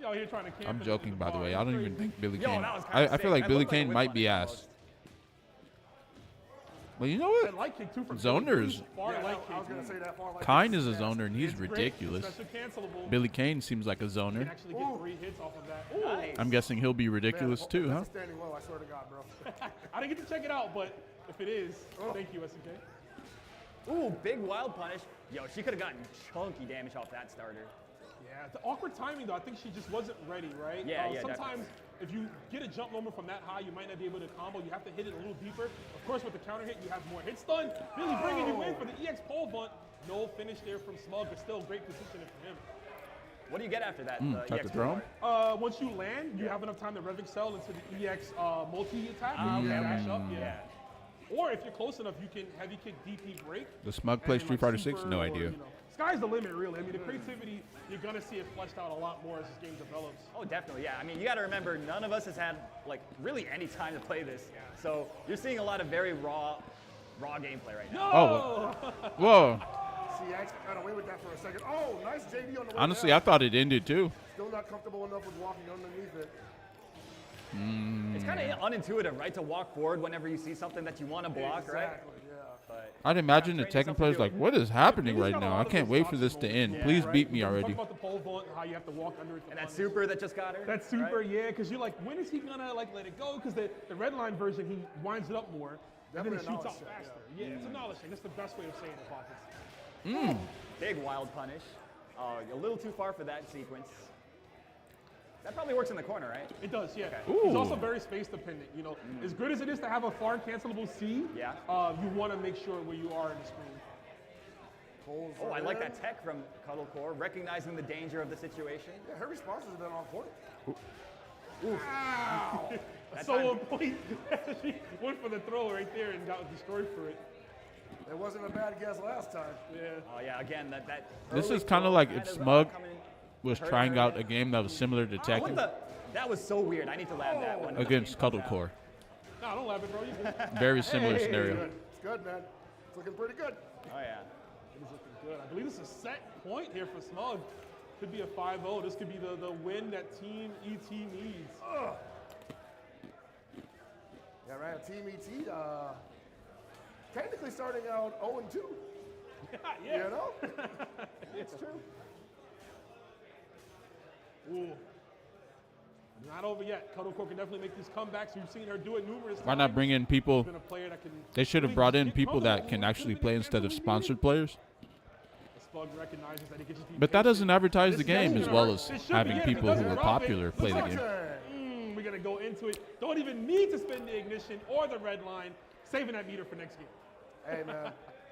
Y'all here trying to camp. I'm in joking, the by the bar. way. I don't even think Billy Yo, Kane. that was kinda I feel sick. like That Billy looked like a Kane whip might be punish ass. Well, you know what? That light kick too from Zoner is far light I was kick. gonna say that far like Kine is a zoner and he's It's great. ridiculous. Special cancelable. Billy Kane seems like a You zoner. can actually get 3 hits off of that. Ooh. Nice. I'm guessing he'll be ridiculous Man, too, huh? that's a standing low, I swear to God, bro. I didn't get to check it out, but if it is, thank you, SNK. Ooh, big wild punish. Yo, she could have gotten chunky damage off that starter. Yeah, the awkward timing though. I think she just wasn't ready, right? Yeah, yeah, Sometimes if you get a jump moment from that high, you might not be able to combo. You have to hit it a little deeper. Of course, with the counter hit, you have more hit stun. Really bringing you in for the EX pole bunt. No finish there from Smug, but still great positioning for him. What do you get after that? Got EX the throw? Once you land, you have enough time to rev excel into the EX multi attack. Okay, Dash up, yeah. yeah. Or if you're close enough, you can heavy kick DP break. The Smug and plays then, Street Fighter 6? super No or, idea. Sky's the limit, really. I mean, the creativity, you're going to see it fleshed out a lot more as this game develops. Oh, definitely, yeah. I mean, you got to remember, none of us has had, like, really any time to play this. So you're seeing a lot of very raw gameplay right now. Oh, whoa. See, I got away with that for a second. Oh, nice JD on the way Honestly, down. I thought it ended too. Still not comfortable enough with walking underneath it. It's kind of unintuitive, right, to walk forward whenever you see something that you want to block, right? Exactly, yeah. But I'd imagine the train Tekken yourself to players do like, it. what is happening He's right got a now? lot I of can't those wait for this to options, end. yeah, Please right? beat me We already. talk about the pole vault, how you have to walk under it. to And that punish. super that just got her. That super, right? yeah, because you're like, when is he gonna like let it go? Because the red line version, he winds it up more, and then he Definitely a shoots knowledge out check, faster. Yeah, it's a knowledge check. That's the best way of saying it, Pockets. Big wild punish. A little too far for that sequence. That probably works in the corner, right? It does, yeah. Okay. He's also very space dependent. You know, as good as it is to have a far cancelable C, Yeah. you want to make sure where you are in the screen. Holes Oh, are I like in. that tech from Cuddle Core, recognizing the danger of the situation. Yeah, her responses have been on point. Wow. That So time- on point, she went for the throw right there and got destroyed for it. It wasn't a bad guess last time. Yeah. Oh yeah, again that. This early is kind throw of like kind if of, Smug coming in, was hurt trying her. out a game that was similar to What Tekken the? That was so weird. I need to lab that one. against Cuddle Core. No, don't laugh it, bro. You good. Very similar Hey. scenario. Good. It's good, man. It's looking pretty good. Oh yeah. It is looking good. I believe this is a set point here for Smug. Could be a 5-0. This could be the win that Team ET needs. Ugh. Yeah, right. Team ET, technically starting out 0-2. Yeah. You know? It's true. Ooh. Not over yet. Cuddle Core can definitely make these comebacks. We've seen her do it numerous times. Why not bring in people? She's been a player that can They should have really brought just in get people that comfortable can with actually it play and instead of cancel sponsored players. Spug recognizes that he could just be But that doesn't patient. advertise This the is game definitely as gonna well hurt. as It should be, having yeah, if he people who doesn't are drop it, popular play the looks game. like, we're gonna go into it. Don't even need to spend the ignition or the red line. Saving that meter for next game. Hey, man.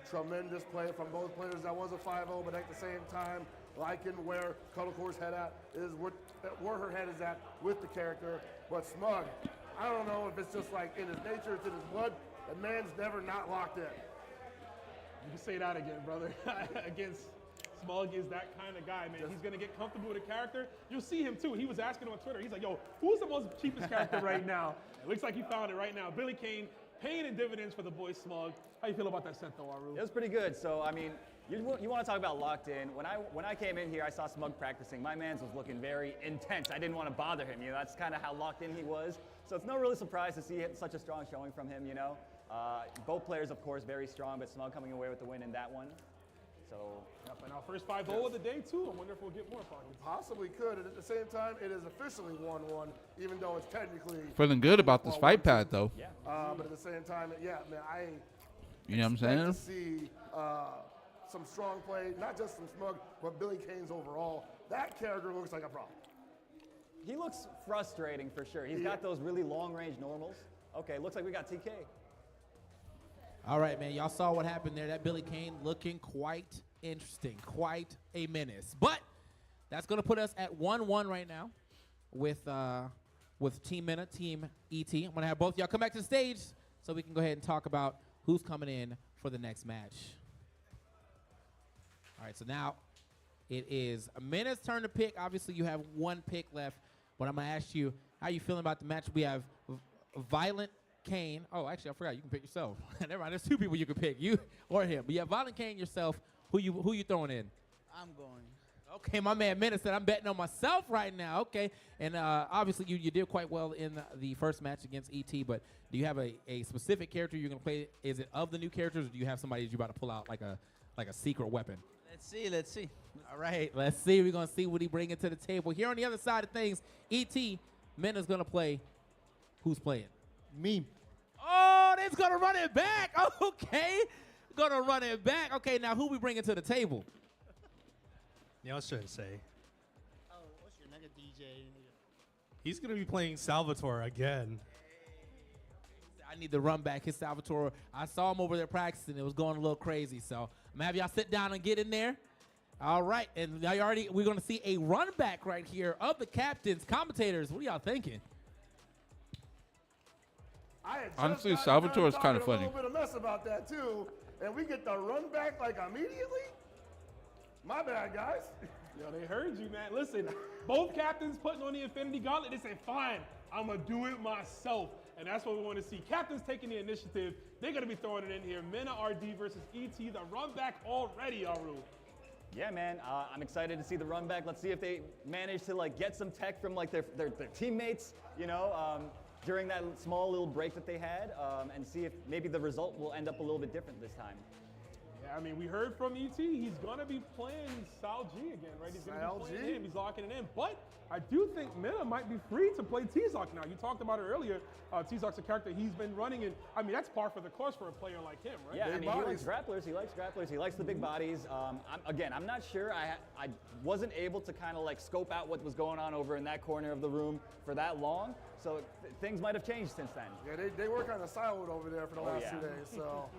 Tremendous play from both players. That was a 5-0, but at the same time, liking where Cuddle Core's head at is where her head is at with the character. But Smug, I don't know if it's just like in his nature, it's in his blood. The man's never not locked in. You can say that again, brother. Against Smug is that kind of guy, man. He's gonna get comfortable with a character. You'll see him too. He was asking him on Twitter. He's like, "Yo, who's the most cheapest character right now?" It looks like he found it right now. Billy Kane paying in dividends for the boy Smug. How you feel about that set, though, Aru? It was pretty good. So I mean, you want to talk about locked in. When I came in here, I saw Smug practicing. My man's was looking very intense. I didn't want to bother him. You know, that's kind of how locked in he was. So it's no really surprise to see such a strong showing from him. You know, both players, of course, very strong, but Smug coming away with the win in that one. So. Yep, and our first 5-0 of the day too. I wonder if we'll get more pockets. Possibly could. And at the same time, it is officially 1-1, even though it's technically. Feeling good about this fight pad though. Yeah. But at the same time, yeah, man, You know what I'm expect saying? to see some strong play, not just from Smug, but Billy Kane's overall. That character looks like a problem. He looks frustrating for sure. He's got those really long range normals. Okay, looks like we got TK. All right, man. Y'all saw what happened there. That Billy Kane looking quite interesting, quite a menace. But that's going to put us at 1-1 right now with Team Minna, Team ET. I'm going to have both y'all come back to the stage so we can go ahead and talk about who's coming in for the next match. All right, so now it is Minna's turn to pick. Obviously, you have one pick left, but I'm going to ask you, how you feeling about the match? We have Violent Kane. Oh, actually, I forgot. You can pick yourself. Never mind. There's two people you can pick, you or him. But yeah, Violent Kane yourself. Who you throwing in? I'm going. Okay, my man Menace said I'm betting on myself right now. Okay, and obviously you did quite well in the first match against ET. But do you have a specific character you're gonna play? Is it of the new characters, or do you have somebody that you're about to pull out like a secret weapon? Let's see. All right, let's see. We're gonna see what he bring to the table. Here on the other side of things, ET Mena's gonna play. Who's playing? Me. Oh, they's gonna run it back. Okay, gonna run it back. Okay, now who we bringing to the table? 你要选谁 我选那个 DJ 那个。 He's gonna be playing Salvatore again. I need to run back his Salvatore. I saw him over there practicing. It was going a little crazy. So I'm gonna have y'all sit down and get in there. All right, and we're gonna see a run back right here of the captains, commentators. What are y'all thinking? Honestly, Salvatore is kind of funny. A little bit of mess about that too, and we get the run back like immediately. My bad, guys. Yo, they heard you, man. Listen, both captains putting on the Infinity Gauntlet. They said, "Fine, I'm gonna do it myself," and that's what we want to see. Captains taking the initiative. They're gonna be throwing it in here. Mena RD versus ET. The run back already, Aru. Yeah, man, I'm excited to see the run back. Let's see if they manage to like get some tech from like their teammates, you know, during that small little break that they had, and see if maybe the result will end up a little bit different this time. Yeah, I mean, we heard from ET. He's gonna be playing Sal G again, right? He's gonna be playing him. He's locking it in. But I do think Mena might be free to play T-Zoc now. You talked about it earlier. T-Zoc's a character he's been running, and I mean that's par for the course for a player like him, right? Yeah, I mean, he likes grapplers. He likes grapplers. He likes the big bodies. I'm not sure. I wasn't able to kind of like scope out what was going on over in that corner of the room for that long. So things might have changed since then. Yeah, they were kind of siloed over there for the last 2 days. So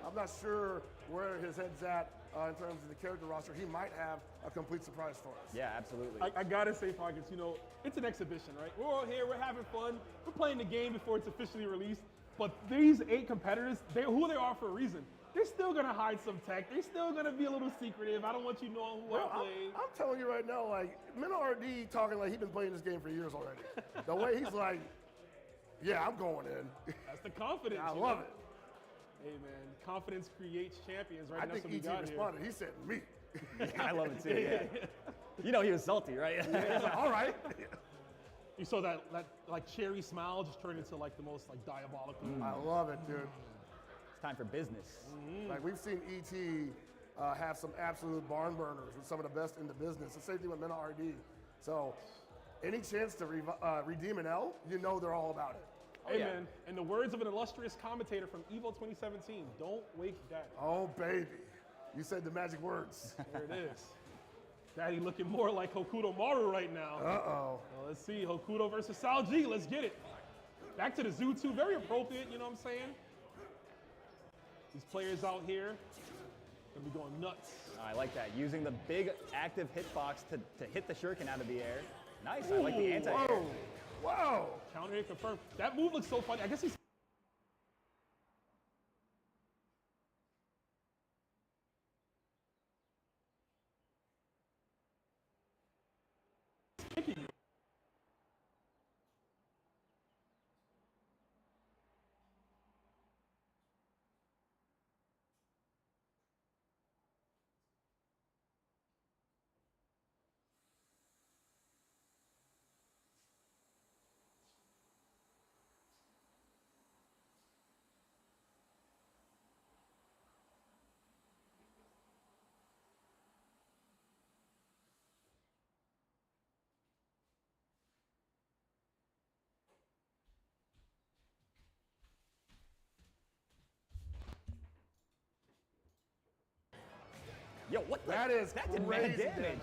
I'm not sure where his head's at in terms of the character roster. He might have a complete surprise for us. Yeah, absolutely. I gotta say, Pockets, you know, it's an exhibition, right? We're all here, we're having fun, we're playing the game before it's officially released. But these 8 competitors, who they are for a reason. They're still gonna hide some tech. They're still gonna be a little secretive. I don't want you knowing who I play. I'm telling you right now, like, Mena RD talking like he's been playing this game for years already. The way he's like, yeah, I'm going in. That's the confidence. I love it. Hey, man, confidence creates champions, right? I think ET responded. He said, me. Yeah, I love it too, yeah. You know he was salty, right? Yeah, he's like, all right. You saw that like cherry smile just turn into like the most like diabolical. I love it, dude. It's time for business. Like we've seen ET have some absolute barn burners with some of the best in the business. The same thing with Mena RD. So any chance to redeem an L, you know they're all about it. Hey, man, in the words of an illustrious commentator from EVO 2017, don't wake daddy. Oh, baby. You said the magic words. There it is. Daddy looking more like Hokuto Maru right now. Uh-oh. Well, let's see, Hokuto versus Sal G. Let's get it. Back to the zoo, too. Very appropriate, you know what I'm saying? These players out here gonna be going nuts. I like that. Using the big active hitbox to hit the shuriken out of the air. Nice. I like the anti-air. Whoa. Wow. Counter hit confirmed. That move looks so funny. I guess he's kicking you. Yo, what? That is that did mad damage.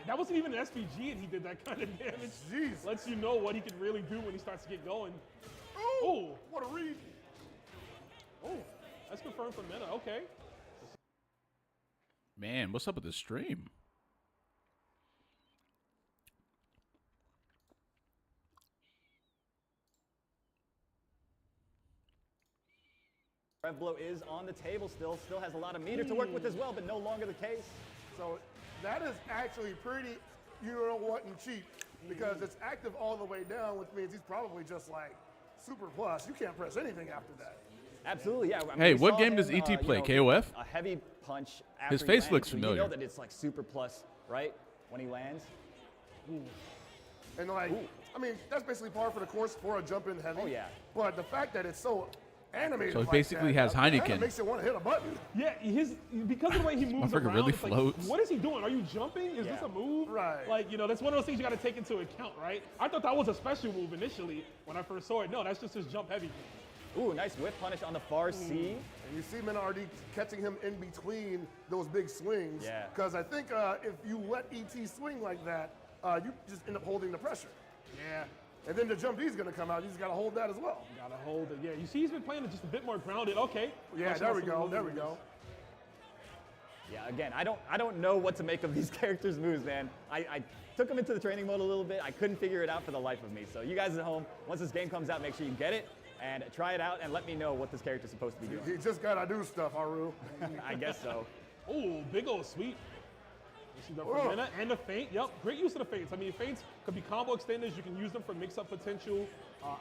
That wasn't even an SPG and he did that kind of damage. Jeez. Lets you know what he can really do when he starts to get going. Oh, what a read. Oh, that's confirmed from Mena. Okay. Man, what's up with the stream? Rev blow is on the table still has a lot of meter to work with as well, but no longer the case. So that is actually pretty, you know what, and cheap, because it's active all the way down, which means he's probably just like Super Plus, you can't press anything after that. Absolutely, yeah. I mean, Hey, we what saw game does him, ET play? you know, KOF? A heavy punch after His he face lands, looks so You familiar. know that it's like Super Plus, right? When he lands. And like, I mean, that's basically par for the course for a jump in heavy. Oh, yeah. But the fact that it's so animated, So he like basically that, has Heineken. That makes you want to hit a button. Yeah, because of the way he moves motherfucker around, really it's like, floats. what is he doing? Are you jumping? Is this a move? Right. Like, you know, that's one of those things you got to take into account, right? I thought that was a special move initially when I first saw it. No, that's just his jump heavy. Ooh, nice whip punish on the far C. And you see Minardi catching him in between those big swings. Yeah. Because I think if you let ET swing like that, you just end up holding the pressure. Yeah. And then the jump D's going to come out. You just got to hold that as well. Got to hold it. Yeah, you see he's been playing it just a bit more grounded. Okay. Yeah, Pressure there on we some go. of There those we go. moves. Yeah, again, I don't know what to make of these characters' moves, man. I took them into the training mode a little bit. I couldn't figure it out for the life of me. So you guys at home, once this game comes out, make sure you get it and try it out and let me know what this character's supposed to be doing. You just got to do stuff, Haru. I guess so. Oh, big old sweep. You see that for Minna and the feint. Yep, great use of the feints. I mean, feints could be combo extenders. You can use them for mix-up potential.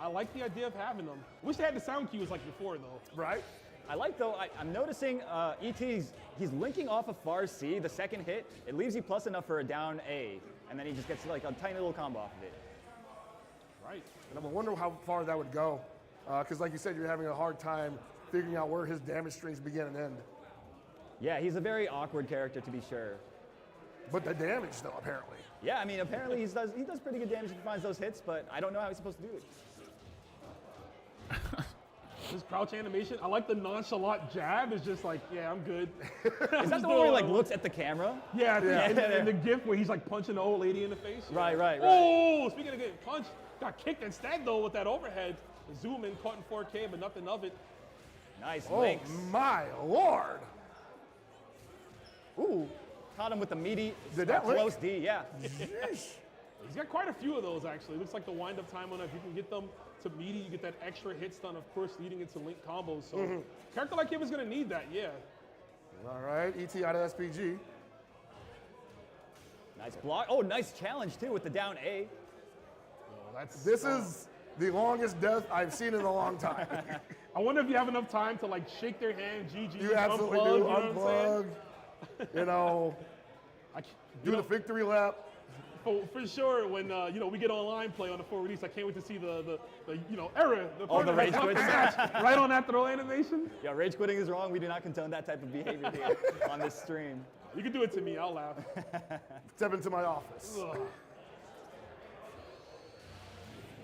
I like the idea of having them. Wish they had the sound cues like before, though. Right? I like, though, I'm noticing he's linking off of far C, the second hit. It leaves you plus enough for a down A, and then he just gets like a tiny little combo off of it. Right. And I wonder how far that would go. Because like you said, you're having a hard time figuring out where his damage strings begin and end. Yeah, he's a very awkward character, to be sure. But the damage, though, apparently. Yeah, I mean, apparently he does pretty good damage if he finds those hits, but I don't know how he's supposed to do it. This crouch animation, I like the nonchalant jab. It's just like, yeah, I'm good. Is that the one where he like looks at the camera? Yeah, in the GIF where he's like punching the old lady in the face. Right. Oh, speaking of getting punched, got kicked instead though with that overhead. Zoom in, caught in 4K, but nothing of it. Nice Oh, links. my Lord. Ooh, caught him with the meaty, Did that link? close D, yeah. He's got quite a few of those actually. Looks like the wind-up time on it. If you can get them to meaty, you get that extra hit stun, of course, leading into link combos. So character like him is gonna need that, yeah. All right, ET out of SPG. Nice block. Oh, nice challenge too with the down A. This is the longest death I've seen in a long time. I wonder if you have enough time to like shake their hand, GG, You absolutely unplug, do. you know what I'm Unplug. You know, you do know, the victory lap. For sure, when you know we get online play on the full release, I can't wait to see the you know error. The rage quit. Right on that throw animation. Yeah, rage quitting is wrong. We do not condone that type of behavior here on this stream. You can do it to me. I'll laugh. Step into my office. Ugh.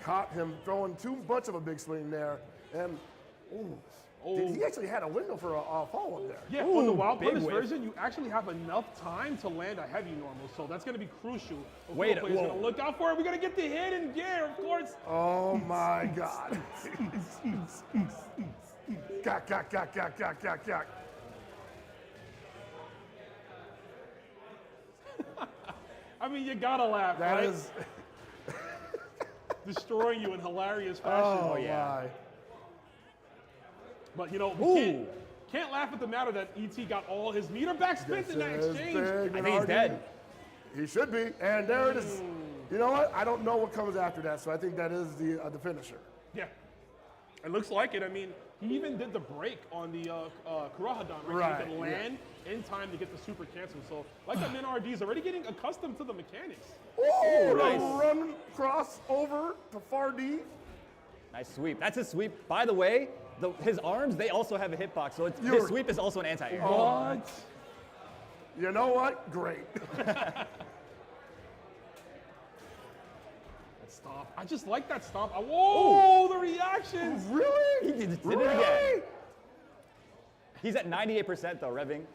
Caught him throwing too much of a big swing there, and he actually had a window for a follow-up there. Yeah, on the Wild Punish version, you actually have enough time to land a heavy normal, so that's going to be crucial. Wait, player's going to look out for it. We're going to get the hit in gear, of course. Oh my God. Gak. I mean, you gotta laugh, That right? is. Destroying you in hilarious fashion. Oh yeah. But you know, we can't laugh at the matter that ET got all his meter back spent in that exchange. I think he's dead. He should be, and there it is. You know what? I don't know what comes after that, so I think that is the finisher. Yeah, it looks like it. I mean, he even did the break on the Kurahadon, right? So he could land in time to get the super cancel. So, like the Min RD is already getting accustomed to the mechanics. Oh, nice. Run cross over to far D. Nice sweep. That's his sweep. By the way, his arms, they also have a hitbox, so his sweep is also an anti-air. What? You know what? Great. Stop. I just like that stop. Whoa, the reactions. Really? He did it again. He's at 98% though, revving.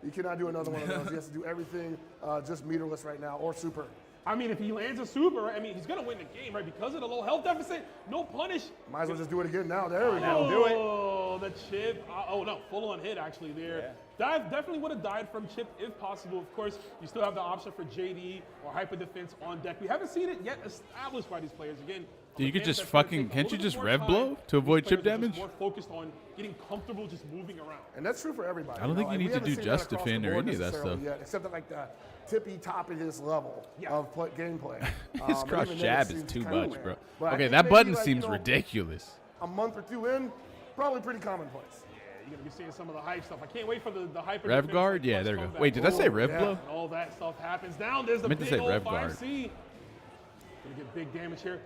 You cannot do another one of those. He has to do everything just meterless right now, or super. I mean, if he lands a super, right, I mean, he's going to win the game, right? Because of the low health deficit, no punish. Might as well just do it again now. There we go. That'll do it. Oh, the chip. Oh, no, full on hit actually there. Dive definitely would have died from chip if possible. Of course, you still have the option for JD or hyper defense on deck. We haven't seen it yet established by these players. Again, Dude, you could just fucking, can't you just rev blow to avoid chip damage? More focused on getting comfortable just moving around. And that's true for everybody. I don't think you need to do just defend or any of that stuff. Yet, except at like the tippy top of this level of gameplay. His cross even then, jab it is seems too kinda much, weird. bro. But I Okay, think that maybe, button like, seems ridiculous. A month or two in, probably pretty commonplace. You're going to be seeing some of the hype stuff. I can't wait for the hype. Rev guard? Yeah, there we go. Wait, did I say rev blow? And all that stuff happens. Down there's the meant to big say old rev guard. 5C. Going to get big damage here.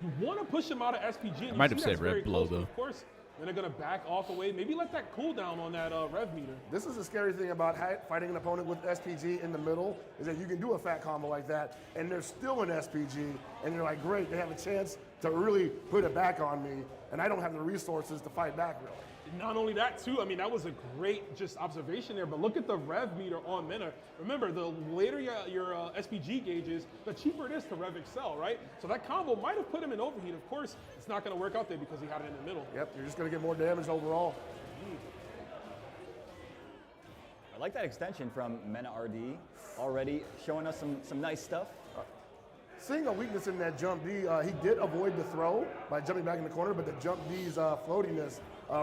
You want to push him out of SPG. I might have said rev blow, though. Of course, then they're going to back off away. Maybe let that cooldown on that rev meter. This is the scary thing about fighting an opponent with SPG in the middle, is that you can do a fat combo like that, and they're still in SPG, and you're like, great, they have a chance to really put it back on me, and I don't have the resources to fight back, really. Not only that, too, I mean, that was a great just observation there, but look at the rev meter on Minna. Remember, the later your SPG gauge is, the cheaper it is to rev excel, right? So that combo might have put him in overheat. Of course, it's not going to work out there because he had it in the middle. Yep, you're just going to get more damage overall. I like that extension from Mena RD, already showing us some nice stuff. Seeing a weakness in that jump D, he did avoid the throw by jumping back in the corner, but the jump D's floatiness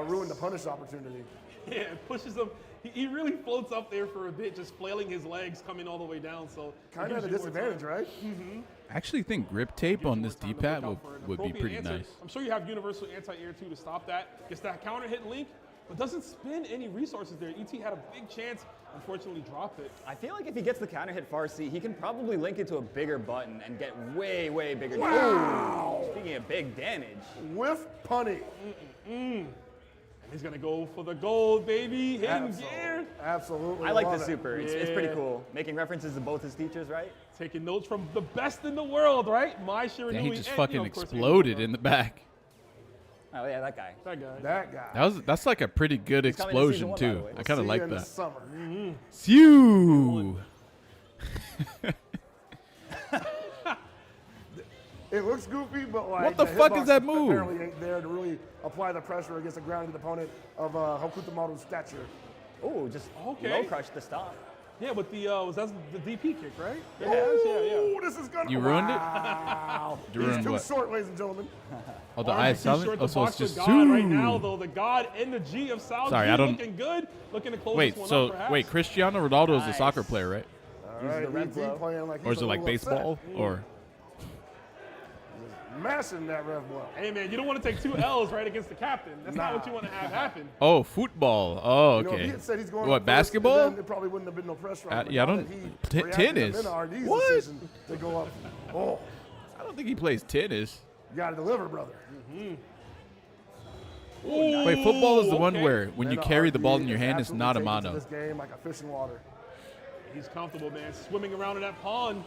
ruined the punish opportunity. Yeah, it pushes him. He really floats up there for a bit, just flailing his legs, coming all the way down. So kind of at a disadvantage, right? Mm-hmm. I actually think grip tape on this D-pad would be pretty answer. nice. I'm sure you have universal anti-air too to stop that. Gets that counter hit link, but doesn't spend any resources there. ET had a big chance, unfortunately dropped it. I feel like if he gets the counter hit far C, he can probably link it to a bigger button and get way, way bigger damage. Wow! Speaking of big damage. Whiff punny. And he's gonna go for the gold, baby. Hidden gear. Absolutely. I like love the it. super. It's pretty cool. Making references to both his teachers, right? Taking notes from the best in the world, right? My Shiranui. Yeah, he just and, fucking of course, exploded in the back. Oh yeah, that guy. That guy. That's like a pretty good He's coming to season explosion one, by the too. way. I kind of like in the that. summer. Phew. It looks goofy, but like What the fuck is hitbox that move? Apparently ain't there to really apply the pressure against a grounded opponent of Hokutamaru's stature. Oh, just low crush to stop. Yeah, with the was that the DP kick, right? Yeah, yeah. This is gonna. You ruined it? Wow. You He's ruined too what? short, ladies and gentlemen. Oh, the Arms eye are too silent? short Oh, to so it's box with just God right now, though. The God and the G of South. Sorry, I don't- looking good. Looking to close Wait, this one so up, perhaps. wait, Cristiano Ronaldo is a soccer player, right? All right, ET playing like he's Or is a it like little upset. baseball? Or Mashing that rev blow. Hey man, you don't want to take 2 L's right against the captain. That's not what you want to have happen. oh, football. Oh, You know, if okay. he had said he's going What, up first, basketball? then there probably wouldn't have been no pressure on him. Yeah, I Now don't. that he reacted to Tennis. Minna RD's What? decision to go up. Oh, I don't think he plays tennis. you got to deliver, brother. Wait, football is the one okay. where when you Minna carry the RD ball in your is hand, it's absolutely not a taken to mono. This game like a fish in water. He's comfortable, man. Swimming around in that pond.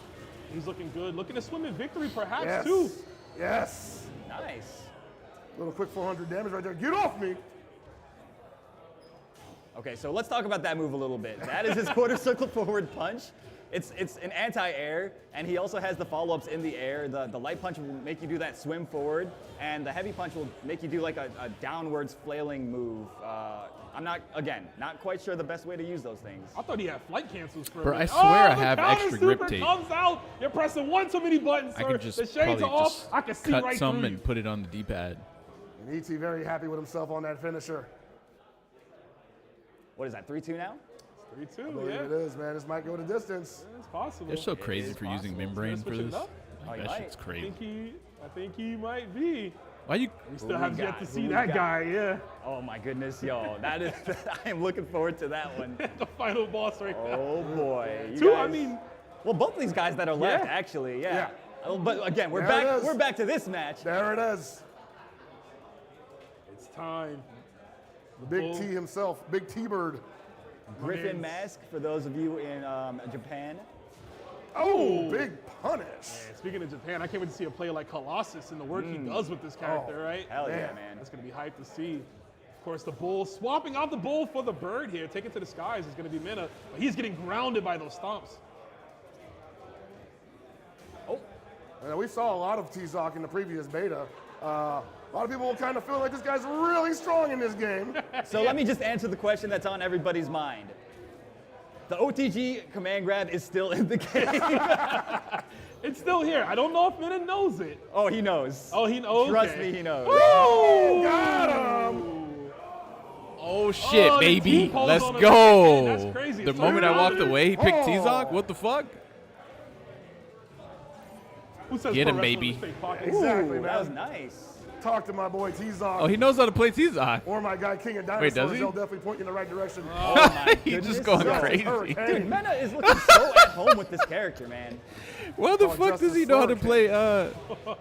He's looking good. Looking to swim in victory, perhaps Yes. too. Yes. Nice. Little quick 400 damage right there. Get off me. Okay, so let's talk about that move a little bit. That is his quarter circle forward punch. It's an anti-air, and he also has the follow-ups in the air. The light punch will make you do that swim forward, and the heavy punch will make you do like a downwards flailing move. I'm not quite sure the best way to use those things. I thought he had flight cancels for Bro, a I minute. swear I the have counter extra grip super tape. comes out. You're pressing one too many buttons, I sir. could just The shades probably are off. just I can see cut right some through and you. put it on the D-pad. And ET very happy with himself on that finisher. What is that, 3-2 now? 3-2, I believe yeah. it is, man. This might go the distance. It's possible. They're so crazy for using membrane for Switch it this. up? Oh, you That might. shit's crazy. I think he might be. Why you? We still have yet to see that guy, yeah. Oh my goodness, yo, that is. I am looking forward to that one. The final boss right now. Oh boy. You Two, guys- I mean, Well, both of these guys that are left, Yeah. actually, yeah. But again, we're There it back. is. We're back to this match. There it is. it's time. Big T himself, Big T-Bird. Griffin mask for those of you in Japan. Oh, big punish. Man, speaking of Japan, I can't wait to see a player like Colossus and the work he does with this character, right? Hell yeah, man. That's going to be hyped to see. Of course, the bull, swapping out the bull for the bird here, take it to the skies is going to be Minna, but he's getting grounded by those stomps. We saw a lot of T-Zoc in the previous beta. A lot of people kind of feel like this guy's really strong in this game. So let me just answer the question that's on everybody's mind. The OTG command grab is still in the game. It's still here. I don't know if Mina knows it. Oh, he knows. Oh, he knows. Trust me, he knows. Oh, got him. Oh shit, the baby. T-pose Let's on him. go. Man, that's crazy. The So moment I you're walked on it. away, he picked Oh. T-Zoc. What the fuck? Who says Get pro him, wrestling baby. is fake pocket? Exactly, Ooh, man. that was nice. Talk to my boy T-Zoc. Oh, he knows how to play T-Zoc. Or my guy King of Dinosaurs. Wait, does he? They'll definitely point you in the right direction. Oh my He's goodness. just going Yo, crazy. Dude, Mena is looking so at home with this character, man. Why the Oh, fuck does he Justice know how to Hurricane.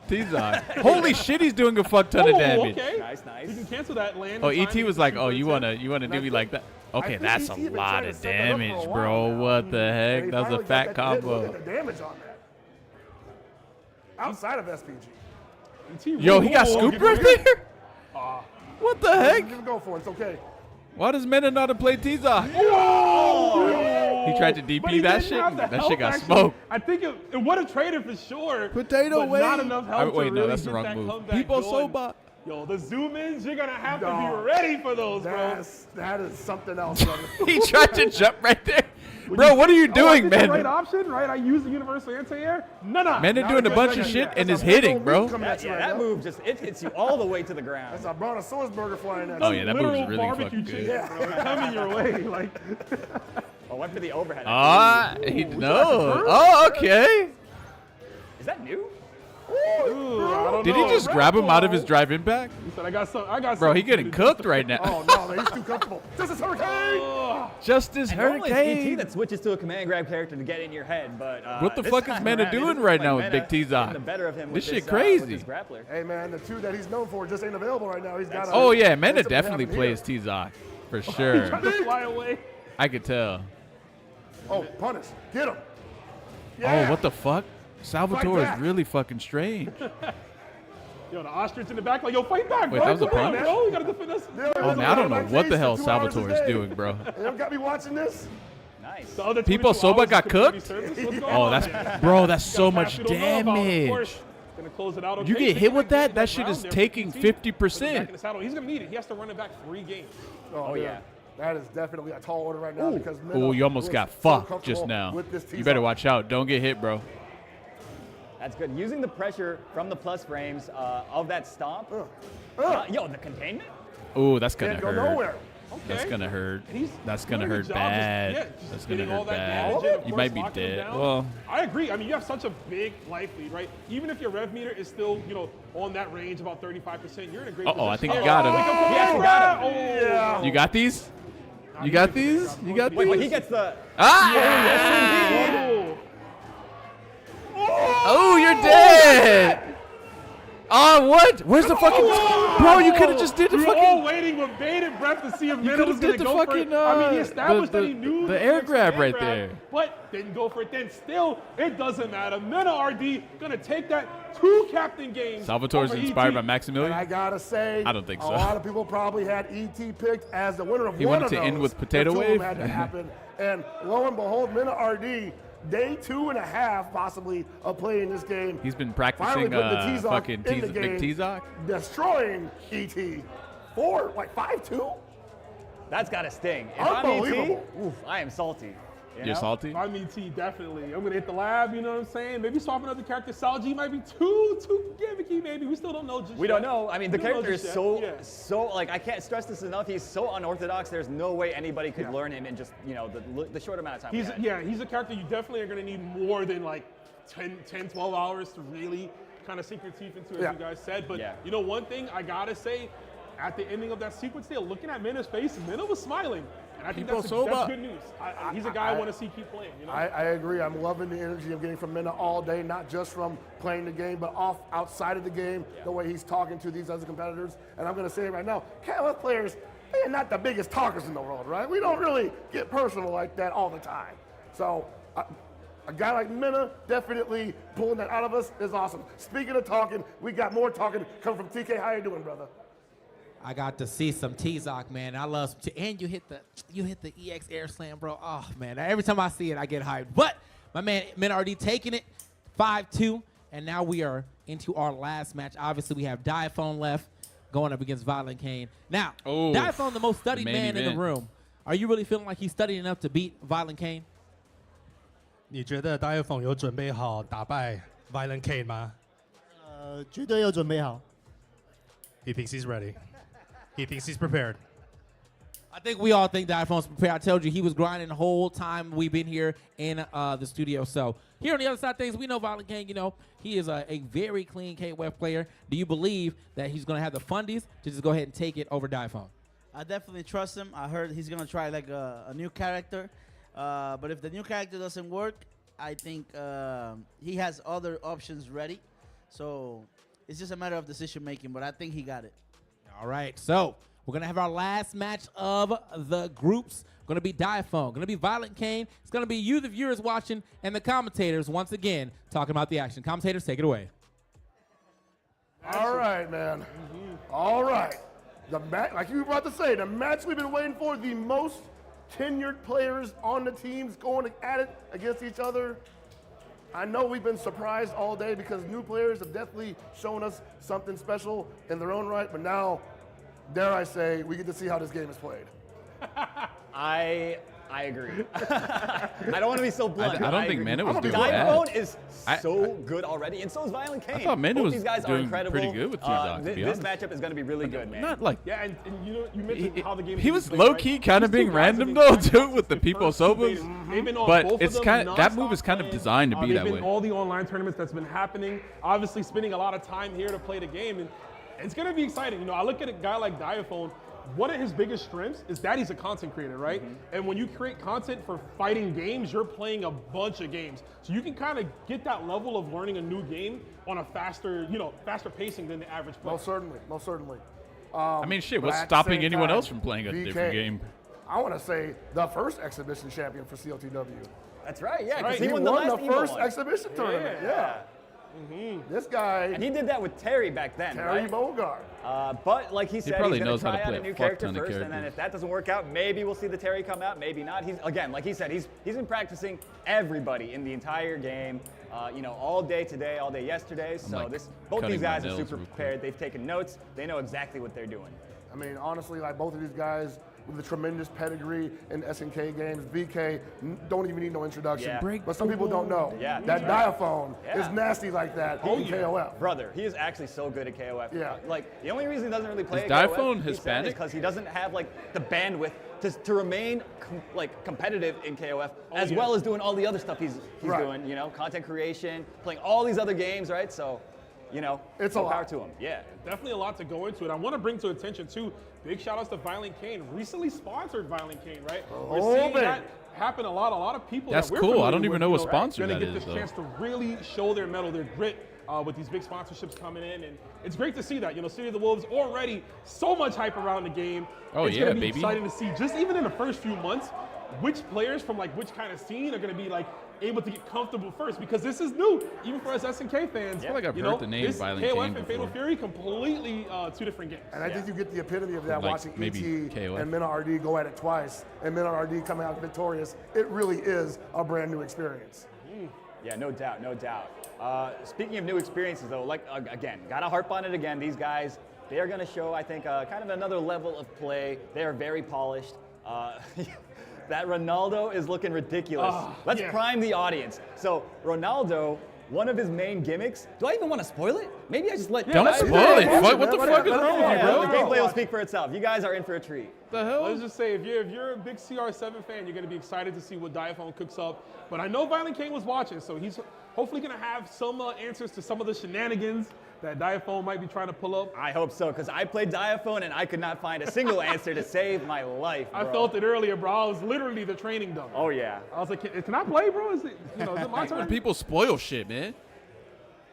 play T-Zoc? Holy shit, he's doing a fuck ton of Oh, damage. okay. Nice, nice. You can cancel that land. Oh, in time ET was like, to oh, shoot you for wanna attempt. do me like that? Okay, think that's a ET been lot trying to of set that up for a damage, while bro. now. What the And heck? he That was a finally got fat that hit. Look combo. at the damage on that. Outside of SPG. Yo, he got scooped right there? What the heck? Give him go for it. It's okay. Why does Mena know how to play T-Zoc? He tried to But DP he that didn't shit. have the That health, shit got actually. smoked. I think it would have traded for sure. Potato but way. not enough health Wait, to no, really that's the get wrong that move. comeback People going. soba. Yo, the zoom-ins, you're going to have to No. be ready for those, bro. That is something else, brother. He tried to jump right there. Bro, what are you doing, man? Right man? option, right? I use the universal anti-air. No. Man, are doing a bunch of shit and is hitting, bro. That move just, it hits you all the way to the ground. That's a brontosaurus burger flying at Oh, you. yeah, that move Literal is really barbecue fucking chicken, good. bro. Coming your way, like. Oh, went for the overhead. He no. Oh, okay. Is that new? Ooh, I don't Did he know. just grab him out of his drive impact? He said, I got Bro, he something getting to do." cooked right now. Oh, no, man, he's too comfortable. Justice Hurricane! Justice And normally Hurricane. it's ET that switches to a command grab character to get in your head, but What the this fuck is time Mena around, it doing looks right like now with Mena Big T-Zoc? getting the better of him This with shit with crazy. this grappler. Hey, man, the two that he's known for just ain't available right now. He's got. Oh yeah, Mena definitely plays T-Zoc for He sure. tried to fly away. I could tell. Oh, punish. Get him. Oh, what the fuck? Salvatore back. is really fucking strange. Yo, the ostrich in the back, like, yo, fight back, Wait, bro. that was a Come on, punch? bro. You gotta defend us. Oh man, I don't know what the hell Salvatore is doing, bro. They don't got me watching this. Nice. The other People 22 Soba hours got of community cooked? service, what's going Oh, on that's there? bro, that's You so gotta much pass it on about, of damage. course. Gonna close it out. You Okay, get hit with that? taking That shit ground is there, taking 15. Put him 50%. back in the saddle. He's gonna need it. He has to run it back 3 games. Oh, yeah. That is definitely a tall order right now because. Oh, you almost got fucked just now. You better watch out. Don't get hit, bro. That's good. Using the pressure from the plus frames of that stomp. Yo, the containment? Oh, that's gonna Can't go hurt. nowhere. That's Okay. gonna hurt. He's That's gonna doing a hurt good job bad. just That's gonna getting all hurt that bad. damage in, of You course, might be locking him dead. down. Well, I agree. I mean, you have such a big life lead, right? Even if your rev meter is still, on that range, about 35%, you're in a great position. I think you got him. He actually got him. Yeah. You got these? You got these? You got Wait, but he these? gets the. Ah! Oh, you're dead. Oh, what? Where's the fucking? Bro, you could have just did the We were all fucking. waiting with bated breath to see if You Mena could was have going did to the go for fucking. it. I mean, he established that he knew the air next grab air right grab, there. but didn't go for it. Then still, it doesn't matter. Mena RD going to take that 2 captain games. Salvatore's over inspired by ET. Maximilian. And I gotta say, I don't think so. A lot of people probably had ET picked as the winner of He one wanted of to those. end with The Potato two of them Wave? had to happen, and lo and behold, Mena RD, day 2.5 possibly of playing this game. He's been Finally practicing putting the T-Zoc fucking in the Big game, T-Zoc. destroying ET. 5-2. That's got to sting. If I'm Unbelievable. ET, oof, I am salty. You You're know? salty? I'm ET, definitely. I'm going to hit the lab, you know what I'm saying? Maybe swap another character. Sal G might be too gimmicky, maybe. We still don't know just We yet. don't know. I mean, the We don't know character is just so, yet. Yeah. so, like, I can't stress this enough. He's so unorthodox. There's no way anybody could learn him in just, the short amount of time we had. He's a character you definitely are going to need more than like 10, 12 hours to really kind of sink your teeth into, as you guys said. But you know, one thing I got to say, at the ending of that sequence there, looking at Mena's face, Mena was smiling. And I think that's good news. He's a guy I want to see keep playing. You know? I agree. I'm loving the energy I'm getting from Mena all day, not just from playing the game, but outside of the game, the way he's talking to these other competitors. And I'm going to say it right now, KLF players, they are not the biggest talkers in the world, right? We don't really get personal like that all the time. So a guy like Mena definitely pulling that out of us is awesome. Speaking of talking, we got more talking coming from TK. How you doing, brother? I got to see some T-Zoc, man. I love some and you hit the EX air slam, bro. Oh man, every time I see it, I get hyped. But my man Mena RD taking it 5-2, and now we are into our last match. Obviously, we have Diaphone left going up against Violent Kane. Now, Diaphone, the most studied man in the room. Are you really feeling like he's studied enough to beat Violent Kane? 你觉得大凤有准备好打败 Violent Kane 吗？绝对有准备好。He thinks he's ready. He thinks he's prepared. I think we all think that iPhone's prepared. I told you he was grinding the whole time we've been here in the studio. So here on the other side of things, we know Violent Kane, you know, he is a very clean KOF player. Do you believe that he's going to have the fundies to just go ahead and take it over iPhone? I definitely trust him. I heard he's going to try like a new character. But if the new character doesn't work, I think he has other options ready. So it's just a matter of decision making, but I think he got it. All right, so we're going to have our last match of the groups. Going to be Diaphone, going to be Violent Kane. It's going to be you, the viewers watching, and the commentators, once again, talking about the action. Commentators, take it away. All right, man. All right. The match, like you were about to say, the match we've been waiting for, the most tenured players on the teams going at it against each other. I know we've been surprised all day because new players have definitely shown us something special in their own right, but now, dare I say, we get to see how this game is played. I agree. I don't want to be so blunt. I don't think Mena was doing Diaphone bad. is so good already, and so is Violent Kane. I thought Mena Both was these guys are doing incredible. pretty good with T-Doc, to be This honest. matchup is going to be really good, man. Not like Yeah, and you mentioned how the game. he is was played, low right? key kind of These two being guys random have though been too with the people sobas, They've been on but both it's of them kind that move nonstop is kind of playing. designed to be They've that been way. all the online tournaments that's been happening. Obviously, spending a lot of time here to play the game, and it's gonna be exciting. You know, I look at a guy like Diaphone. One of his biggest strengths is that he's a content creator, right? And when you create content for fighting games, you're playing a bunch of games. So you can kind of get that level of learning a new game on a faster, faster pacing than the average player. Most certainly, most certainly. I mean, shit, But what's at the stopping same anyone time, else from playing a different game? I want to say the first exhibition champion for CLTW. That's right, yeah, because He he won won the the last first Evo one. exhibition tournament. Yeah. This guy. And he did that with Terry back then, Terry right? Bogard. But like he said, probably he's knows how going to to try out play a a new fuck character ton of first, and then characters. if that doesn't work out, maybe we'll see the Terry come out, maybe not. He's again, like he said, he's been practicing everybody in the entire game, all day today, all day yesterday. So both cutting these my guys are nails super real quick. prepared. They've taken notes. They know exactly what they're doing. I mean, honestly, like both of these guys with a tremendous pedigree in SNK games, VK don't even need no introduction. Yeah. But some people don't know Yeah, that that's right. Diaphone Yeah. is nasty like that in KOF. Brother, he is actually so good at KOF. Yeah. Like, the only reason he doesn't really play Is at Diaphone KOF, Hispanic? is because he doesn't have, like, the bandwidth to remain, competitive in KOF, as well as doing all the other stuff he's Right. doing, content creation, playing all these other games, right? So, It's more a power lot. to him. Yeah. Definitely a lot to go into it. I want to bring to attention too, big shout outs to Violent Kane. Recently sponsored Violent Kane, right? We're seeing baby. that happen a lot. A lot of people That's that we're cool. I familiar don't even with, know what sponsor gonna that get is, this though. chance to really show their mettle, their grit with these big sponsorships coming in, and it's great to see that. City of the Wolves already so much hype around the game. Oh, it's yeah, gonna be baby. exciting to see just even in the first few months which players from which kind of scene are going to be able to get comfortable first, because this is new even for us SNK fans. I feel like I've heard the name this Violent KOF Kane and Fatal before. Fury completely two different games. And I think you get the epitome of that Like watching maybe ET KOF. and Mena RD go at it twice, and Mena RD come out victorious. It really is a brand new experience. Yeah, no doubt, no doubt. Speaking of new experiences, though, again, gotta harp on it again. These guys, they are gonna show, I think, kind of another level of play. They are very polished. That Ronaldo is looking ridiculous. Let's prime the audience. So Ronaldo, one of his main gimmicks. Do I even want to spoil it? Maybe I just let. Don't spoil it. What the fuck is wrong with you, bro? The gameplay will speak for itself. You guys are in for a treat. The hell? Let's just say, if you're a big CR7 fan, you're going to be excited to see what Diaphone cooks up. But I know Violent Kane was watching, so he's hopefully going to have some answers to some of the shenanigans that Diaphone might be trying to pull up. I hope so, because I played Diaphone and I could not find a single answer to save my life, bro. I felt it earlier, bro. I was literally the training dummy. Oh, yeah. I was like, can I play, bro? Is it my turn? When people spoil shit, man.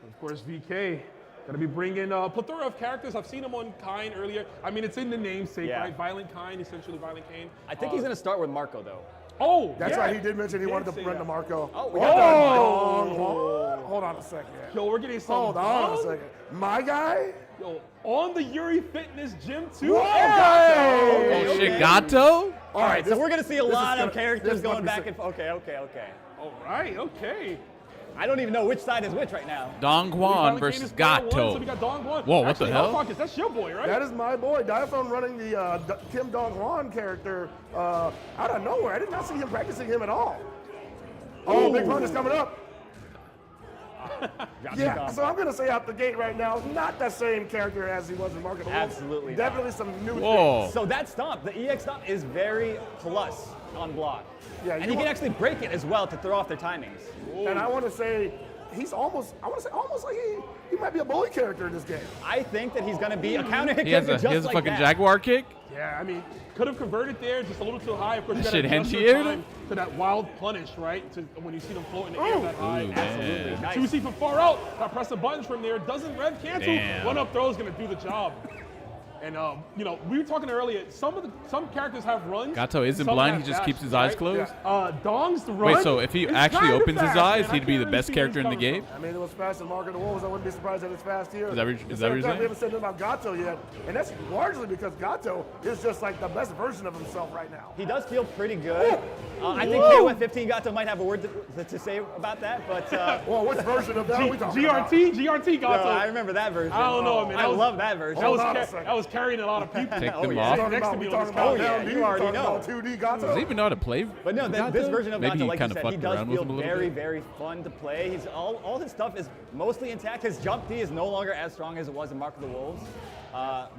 Of course, VK. Gonna be bringing a plethora of characters. I've seen him on Kine earlier. I mean, it's in the namesake, right? Violent Kine, essentially Violent Kane. I think he's going to start with Marco, though. Oh, That's right. He did mention he wanted to run to Marco. Oh, we got that. Hold on a second. Yo, we're getting some. Hold on a second. My guy? Yo, on the Yuri Fitness Gym too. Whoa! Oh shit, Gato? All right, so we're going to see a lot of this characters is gonna going be back sick. and forth. Okay. All right, okay. I don't even know which side is which right now. Dongguan versus Gato. So we got Dongguan. Whoa, what Actually, the hell? Marcus, that's your boy, right? That is my boy. Diaphone running the Kim Dong-hwan character out of nowhere. I did not see him practicing him at all. Oh, big punish coming up. Yeah, so I'm going to say out the gate right now, not the same character as he was in Market of the Wolves. Absolutely Definitely not. some new Whoa. things. So that stomp, the EX stomp, is very plus on block. Yeah, and you can actually break it as well to throw off their timings. And I want to say, almost like he might be a bully character in this game. I think that he's going to be a counter hit He has character a, just he has a like fucking that. Jaguar kick? Yeah, I mean, could have converted there, just a little too high. Of course, you This got to shit adjust henchie your aired? time to that wild punish, right? To when you see them float in the air that high. Ooh, man. Nice. 2C from far out. Got pressing buttons from there. Doesn't rev cancel. Damn. One up throw is going to do the job. And you know, we were talking earlier. Some characters have runs. Gato isn't some blind. have He just dash, keeps his eyes right? closed. Yeah. Dong's run. Wait, so if he is actually kinda opens his fast, eyes, man. I he'd be can't the really best see where character he's in the coming game? I mean, it was fast in Market of the Wolves. I wouldn't be surprised that it's fast here. Is that what you're saying? We haven't said anything about Gato yet, and that's largely because Gato is just like the best version of himself right now. He does feel pretty good. I think KOF 15 Gato might have a word to say about that, but well, which version of that are we talking about? GRT Gato. No, I remember that version. I don't know, man. I love that version. That was carrying a lot of people. Take them yeah. off. Next to me on this Oh, couch. yeah, you already know. 2D Gato. Does he even know how to play? But no, Gato? this version of Maybe Gato, he like you kind of said, he fucked does around with feel him a little very, bit. very fun to play. He's all his stuff is mostly intact. His jump D is no longer as strong as it was in Mark of the Wolves.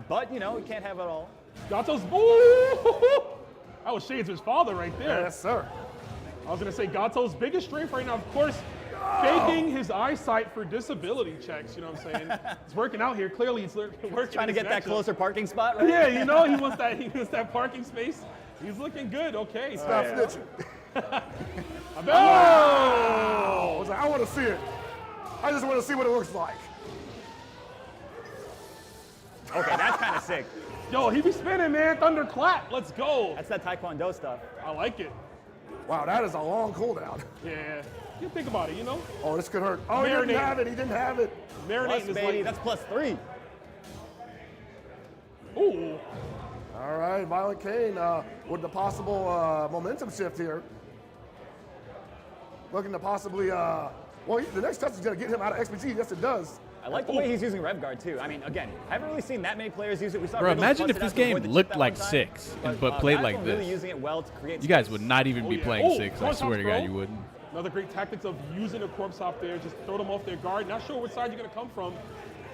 But, you know, he can't have it all. Gato's. Ooh! That was shades of his father right there. Yes, sir. I was going to say Gato's biggest strength right now, of course, faking his eyesight for disability checks. You know what I'm saying? It's working out here. Clearly, it's working. Trying to in his get that matchup. closer parking spot, right? Yeah, you know, he wants that parking space. He's looking good. Okay. Stop So, snitching. oh! I was like, I want to see it. I just want to see what it looks like. Okay, that's kind of sick. Yo, he be spinning, man. Thunderclap. Let's go. That's that Taekwondo stuff. I like it. Wow, that is a long cooldown. Yeah. You think about it, you know? Oh, this could hurt. Oh, he didn't have it. He didn't have it. Marinating Plus, is baby, like. that's +3. Ooh. All right, Violent Kane with the possible momentum shift here. Looking to possibly, well, the next touch is going to get him out of XPG. Yes, it does. I like the way he's using Rev Guard too. I mean, again, haven't really seen that many players use it. We saw Bro, Riddles imagine bust if it this out to avoid game the chip looked that like one time, 6 but but played Gato like really this. using it well to create You guys space. would not even be yeah. playing Oh, 6. I corpse swear to hop God, throw. you wouldn't. Another great tactics of using a corpse hop there, just throw them off their guard. Not sure which side you're going to come from.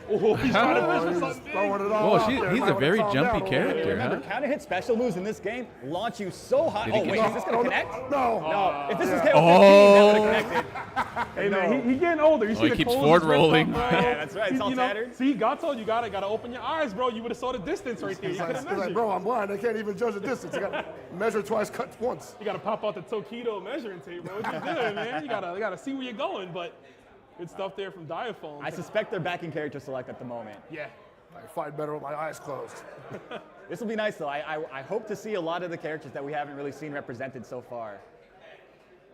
Oh, he's trying to fish for something big. Throwing it all Whoa, out there. he's Might a wanna very calm jumpy down a little bit. character, Remember, huh? counter hit special moves in this game launch you so high. Did he Oh, get wait, it? is this going to connect? No. No. If this is Yeah. KO 15, that would have connected. Hey, man, he getting older. You see he the keeps toes forward is ripped rolling. up, bro. Yeah, that's right. It's all You know, tattered. See, Gato, you gotta open your eyes, bro. You would have saw the distance right there. You He's could like, have measured. bro, I'm blind. I can't even judge the distance. You got to measure twice, cut once. You gotta pop out the Tokido measuring tape, bro. What you doing, man? You gotta see where you're going. But good stuff there from Diaphone. I suspect they're backing character select at the moment. Yeah. I fight better with my eyes closed. This will be nice, though. I hope to see a lot of the characters that we haven't really seen represented so far.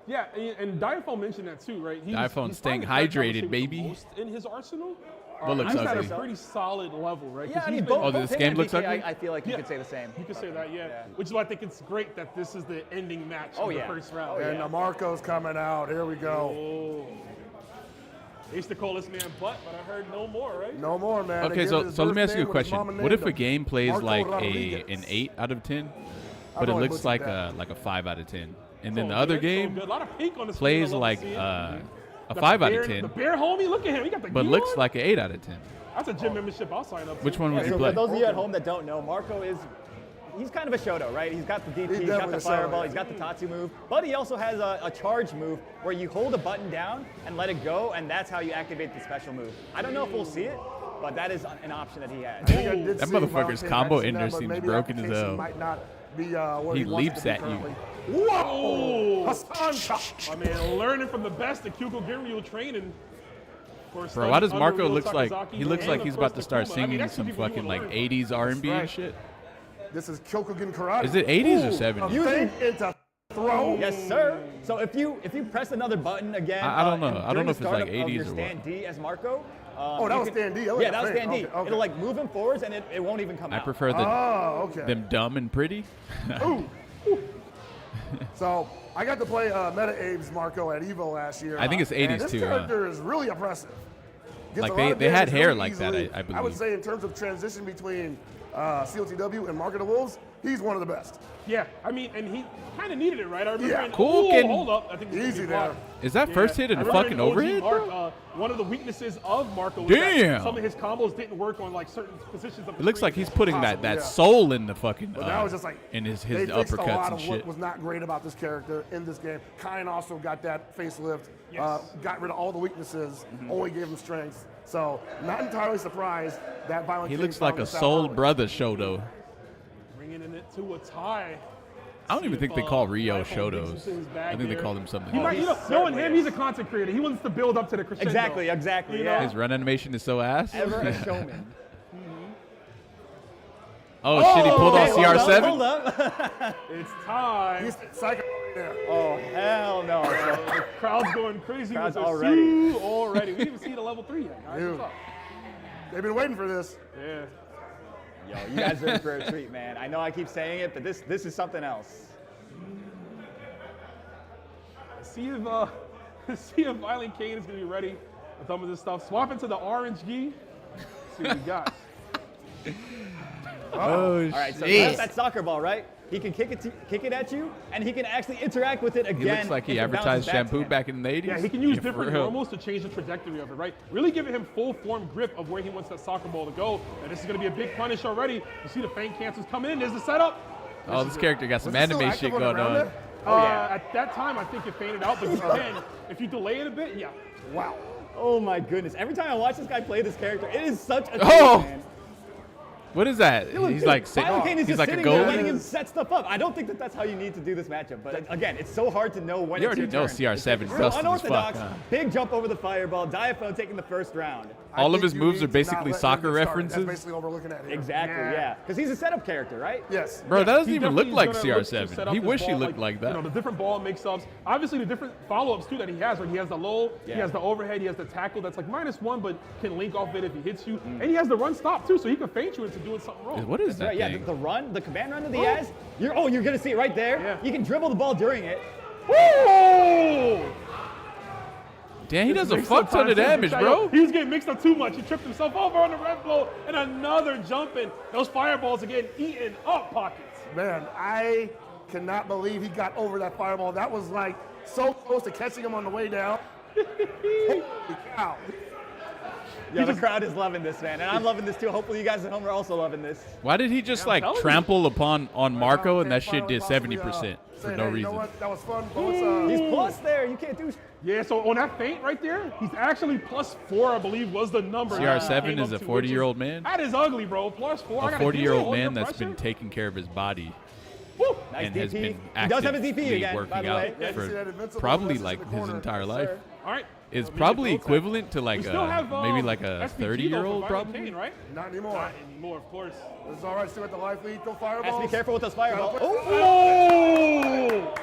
Yeah, and Diaphone mentioned that too, right? Diaphone's staying probably the character I would hydrated, say with baby. the most in his arsenal. What looks he's at ugly? a pretty solid level, right? 'Cause Yeah, I he's mean, been- both this him game and looks BK, ugly? I feel like you could say the same. You could say that, yeah. Which is why I think it's great that this is the ending match Oh, of the yeah. first round. And Marco's coming out. Here we go. Oh. They used to call this man Butt, but I heard no more, right? No more, man. They Okay, gave so his let me birth ask you a name when his question. mama What if named a him. game plays Marco like Rodriguez. an 8 out of 10, I've but it only looks looked like at a 5 out of 10, and then So the other good, so game good. A lot of pink on the screen, plays I love like to see it. a Got 5 the out bear- of 10, The bear homie, look at him. He got the but gi looks on. like an 8 out of 10. That's a gym membership I'll sign up to. Which one would Yeah, you so play? for those of you at home that don't know, Marco he's kind of a Shoto, right? He's got the DP, he's got definitely the a Shoto, fireball, yeah. he's got the Tatsu move, but he also has a charge move where you hold a button down and let it go, and that's how you activate the special move. I don't know if we'll see it, but that is an option that he has. That motherfucker's combo ender seems broken as hell. Might not be where He wants leaps to be at you. currently. Whoa! Hassan chop. My man, learning from the best at Kyuko Ginryu training. Of course, Bro, why does under Marco Ryo looks like Sakazaki he looks and, like of he's course, about to start Takuma. I mean, singing that's some people you fucking wanna like learn. 80s R&B and right. shit? This is Kyokugen Karate. Is it 80s or Ooh, 70s? A feint into throw. Yes, sir. So if you press another button again, I don't know. and I don't during know the if it's start like of 80s your or what. stand D as Marco. Oh, that you was stand D. That was Yeah, a that was feint. stand D. Okay, okay. It'll like move him forwards and it won't even come I out. prefer Oh, okay. them dumb and pretty. Ooh. So I got to play Meta Abe's Marco at Evo last year. I think it's 80s and this too, huh? character is really impressive. Gets Like, a lot of they had damage hair really like that, easily. I I would believe. say in terms of transition between CLTW and Mark of the Wolves, he's one of the best. Yeah, I mean, and he kind of needed it, right? I remember. Yeah. in- Cool, Ooh, can- hold up. I think Easy there. Is that first hit and I remember fucking in OG overhead, Mark, bro? one of the weaknesses of Marco was Damn. that some of his combos didn't work on like certain positions of the It looks screen. like he's putting that yeah. soul in the fucking But that was just like in his they fixed a uppercuts lot and of shit. what was not great about this character in this game. Kine also got that facelift, Yes. got rid of all the weaknesses, only gave him strength. So not entirely surprised that Violent He King looks found like a this out soul early. brother Shoto. Bringing it to a tie. I don't even think they call Rio Shotos. I I think they call him something He might, else. knowing him, he's a content creator. He wants to build up to the crescendo. Exactly, You yeah. His run animation is so ass. Ever a showman. Oh, shit, he pulled off CR7? Hold up. It's time. He's psycho there. Oh, hell no. The crowd's going crazy Crowd's with the already. Sue already. We didn't even see the level 3 yet, guys. Dude. What's up? They've been waiting for this. Yeah. Yo, you guys are in for a treat, man. I know I keep saying it, but this is something else. See if Violent Kane is going to be ready with some of this stuff. Swap into the orange gi. See what we got. Oh, All right, so that's that soccer ball, right? He can kick it at you, and he can actually interact with it again. He looks like he if it bounces advertised back to shampoo him. back in the 80s. Yeah, he can use for different real. normals to change the trajectory of it, right? Really giving him full form grip of where he wants that soccer ball to go. And this is going to be a big punish already. You see the feint cancels coming in. There's the setup. Oh, this character got some Was it still anime active shit on the going ground on. there? Oh, yeah. At that time, I think it faded out, but you can. If you delay it a bit, yeah. Wow. Oh my goodness! Every time I watch this guy play this character, it is such a Oh! treat, man. What is that? He's like Violent Kane is he's just like a sitting there goalie. letting him set stuff up. I don't think that's how you need to do this matchup. But again, it's so hard to know when You it's already your know turn. CR7 's Real busted as unorthodox, fuck, huh? big jump over the fireball, diaphone taking the first round. All of I his think you moves need are to not basically let him soccer get started. references. That's basically what we're looking at here. Exactly, yeah. Because he's a setup character, right? Yes. Bro, that doesn't He even look definitely like is gonna look to CR7. set up He his wish he ball, looked like that. You know, the different ball mix-ups. Obviously, the different follow-ups, too, that he has. Right? He has the low, he has the overhead, he has the tackle that's like -1, but can link off it if he hits you. And he has the run-stop, too, so he can feint you into doing something wrong. What is That's that right, yeah, thing? the run, the command run that he has, you're going to see it right there. Yeah. You can dribble the ball during it. Woo! Damn, he does a Mixed fuck up ton of times, damage, yo, bro. He was getting mixed up too much. He tripped himself over on the red blow, and another jumping. Those fireballs are getting eaten up pockets. Man, I cannot believe he got over that fireball. That was like so close to catching him on the way down. Holy cow. Yeah, the crowd is loving this, man. And I'm loving this, too. Hopefully you guys at home are also loving this. Why did he just like trample on Marco and that shit did 70% for no You know reason? what? That was fun. But let's, He's plus there. You can't do. Yeah, so on that feint right there, he's actually +4, I believe, was the number. CR7 Came is up a to, which 40-year-old man? That is ugly, bro. +4. I A gotta 40-year-old deal with man all that's your been pressure. taking care of his body Woo! Nice and DP. has been He does have his DP actively again, by working the out way. Yeah, you see that for invincible probably message like in the his corner. entire Yes, life. sir. All right. It's Let me probably get those equivalent to like We still have, maybe like a SPG though 30-year-old for Violent probably. Kane, right? Not anymore. Not anymore, of course. It's all right. Still at the life lead. Go fireballs. Has to be careful with those fireballs. Oh!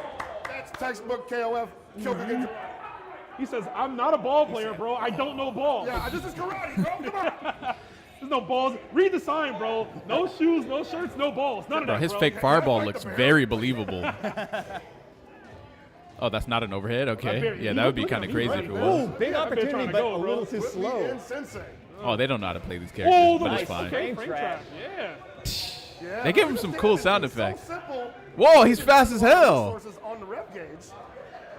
That's textbook KOF. Kill the game. He says, I'm not a ball player, bro. I don't know ball. Yeah, this is karate, bro. Come on. There's no balls. Read the sign, bro. No shoes, no shirts, no balls. None of Bro, that, his bro. fake fireball looks very believable. Oh, that's not an overhead? Okay. Yeah, that would be kind of crazy if it was. Ooh, big opportunity, but a little too slow. Oh, they don't know how to play these Oh, characters, but nice. it's fine. Okay, Frame frame trap. trap. Yeah. They gave him some cool sound effects. Simple. Whoa, he's fast as hell. Resources on the rep gauge.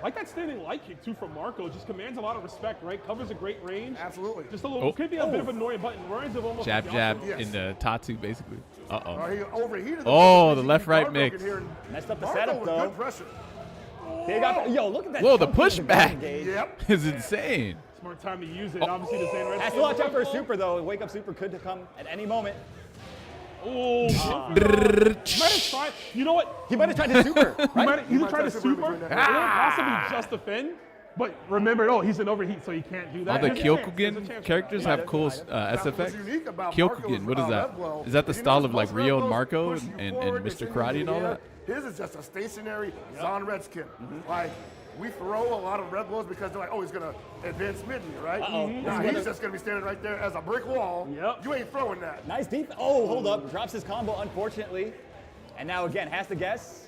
Like that standing light kick, too, from Marco. Just commands a lot of respect, right? Covers a great range. Absolutely. Just a little, Oh. could be a bit of an annoying button. Reminds of almost Jab, like jab Yasuo. in the Tatsu, basically. Uh-oh. He overheated. Oh, the left-right mix. Messed up the Marco setup, with though. good pressure. They got, yo, look at that. Whoa, the jump into pushback golden gauge. Yep. is insane. Smart time to use it. Obviously, the same red. Has to watch out for a super, though. Wake up super could come at any moment. Oh, he might have tried. You know what? He might have tried to super, He right? might have either tried to super or possibly just defend. But remember, he's an overheat, so he can't do that. All the There's a chance, there's a Kyokugen chance. characters have cool SFX. Kyokugen, what is that? Is that the style of like Rio and Marco and Mr. Karate and all that? His is just a stationary Zon Redskin. Like, we throw a lot of red blows because they're like, oh, he's going to advance mid me, right? Now he's just going to be standing right there as a brick wall. Yep. You ain't throwing that. Nice deep. Oh, hold up. Drops his combo, unfortunately. And now, again, has to guess.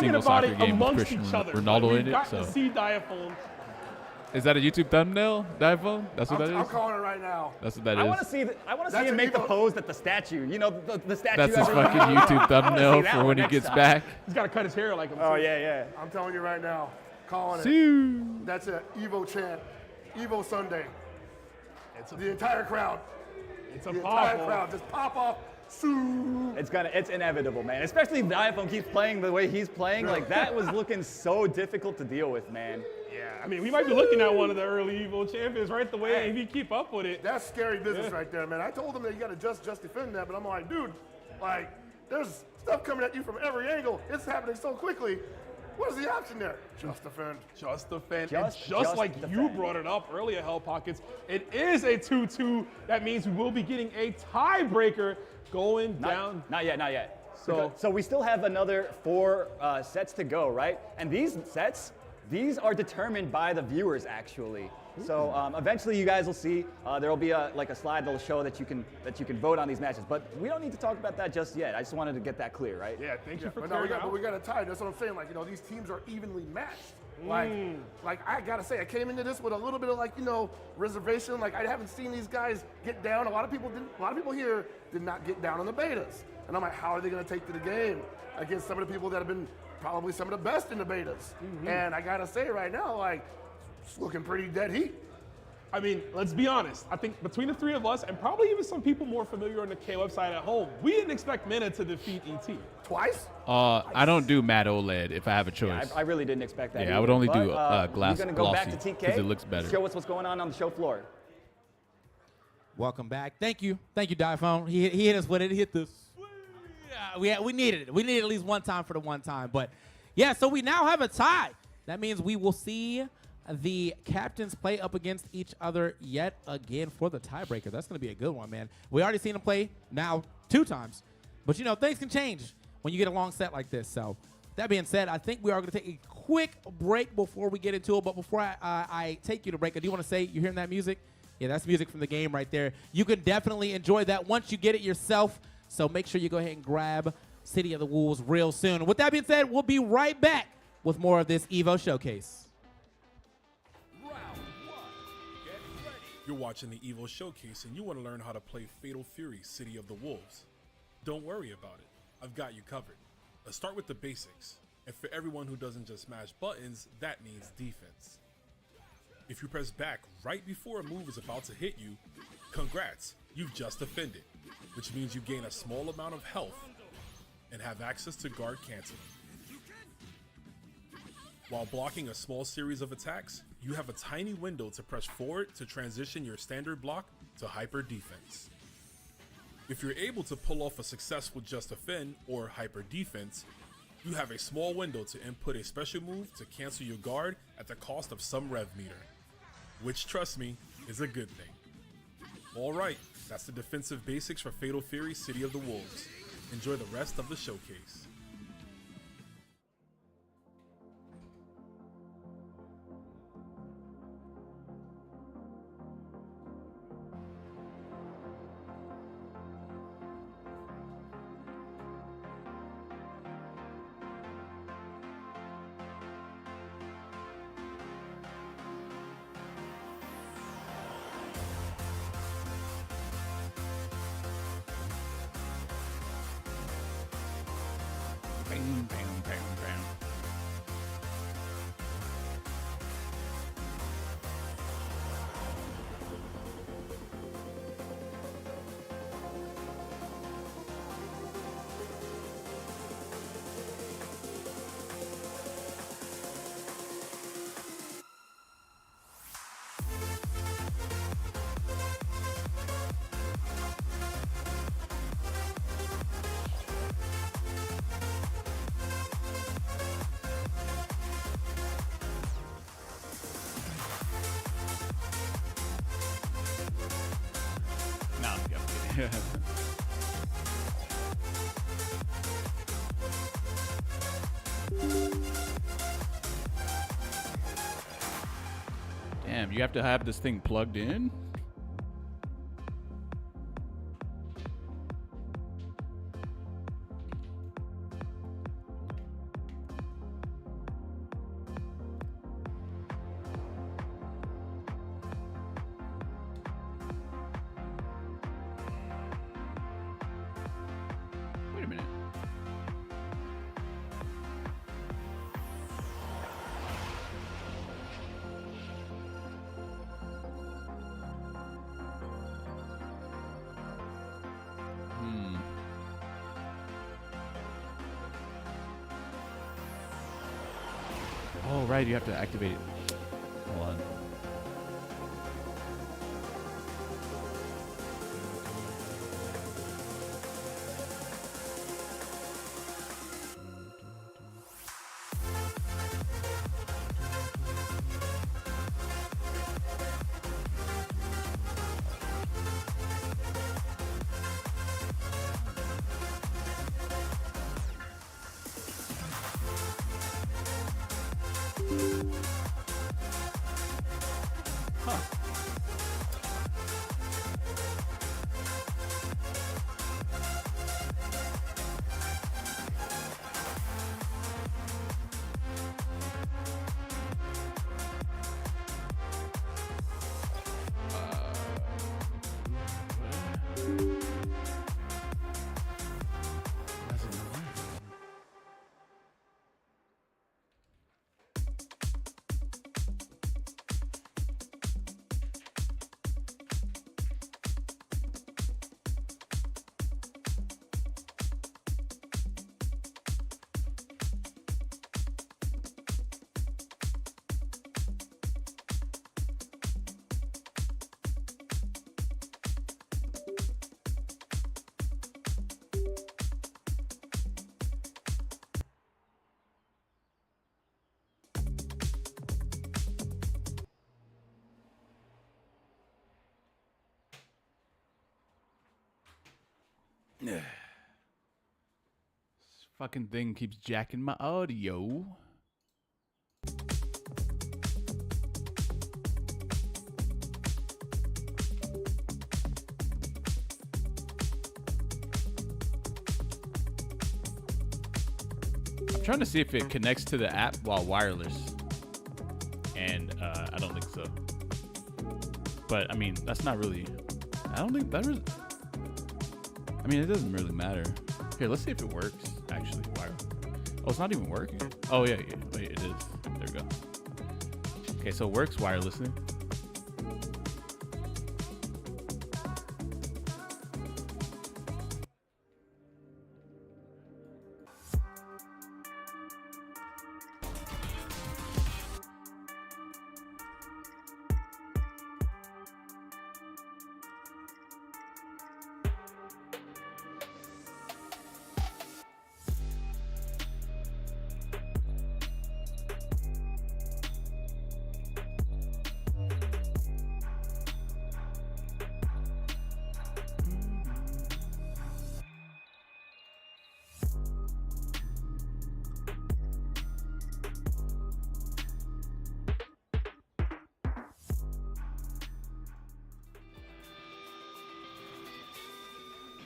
talking single about soccer it game with amongst Cristiano each other. Ronaldo We've in it. got So to see Diaphone. is that a YouTube thumbnail, Diaphone? That's what that I'm is. calling it right now. That's what that I is. want to see. I want to see That's him an make the Evo. pose at the statue. You know, the statue. That's his everyone- fucking YouTube I wanna see thumbnail that for one when he next gets time. back. He's got to cut his hair like him. Oh too. yeah, yeah. I'm telling you right now. Calling See. it. That's it. Evo chant. Evo Sunday. It's the entire crowd. It's a the pop entire crowd just pop off. Sue. It's inevitable, man. Especially if the iPhone keeps playing the way he's playing. Like that was looking so difficult to deal with, man. Yeah, I mean, we might be looking at one of the early Evo champions right the way if you keep up with it. That's scary business right there, man. I told him that you got to just defend that, but I'm like, dude, like, there's stuff coming at you from every angle. It's happening so quickly. What is the option there? Just defend. Just defend. Just like defend. you brought it up earlier, Hell Pockets, it is a 2-2. That means we will be getting a tiebreaker going down. Not yet. So we still have another 4 sets to go, right? And these sets, these are determined by the viewers, actually. So eventually you guys will see there will be a slide that'll show that you can vote on these matches. But we don't need to talk about that just yet. I just wanted to get that clear, right? Yeah, thank you for But clearing we got a tie. That's what I'm saying. Like, you know, these teams are evenly matched. Like I gotta say, I came into this with a little bit of reservation. Like I haven't seen these guys get down. A lot of people here did not get down on the betas. And I'm like, how are they gonna take to the game against some of the people that have been probably some of the best in the betas? And I gotta say right now, like, it's looking pretty dead heat. I mean, let's be honest. I think between the 3 of us, and probably even some people more familiar on the K website at home, we didn't expect Mina to defeat ET. Twice? I don't do matte OLED if I have a choice. Yeah, I really didn't expect that. Yeah, either. I would only But, do glass We're gonna go back glossy to TK because it looks better. Show us what's going on the show floor. Welcome back. Thank you, Diphone. He hit us with it. He hit the. We needed it. We needed at least one time for the one time. But yeah, so we now have a tie. That means we will see the captains play up against each other yet again for the tiebreaker. That's going to be a good one, man. We already seen them play now 2 times. But, you know, things can change when you get a long set like this. So that being said, I think we are going to take a quick break before we get into it. But before I take you to break, I do want to say, you're hearing that music? Yeah, that's music from the game right there. You can definitely enjoy that once you get it yourself. So make sure you go ahead and grab City of the Wolves real soon. With that being said, we'll be right back with more of this EVO Showcase. You're watching the EVO Showcase and you want to learn how to play Fatal Fury City of the Wolves. Don't worry about it. I've got you covered. Let's start with the basics. And for everyone who doesn't just smash buttons, that means defense. If you press back right before a move is about to hit you, congrats, you've just defended, which means you gain a small amount of health and have access to guard canceling. While blocking a small series of attacks, you have a tiny window to press forward to transition your standard block to hyper defense. If you're able to pull off a successful just defend or hyper defense, you have a small window to input a special move to cancel your guard at the cost of some rev meter, which, trust me, is a good thing. Alright, that's the defensive basics for Fatal Fury City of the Wolves. Enjoy the rest of the showcase. Bam, bam, bam, bam. No, I'm kidding. Damn, you have to have this thing plugged in? Wait a minute. right, you have to activate it. Hold on. This fucking thing keeps jacking my audio. I'm trying to see if it connects to the app while wireless. And I don't think so. But I mean, that's not really, I don't think that really, I mean, it doesn't really matter. Here, let's see if it works, actually. Oh, it's not even working. Oh, yeah. Wait, it is. There we go. Okay, so it works wirelessly.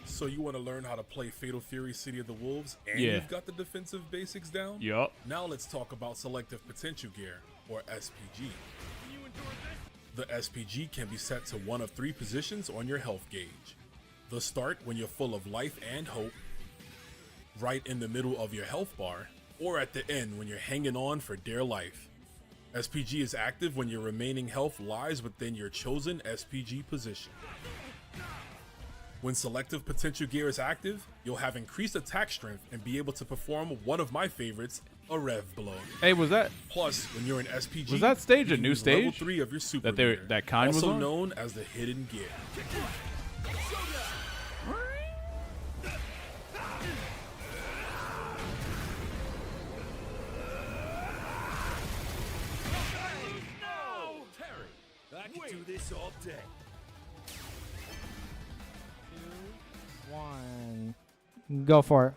So you want to learn how to play Fatal Fury City of the Wolves, and Yeah. you've got the defensive basics down? Yup. Now let's talk about Selective Potential Gear, or SPG. The SPG can be set to one of 3 positions on your health gauge. The start when you're full of life and hope, right in the middle of your health bar, or at the end when you're hanging on for dear life. SPG is active when your remaining health lies within your chosen SPG position. When Selective Potential Gear is active, you'll have increased attack strength and be able to perform one of my favorites, a Rev Blow. Hey, was that? Plus, when you're in SPG, Was that stage you a new use level stage 3 of your super that they gear, that kind was also on? known as the Hidden Gear. No! Terry, I can do this all day. 2, 1. Go for it.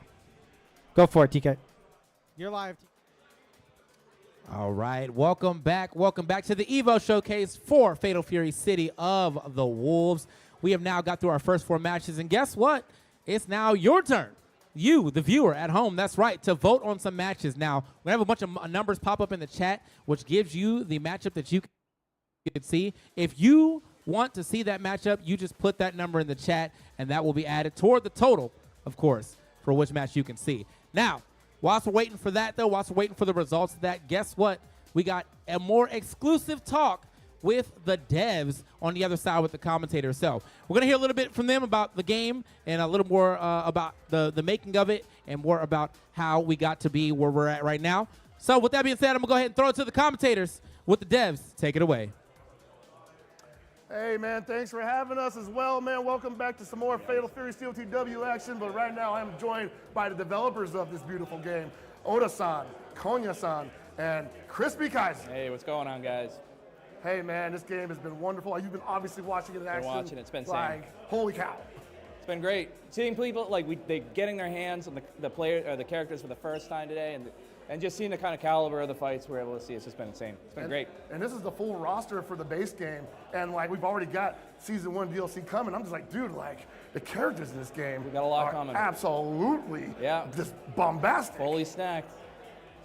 Go for it, TK. You're live. All right, welcome back. Welcome back to the Evo Showcase for Fatal Fury City of the Wolves. We have now got through our first 4 matches, and guess what? It's now your turn. You, the viewer at home, that's right, to vote on some matches. Now, we have a bunch of numbers pop up in the chat, which gives you the matchup that you can see. If you want to see that matchup, you just put that number in the chat, and that will be added toward the total, of course, for which match you can see. Now, whilst we're waiting for that, though, whilst we're waiting for the results of that, guess what? We got a more exclusive talk with the devs on the other side with the commentators. So we're going to hear a little bit from them about the game and a little more about the making of it and more about how we got to be where we're at right now. So with that being said, I'm gonna go ahead and throw it to the commentators with the devs. Take it away. Hey, man, thanks for having us as well, man. Welcome back to some more Fatal Fury COTW action, but right now I'm joined by the developers of this beautiful game, Oda-san, Konya-san, and Crispy Kaiser. Hey, what's going on, guys? Hey, man, this game has been wonderful. You've been obviously watching it in action. Been watching it. It's been like, insane. Holy cow. It's been great. Seeing people, they getting their hands on the characters for the first time today, and just seeing the kind of caliber of the fights we're able to see, it's just been insane. It's been great. And this is the full roster for the base game, and we've already got Season 1 DLC coming. I'm just like, dude, the characters in this game We got a lot are coming. absolutely just bombastic. Fully stacked.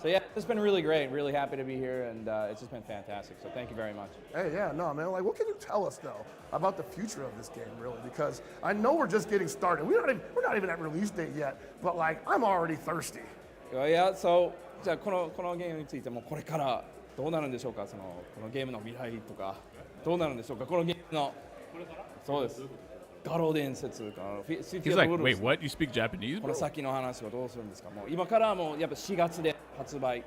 So yeah, it's been really great. Really happy to be here, and it's just been fantastic. So thank you very much. Hey, yeah, no, man. What can you tell us though about the future of this game, really? Because I know we're just getting started. We're not even at release date yet, but I'm already thirsty. Yeah, so じゃあこのゲームについてもこれからどうなるんでしょうか。このゲームの未来とかどうなるんでしょうか。このゲームのそうです。画廊伝説か。He's like, wait, what? You speak Japanese, この bro? 先の話はどうするんですか。もう今からもうやっぱ4月で発売。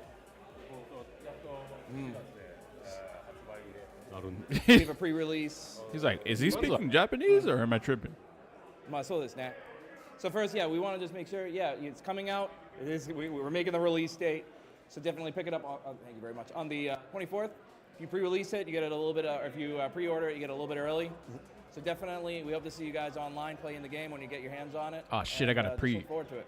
We have a pre-release. He's like, is he speaking Japanese or am I tripping? まあそうですね。So first, yeah, we want to just make sure, it's coming out. It is. We're making the release date, so definitely pick it up. Thank you very much. On the 24th, if you pre-release it, you get it a little bit. Or if you pre-order it, you get it a little bit early. So definitely, we hope to see you guys online playing the game when you get your hands on it. Oh shit, I got to pre. Look forward to it.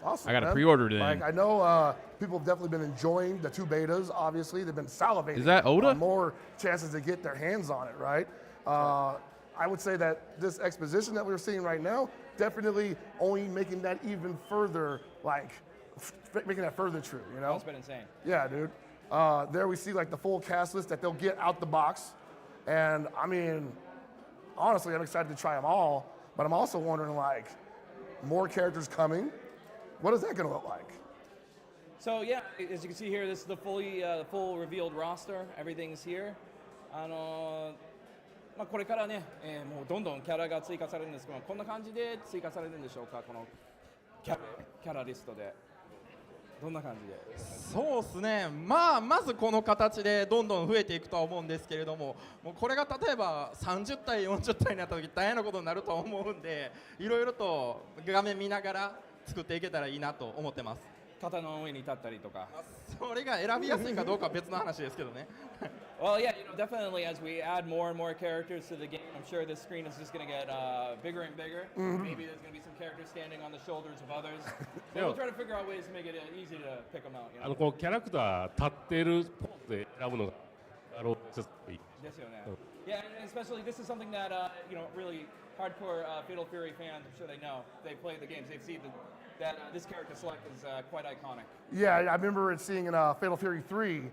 Awesome, I got to man. pre-order it in. I know people have definitely been enjoying the 2 betas. Obviously, they've been salivating. Is that Oda? On more chances to get their hands on it, right? I would say that this exposition that we're seeing right now definitely only making that even further, making that further true. You know? That's been insane. Yeah, dude. There we see the full cast list that they'll get out the box, and I mean, honestly, I'm excited to try them all. But I'm also wondering, more characters coming. What is that going to look like? So yeah, as you can see here, this is the full revealed roster. Everything's here. これからね、もうどんどんキャラが追加されるんですけど、こんな感じで追加されるんでしょうか。このキャラリストでどんな感じで。そうですね。まずこの形でどんどん増えていくとは思うんですけれども、もうこれが例えば30体40体になった時大変なことになると思うんで、いろいろと画面見ながら作っていけたらいいなと思ってます。肩の上に立ったりとか。それが選びやすいかどうかは別の話ですけどね。Well, yeah, definitely as we add more and more characters to the game, I'm sure this screen is just going to get bigger and bigger. Maybe there's going to be some characters standing on the shoulders of others. But we'll try to figure out ways to make it easy to pick them out. こうキャラクター立ってるポーズで選ぶのがいい。ですよね。Yeah, and especially this is something that really hardcore Fatal Fury fans, I'm sure they know. They play the games. They've seen that this character select is quite iconic. Yeah, I remember seeing in Fatal Fury 3,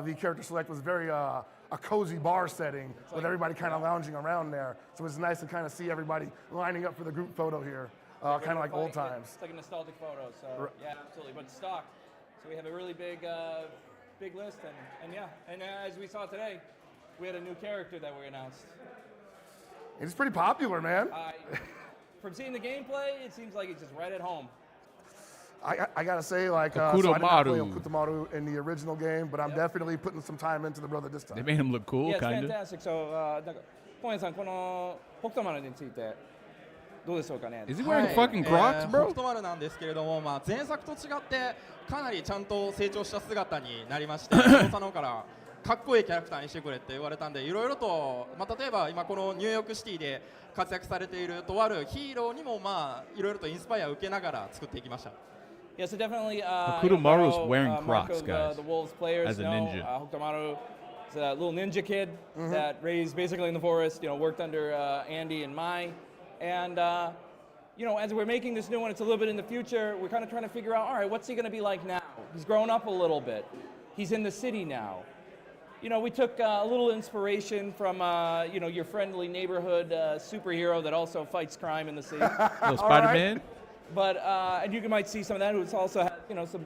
the character select was very a cozy bar setting with everybody kind of lounging around there. So it was nice to kind of see everybody lining up for the group photo here, kind of like old times. It's like a nostalgic photo. So yeah, absolutely. But stock. So we have a really big list, and as we saw today, we had a new character that we announced. It's pretty popular, man. From seeing the gameplay, it seems like it's just right at home. I gotta say, so I did not play Okutamaru in the original game, but I'm definitely putting some time into the brother this time. They made him look cool, Yeah, it's kind of. fantastic. So, ポンヤさん、この北斗丸についてどうでしょうかね。Is he wearing fucking Crocs, 北 bro? 斗丸なんですけれども、前作と違ってかなりちゃんと成長した姿になりまして、佐野からかっこいいキャラクターにしてくれって言われたんで、いろいろと、例えば今このニューヨークシティで活躍されているとあるヒーローにもいろいろとインスパイアを受けながら作っていきました。Yeah, so definitely. Okutomaru's wearing Crocs, Marco, guys. The Wolves players as a know, ninja. Hokutomaru is a little ninja kid that raised basically in the forest. Worked under Andy and Mai, and as we're making this new one, it's a little bit in the future. We're kind of trying to figure out, all right, what's he going to be like now? He's grown up a little bit. He's in the city now. We took a little inspiration from, your friendly neighborhood superhero that also fights crime in the city. Little Spider-Man. But and you might see some of that. Who's also had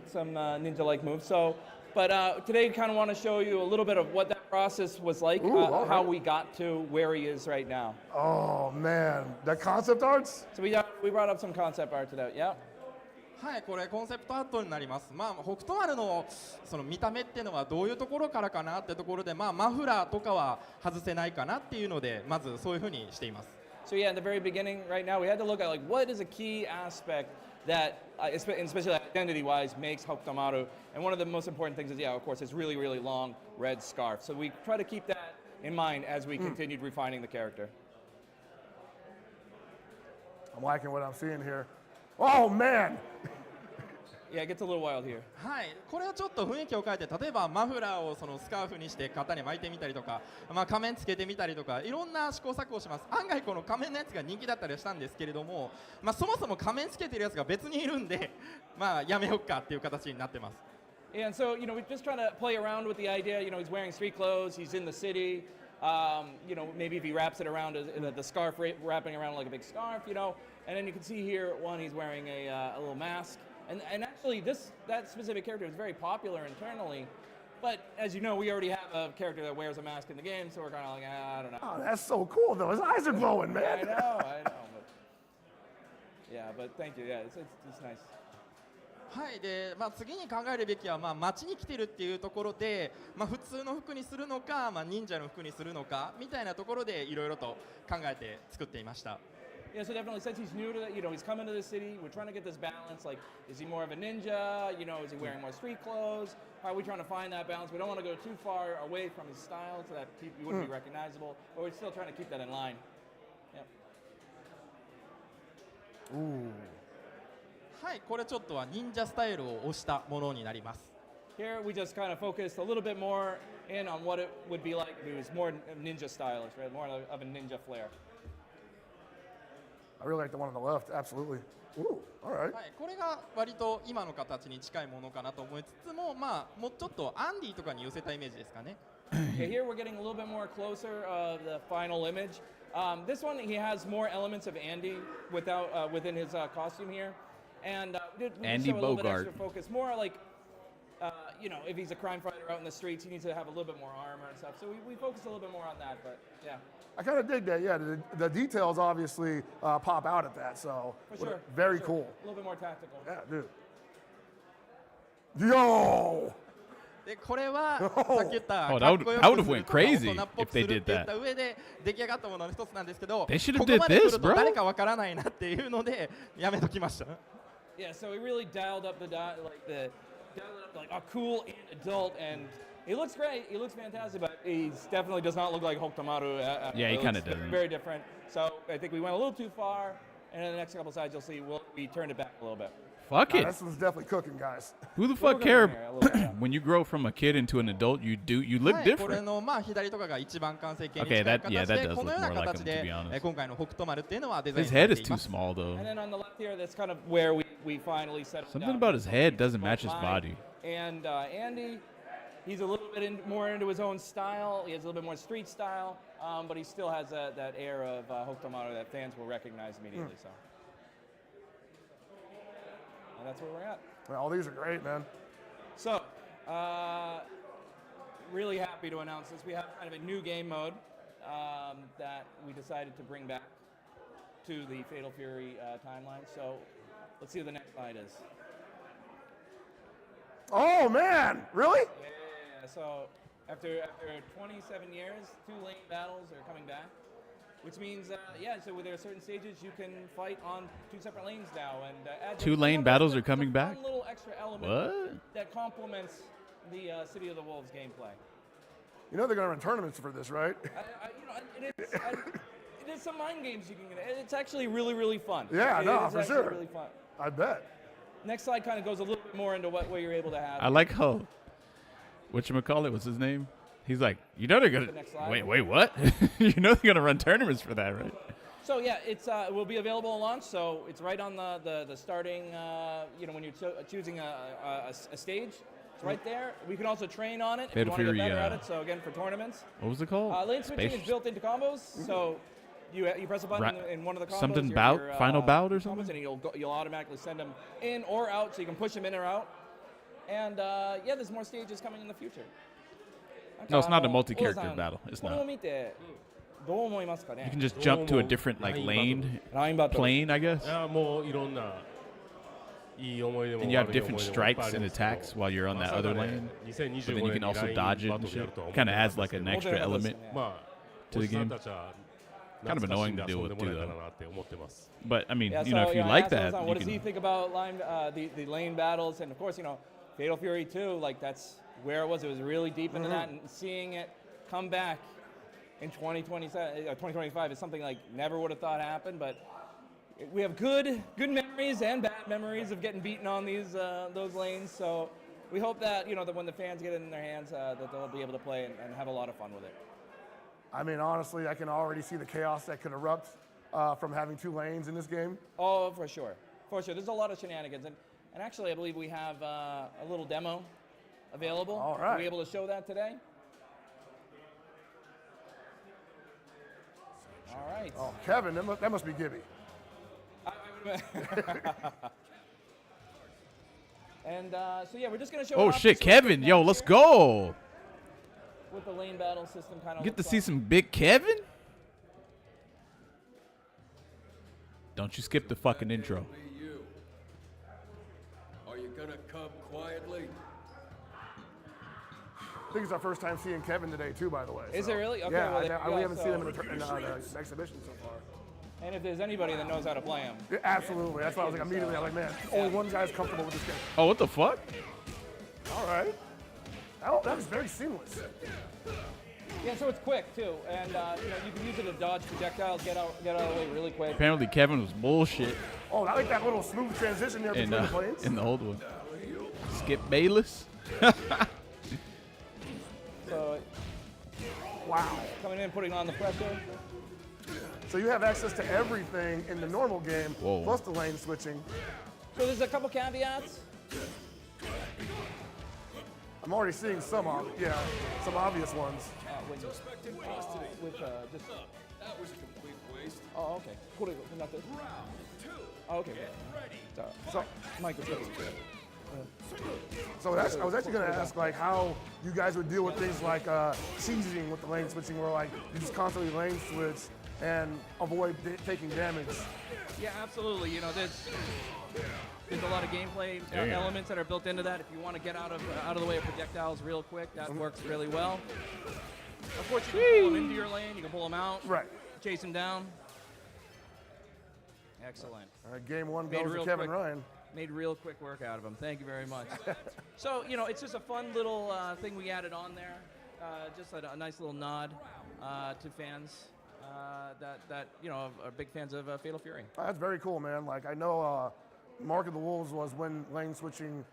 some ninja-like moves. So, but today we kind of want to show you a little bit of what that process was like, how we got to where he is right now. Oh man, that concept arts. So we brought up some concept art today. Yeah. はい、これコンセプトアートになります。まあ、北斗丸のその見た目っていうのはどういうところからかなってところで、まあ、マフラーとかは外せないかなっていうので、まずそういうふうにしています。So yeah, in the very beginning, right now, we had to look at like what is a key aspect that, especially identity-wise, makes Hokutomaru. And one of the most important things is, yeah, of course, his really, really long red scarf. So we try to keep that in mind as we continued refining the character. I'm liking what I'm seeing here. Oh, man! Yeah, it gets a little wild here. はい、これはちょっと雰囲気を変えて、例えばマフラーをそのスカーフにして肩に巻いてみたりとか、まあ、仮面つけてみたりとか、いろんな試行錯誤をします。案外この仮面のやつが人気だったりはしたんですけれども、まあ、そもそも仮面つけてるやつが別にいるんで、まあ、やめよっかっていう形になってます。And so, you know, we're just trying to play around with the idea. You know, he's wearing street clothes, he's in the city. You know, maybe if he wraps it around the scarf, wrapping around like a big scarf, you know. And then you can see here, one, he's wearing a little mask. And actually, that specific character is very popular internally. But as you know, we already have a character that wears a mask in the game, so we're kind of like, I don't know. Oh, that's so cool, though. His eyes are glowing, man. I know. But, yeah, but thank you. Yeah, it's nice. はいでまあ、次に考えるべきは、まあ、街に来てるっていうところで、まあ、普通の服にするのか、まあ、忍者の服にするのかみたいなところでいろいろと考えて作っていました。Yeah, so definitely since he's new to the, you know, he's coming to the city, we're trying to get this balance. Like, is he more of a ninja? You know, is he wearing more street clothes? How are we trying to find that balance? We don't want to go too far away from his style so that he wouldn't be recognizable, but we're still trying to keep that in line. Yeah. Ooh. はい、これちょっとは忍者スタイルを推したものになります。Here we just kind of focused a little bit more in on what it would be like if it was more ninja stylish, right? More of a ninja flair. I really like the one on the left, absolutely. Ooh, all right. はい、これが割と今の形に近いものかなと思いつつも、まあもうちょっとアンディとかに寄せたイメージですかね。Okay, here we're getting a little bit more closer of the final image. This one he has more elements of Andy within his costume here. And we Andy show a little bit Bogart. extra focus, more like, you know, if he's a crime fighter out in the streets, he needs to have a little bit more armor and stuff. So we focus a little bit more on that, but yeah. I kind of dig that, yeah. The details obviously pop out at that, so For sure. Very for sure. cool. A little bit more tactical. Yeah, dude. Yo! でこれはさっき言った Oh, かっこよく I would've する went とか crazy 大人っぽく if す they る did って言っ that. た上で出来上がったものの一つなんですけど They should have ここ did まで来 this, ると bro. 誰かわからないなっていうのでやめときました。 Yeah, so we really dialed up dialed it up like a cool and adult, and he looks great. He looks fantastic, but he definitely does not look like Hokutomaru. Yeah, he looks kinda doesn't. Very different. So I think we went a little too far, and in the next couple sides you'll see we turned it back a little bit. Fuck Nah, it. this one's definitely cooking, guys. Who the We're fuck gonna care? hear a little bit. When you grow from a kid into an adult, you look はい、これ different. のまあ左とかが一番完成形に Okay, 近い that- yeah, 形 that で does このような look more like 形 him, で to be honest. 今回の北斗丸っていうのはデザイン His His され head て is い too ます。 small though. And then on the left here, that's kind of where we finally set him Something down. about his head doesn't match his Fine. body. And Andy, he's a little bit more into his own style. He has a little bit more street style, but he still has that air of Hokutomaru that fans will recognize immediately. So, and that's where we're at. Well, all these are great, man. So, really happy to announce this. We have kind of a new game mode that we decided to bring back to the Fatal Fury timeline. So, let's see what the next slide is. Oh, man. Really? Yeah, so after 27 years, 2 lane battles are coming back, which means, so there are certain stages you can fight on 2 separate lanes now. And add 2 lane battles are coming back? one little extra element What? that complements the City of the Wolves gameplay. You know they're going to run tournaments for this, right? There's some mind games you can get. It's actually really, really fun. Yeah, It no, is for actually sure. really fun. I bet. Next slide kind of goes a little bit more into what you're able to have. I like how whatchamacallit, what's his name? He's like, you know they're gonna The next slide. wait, what? You know they're gonna run tournaments for that, right? So yeah, it will be available at launch. So it's right on the starting. When you're choosing a stage, it's right there. We can also train on it if you Fatal want to get Fury, better at it. So again, for tournaments. What was it called? Lane switching Space- is built into combos. So you press a button in one of the combos. something your- bout? your, Final bout or combos, something? And you'll automatically send them in or out, so you can push them in or out. And there's more stages coming in the future. No, it's not a multi-character battle. It's これを not. 見てどう思いますかね? You can just jump to a different like lane, plane, I guess. いやもういろんな And you have different strikes and attacks while you're on that other lane. But then you can also dodge it and shit. Kind of adds like an extra element to the game. Kind of annoying to deal with too, though. But I mean, you know, if you like that, what does he think about the lane battles? And of course, you know, Fatal Fury 2, like that's where it was. It was really deep into that, and seeing it come back in 2025 is something like never would have thought happened. But we have good memories and bad memories of getting beaten on those lanes. So we hope that, you know, that when the fans get it in their hands, that they'll be able to play and have a lot of fun with it. I mean, honestly, I can already see the chaos that could erupt from having 2 lanes in this game. Oh, for sure. For sure. There's a lot of shenanigans. And actually, I believe we have a little demo available. All right. Are we able to show that today? All right. Oh, Kevin, that must be Gibby. And so, yeah, we're just going to show Oh, shit, Kevin. Yo, let's go. With the lane battle system kind of. Get to see some big Kevin? Don't you skip the fucking intro. Are you gonna come quietly? I think it's our first time seeing Kevin today, too, by the way. Is it really? Okay, Yeah, well, we haven't seen him in the exhibition so far. And if there's anybody that knows how to play him. Yeah, absolutely. That's why I was like, immediately, I'm like, man, only one guy's comfortable with this game. Oh, what the fuck? All right. That was very seamless. Yeah, so it's quick too, and you know, you can use it to dodge projectiles, get out of the way really quick. Apparently Kevin was bullshit. Oh, I like that little smooth transition there between the planes. In the old one. Skip Bayless. So, wow. Coming in, putting on the pressure. So you have access to everything in the normal game, plus the lane switching. So there's a couple caveats. I'm already seeing some obvious ones. With just. That was a complete waste. Oh, okay. Cool. Not this. Oh, okay. So, Mike, So I was actually going to ask, like, how you guys would deal with things like seizing with the lane switching, where like you just constantly lane switch and avoid taking damage. Yeah, absolutely. You know, there's a lot of gameplay elements that are built into that. If you want to get out of the way of projectiles real quick, that works really well. Of course, you can pull them into your lane. You can pull them out. Right. Chase them down. Excellent. All right, game one goes to Kevin Ryan. Made real quick work out of him. Thank you very much. So, you know, it's just a fun little thing we added on there. Just a nice little nod to fans that you know, are big fans of Fatal Fury. That's very cool, man. Like, I know Mark of the Wolves was when lane switching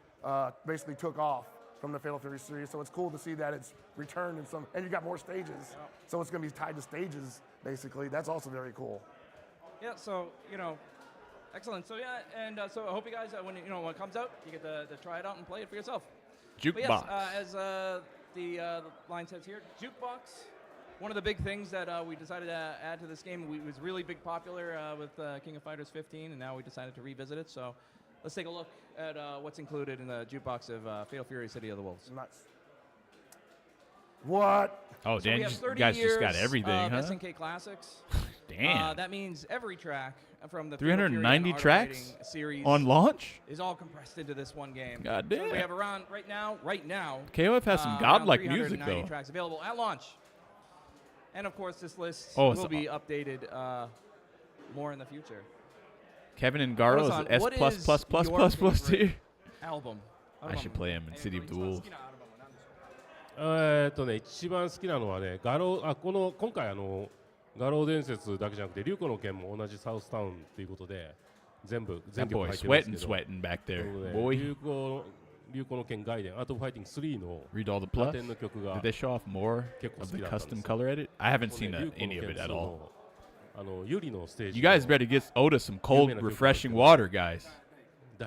basically took off from the Fatal Fury series, so it's cool to see that it's returned in some, and you got more stages, so it's going to be tied to stages, basically. That's also very cool. Yeah, so, you know, excellent. So, yeah, and so I hope you guys, when it comes out, you get to try it out and play it for yourself. Jukebox. But yes, as the line says here, Jukebox, one of the big things that we decided to add to this game, it was really popular with King of Fighters 15, and now we decided to revisit it. So let's take a look at what's included in the Jukebox of Fatal Fury City of the Wolves. Nice. What? Oh, so Dan, you guys just got everything, huh? SNK Classics. Damn. That means every track from the 390 tracks series on launch is all compressed into this one game. God damn. So we have around right now. KOF has some godlike music though. Tracks available at launch. And of course, this list Oh, will be updated more in the future. Kevin and Garo is S+++++ tier. Album. I should play him in City of the Wolves. 一番好きなのはね、今回画廊伝説だけじゃなくて、竜子の剣も同じサウスタウンということで、全曲入ってますけど、 sweating back there, boy. 竜子の剣ガイデン、アート・オブ・ファイティング3の Read all the plus. Did they show off more of the custom color edit? I haven't seen any of it at all. You guys better get Oda some cold, refreshing water, guys.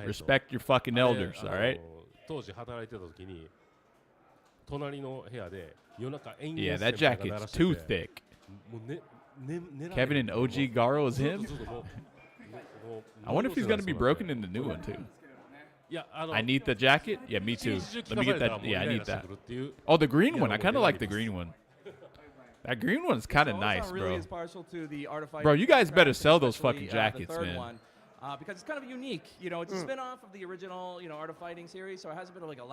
Respect your fucking elders, all right? 当時働いてた時に隣の部屋で夜中 Yeah, that jacket's too thick. Kevin and OG Garo is him? I wonder if he's going to be broken in the new one, too. I need the jacket? Yeah, me too. Let me get that. Yeah, I need that. Oh, the green one. I kind of like the green one. That green one's kind of nice, really bro. is partial to the Art of Fighting Bro, you guys better track, sell those especially, fucking the jackets, third man. one. because it's kind of unique. You know, it's a spin-off of the original, Art of Fighting series, so it has a bit of like a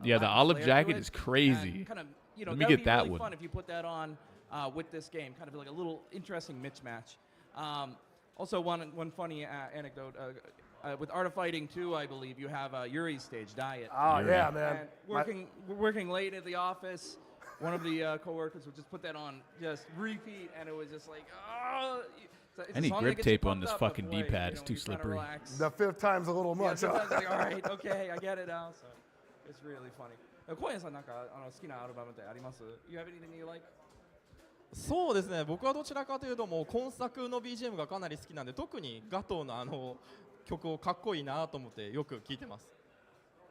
Yeah, the Latin olive flair to jacket it. is crazy. And kind of, Let me that would get be that really one. fun if you put that on with this game, kind of like a little interesting mismatch. Also, one funny anecdote. With Art of Fighting 2, I believe, you have Yuri's stage, Diet. Oh, yeah, man. And working late at the office, one of the coworkers would just put that on, just repeat, and it was just like, oh. It's I need a song grip that gets you tape on pumped this up, but fucking boy, D-pad. It's when too you're trying to slippery. relax. The fifth time's a little Yeah, much. sometimes it's like, all right, okay, I get it now. So it's really funny. 小宮さんなんか好きなアルバムってあります? You have anything you like? そうですね、僕はどちらかというともう今作の BGM がかなり好きなんで、特にガトーの曲をかっこいいなと思ってよく聴いてます。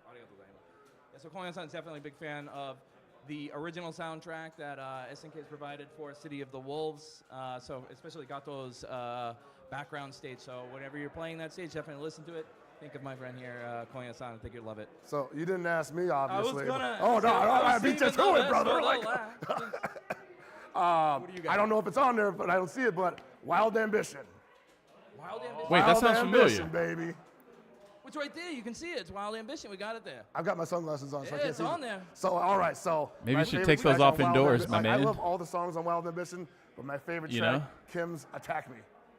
ありがとうございます。Yeah, so Konya-san is definitely a big fan of the original soundtrack that SNK has provided for City of the Wolves. So especially Gato's background stage. So whenever you're playing that stage, definitely listen to it. Think of my friend here, Konya-san. I think you'll love it. So you didn't ask me, obviously. I was gonna. Oh no, I beat you to it, brother. I don't know if it's on there, but I don't see it. But Wild Ambition. Wild Ambition. Wait, that Wild sounds Ambition, familiar. baby. It's right there. You can see it. It's Wild Ambition. We got it there. I've got my sunglasses on, so I Yeah, can't it's see on it. there. So all right, so Maybe my you should favorite take those track off on Wild indoors, Ambition- my like, I man. love all the songs on Wild Ambition, but my favorite You track, know? Kim's "Attack Me."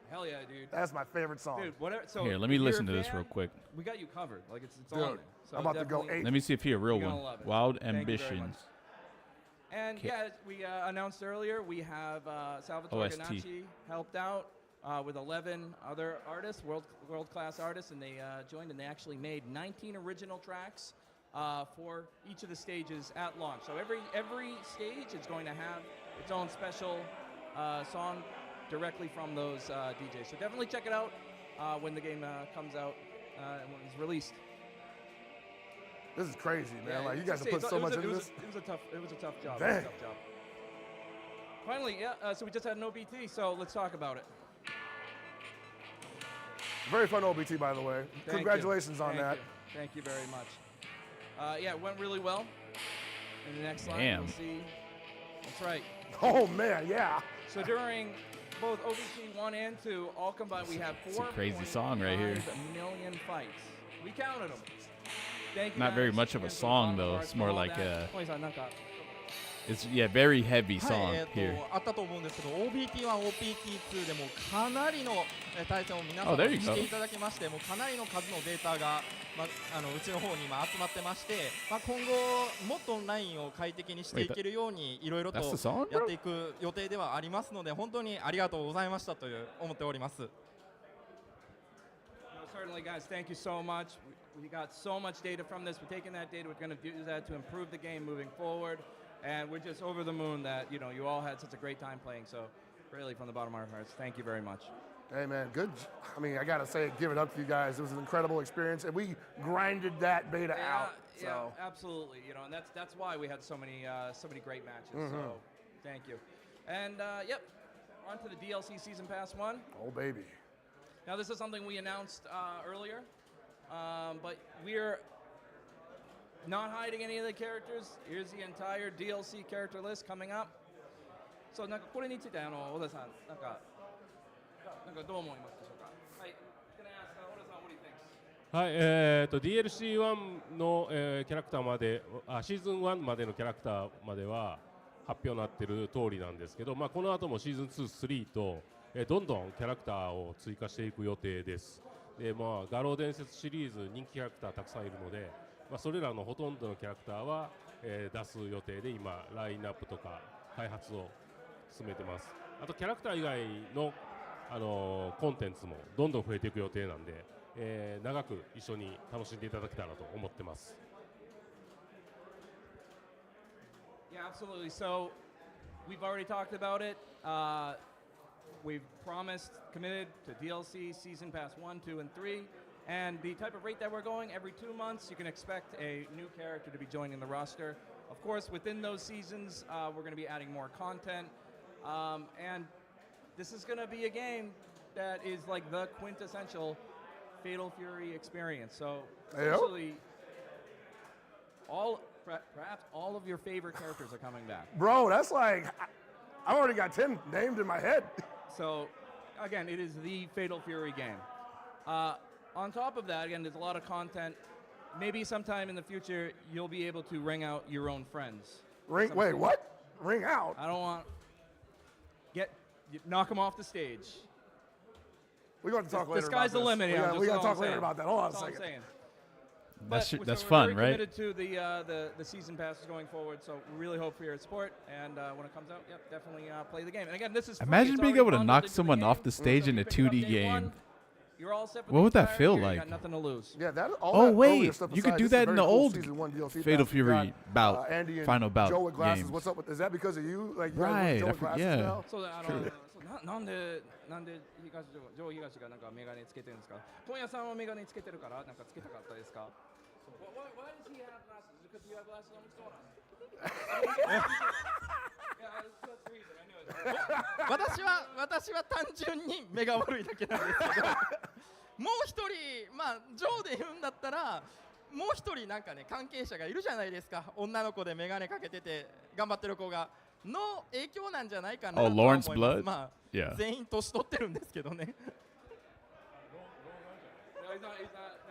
Hell yeah, dude. That's my favorite song. Dude, whatever. So Here, let me if you're listen a to this fan, real quick. We got you covered. Like it's Dude, on there. So I'm about to go definitely- Let me see if he a real You're gonna one. love it. Wild Thank you very much. Ambitions. And Okay. yeah, as we announced earlier, we have Salvatore OST. Ganacci helped out with 11 other artists, world-class artists, and they joined and they actually made 19 original tracks for each of the stages at launch. So every stage is going to have its own special song directly from those DJs. So definitely check it out when the game comes out and when it's released. This is crazy, man. Yeah, Like you it's guys have just- put so much it into was this. It was a tough job. It was a Dang. tough job. Finally, yeah. So we just had an OBT. So let's talk about it. Very fun OBT, by the way. Thank Congratulations you. on that. Thank you very much. Yeah, it went really well. In the next slide, Damn. we'll see. That's right. Oh man, yeah. So during both OBT 1 and 2, all combined, we have It's a crazy song right here. 4.5 million fights. We counted them. Thank you Not very guys. much of a And for song, the though. arts It's and more all like that. it's very heavy は song い、here. あったと思うんですけど OPT1、OPT2 でもかなりの対戦を皆さん Oh, there you し go. ていただきましてもうかなりの数のデータが、うちの方に今集まってまして、今後もっとオンラインを快適にしていけるようにいろいろと That's the song, bro? やっていく予定ではありますので本当にありがとうございましたと思っております。 No, certainly, guys. Thank you so much. We got so much data from this. We're taking that data. We're going to use that to improve the game moving forward. And we're just over the moon that you all had such a great time playing. So, really, from the bottom of our hearts, thank you very much. Hey man, good. I mean, I gotta say, give it up to you guys. It was an incredible experience, and we grinded that beta out. So. Yeah, absolutely. And that's why we had so many great matches. So, Mhm. thank you. And yep, on to the DLC Season Pass 1. Oh baby. Now, this is something we announced earlier, but we're not hiding any of the characters. Here's the entire DLC character list coming up. So, なんかこれについて小田さんなんかどう思いますでしょうか。はい。Gonna ask小田さん what do you think? はい、DLC1 の、キャラクターまでシーズン1までのキャラクターまでは発表になっている通りなんですけど、この後もシーズン2、3と、どんどんキャラクターを追加していく予定です。で、画廊伝説シリーズ人気キャラクターたくさんいるので、それらのほとんどのキャラクターは、出す予定で今ラインナップとか開発を進めてます。あとキャラクター以外のコンテンツもどんどん増えていく予定なんで、長く一緒に楽しんでいただけたらと思ってます。Yeah, absolutely. So, we've already talked about it. We've promised, committed to DLC, Season Pass 1, 2, and 3. And the type of rate that we're going, every 2 months, you can expect a new character to be joining the roster. Of course, within those seasons, we're going to be adding more content. And this is going to be a game that is like the quintessential Fatal Fury experience. So, essentially, perhaps all of your favorite characters are coming back. Bro, that's like, I've already got 10 named in my head. So, again, it is the Fatal Fury game. On top of that, again, there's a lot of content. Maybe sometime in the future, you'll be able to ring out your own friends. Wait, what? Ring out? I don't want... Knock them off the stage. We're going to talk later The sky's the limit. We got to talk later about that. Hold on a That's all I'm second. saying. That's we're fun, very right? committed to the season passes going forward, so we really hope for your support. And when it comes out, yep, definitely play the game. And again, this is free. Imagine It's being already able to bundled knock into the someone game. off the stage So in a if you pick it up 2D day game. one, you're all set for What the would that entire feel year. You like? got nothing to lose. Yeah, that. All Oh that earlier wait, stuff you could aside, do this is a that in very the cool old season 1 DLC Fatal pass. We Fury got, bout, Andy and final bout Joe with glasses. games. What's up with? Is that because of you? Like you Right, Joe I with glasses yeah. now? そうだ、True. なんでジョー東がなんかメガネつけてるんですか。今夜さんはメガネつけてるからなんかつけたかったですか。Why does he have glasses? Because you have glasses on. What's going on? Yeah, that's the reason. I know it. 私は単純に目が悪いだけなんですけどもう一人まあジョーで言うんだったらもう一人なんかね関係者がいるじゃないですか女の子でメガネかけてて頑張ってる子がの影響なんじゃないかなと Oh, 思い Lawrence ます Blood? まあ Yeah. 全員年取ってるんですけどね No,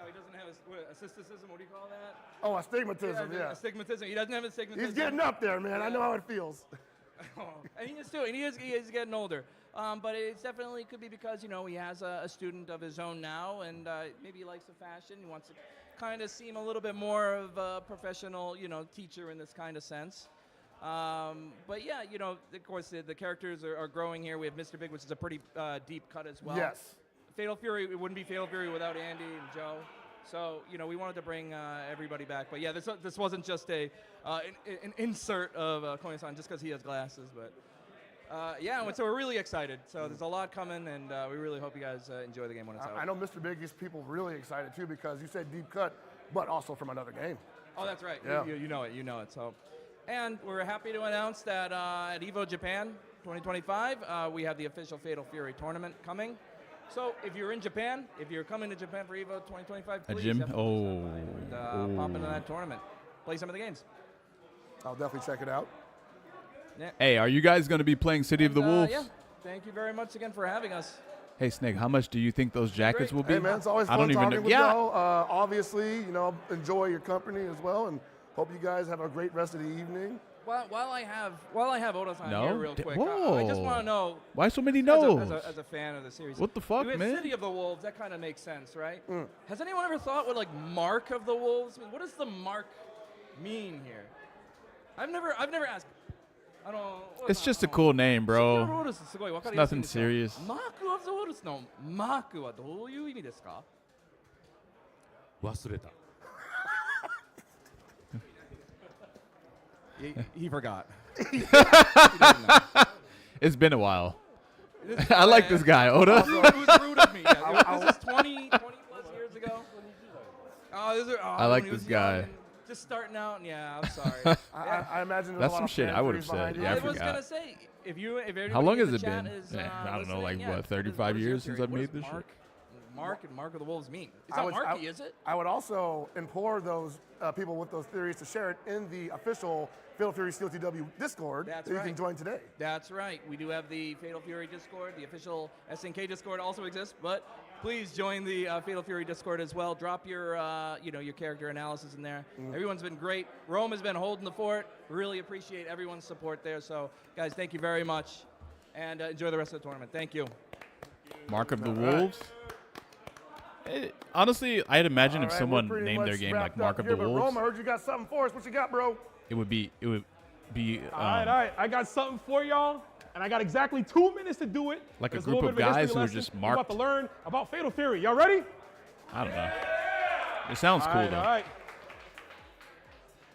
he doesn't have a cysticism. What do you call that? Oh, astigmatism. Yeah. Astigmatism. He doesn't have astigmatism. He's getting up there, man. I know how it feels. And he is too. And he is getting older. But it definitely could be because he has a student of his own now, and maybe he likes the fashion. He wants to kind of seem a little bit more of a professional, teacher in this kind of sense. But yeah, of course the characters are growing here. We have Mr. Big, which is a pretty deep cut as well. Yes. Fatal Fury, it wouldn't be Fatal Fury without Andy and Joe. So, we wanted to bring everybody back. But yeah, this wasn't just an insert of Konya-san just because he has glasses. But yeah, so we're really excited. So there's a lot coming, and we really hope you guys enjoy the game when it's out. I know Mr. Big gets people really excited too because you said deep cut, but also from another game. Oh, that's right. Yeah. You know it. So, and we're happy to announce that at EVO Japan 2025, we have the official Fatal Fury tournament coming. So if you're in Japan, if you're coming to Japan for EVO 2025, please gym? definitely stop by and pop into that tournament. Play some of the games. I'll definitely check it out. Yeah. Hey, are you guys going to be playing City of the Wolves? Yeah. Thank you very much again for having us. Hey, Snake, how much do you think those jackets will be? Hey, man, it's always I fun don't even talking know. with Yeah. y'all. Obviously, enjoy your company as well, and hope you guys have a great rest of the evening. While I have Oda-san No? here real quick, Whoa. I just want to know. Why so many As no's? a fan of the series. What the fuck, we have man? City of the Wolves, that kind of makes sense, right? Has anyone ever thought what Mark of the Wolves mean? What does the mark mean here? I've never asked. I don't know. It's just a cool name, bro. It's It's nothing serious. Mark of the Wolves のマークはどういう意味ですか？忘れた。 He forgot. It's been a while. I like this guy, Oda. Who's rude of me? Yeah, this is 20 plus years ago. I like this guy. Just starting out, yeah, I'm sorry. I imagine there's That's a lot some of shit fan I would have theories behind said. it. Yeah, I I was forgot. gonna say, if How long has everybody in it the chat been? is, I don't know, listening, like what, 35 what is your years since theory? I've What made does this shit? Mark and Mark of the Wolves mean? It's not Marky, is it? I would also implore those people with those theories to share it in the official Fatal Fury Steel TW Discord That's that you right. can join today. That's right. We do have the Fatal Fury Discord. The official SNK Discord also exists, but please join the Fatal Fury Discord as well. Drop your, your character analysis in there. Everyone's been great. Rome has been holding the fort. Really appreciate everyone's support there. So, guys, thank you very much, and enjoy the rest of the tournament. Thank you. Mark of the Wolves. Honestly, I'd imagine if All right, someone we're pretty named their much game like wrapped Mark up of here, the but Wolves, Rome, I heard you got something for us. What you got, bro? it would be. All right. I got something for y'all, and I got exactly 2 minutes to do it. Like a There's group little of bit a guys history who are lesson. just We're marked. about to learn about Fatal Fury. Y'all ready? I don't know. It sounds cool though.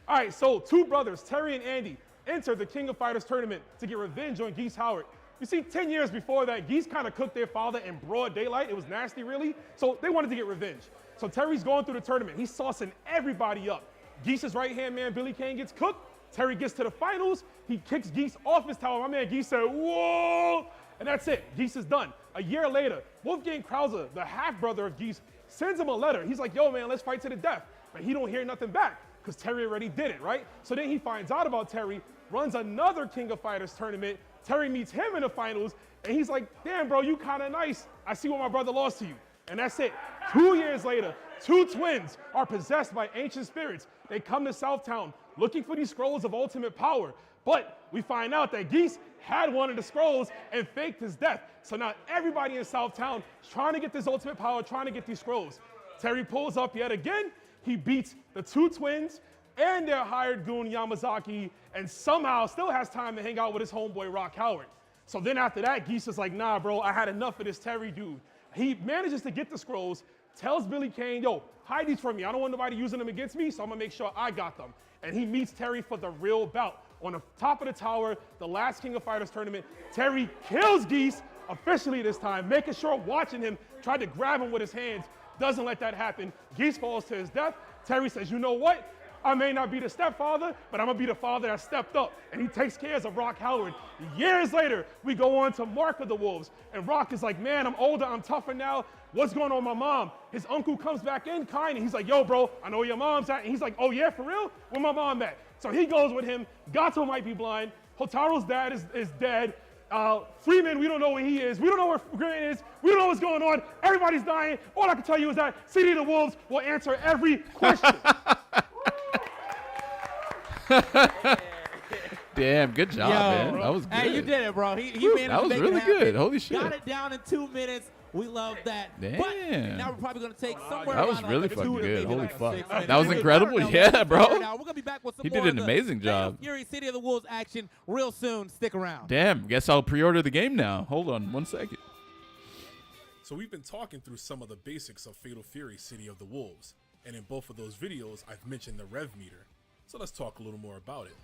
All right, so two brothers, Terry and Andy, entered the King of Fighters tournament to get revenge on Geese Howard. You see, 10 years before that, Geese kind of cooked their father in broad daylight. It was nasty, really. So they wanted to get revenge. So Terry's going through the tournament. He's saucing everybody up. Geese's right-hand man, Billy Kane, gets cooked. Terry gets to the finals. He kicks Geese off his tower. My man Geese said, whoa! And that's it. Geese is done. A year later, Wolfgang Krause, the half-brother of Geese, sends him a letter. He's like, yo, man, let's fight to the death. But he don't hear nothing back because Terry already did it, right? So then he finds out about Terry, runs another King of Fighters tournament. Terry meets him in the finals, and he's like, damn, bro, you kind of nice. I see what my brother lost to you. And that's it. 2 years later, two twins are possessed by ancient spirits. They come to Southtown looking for these scrolls of ultimate power. But we find out that Gief had one of the scrolls and faked his death. So now everybody in Southtown is trying to get this ultimate power, trying to get these scrolls. Terry pulls up yet again. He beats the two twins and their hired goon Yamazaki, and somehow still has time to hang out with his homeboy Rock Howard. So then after that, Gief is like, nah, bro, I had enough of this Terry dude. He manages to get the scrolls, tells Billy Kane, yo, hide these from me. I don't want nobody using them against me, so I'm gonna make sure I got them. And he meets Terry for the real bout. On the top of the tower, the last King of Fighters tournament, Terry kills Gief, officially this time, making sure watching him, tried to grab him with his hands, doesn't let that happen. Gief falls to his death. Terry says, you know what? I may not be the stepfather, but I'm gonna be the father that stepped up. And he takes care of Rock Howard. Years later, we go on to Mark of the Wolves. And Rock is like, man, I'm older, I'm tougher now. What's going on with my mom? His uncle comes back in kind, and he's like, yo, bro, I know where your mom's at. And he's like, oh yeah, for real? Where my mom at? So he goes with him. Gato might be blind. Hotaro's dad is dead. Freeman, we don't know where he is. We don't know where Grant is. We don't know what's going on. Everybody's dying. All I can tell you is that City of the Wolves will answer every question. Damn, good job, man. Bro. That was good. Hey, you did it, bro. He managed that to was make really it happen. good. Holy shit. Got it down in 2 minutes. We love that. Damn. But now we're probably going to take somewhere That was around really like fucking two to good. maybe Holy like fuck. 6 minutes. That was incredible. Yeah, bro. We're going to be back with some He more did an of the amazing Fatal job. Fury City of the Wolves action real soon. Stick around. Damn, guess I'll pre-order the game now. Hold on 1 second. So we've been talking through some of the basics of Fatal Fury City of the Wolves, and in both of those videos I've mentioned the rev meter. So let's talk a little more about it.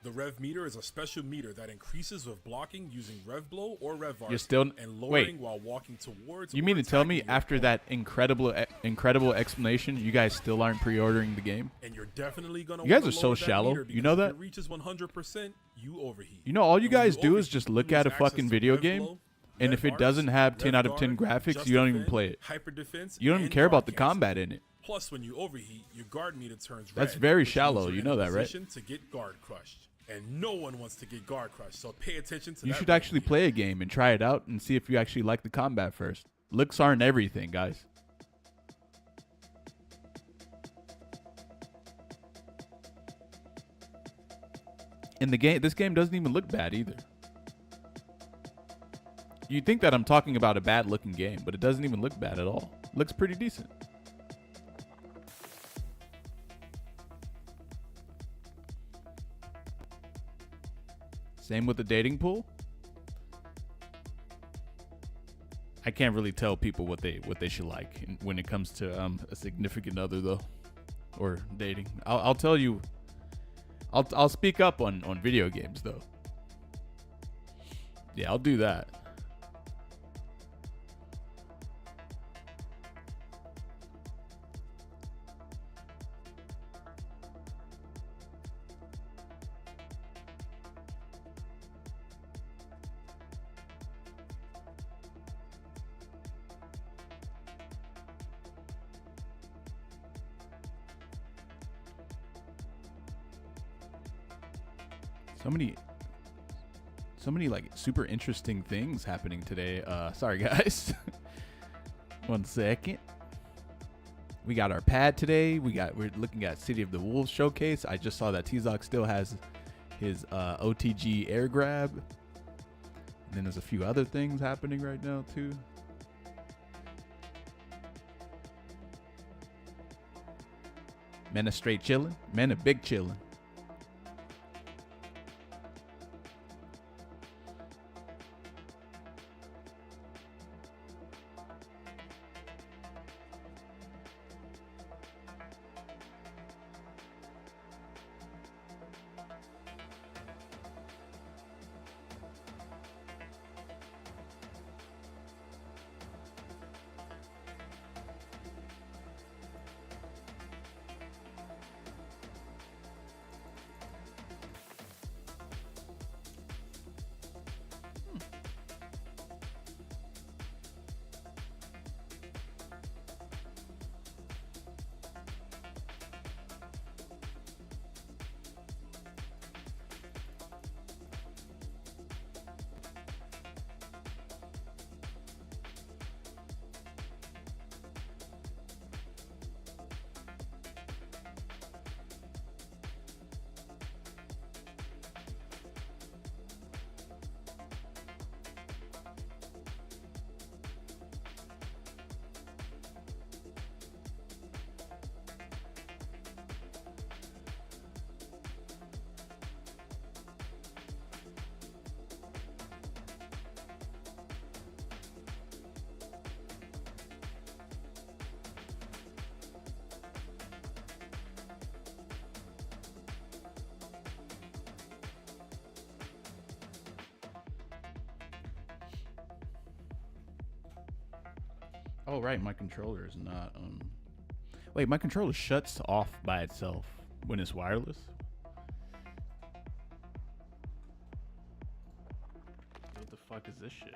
The rev meter is a special meter that increases with blocking using rev blow or rev arc, You're still and lowering wait. while walking towards. You or mean to tell me attacking your after that incredible explanation, you guys still aren't pre-ordering the game? And you're definitely gonna. You guys wanna are so lower that shallow. meter You know because that? If it reaches 100%, you overheat. You know, all you And when guys do is overheat, just you look lose at a access fucking to video rev game, blow, and rev if it arcs, doesn't have 10 rev out of 10 guard, graphics, just you don't even defend, play it. hyper defense, You don't even and care about the guard cancel. combat in it. Plus, when you overheat, your guard meter turns red. That's very which means shallow. you're You in know a that, right? position to get guard crushed. And no one wants to get guard crushed, so pay attention to You that. should actually play a game and try it out and see if you actually like the combat first. Looks aren't everything, guys. In the game, this game doesn't even look bad either. You'd think that I'm talking about a bad looking game, but it doesn't even look bad at all. Looks pretty decent. Same with the dating pool. I can't really tell people what they should like when it comes to a significant other though, or dating. I'll tell you. I'll speak up on video games though. Yeah, I'll do that. So many like super interesting things happening today. Sorry guys. 1 second. We got our pad today. We're looking at City of the Wolves showcase. I just saw that T-Zoc still has his OTG air grab. And then there's a few other things happening right now too. Men are straight chilling. Men are big chilling. Oh, right. My controller is not. Wait, my controller shuts off by itself when it's wireless. What the fuck is this shit?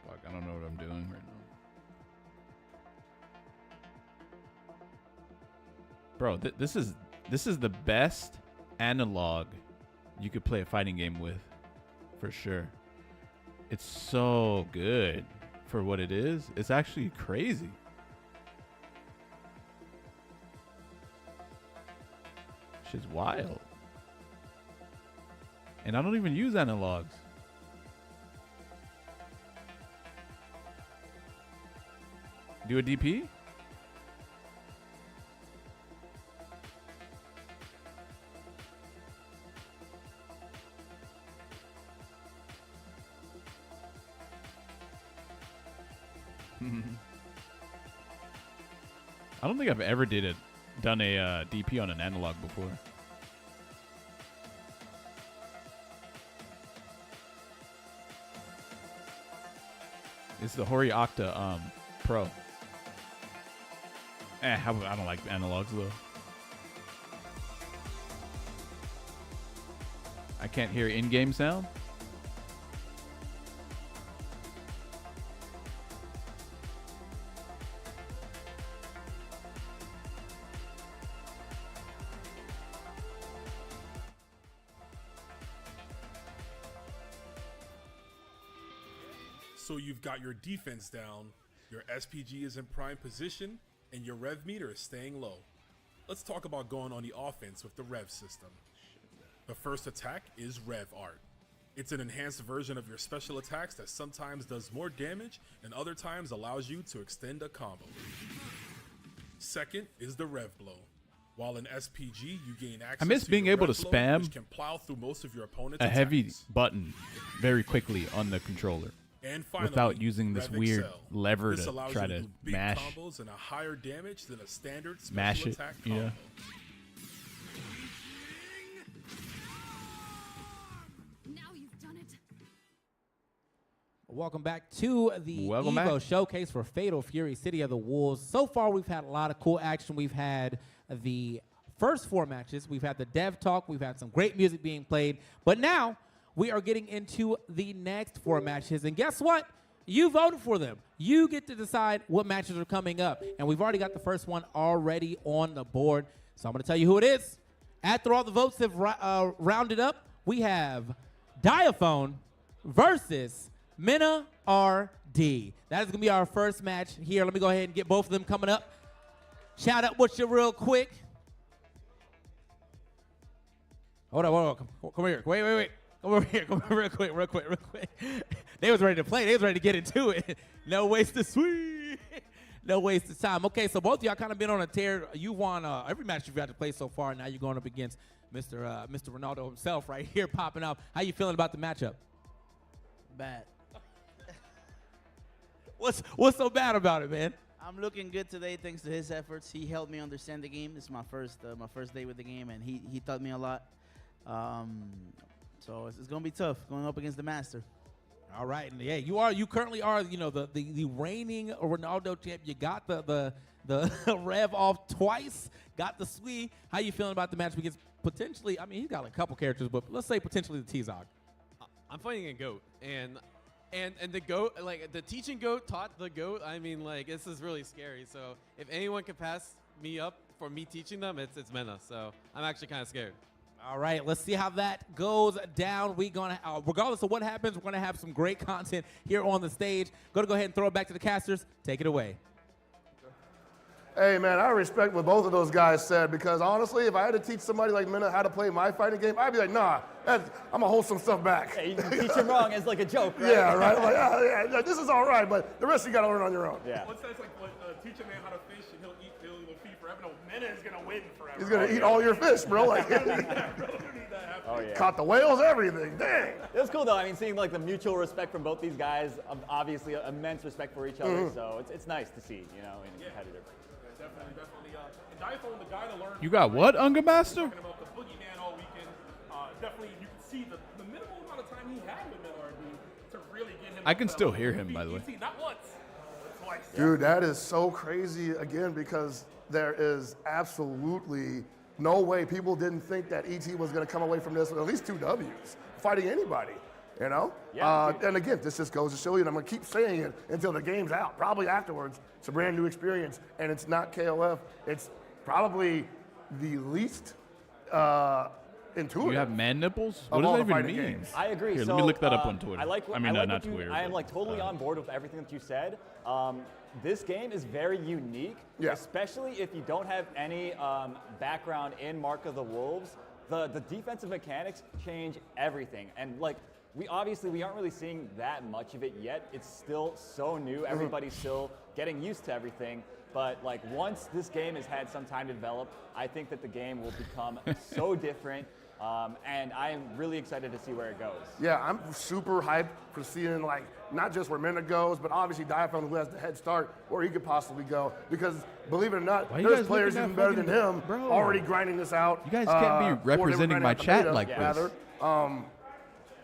Fuck, I don't know what I'm doing right now. Bro, this is the best analog you could play a fighting game with, for sure. It's so good for what it is. It's actually crazy. Shit's wild. And I don't even use analogs. Do a DP? I don't think I've ever done a DP on an analog before. It's the Hori Octa Pro. I don't like analogs though. I can't hear in-game sound. So you've got your defense down, your SPG is in prime position, and your rev meter is staying low. Let's talk about going on the offense with the rev system. The first attack is Rev Art. It's an enhanced version of your special attacks that sometimes does more damage and other times allows you to extend a combo. Second is the Rev Blow. While in SPG, you gain access I miss to being your able Rev to Blow, spam which can plow through most of your opponent's a heavy attacks. button very quickly on the controller. And finally, without using this Rev weird Excel. lever This to allows try you to do big mash combos and a higher damage than a standard special mash it, attack you know? combo. Now you've done it. Welcome back to the Welcome Evo back. Showcase for Fatal Fury City of the Wolves. So far, we've had a lot of cool action. We've had the first 4 matches. We've had the dev talk. We've had some great music being played. But now we are getting into the next 4 matches. And guess what? You voted for them. You get to decide what matches are coming up. And we've already got the first one already on the board. So I'm going to tell you who it is. After all the votes have rounded up, we have Diaphone versus Mina RD. That is going to be our first match here. Let me go ahead and get both of them coming up. Shout out with you real quick. Hold on. Come here. Wait. Come over here. Come over real quick. They was ready to play. They was ready to get into it. No waste of sweet. No waste of time. Okay, so both of y'all kind of been on a tear. You won every match you've got to play so far. Now you're going up against Mr. Ronaldo himself right here popping up. How you feeling about the matchup? Bad. What's so bad about it, man? I'm looking good today thanks to his efforts. He helped me understand the game. This is my first day with the game, and he taught me a lot. So it's gonna be tough going up against the master. All right, and yeah, you currently are the reigning Ronaldo champ. You got the rev off twice, got the Swee. How you feeling about the match against potentially? I mean, he's got like a couple characters, but let's say potentially the T-Zog. I'm fighting a goat, and the goat, like the teaching goat taught the goat. I mean, like this is really scary. So if anyone can pass me up for me teaching them, it's Mena. So I'm actually kind of scared. All right, let's see how that goes down. We're gonna, regardless of what happens, we're gonna have some great content here on the stage. Gonna go ahead and throw it back to the casters. Take it away. Hey, man, I respect what both of those guys said because honestly, if I had to teach somebody like Mena how to play my fighting game, I'd be like, nah, I'm gonna hold some stuff back. Yeah, you teach him wrong as like a joke, right? Yeah, right. I'm like, yeah, this is all right, but the rest you gotta learn on your own. Yeah. What's that? It's like teach a man how to fish and he'll eat forever. forever. No, Mena is gonna win forever. He's gonna eat all your fish, bro. Like, Oh yeah. caught the whales, everything. Dang. It was cool though. I mean, seeing like the mutual respect from both these guys, obviously immense respect for each other. Mhm. So it's nice to see, you know, in a competitor. Definitely. And Diaphone, the guy to learn. You got what, Unga Master? Talking about the boogeyman all weekend. Definitely, you can see the minimal amount of time he had with MLRD to really get him. I can still hear him, by the way. Not once, but twice. Dude, that is so crazy again because there is absolutely no way people didn't think that ET was going to come away from this with at least 2 W's, fighting anybody, you know? Yeah, and again, this just goes to show you, and I'm going to keep saying it until the game's out, probably afterwards. It's a brand new experience, and it's not KOF. It's probably the least intuitive. You have man nipples? What of does all that the even fighting mean? games. I agree. Here, so, let me look that up on Twitter. I like. I mean, like not what you- Twitter. I am but, like totally on board with everything that you said. This game is very unique, Yeah. especially if you don't have any background in Mark of the Wolves. The defensive mechanics change everything, and like we aren't really seeing that much of it yet. It's still so new. Everybody's still getting used to everything. But like once this game has had some time to develop, I think that the game will become so different. And I am really excited to see where it goes. Yeah, I'm super hyped for seeing like not just where Mena goes, but obviously Diaphone, who has the head start, where he could possibly go. Because believe it or not, Why you there's guys players looking even at better than fucking- him bro. already grinding this out. You guys can't be or they were representing grinding my out the chat beta, like this. rather.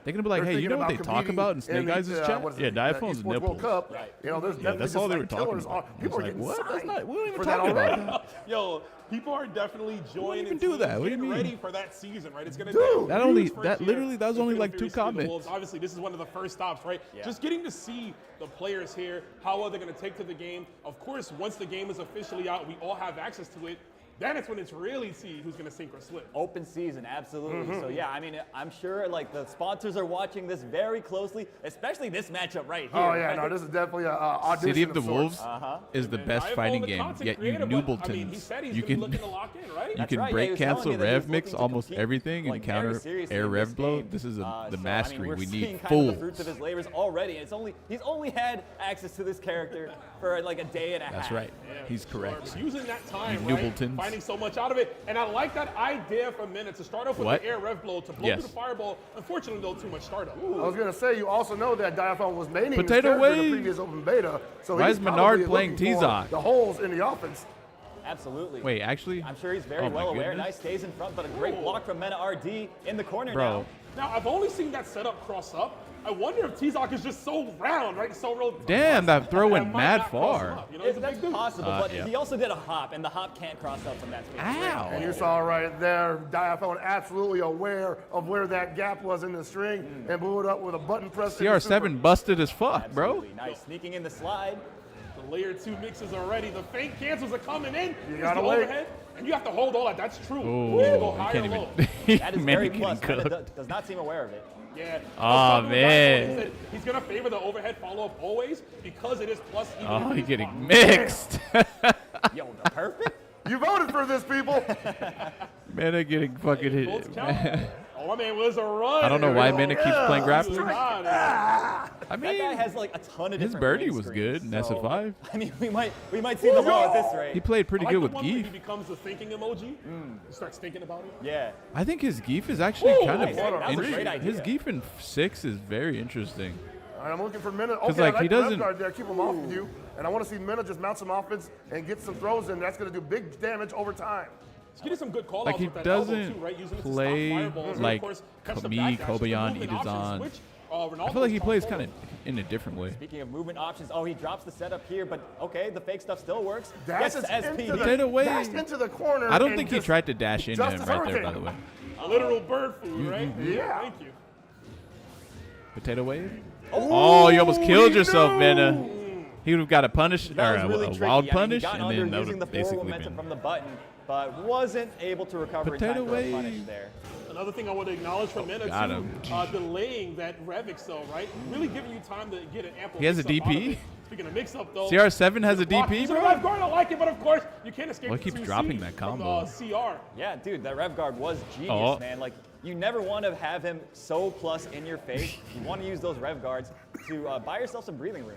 They're gonna be like, They're hey, you thinking know what they about talk competing about in Snake in the, Eyes' chat? what is Yeah, it, Diaphone's Esports World nipples. Cup. Right. You know, there's Yeah, definitely that's just all they were like talking killers about. on- People I are was getting like, what? That's signed not- we don't even for talk that about already. Yo, people are definitely joining. even and do teams that. What do you getting mean? ready for that season, right? It's gonna Dude, be That a only- huge first that year literally- that was for only Fatal like 2 Fury City of the comments. Wolves. Obviously, this is one of the first stops, right? Yeah. Just getting to see the players here, how well they're gonna take to the game. Of course, once the game is officially out, we all have access to it. Then it's when it's really see who's gonna sink or slip. Open season, absolutely. So yeah, I mean, I'm sure like the sponsors are watching this very closely, especially this matchup right here. Oh yeah, right? no, this is definitely a audition City of the sorts. Wolves Uh-huh. is the best Diaphone, fighting the game. content Yet you creator, but, I Noobletons, mean, he said he's you gonna be can looking to lock in, right? you That's can right, yeah, break he was telling cancel me that he was rev mix looking to almost compete, everything and like, very counter seriously air in rev this blow. game. This is the So, I mean, mastery we're we seeing need. kind of Full. the fruits of his labors already. It's he's only had access to this character for like a day and a half. That's right. Yeah, He's sure. correct. But using that time, You right? Noobletons. Finding so much out of it. And I like that idea for Mena to start off with What? the air rev blow to blow Yes. through the fireball. Unfortunately, though, too much startup. I was gonna say, you also know that Diaphone was maining his Potato character in the wave. previous open beta, so Why he's is Menard probably playing looking for T-Zok? the holes in the offense. Absolutely. Wait, actually? I'm sure he's very Oh, my well aware. goodness. Nice stays in front, but a great block from Mena RD in the corner Bro. now. Now, I've only seen that setup cross up. I wonder if T-Zok is just so round, right? So real. Damn, that throw went That might mad not cross him far. up, you know, he's a That's big dude. possible, but yeah. he also did a hop, and the hop can't cross up from that space. Ow. And you saw right there, Diaphone absolutely aware of where that gap was in the string and blew it up with a button press. CR7 busted as fuck, bro. Absolutely. Nice. Sneaking in the slide. The layer 2 mixes already. The feint cancels are coming in. Here's gotta the wait. overhead. And you have to hold all that. That's true. Oh, You either go you high can't or even. low. That is Man, very getting plus. Mena cooked. does not seem aware of it. Yeah. Aw, I was talking to Diaphone, man. He said he's going to favor the overhead follow-up always because it is plus even. Oh, if he's it's getting blocked. mixed. Yo, the perfect. You voted for this, people. Man, they're getting fucking hit. Both count. Oh, my man was a run. I don't know why Mena keeps playing He was grappling. on it. I That mean, guy has like a ton of his different birdie range was screens, good in SF5. I mean, we might see them all at this rate. He played pretty I like good the with one where Gief. he becomes the thinking emoji. He starts thinking about it. Yeah. I think his Gief is actually Ooh, kind nice. That of was a interesting. great idea. His Gief in 6 is very interesting. All right, I'm looking for Mena. 'Cause, Okay, like, I like he the rev doesn't- guard there. Keep him off of you. And I want to see Mena just mount some offense and get some throws in. That's going to do big damage over time. He's getting some good call Like, outs he with that elbow doesn't too, right? Using it to play stop fireballs. And, like of course, catch the me, backdash. Just the Kobayan, movement options, Idazan. which, I feel like he Ronaldo's plays top kind of forward. in a different way. Speaking of movement options, he drops the setup here, but okay, the fake stuff still works. Dashes Gets into SPD. the, Potato wave. dashed into the corner. I don't and think he just- tried to dash into him Justice right there, by Hurricane. the way. Literal bird food, right? Yeah. Thank you. Potato wave? Oh, you almost killed yourself, Mena. He would have got a punish or That was really a tricky. wild I mean, punish, he got and under then that would using the have forward basically momentum been. from the button, but wasn't able to recover in Potato time for a wave. punish there. Another thing I want to acknowledge from Mena got too, him. delaying that rev excel, right? Really giving you time to get an ample. He has a mix-up out of DP? it. Speaking of mix-up, though, CR7 has a block. DP, He's bro? a rev guard. I like it, but of course you can't escape. Well, the he keeps 2C dropping that from, combo. CR. Yeah, dude, that rev guard was genius, Oh. man. Like, you never want to have him so plus in your face. You want to use those rev guards to buy yourself some breathing room.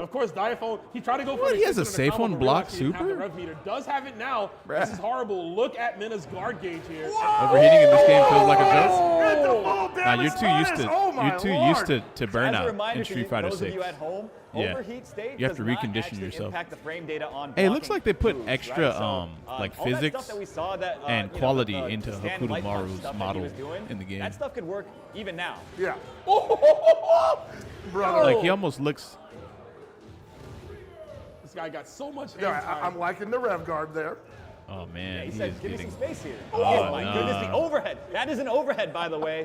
And of course, Diaphone, he tried to go for What, the he has a assist safe combo, on but block realized he didn't have the super? rev meter. Does have it now. Bruh. This is horrible. Look at Mina's guard gauge here. Overheating in this game feels like a Whoa! joke. Nah, you're too used to As a burnout reminder in to Street Fighter those 6. of you at home, Yeah. overheat state You have to does not recondition actually yourself. impact the frame data on Hey, it looks blocking like they put moves, extra right? So, like all that physics stuff that we saw that, and you know, quality the into stand light punch Hakuto stuff that he model was doing, in the game. That stuff could work even now. Yeah. Like he almost looks. This guy got so much hand Yeah, time. I'm liking the rev guard there. Oh man, He he said, is give me getting. some space here. Oh, Oh, my no. goodness, the overhead. That is an overhead, by the way.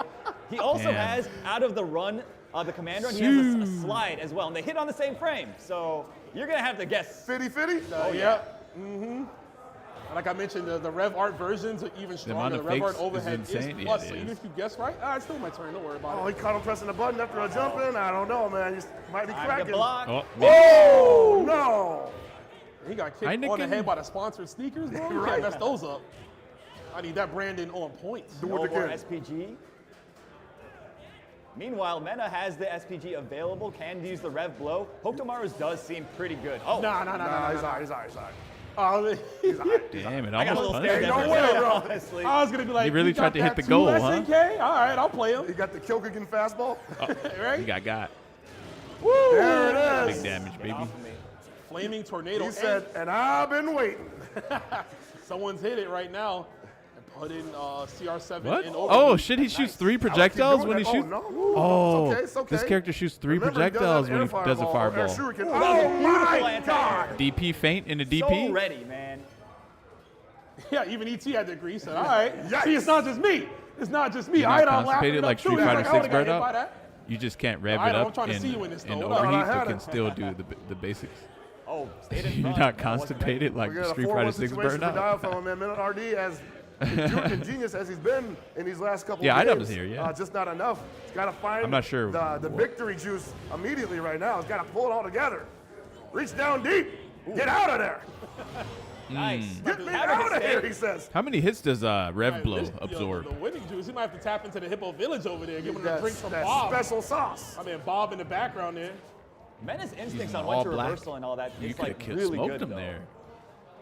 He also Damn. has, out of the run, the commander, and he has a slide as well. And they hit on the same frame. So you're going to have to guess. Fitty? Oh, yeah. Mm-hmm. Like I mentioned, the Rev Art versions are even amount stronger. The of Rev Art fakes is overhead is insane. Yeah, plus. it So even is. if you guess right, it's still my turn. Don't worry about Oh, it. he caught him pressing the button after a jump in. I don't know, man. You might be Time to cracking. block. Oh, Oh, no. He got kicked Heineken. on the head by the sponsored sneakers, bro. You Right. can't mess those up. I need that Brandon on point. Do No it more again. SPG. Meanwhile, Mena has the SPG available, can use the Rev Blow. Hokutomaru's does seem pretty good. Oh, Nah, He's all right. Damn, it I got a almost little punched stare him. down No way, bro. honestly. I was gonna be like, He really you tried got to hit that the goal, 2 huh? SNK? All right, I'll play him. He got the Kyokugen fastball. Right? He got. Woo! There it is. Big damage, baby. Flaming tornado. He said, and I've been waiting. Someone's hit it right now and put in CR7 What? in Oh shit! He shoots 3 projectiles when he that. shoots. Oh, no. Oh, It's okay. this character shoots 3 Remember, he does projectiles have when he air does a fireball, air fireball. shuriken. Ooh, Oh that was a my beautiful anti-air. God. DP feint in a So DP. ready, man. Yeah, even ET had to agree. Said, all right. Yikes. See, it's not just me. It's not just me. You're I not I'm laughing constipated it up like too. Street He's Fighter like, I 6 would've got bird hit by up. that. You just can't rev Alright, it I'm up trying to and, see you in this, and though. Hold on, overheat, I had but it. can still do the basics. Oh, stayed in You're front. not That wasn't constipated like We got a Street 4-1 Fighter 6 situation burn for out. Dialphone, man. Minute RD as ingenious as he's been in these last couple Yeah, of IDub games. is here, yeah. Just not enough. He's got to find I'm not sure the what- victory juice immediately right now. He's got to pull it all together. Reach down deep. Get out of there. Nice. Get me Counter out of hit here, stay. he says. How many hits does Rev Blow This- absorb? The winning juice. He might have to tap into the Hippo Village over there. Give him a That- drink from that Bob. special sauce. I mean, Bob in the background there. Mena's instincts Using on when all to black. reversal and all that You is could like have really smoked good him though. there.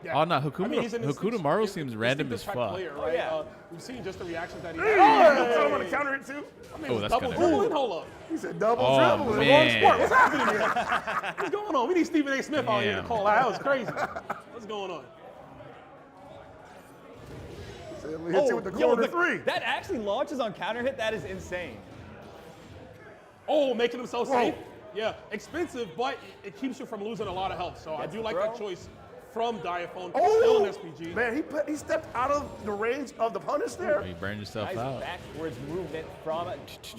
Yeah. Oh no, I mean, he's an Hokutomaru seems random as instinctive type fuck. Player, Oh, right? yeah. We've seen just the reactions that he Hey, had. someone to counter it too. I mean, Oh, it's that's double kinda- dribbling. Hold up. He said double Oh, dribble. man. Sport. What's happening here? What's going on? We need Stephen A. Smith out here to Damn. call out. That was crazy. What's going on? We hit you with the corner three. That actually launches on counter hit. That is insane. Oh, making himself Whoa. safe. Yeah, expensive, but it keeps you from losing a lot of health. So I Gets do the like throw. that choice from Diaphone. Oh, Still an SPG. man, he stepped out of the range of the punish there. You burned yourself Nice out. backwards movement from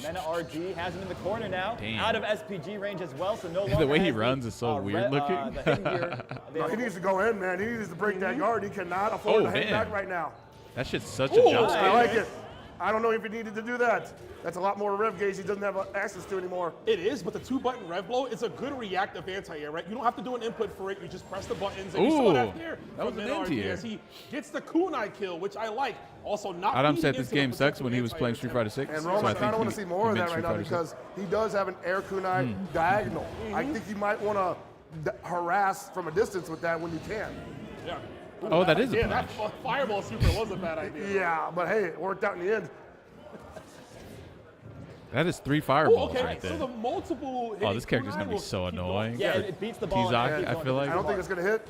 Mena RG. Has him in the corner now. Damn. Out of SPG range as well, so no longer The way he has runs is so weird looking. the hidden gear No, he available. needs to go in, man. He needs to break that guard. He cannot afford Oh, to hang man. back right now. That shit's such a Ooh, jump I scare. like it. I don't know if he needed to do that. That's a lot more rev gauge he doesn't have access to anymore. It is, but the 2-button rev blow, it's a good reactive anti-air, right? You don't have to do an input for it. You just press the buttons, and you saw that Ooh, there. that was from an NRD anti-air. as he gets the kunai kill, which I like. Also, not Adam feeding said this into the game sucks when he was protective playing Street Fighter 6. And so Rome, I think kind of want he- to see more he of that meant right now Street Fighter 6. because he does have an air kunai diagonal. I think you might want to harass from a distance with that when you can. Yeah. Oh, that is a Yeah, that punch. fireball super was a bad idea. Yeah, but hey, it worked out in the end. That is 3 Ooh, fireballs okay, right so there. the multiple Oh, this hitting character's kunai gonna be will so keep going. annoying. Yeah, it beats the ball. Kizaki, and I feel like. I don't think it's going to hit.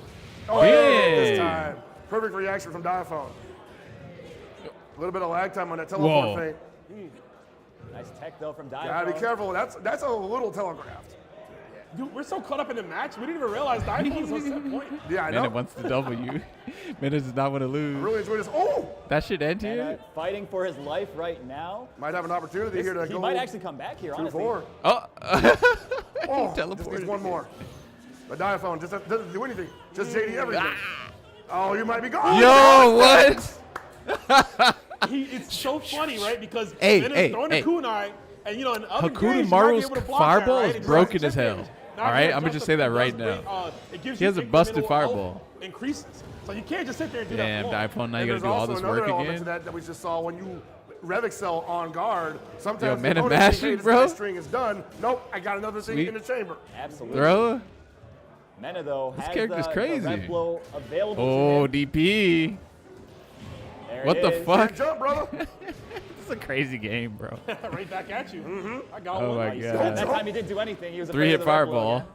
Oh, This yeah. time. Perfect reaction from Diaphone. A little bit of lag time on that teleport Whoa. feint. Nice tech though from Dive. Gotta be careful. That's a little telegraphed. Dude, we're so caught up in the match, we didn't even realize Diaphone was a set point. Yeah, I know. Menet wants the W. Menet does not want to I lose. really enjoyed this. Oh! That shit end here? Mena fighting for his life right now. Might have an opportunity here to He go might actually come back here, honestly. 2-4. Oh. Oh, just teleported. needs one more. The Diaphone just doesn't do anything. Just JD everything. Oh, you might be gone. Yo, what? It's so funny, right? Because Hey, Mena's hey, throwing hey. a kunai, and you know, in other games, you might be Hakutomaru's able to block fireball that, right? is broken as Exactly. hell. Now, All right, if I'm gonna just say that right now. It gives He you has a busted incremental fireball. health Increases. So you can't just sit there and do Damn, that. Diaphone, now And you gotta there's do all also this another work element again. to that we just saw when you rev excel on guard. Sometimes Yo, the Menet opponent thinks, hey, mashing, this bro. guy's string is done. Nope, I got another thing Sweet. in the chamber. Absolutely. Throw. Mena though This has character's the crazy. red blow available Oh, to him. DP. There What it the is. fuck? Jump, brother. This is a crazy game, bro. Right back at you. I got Oh one. my Nice. God. That time he didn't do anything. He was afraid 3-hit of the red blow fireball. again.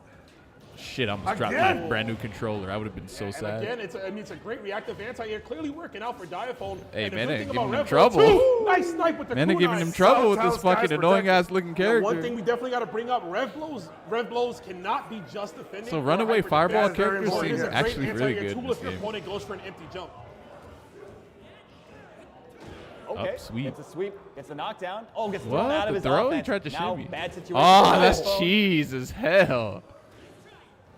Shit, I almost dropped Again? my brand new controller. I would have been so And sad. again, it's a great reactive anti-air, clearly working out for Diaphone. Hey, and the man, good ain't thing giving about him Red Bull, trouble. too, Nice snipe with the Man, they're kunai. giving him trouble with this Sometimes guys fucking annoying protect ass looking Now, character. one thing we definitely got to bring up: rev blows cannot be just defending. So or runaway hyper fireball defense. character It seems is a great actually really anti-air good tool in if this your game. opponent goes for an empty jump. Okay, sweep. It's a sweep. It's a knockdown. Oh, gets What? thrown out of The his throw? offense. He tried to now, shimmy. bad situation. Oh, for that's Gief. cheese as hell.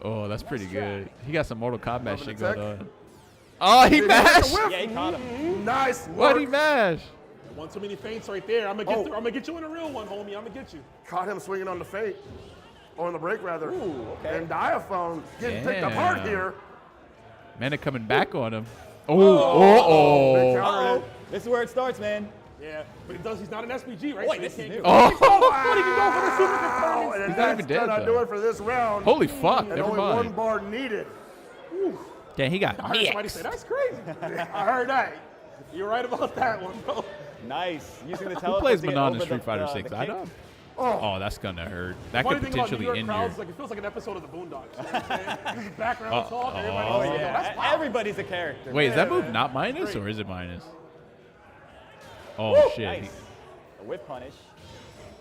Oh, that's pretty good. He got some Mortal Kombat shit going on. Oh, he mashed. Yeah, he caught him. Nice What work. he mash? One too many feints right there. I'm gonna get you in a real one, homie. I'm gonna get you. Caught him swinging on the fate, or on the break rather. Ooh, okay. And Diaphone getting picked apart Damn. here. Man, they're coming back on him. Big Oh. counter hit. This is where it starts, man. Yeah, but he's not an SPG, right? Boy, So this he is can't new. get- Oh. What he can go for the super confirming. And He's not that's even dead, gonna though. do it for this round. Holy fuck, And never only mind. one bar needed. Damn, he got I heard somebody mixed. say that's crazy. I heard that. You're right about that one, bro. Nice. Using the Who teleport plays to get Manon in over Street the- Fighter the 6? I kick. don't. Oh, Oh, that's gonna hurt. That Funny could thing about New potentially York injure. crowds, like it feels like an episode of the Boondocks. You know what I'm saying? This is background Uh-oh. talk. Everybody Oh, goes, "Yo, Yeah, that's power." everybody's a character. Wait, is that Yeah, move man. not minus Great. or is it minus? Oh Woo, shit. Nice. A whip punish.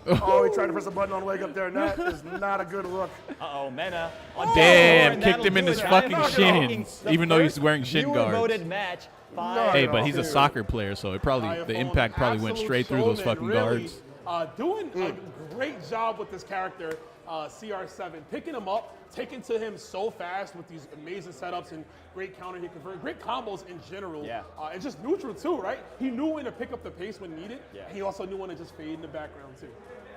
oh, he tried to press a button on the wake up there, and that is not a good look. Uh-oh, Mena. Damn, And kicked that'll him in do his it. fucking Making shins, the even though he's first wearing shin guards. viewer-voted match. Hey, but he's a 5-2. soccer player, so it probably the impact probably went Absolute straight through those showman, fucking really, guards. Doing a great job with this character, CR7, picking him up, taking to him so fast with these amazing setups and great counter hit convert, great combos in general. Yeah. And just neutral too, right? He knew when to pick up the pace when needed. Yeah. And he also knew when to just fade in the background too.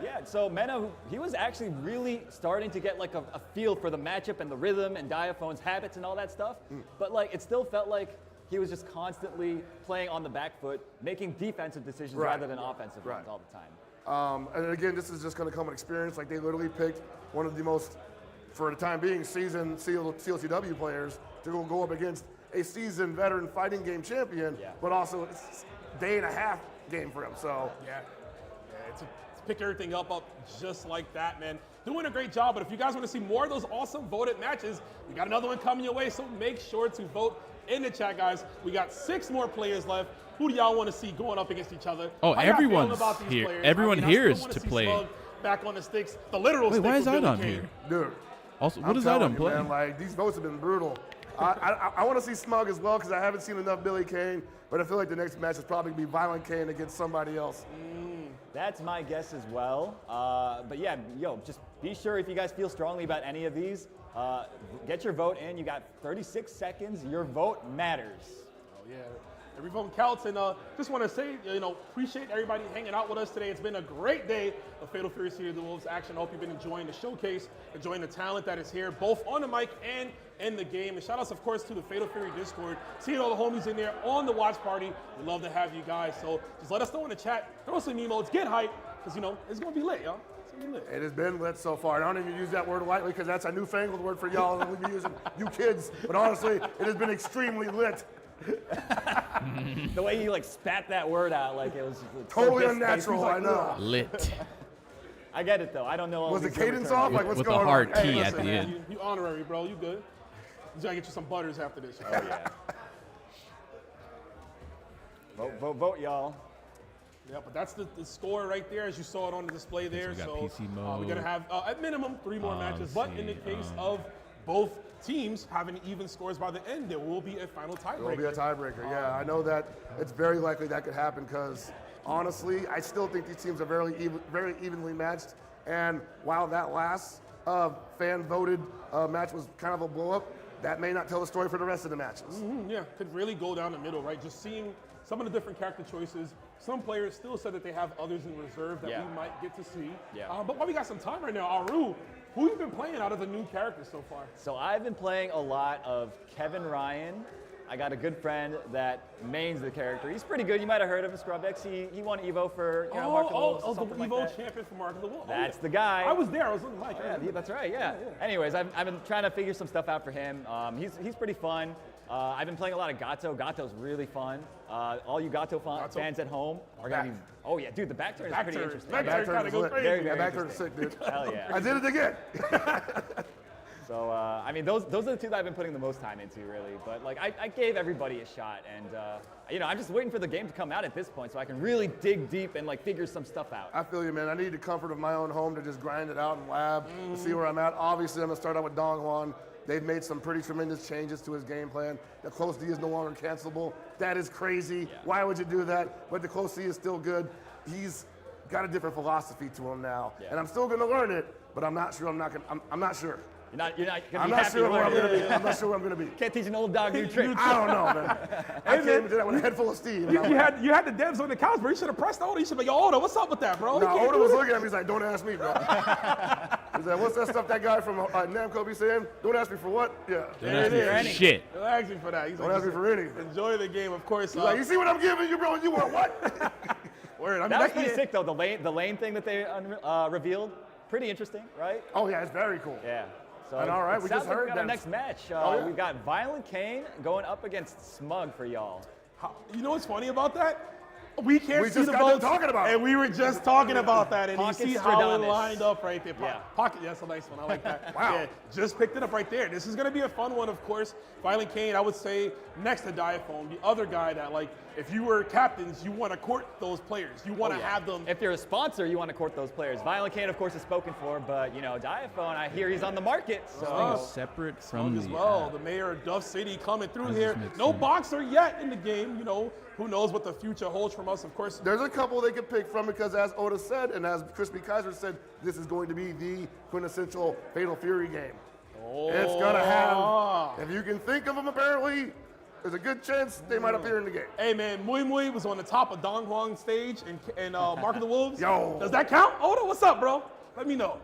Yeah, so Mena, he was actually really starting to get like a feel for the matchup and the rhythm and Diaphone's habits and all that stuff. But like, it still felt like he was just constantly playing on the back foot, making defensive decisions Right. rather than offensive ones all the time. And again, this is just going to come with experience. Like they literally picked one of the most, for the time being, seasoned CLCW players to go up against a seasoned veteran fighting game champion, but also it's a day and a half game for him. So Yeah, to pick everything up just like that, man. Doing a great job, but if you guys want to see more of those awesome voted matches, we got another one coming your way, so make sure to vote in the chat, guys. We got 6 more players left. Who do y'all want to see going up against each other? Oh, How y'all feeling everyone's about these here. players? Everyone I here still is wanna to see play. Slug back on the sticks, the literal Wait, stick why is with Billy Idon Kane. here? dude, Also, what I'm does telling Idon you, play? man, like these votes have been brutal. I want to see Smug as well because I haven't seen enough Billy Kane, but I feel like the next match is probably going to be Violent Kane against somebody else. That's my guess as well. But yeah, just be sure if you guys feel strongly about any of these, get your vote in. You got 36 seconds. Your vote matters. Oh, yeah. Every vote counts, and just want to say, appreciate everybody hanging out with us today. It's been a great day of Fatal Fury City of the Wolves action. I hope you've been enjoying the showcase, enjoying the talent that is here, both on the mic and in the game. And shout outs, of course, to the Fatal Fury Discord. Seeing all the homies in there on the watch party. We'd love to have you guys. So just let us know in the chat. Throw some emotes, get hype, because, it's going to be lit, y'all. It's going to be lit. It has been lit so far. And I don't even use that word lightly because that's a newfangled word for y'all that we've been using, you kids. But honestly, it has been extremely lit. The way he spat that word out like it was Totally so unnatural, I know. Lit. I get it though. I don't know. all Was the these cadence different off? terms. Like what's With the going hard on? T at listen, the man, end. You honorary, bro. You good? You gotta get you some butters after this. Oh yeah. Vote, y'all. Yeah, but that's the score right there, as you saw it on the display there. we got So PC mode. we're gonna have at minimum 3 more matches. But in the case of both teams having even scores by the end, there will be a final tiebreaker. There will be a tiebreaker, yeah. I know that it's very likely that could happen because, honestly, I still think these teams are very evenly matched. And while that last fan-voted match was kind of a blow-up, that may not tell the story for the rest of the matches. Yeah, could really go down the middle, right? Just seeing some of the different character choices. Some players still said that they have others in reserve that we might get to see. Yeah. But while we got some time right now, Aru, who you been playing out of the new characters so far? So I've been playing a lot of Kevin Ryan. I got a good friend that mains the character. He's pretty good. You might have heard of him, Scrubx. He won Evo for Mark of the Wolves. the something like Evo that. champion for Mark of the Wolves. That's the guy. I was there. I was on the mic. Yeah, that's right. Yeah. Anyways, I've been trying to figure some stuff out for him. He's pretty fun. I've been playing a lot of Gato. Gato's really fun. All you Gato fans at home are gonna be. Oh yeah, dude, the back turn is pretty interesting. Back turn kind of goes crazy. Back turn is sick, dude. Hell yeah. I did it again. So I mean, those are the two that I've been putting the most time into, really. But like, I gave everybody a shot, and you know, I'm just waiting for the game to come out at this point, so I can really dig deep and like figure some stuff out. I feel you, man. I need the comfort of my own home to just grind it out in lab to see where I'm at. Obviously, I'm gonna start out with Dongwon. They've made some pretty tremendous changes to his game plan. The close D is no longer cancelable. That is crazy. Yeah. Why would you do that? But the close C is still good. He's got a different philosophy to him now, and I'm still gonna learn it. But I'm not sure. I'm not sure. You're not gonna I'm be not happy sure to where I'm learn gonna it. be. I'm not sure where I'm gonna be. Can't teach an old dog new tricks. I don't know, man. I came into that with a head full of steam. You had the devs on the couch, bro. You should have pressed Oda. You should be like, yo, Oda, what's up with that, bro? No, Oda was looking at me. He's like, don't ask me, bro. He's like, what's that stuff that guy from Namco be saying? Don't ask me for what? Yeah. Don't ask me for shit. Don't ask me for that. He's Don't like, ask me for anything. Enjoy the game, of course. He's like, you see what I'm giving you, bro? You want what? Word. I mean, That was pretty sick, though. The lane thing that they revealed, pretty interesting, right? Oh yeah, it's very cool. Yeah. So And all right, we just like heard we got that. our next match. Oh, yeah. We've got Violent Kane going up against Smug for y'all. You know what's funny about that? We can't We see just the got done votes, talking about it. and we were just talking about that, and Pocket you see how it Stradamus. lined up right there. Yeah. Pocket, that's a nice one. I like that. Wow. Yeah, just picked it up right there. This is going to be a fun one, of course. Violent Kane, I would say, next to Diaphone, the other guy that, like, if you were captains, you want to court those players. You want to have them. If you're a sponsor, you want to court those players. Violent Kane, of course, is spoken for, but, you know, Diaphone, I hear he's on the market. So Separate from as the well. The mayor of Duff City coming through here. makes No sense. boxer yet in the game. You know, who knows what the future holds from us, of course. There's a couple they could pick from because, as Oda said, and as Crispy Kaiser said, this is going to be the quintessential Fatal Fury game. It's gonna have, if you can think of them, apparently, there's a good chance they might appear in the game. Hey man, Mui Mui was on the top of Dong Huang stage and Mark of the Wolves. Yo. Does that count? Oda, what's up, bro? Let me know.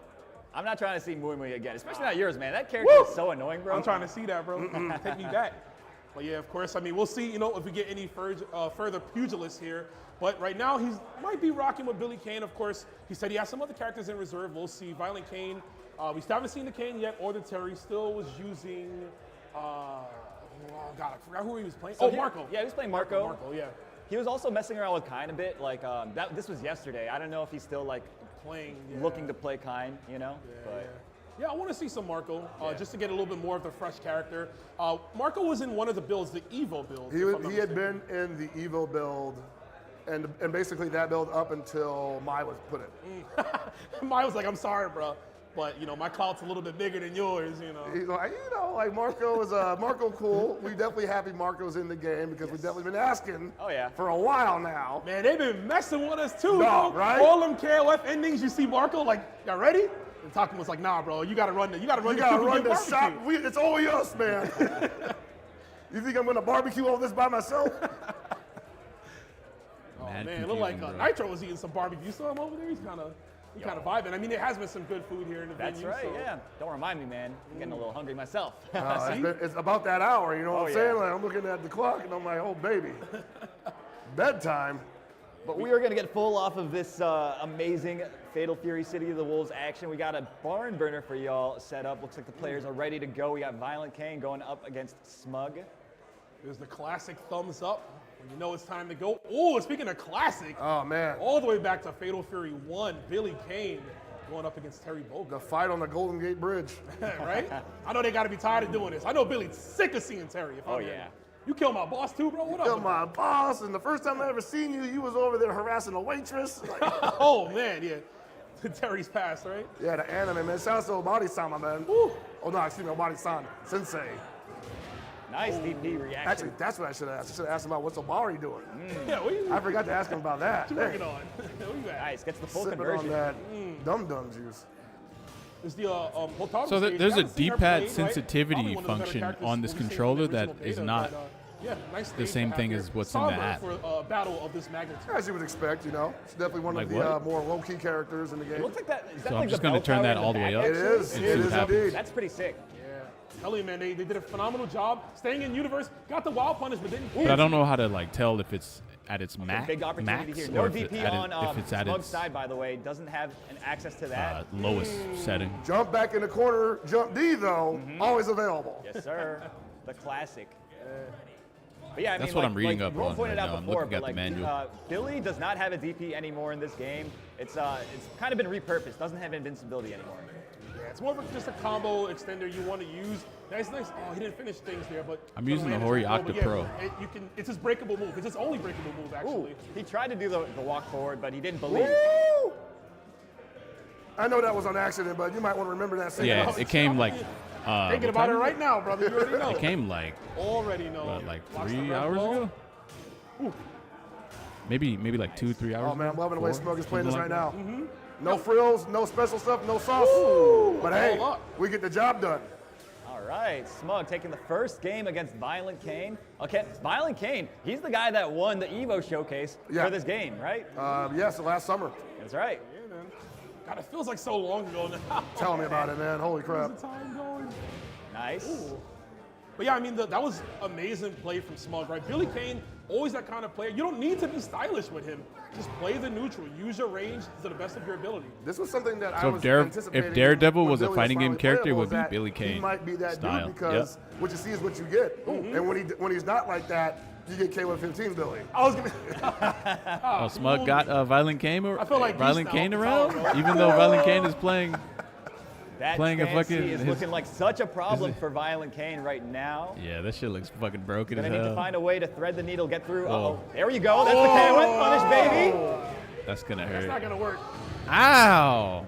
I'm not trying to see Mui Mui again, especially not yours, man. That character is so annoying, bro. I'm trying to see that, bro. Take me back. But yeah, of course, I mean, we'll see, you know, if we get any further pugilists here. But right now, he might be rocking with Billy Kane, of course. He said he has some other characters in reserve. We'll see. Violent Kane. We still haven't seen the Kane yet, or the Terry. Still was using, oh God, I forgot who he was playing. So Marco. Yeah, he was playing Marco. Marco, yeah. He was also messing around with Kine a bit. Like, this was yesterday. I don't know if he's still, like, Playing, looking to play Kine, you know? Yeah, I want to see some Marco, just to get a little bit more of the fresh character. Marco was in one of the builds, the Evo build. He had been in the Evo build, and basically that build up until Mai was put in. Mai was like, I'm sorry, bro, but you know my clout's a little bit bigger than yours, you know. He's like, you know, like Marco is Marco cool. We definitely happy Marco's in the game because we've definitely been asking for a while now. Man, they've been messing with us too, No, bro. right? All them KOF endings, you see Marco like, y'all ready? And Takum was like, nah, bro, you gotta run the shop. It's only us, man. You think I'm gonna barbecue all this by myself? Oh man, it looked like Nitro was eating some barbecue. You saw him over there? He's kind of vibing. I mean, there has been some good food here in the That's venue. right, so. yeah. Don't remind me, man. I'm getting a little hungry myself. It's about that hour, you know what I'm Oh, saying? yeah. Like, I'm looking at the clock and I'm like, oh baby, bedtime. But we are going to get full off of this amazing Fatal Fury City of the Wolves action. We got a barn burner for y'all set up. Looks like the players are ready to go. We got Violent Kane going up against Smug. There's the classic thumbs up when you know it's time to go. Oh, speaking of classic. Oh, man. All the way back to Fatal Fury 1, Billy Kane going up against Terry Boga. The fight on the Golden Gate Bridge. Right? I know they got to be tired of doing this. I know Billy's sick of seeing Terry. If I'm here. You killed my boss too, bro? What up? Killed my boss, and the first time I ever seen you, you was over there harassing a waitress. Like, oh, man, yeah. Terry's passed, right? yeah, the anime, man. Shout out to Obari-sama, man. Oh, no, excuse me, Obari-san. Sensei. Nice DP reaction. Actually, that's what I should have asked. I should have asked him about what's Obari doing. Yeah, what you I forgot to ask him about that. What you working on? Where you at? Nice, gets the full Sipping conversion. on that dum-dum juice. It's the Hotaru So stage. there's a Haven't seen her D-pad play, right? sensitivity Probably one of the better function characters on this we've seen controller from the that original is beta, not but, yeah, nice the stage to same have thing here. as what's Solid in the app. for a battle of this magnitude. As you would expect, you know. It's definitely one Like of the what? more low-key characters in the game. It looks like that. Is that So like I'm just the gonna bell turn tower that in all the the way back, up. It actually? is. and It see is what happens. indeed. That's pretty sick. Tell you, man, they did a phenomenal job staying in universe. Got the wild punish, but didn't. But I don't know how to like tell if it's at its Big opportunity max here. or No if, DP if it's at Smug's its side, by the way. Doesn't have an access to that. lowest setting. Jump back in the corner, jump D, though, always available. Yes, sir. The classic. But yeah, I That's mean, what like, I'm reading like up Ron on pointed right out now. I'm before, looking but at the like, manual. Billy does not have a DP anymore in this game. It's kind of been repurposed. Doesn't have invincibility anymore. it's more of just a combo extender you want to use. Nice. Oh, he didn't finish things there, but I'm using the Hori Octa Pro. It's his breakable move. It's his only breakable move, actually. Ooh, he tried to do the walk forward, but he didn't believe. Woo! I know that was on accident, but you might want to remember that. Yeah, it came like. Thinking about it right now, brother. You already know. It came like. Already know. What, like 3 hours ago? Ooh. Maybe like 2-3 hours. Oh man, I'm loving the way 4, Smug is playing this something right like now. No frills, no special stuff, no sauce. Ooh, but hey, we get the job done. All right, Smug taking the first game against Violent Kane. Okay, Violent Kane, he's the guy that won the Evo showcase for this game, right? Yes, last summer. That's right. Yeah, man. God, it feels like so long ago now. Tell me about it, man. Holy crap. Where's the time going? Nice. Ooh. But yeah, I mean, that was amazing play from Smug, right? Billy Kane, always that kind of player. You don't need to be stylish with him. Just play the neutral. Use your range to the best of your ability. This was something that I So was if anticipating. Daredevil when was a Billy fighting game finally character, it playable, would be that Billy Kane He might be that style. dude because what you see is what you get. And when he's not like that, you get K115 Billy. I was gonna. Oh, Smug got Violent Kane, I feel like Violent Geef Kane now. around, Oh, even though Violent Kane is playing. That Playing a stance fucking- is his- looking like such a problem for Violent Kane right now. Yeah, that shit looks fucking broken Gonna as need to hell. find a way to thread the needle, get through. Uh-oh. Whoa. There you go. That's the K1 punish, baby. That's gonna hurt. That's not gonna work. Ow!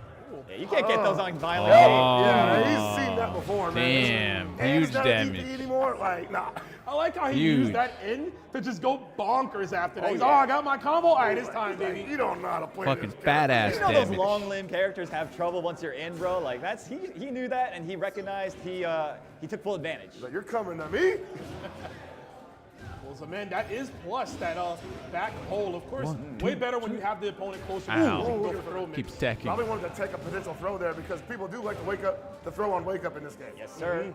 Yeah, you can't get those on Violent Oh. Kane. Yeah, he's seen that before, man. Damn, And huge it's not a damage. DP anymore. Like, nah. I like how he Huge. used that in to just go bonkers after that. Oh, He's, yeah. I got my combo. All right, it's time, baby. You don't know how to play Fucking this fat ass You know those damage. long limb characters have trouble once you're in, bro. Like that's he knew that and he recognized he took full advantage. Like, you're coming to me? Well, so man, that is plus that back hole. Of course, way better when you have the opponent closer. Ow. You can go for throw mix. Keeps stacking. Probably wanted to take a potential throw there because people do like to wake up, to throw on wake up in this game. Yes, sir.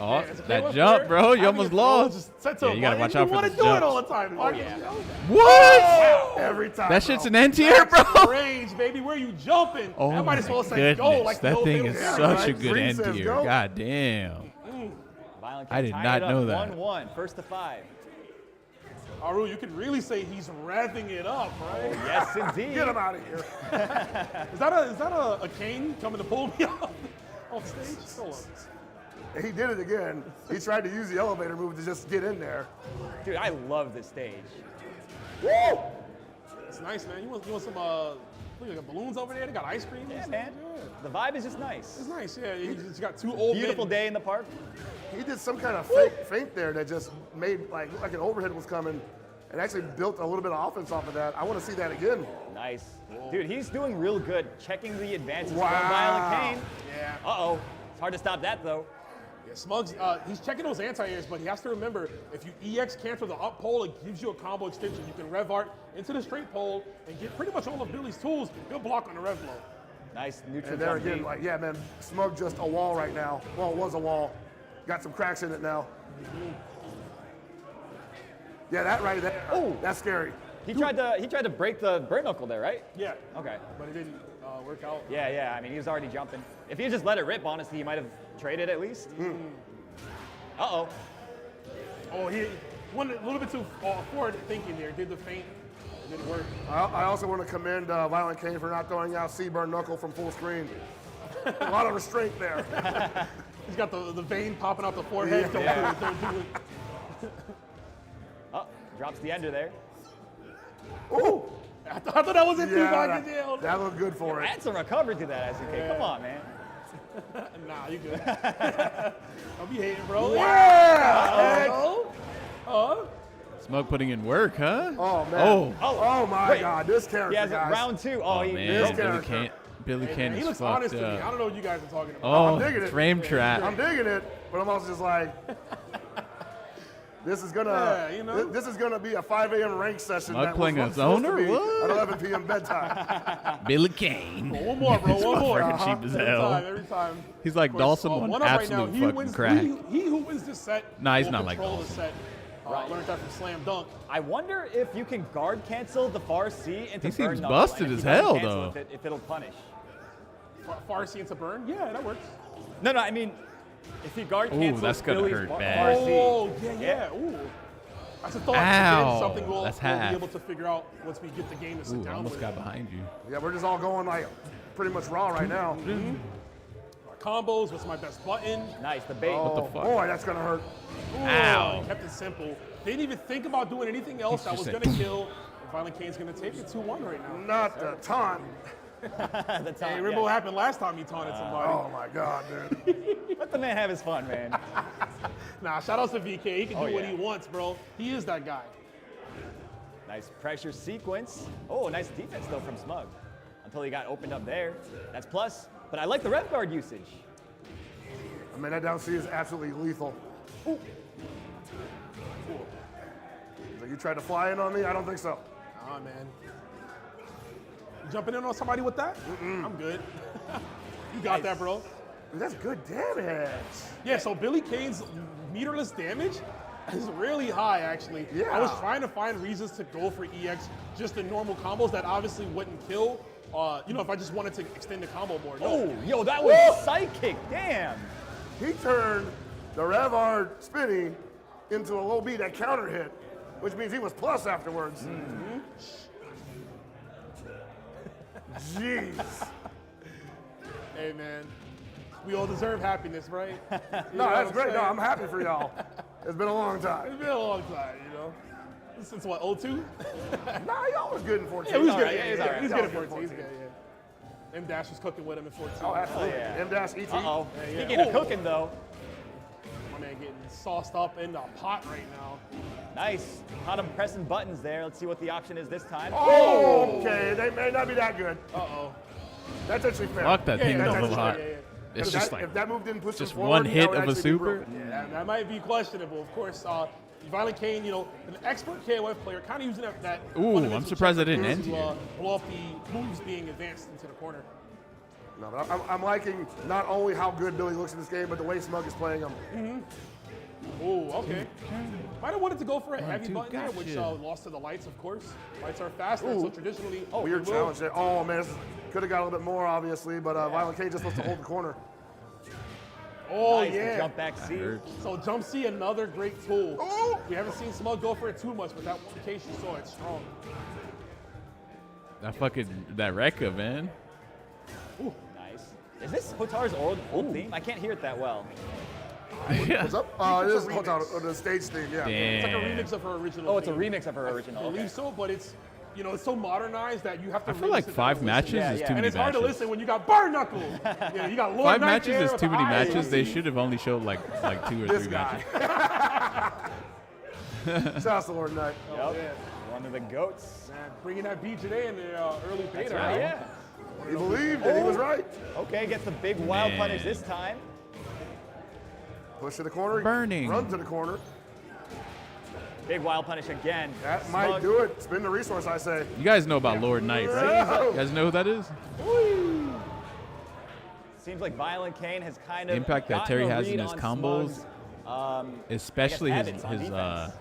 Oh, it's a that K1 jump, player. bro. You Having almost a throw lost. just sets a Yeah, you gotta button. watch out for You the want to do it all jumps. the time. Oh, yeah. What? Every time. That shit's bro. an anti-air, bro. Range, baby. Where you jumping? Oh that might as well my say go. goodness, Like that no thing middle is ground. such a right? good Green says anti-air. go. God damn. Violent I Kane did tying not it up know that. 1-1, first to 5. Aru, you can really say he's revving it up, right? Yes, indeed. Get him out of here. Is that a Kane coming to pull me off stage? Hold on. He did it again. He tried to use the elevator move to just get in there. Dude, I love this stage. Woo! It's nice, man. You want some look at the balloons over there? They got ice cream. Yeah, and man. stuff? Yeah. The vibe is just nice. It's nice, yeah. You just got two old Beautiful men. day in the park. He did some kind of feint there that just made like an overhead was coming and actually built a little bit of offense off of that. I want to see that again. Nice. Dude, he's doing real good, checking the advances Wow. from Violent Kane. Yeah. Uh-oh. It's hard to stop that, though. Yeah, Smug's, he's checking those anti-airs, but he has to remember, if you EX cancel the up pole, it gives you a combo extension. You can rev art into the straight pole and get pretty much all of Billy's tools. He'll block on the rev blow. Nice neutral And there jump again, deep. like, yeah, man, Smug just a wall right now. Well, it was a wall. Got some cracks in it now. Yeah, that right there. Ooh. That's scary. He tried to break the bird knuckle there, right? Yeah. Okay. But it didn't work out. Yeah. I mean, he was already jumping. If he just let it rip, honestly, he might have traded at least. Uh-oh. Oh, he went a little bit too forward thinking there. Did the feint. It didn't work. I also want to commend Violent Kane for not throwing out Seaburn Knuckle from full screen. A lot of restraint there. He's got the vein popping out the forehead. Yeah. Don't do it. Oh, drops the ender there. Ooh! I thought that was it too, Yeah, Ganked. that looked good for it. Add some recovery to that, SUK. Come on, man. Nah, you good. Don't be hating, bro. Yeah! Smug putting in work, huh? Oh, man. Oh my Wait. God, this character, He has guys. round 2. Oh, he man, this Billy character. Kane. Billy Hey, Kane man, he is looks fucked honest to me. I up. don't know what you guys are talking about. Oh, I'm digging it. frame trap. I'm digging it, but I'm also just like, this is gonna, Yeah, you know? this is gonna be a 5 a.m. rank session. Smug that was playing a supposed to zoner? be What? At 11 p.m. bedtime. Billy Kane. Well, one more, bro. This One more. motherfucking cheap as Every hell. time, every time. He's like Of course, Dawson on one up right absolute now. He fucking wins, crack. He who wins this set. Nah, he's will not like control Dawson. the set. Learned that from Slam Dunk. I wonder if you can guard cancel the far C into He seems burn knuckle, busted and if as you guard hell, cancel though. If it'll punish. Farsi into burn? Yeah, that works. No, I mean, if you guard Ooh, cancel that's gonna Billy's hurt far bad. C. Oh, yeah. Ooh. That's a thought. Ow. Again, something we'll That's be half. able to figure out once we get the game to sit Ooh, down almost with. got behind you. Yeah, we're just all going like, pretty much raw right now. Combos, what's my best button? Nice, the bait. Oh, What the fuck? boy, that's gonna hurt. Ooh, Ow. He kept it simple. They didn't even think about doing anything else that He's was just gonna kill. And Violent Kane's gonna take it 2-1 right now. Not the taunt. Hey, remember what happened last time he taunted somebody? Oh my God, dude. Let the man have his fun, man. Nah, shout out to VK. He can do what yeah. he wants, bro. He is that guy. Nice pressure sequence. Oh, nice defense though from Smug. Until he got opened up there. That's plus. But I like the rev guard usage. I mean, that down C is absolutely lethal. Ooh. So you tried to fly in on me? I don't think so. Nah, man. You jumping in on somebody with that? I'm good. You got that, bro. Dude, that's good damage. Yeah, so Billy Kane's meterless damage is really high, actually. Yeah. I was trying to find reasons to go for EX, just the normal combos that obviously wouldn't kill. If I just wanted to extend the combo more. No. Oh, yo, that was a sidekick. Damn. He turned the Revard spinny into a low B that counter hit, which means he was plus afterwards. Jeez. Hey, man. We all deserve happiness, right? You No, know that's what great. No, saying? I'm happy for y'all. It's been a long time. It's been a long time, you know? Since what, 02? Nah, y'all was good in 14. Yeah, we was All good. right, Yeah, he's all right. he's Y'all good was at 14. He's good, yeah. M-Dash was cooking with him in 14. Oh, absolutely. Oh, yeah. M-Dash ET. Uh-oh. Yeah, Speaking of Ooh. cooking though. My man getting sauced up in the pot right now. Nice. Caught him pressing buttons there. Let's see what the option is this time. Oh, okay. They may not be that good. Uh-oh. That's actually fair. Fuck that thing that's a little actually hot. fair. It's If just that- like if that move didn't push just him one forward, hit that would of a actually be super. brutal. Yeah, that might be questionable. Of course, Violent Kane, an expert KOF player, kind of using that. Ooh, fundamental I'm surprised I check didn't to, end here. blow up the moves being advanced into the corner. No, but I'm liking not only how good Billy looks in this game, but the way Smug is playing him. Oh, okay. Might have wanted to go for a heavy dude, button there, which gotcha. lost to the lights, of course. Lights are faster, Ooh. so traditionally. Weird they will. challenge there. Oh, man, could have got a little bit more, obviously, but Violent K just wants to hold the corner. Oh, Nice, the yeah. jump back C. So jump C, another great tool. We haven't seen Smug go for it too much, but that one case you saw it strong. that Rekka, man. Nice. Is this Hotar's old theme? I can't hear it that well. What's up? It is hold on, the stage theme, yeah. It's like a Damn. remix of her original. Oh, it's a theme. remix of her original. I believe Okay. so, but it's it's so modernized that you have to. I feel really like sit down 5 and matches listen. is too And many it's hard to matches. listen when you got Bare Knuckle. Yeah, you got Lord 5 Knight matches there is with too the many eyes. matches. They should have only showed like 2 or This 3 guy. matches. Shouts to Lord Knight. Yep. Yeah. One of the goats. Man, bringing that beat today in the early beta. That's right, yeah. He believed it. He was right. Okay, gets the big wild Man. punish this time. Push to the corner. Burning. Run to the corner. Big wild punish again. That might Smug. do it. Spin the resource, I say. You guys know about Lord Knight, right? You guys know who that is? Seems like Violent Kane has kind of Impact that gotten Terry a has in read his on combos, Smug's, especially I his guess, habits on defense.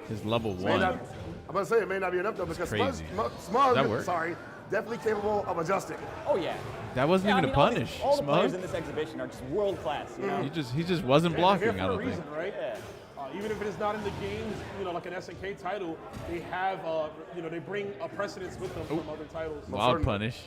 his level May 1. not- I'm about to say it may not be enough though because Crazy. Smug, That work? definitely capable of adjusting. Oh yeah. That wasn't Yeah, even I a mean, punish. all the players Smug. in this exhibition are just world class. You know? He just wasn't And blocking. they're I here for a don't think. reason, right? Yeah. Even if it is not in the games, like an SNK title, they have, they bring a precedence with them from other titles. Wild punish,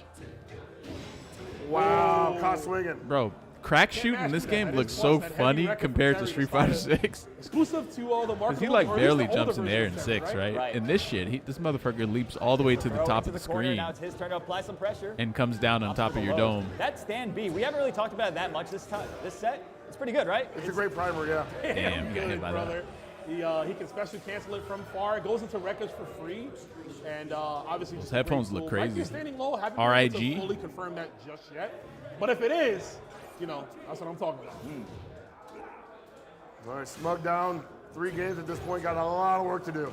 Wow, caught swinging. bro. Crack shoot in this game looks so funny compared to Street Fighter 6. Exclusive to all the Cause Marco. he like or at least barely the older jumps in the air in version of 6, Terry, right? Right. In this shit, this motherfucker leaps all the way to the Throw top into of the corner. screen Now it's his turn to apply some pressure. and comes down on top of your Below. dome. That stand B, we haven't really talked about it that much this set. It's pretty good, right? It's a great primer, yeah. Damn, he got hit Good, by brother. He can special cancel it from far. It goes into records for free, and obviously Those just a headphones great look tool. Might be crazy. standing low. Haven't been able RIG? to fully confirm that just yet, but if it is, that's what I'm talking about. All right, Smug down 3 games at this point. Got a lot of work to do.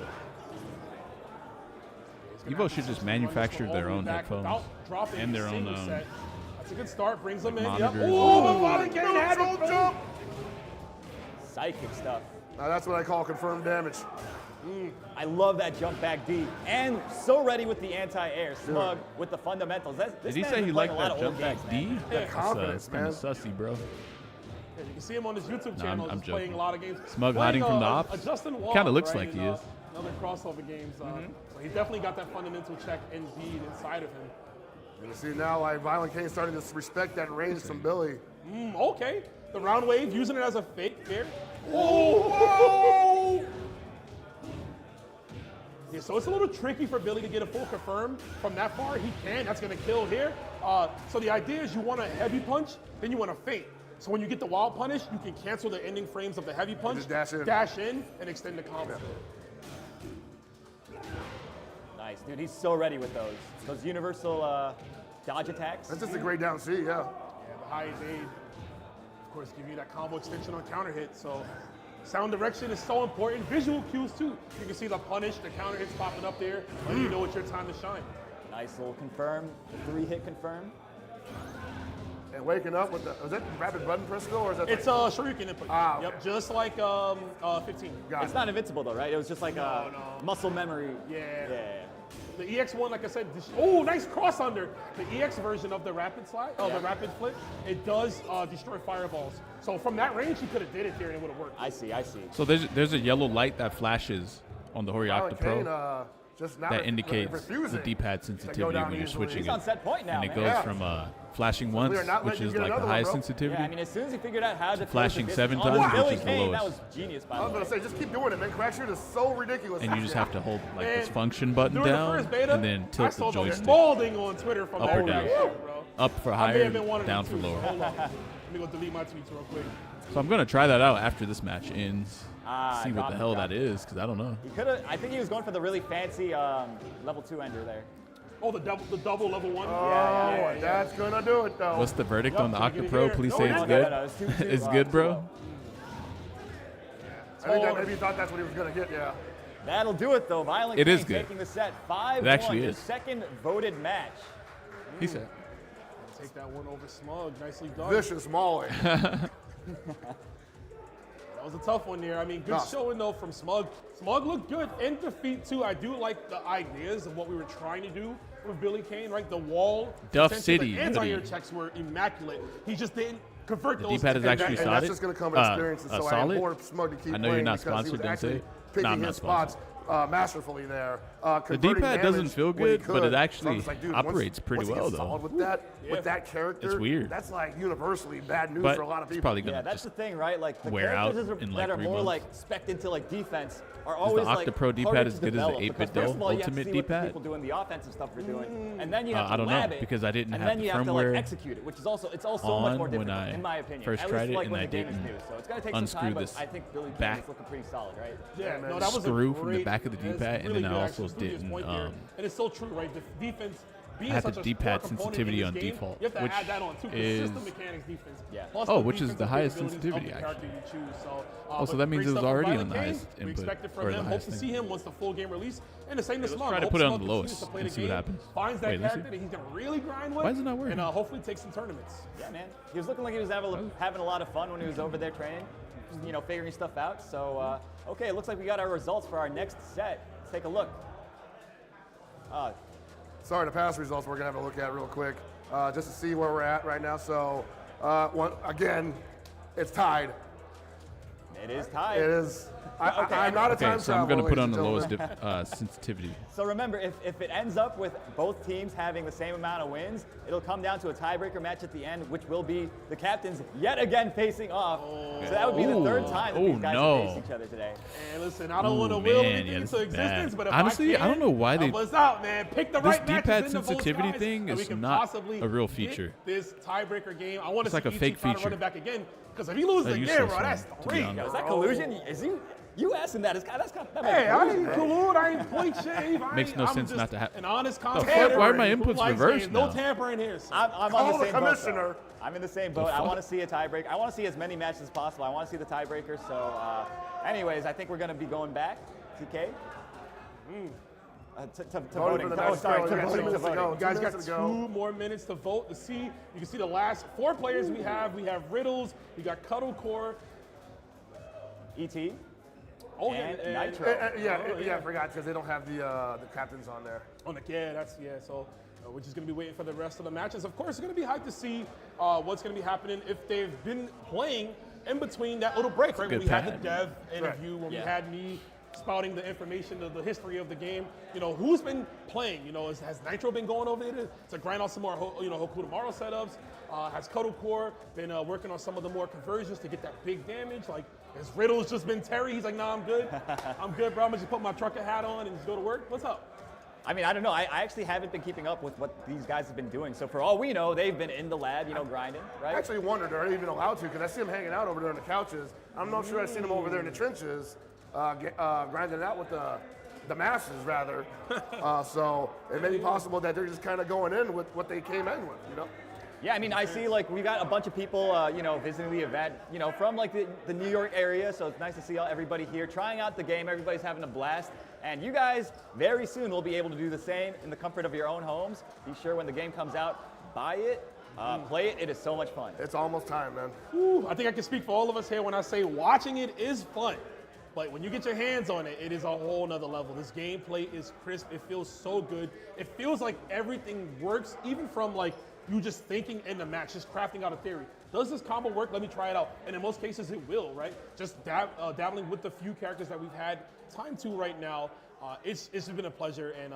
Evo should just manufacture their own Back headphones without dropping and their a own single set. That's a good start. Brings them in. Yep. monitors. Oh, but Violent Kane had it. Jump. Psychic stuff. Now that's what I call confirmed damage. I love that jump back D. And so ready with the anti-air. Smug with the fundamentals. This Did he man's say been he playing liked a lot that of jump old back games, D? man. Yeah, confidence, kind man. of sussy, bro. Yeah, you can see him on his YouTube No, channel I'm just playing joking. a lot of games. Smug Playing, hiding from the ops? a Justin Wong, Kinda looks right, like he in, is. Another crossover games. So he's definitely got that fundamental check and bead inside of him. You see now, like Violent Kane starting to respect that range from Billy. Okay. The round wave, using it as a fake there. Oh! Yeah, so it's a little tricky for Billy to get a full confirm from that far. He can. That's going to kill here. So the idea is you want a heavy punch, then you want a feint. So when you get the wild punish, you can cancel the ending frames of the heavy punch, dash in, and extend the combo. Nice, dude. He's so ready with those universal dodge attacks. That's just a great down C, yeah. Yeah, the high evade, of course, give you that combo extension on counter hit. So sound direction is so important. Visual cues too. You can see the punish, the counter hits popping up there, letting you know it's your time to shine. Nice little confirm, the 3-hit confirm. And waking up with the, is that rapid button press though, or is that? It's a Shoryuken input. Ah, okay. Yep, just like 15. It's not invincible though, right? It was just like a muscle memory. Yeah. Yeah. The EX one, like I said, oh, nice cross under. The EX version of the rapid slide, the rapid flip, it does destroy fireballs. So from that range, he could have did it there and it would have worked. I see. So there's a yellow light that flashes on the Hori Octa Pro that indicates the D-pad sensitivity when you're switching He's it. on set point now, And it man. goes Yeah. from flashing once, which is like the highest sensitivity, Yeah, I mean, as soon as he figured out how to flashing 7 on times, Billy which is the Kane, lowest. That was genius, by I the was way. gonna say, just keep doing it, man. Crash shoot is so ridiculous. And you just have to hold like this Man, function button during the down first beta, and then I tilt saw the joystick. balding on Twitter from Up that or down. shit, bro. Up for I may higher, have been one of down them for too. lower. Hold on. Let me go delete my tweets real quick. So I'm gonna try that out after this match ends. See what got the it, hell got that it. is, because I don't know. He could have. I think he was going for the really fancy level 2 ender there. Oh, the double level 1. Oh, that's gonna do it though. What's the verdict Yup, on the can we get Octa it Pro? here? Please No, say no, it's no, good. no, it's 2-2, It's good, bro. I think that maybe he thought that's what he was gonna get. Yeah. That'll do it though. Violent It Kane is good. taking the set 5-1. It actually the is. second voted match. He said. Take that one over Smug. Nicely done. Vicious mauling. That was a tough one there. I mean, good showing though from Smug. Smug looked good in defeat too. I do like the ideas of what we were trying to do with Billy Kane, right? The wall, Duff essentially City, the anti-air hoodie. checks were immaculate. He just didn't convert The those. D-pad is to- actually And solid. that's just gonna come with experience. And so I am solid. more Smug to keep I know you're playing not because he sponsored, was don't actually say. picking No, I'm not his spots masterfully there. The converting D-pad doesn't damage feel when he good, but could. it So I'm actually just like, dude, operates pretty once he well, gets though. solid with that character, It's weird. That's like universally bad news But for a lot of it's people. probably gonna Yeah, that's just the thing, right? Like the wear out characters in, that like, are 3 more months. like spec into like defense are Is always the like Octa Pro D-pad harder as to good as the develop 8-bit because first of all, you have to Ultimate see what the D-pad? people doing the offensive stuff are doing, and then you have to I don't know, lab it, because I didn't and have then the you have to like firmware execute it, which is also so much more on when difficult I in my opinion. first At tried least it, like and when I the game is didn't new, so it's gonna take some unscrew time. But this I think Billy Kane back is looking pretty solid, right? Yeah, no, that was screw a from the great, back of the that's D-pad, and really then good, I actually. also Studious didn't. point here. And it's so true, right? Defense being I had such the a D-pad core component sensitivity in on this game, default, you have to which add that on too. is System mechanics defense. Yeah. Plus Oh, which is defensive the highest capabilities of the sensitivity, character you choose. So, Oh, so but that means great it was stuff from already on Violent the Kane. highest We input, expect it or from the him. Hope highest to thing. see him once the full game release. And the same to Let's Smug. try to Hope put it on Smug the continues lowest to play and the see what game, happens. Finds that Wait, let's see. character that he can really grind with. Why is it not working? And hopefully take some tournaments. Yeah, man. He was looking like he was having a lot of fun when he was over there training, figuring stuff out. So, okay, it looks like we got our results for our next set. Let's take a look. Sorry, the past results we're gonna have to look at real quick, just to see where we're at right now. So, again, it's tied. It is tied. It is. I'm not a time Okay, so I'm traveler, going to put on ladies the and lowest gentlemen. sensitivity. So remember, if it ends up with both teams having the same amount of wins, it'll come down to a tiebreaker match at the end, which will be the captains yet again facing off. So that would be the third time that these guys have faced each other today. And listen, I don't want to will anything into existence, but if Honestly, I can, I don't know why they. help us out, man. Pick the This right matches D-pad in the votes, sensitivity guys, thing and we is can not possibly a real get feature. This tiebreaker game, I want to It's like see a fake ET try to feature. run it back again. Because if he loses A again, useless bro, that's one, to be 3. honest. Is that collusion? Is you asking that? Hey, I ain't collude. I ain't point shave. Makes no I'm sense just not to have. an honest The fuck? commentator. Why are my who inputs likes reversed games. now? No tampering here. So. I'm Call on the the same commissioner. boat. Though. I'm in the same boat. I want to see a tiebreaker. I want to see as many matches as possible. I want to see the tiebreaker. So, anyways, I think we're going to be going back. TK. To voting. for the Oh, match. sorry. We To got 2 voting. minutes to go. You guys 2 got minutes to go. 2 more minutes to vote to see. You can see the last 4 players we have. We have Riddles. We got Cuddlecore. ET. Oh, and yeah, Nitro. I forgot because they don't have the captains on there. So we're just going to be waiting for the rest of the matches. Of course, it's going to be hyped to see what's going to be happening if they've been playing in between that little break, right? When good we had the pad. dev interview, when we had me spouting the information of the history of the game. You know, who's been playing? You know, has Nitro been going over there to grind out some more, Hokutomaro setups? Has Kodocore been working on some of the more conversions to get that big damage? Like, has Riddle's just been Terry? He's like, nah, I'm good. I'm good, bro. I'm gonna just put my trucker hat on and just go to work. What's up? I mean, I don't know. I actually haven't been keeping up with what these guys have been doing. So for all we know, they've been in the lab, grinding, right? I actually wondered, are they even allowed to? Because I see them hanging out over there on the couches. I'm not sure I've seen them over there in the trenches, grinding out with the masses, rather. So it may be possible that they're just kind of going in with what they came in with, Yeah, I mean, I see we got a bunch of people, visiting the event, from the New York area. So it's nice to see everybody here trying out the game. Everybody's having a blast. And you guys very soon will be able to do the same in the comfort of your own homes. Be sure when the game comes out, buy it, play it. It is so much fun. It's almost time, man. I think I can speak for all of us here when I say watching it is fun. But when you get your hands on it, it is a whole nother level. This gameplay is crisp. It feels so good. It feels like everything works, even from you just thinking in the match, just crafting out a theory. Does this combo work? Let me try it out. And in most cases, it will, right? Just dabbling with the few characters that we've had time to right now. It's been a pleasure, and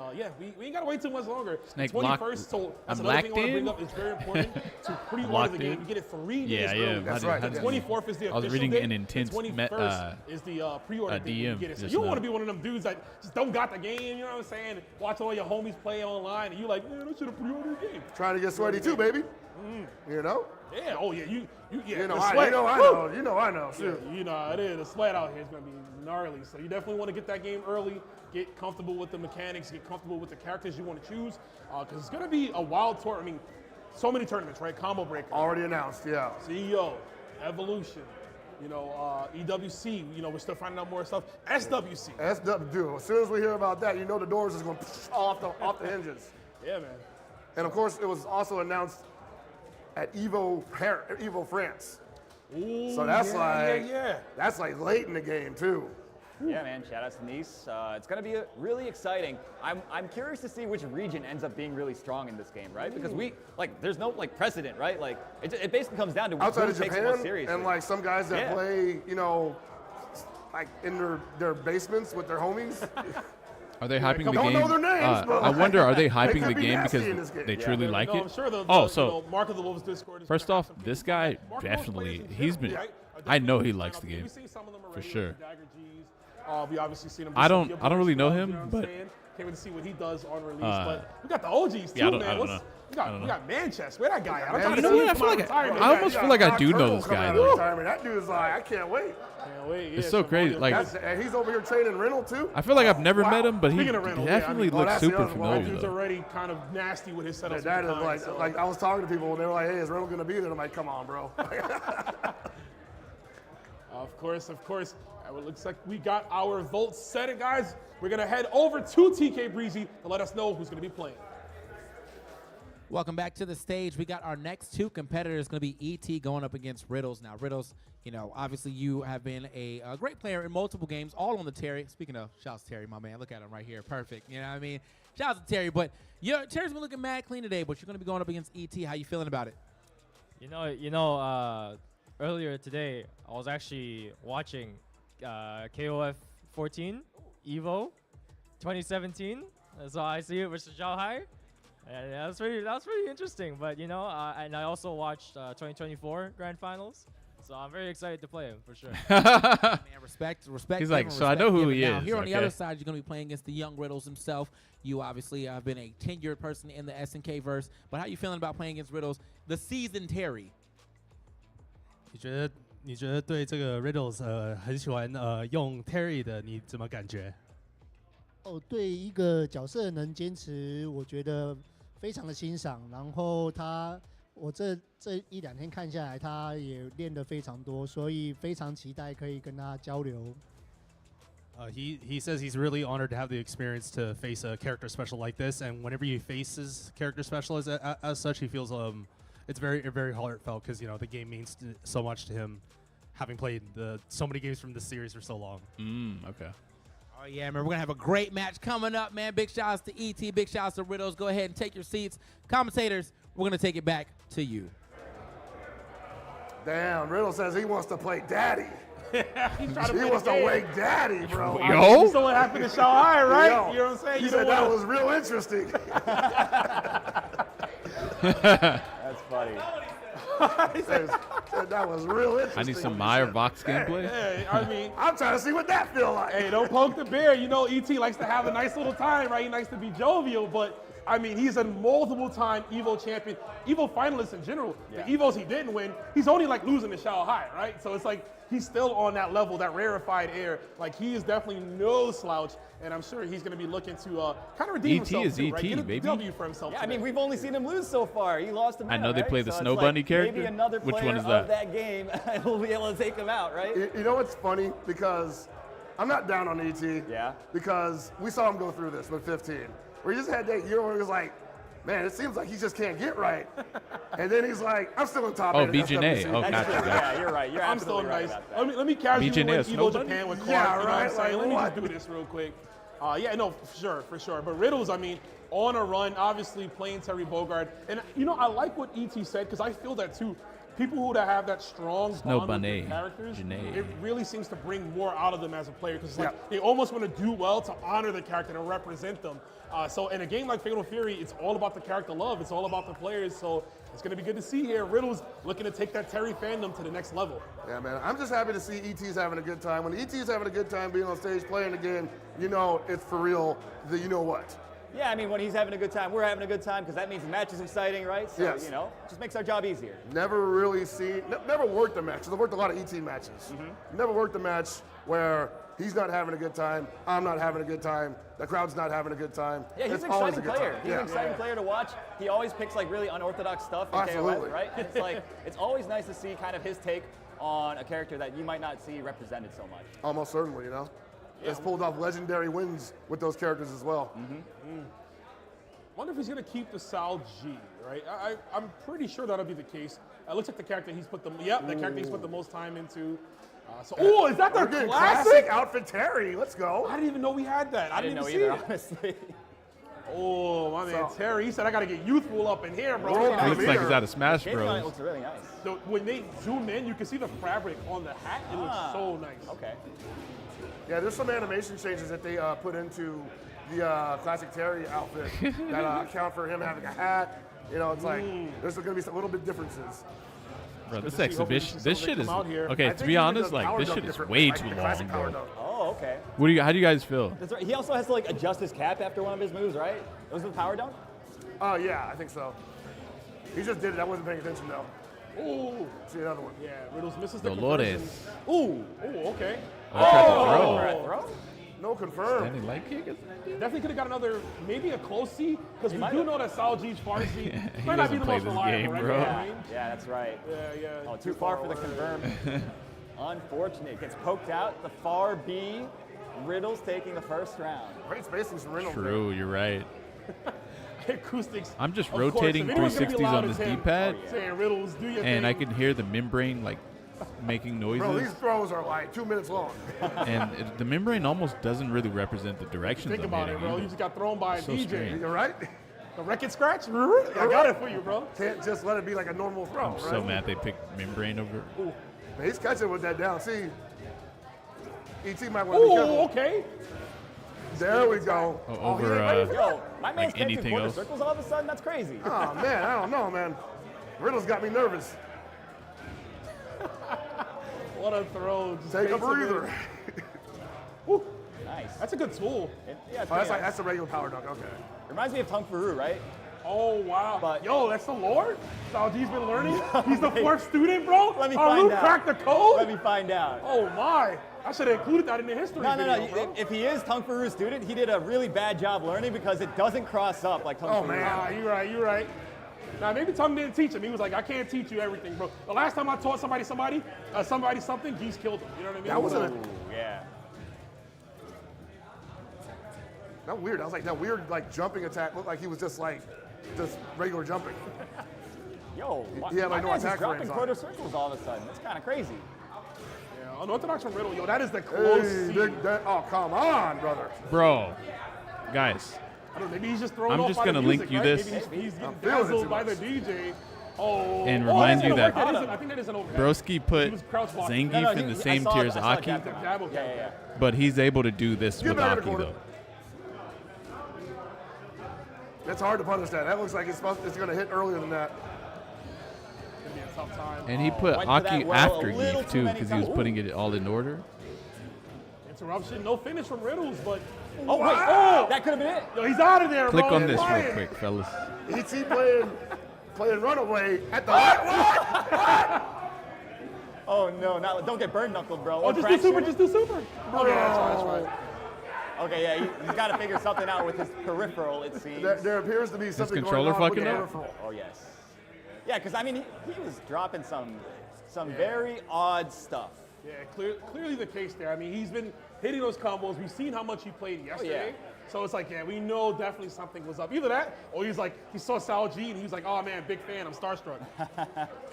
we ain't gotta wait too much longer. Snake 21st, so that's another thing I want to bring up. It's very important to pre-order the game. You get it 3 days early. That's right. The 24th is the official I was reading date. an intense the 21st is the pre-order date. You get it. So you don't want to be one of them dudes that just don't got the game. You know what I'm saying? Watch all your homies play online, and you like, man, I should have pre-ordered the game. Trying to get sweaty too, baby. Yeah. Oh yeah. I know. Shoot. Yeah, you know how it is. The sweat out here is gonna be gnarly. So you definitely want to get that game early. Get comfortable with the mechanics. Get comfortable with the characters you want to choose. Because it's gonna be a wild tour. I mean, so many tournaments, right? Combo Breaker. Already announced, yeah. CEO, Evolution. EWC. We're still finding out more stuff. SWC. Dude, as soon as we hear about that, the doors is going off the hinges. Yeah, man. And of course, it was also announced at Evo France. Ooh, so that's yeah. That's late in the game too. Yeah, man. Shout out to Nice. It's gonna be really exciting. I'm curious to see which region ends up being really strong in this game, right? Because there's no precedent, right? It basically comes down to outside who of takes it Japan most seriously. and some guys that play, in their basements with their homies. Are they hyping the don't game? know their names, bro. I wonder, are they hyping the be game nasty because in this game. they truly like No, it? I'm sure the Mark of the Wolves Discord is first gonna have off, some this people. guy Mark of the Wolves definitely, players in he's general, been, right, I know he definitely likes the sign up. game, We've seen some of them for already, sure. like the Dagger G's. We obviously seen him. I do some don't really know scrubs, him, you what I'm but saying? Can't wait to see what he does on release. But we got the OGs too, yeah, I man. don't know. We got Manchester. Where that guy at? I'm trying You to know see what? him I come feel out of like retirement. I almost feel like I do know this guy. Though. That dude's I can't wait. Can't wait. It's so crazy. And he's over here training Rental too. I feel like I've never met him, but he Speaking of Reynolds, definitely looks super familiar. That dude's though. already kind of nasty with his setups. That is like I was talking to people and they were like, "Hey, is Rental gonna be there?" I'm like, "Come on, bro." Of course. It looks like we got our votes set, guys. We're gonna head over to TK Breezy to let us know who's gonna be playing. Welcome back to the stage. We got our next two competitors going to be ET going up against Riddles. Now, Riddles, obviously you have been a great player in multiple games, all on the Terry. Speaking of, shouts to Terry, my man. Look at him right here. Perfect. You know what I mean? Shouts to Terry. But Terry's been looking mad clean today, but you're going to be going up against ET. How you feeling about it? Earlier today, I was actually watching KOF 14 Evo 2017. So I see it versus Zhao Hai. And that was pretty interesting. But and I also watched 2024 Grand Finals, so I'm very excited to play him for sure. Man, respect. He's like, so I know who he now, is. Here on the other side, you're going to be playing against the young Riddles himself. You obviously have been a tenured person in the SNK verse, but how you feeling about playing against Riddles, the seasoned Terry? 你觉得对这个 Riddles 很喜欢用 Terry 的，你怎么感觉？对一个角色能坚持，我觉得非常的欣赏。然后我这一两天看下来，他也练得非常多，所以非常期待可以跟他交流。He says he's really honored to have the experience to face a character special like this, and whenever he faces character special as such, he feels it's very heartfelt because the game means so much to him, having played so many games from this series for so long. Okay. Oh, yeah, man. We're going to have a great match coming up, man. Big shout-outs to ET. Big shout-outs to Riddles. Go ahead and take your seats. Commentators, we're going to take it back to you. Damn, Riddle says he wants to play daddy. He's trying to He play wants the to game. wake daddy, bro. Yo. You saw what happened to Shanghai, right? Yo. You know what I'm saying? He You said don't that wanna- was real interesting. That's funny. He said that was real interesting. I need some Meyer Vox gameplay. Hey, I mean, I'm trying to see what that feel like. hey, don't poke the bear. You know, ET likes to have a nice little time, right? He likes to be jovial, but I mean, he's a multiple-time Evo champion, Evo finalist in general. Yeah. The Evos he didn't win, he's only like losing to Shanghai, right? So it's like he's still on that level, that rarefied air. Like he is definitely no slouch, and I'm sure he's going to be looking to kind of redeem ET himself is too, right? ET, Get a baby. W for himself. Yeah, I today. mean, we've only seen him lose so far. He lost to I know they right? play the So Snow it's Bunny like character. Maybe another player Which one is of that? that game will be able to take him out, right? You know what's funny? Because I'm not down on ET. Yeah. Because we saw him go through this with 15. Where he just had that year where he was like, man, it seems like he just can't get right. And then he's like, I'm still in top Oh, eight at BJNA. SWC. Oh, That's gotcha, true. gotcha. Yeah, you're right. You're I'm still absolutely right nice. about that. Let me casually BJNA win is Snow Evo Bunny? Japan with Clark. Yeah, you know what I'm right, saying? like, Let me what? just do this real quick. Yeah, no, for sure. But Riddles, I mean, on a run, obviously playing Terry Bogard. And, you know, I like what ET said because I feel that too. People who have that strong Snow bond with Bunny. their characters, Janae. it really seems to bring more out of them as a player because like they almost want to do well to honor the character and represent them. So in a game like Fatal Fury, it's all about the character love. It's all about the players. So it's going to be good to see here. Riddles looking to take that Terry fandom to the next level. Yeah, man. I'm just happy to see ET's having a good time. When ET's having a good time being on stage playing again, you know it's for real. You know what? Yeah, I mean, when he's having a good time, we're having a good time because that means the match is exciting, right? So, Yes. you know, just makes our job easier. Never really seen, never worked a match. I've worked a lot of ET matches. Never worked a match where he's not having a good time, I'm not having a good time, the crowd's not having a good time. Yeah, he's It's an always a exciting good player. time. He's an exciting player to watch. He always picks like really unorthodox stuff in Absolutely. KOF, right? And it's like, it's always nice to see kind of his take on a character that you might not see represented so much. Almost certainly, you know? It's pulled off legendary wins with those characters as well. Wonder if he's going to keep the Sal G, right? I'm pretty sure that'll be the case. It looks like the character he's put the character he's put the most time into. Oh, is that their We're getting classic? outfit Terry? Let's go. I didn't even know we had that. I didn't know see either, it. honestly. Oh, my man, Terry. He said I got to get youthful up in here, bro. World It looks like he's out of Smash Gaming on it Bros. looks really nice. So when they zoom in, you can see the fabric on the hat. It looks so nice. Okay. Yeah, there's some animation changes that they put into the classic Terry outfit that account for him having a hat. You know, it's like there's going to be some little bit differences. Bro, this see. Hopefully exhibition, some this of it shit is come out here. okay. I To think be he honest, does like power this dunk shit is differently, way like too the long, classic power bro. dunk. Oh, okay. How do you guys feel? That's right. He also has to like adjust his cap after one of his moves, right? Was it the power dunk? Oh, yeah, I think so. He just did it. I wasn't paying attention, though. Ooh. See another one. Yeah, Riddles misses the Dolores. conversion. Ooh, okay. Oh, For a throw? No confirmed. Standing light kick? Is Definitely could have got another, maybe a close C, because we might do have. know that Sal G's Farsi He might not be doesn't the play most this reliable, game, right? bro. Yeah. Yeah, that's right. Yeah. Oh, too far for the confirm. Unfortunate. Gets poked out. The far B. Riddles taking the first round. Great spacing from Reynolds. True, you're right. Acoustics. I'm just of course. rotating If anyone's gonna be 360s loud, on it's this him. D-pad, Saying Riddles, do your and thing. I can hear the membrane like making noises. Bro, these throws are like 2 minutes long. And the membrane almost doesn't really represent the directions Think I'm about hitting it, bro. either. You just got thrown by a So DJ. strange. You're right. The record scratch? I got it for you, bro. Can't just let it be like a normal throw, I'm right? so mad they picked membrane over. Ooh, Man, he's catching with that down. See, ET might want to be careful. okay. There we go. Oh, he over, ain't ready for Yo, my man's Like catching anything quarter else. circles all of a sudden. That's crazy. Oh, man, I don't know, man. Riddles got me nervous. What a throw. Just Take a fades away. breather. Woo. Nice. That's a good tool. Yeah, it's Oh, that's pretty like nice. that's a regular power dunk. Okay. Reminds me of Tung Fu, right? Oh, wow. But- Yo, that's the Lord? Sal G's been learning? He's the fourth student, bro? Let me Our find Luke out. cracked the code? Let me find out. Oh, my. I should have included that in the history No, video, no. bro. If he is Tung Furu's student, he did a really bad job learning because it doesn't cross up like Tung Oh, Fu. man. Nah, you're right. Now, maybe Tung didn't teach him. He was like, I can't teach you everything, bro. The last time I taught somebody something, Geese killed him. You know what I mean? That wasn't Ooh, yeah. that weird. I was like, that weird like jumping attack looked like he was just regular jumping. Yo, He had, like, my no man's just attack dropping frames on quarter it. circles all of a sudden. That's kind of crazy. Yeah, unorthodox from Riddle. Yo, that is the close Hey, C. oh, come on, brother. Bro, guys, I don't know, maybe he's just throwing I'm off just by the gonna link music, you right? this. Maybe he's getting I'm feeling it dazzled too by the much. DJ. Oh, And oh, remind that's you gonna that work. I think that is an overhead. Broski put He was crouch walking. Zangief in the same tier as Aki, but he's able to do this Get with back in the Aki corner. though. It's hard to punish that. That looks like it's going to hit earlier than that. Gonna be a tough time. And he put Went for Aki that well after a little Gief too too, many because he was times. putting it all in order. Interruption, no finish from Riddles, but Oh, wait. wow. Oh, that could have been it. Yo, he's out of there, Click bro. on this Flying. real quick, fellas. ET playing Runaway at the Oh, no. Don't get burn knuckled, bro. Oh, Or just do super, fractured. just do super. Oh, yeah, that's right. Okay, yeah, he's got to figure something out with his peripheral, it seems. There appears to be something controller going on with fucking the up? peripheral. Oh, yes. Yeah, because, I mean, he was dropping some very odd stuff. Yeah, clearly the case there. I mean, he's been hitting those combos. We've seen how much he played yesterday. So it's like, yeah, we know definitely something was up. Either that, or he's like, he saw Sal G and he was like, oh man, big fan, I'm starstruck.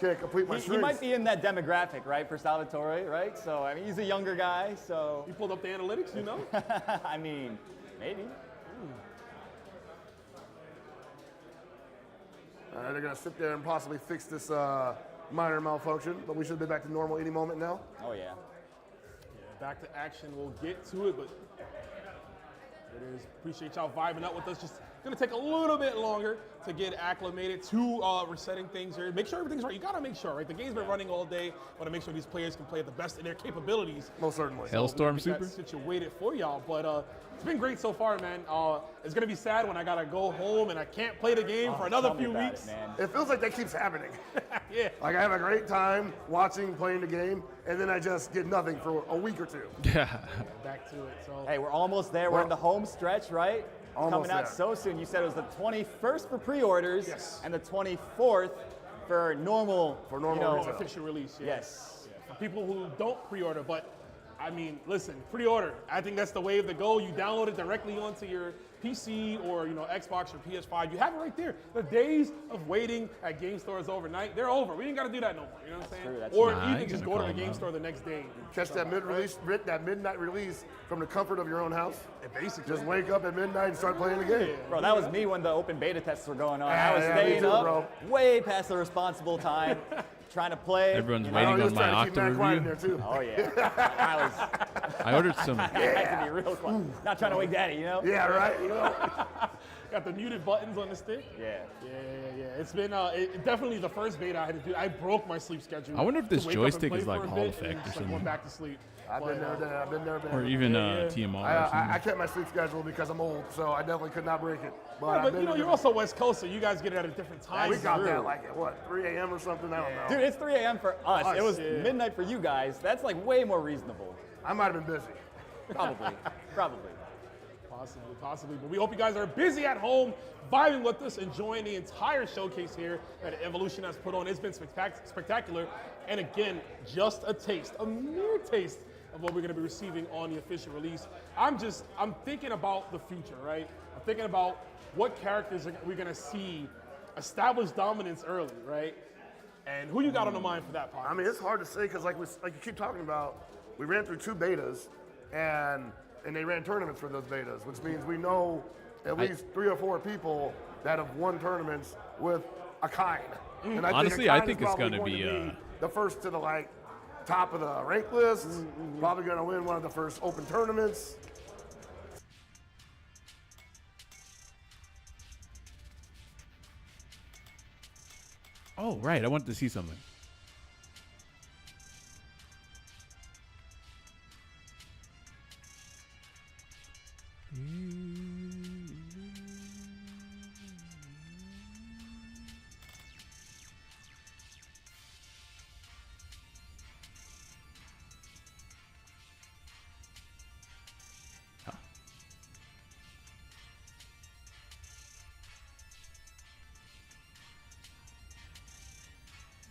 Can't complete my He strings. might be in that demographic, right, for Salvatore, right? So, I mean, he's a younger guy, so. He pulled up the analytics, you know? I mean, maybe. They're going to sit there and possibly fix this minor malfunction, but we should be back to normal any moment now. Oh, yeah. Back to action, we'll get to it, but it is. Appreciate y'all vibing out with us. Just gonna take a little bit longer to get acclimated to resetting things here. Make sure everything's right. You gotta make sure, right? The game's been running all day. Want to make sure these players can play at the best in their capabilities. Most certainly. Hellstorm we got Super? situated for y'all, but it's been great so far, man. It's gonna be sad when I gotta go home and I can't play the game for another few weeks. It feels like that keeps happening. Yeah. Like I have a great time watching, playing the game, and then I just get nothing for a week or two. Yeah. Back to it. So. Hey, we're almost there. We're in the home stretch, right? Almost Coming out there. so soon. You said it was the 21st for pre-orders and the 24th for normal. For normal retail. Official release. Yeah. Yes. Yeah, for people who don't pre-order, but I mean, listen, pre-order. I think that's the way to go. You download it directly onto your PC or Xbox or PS5. You have it right there. The days of waiting at game stores overnight, they're over. We ain't got to do that no more. You know what I'm saying? true, that's Or true. Nah, I even ain't just gonna go to the call game them store the next day. Catch that midnight release from the comfort of your own house. Basically. Just wake up at midnight and start playing the game. Bro, that was me when the open beta tests were going on. I was Yeah, me staying too, up bro. way past the responsible time, trying to play. Everyone's you waiting know. on my Keep Matt Octa quiet in review. there too. Oh yeah. I ordered some. I had to be real quiet. Not trying to wake daddy, you know? Yeah, right. Got the muted buttons on the stick. Yeah. Yeah. It's been definitely the first beta I had to do. I broke my sleep schedule. I wonder if this to wake up and joystick play is like for a Hall bit Effect and or just, something. Went back to sleep. I've been there. Or even TMR or I something. kept my sleep schedule because I'm old, so I definitely could not break it. Yeah, but you're also West Coast, so you guys get it at a different time. We got that like at what, 3 a.m. or something? I don't know. Dude, it's 3 a.m. for us. It was yeah. midnight for you guys. That's like way more reasonable. I might have been busy. Probably. Possibly. But we hope you guys are busy at home, vibing with us, enjoying the entire showcase here that Evolution has put on. It's been spectacular. And again, just a mere taste of what we're going to be receiving on the official release. I'm thinking about the future, right? I'm thinking about what characters we're going to see establish dominance early, right? And who you got on the mind for that part? I mean, it's hard to say because like you keep talking about, we ran through 2 betas and they ran tournaments for those betas, which means we know at least 3 or 4 people that have won tournaments with a kind. And Honestly, I think it's going to be the first to the top of the rank list. Probably going to win one of the first open tournaments. Oh, right. I wanted to see something.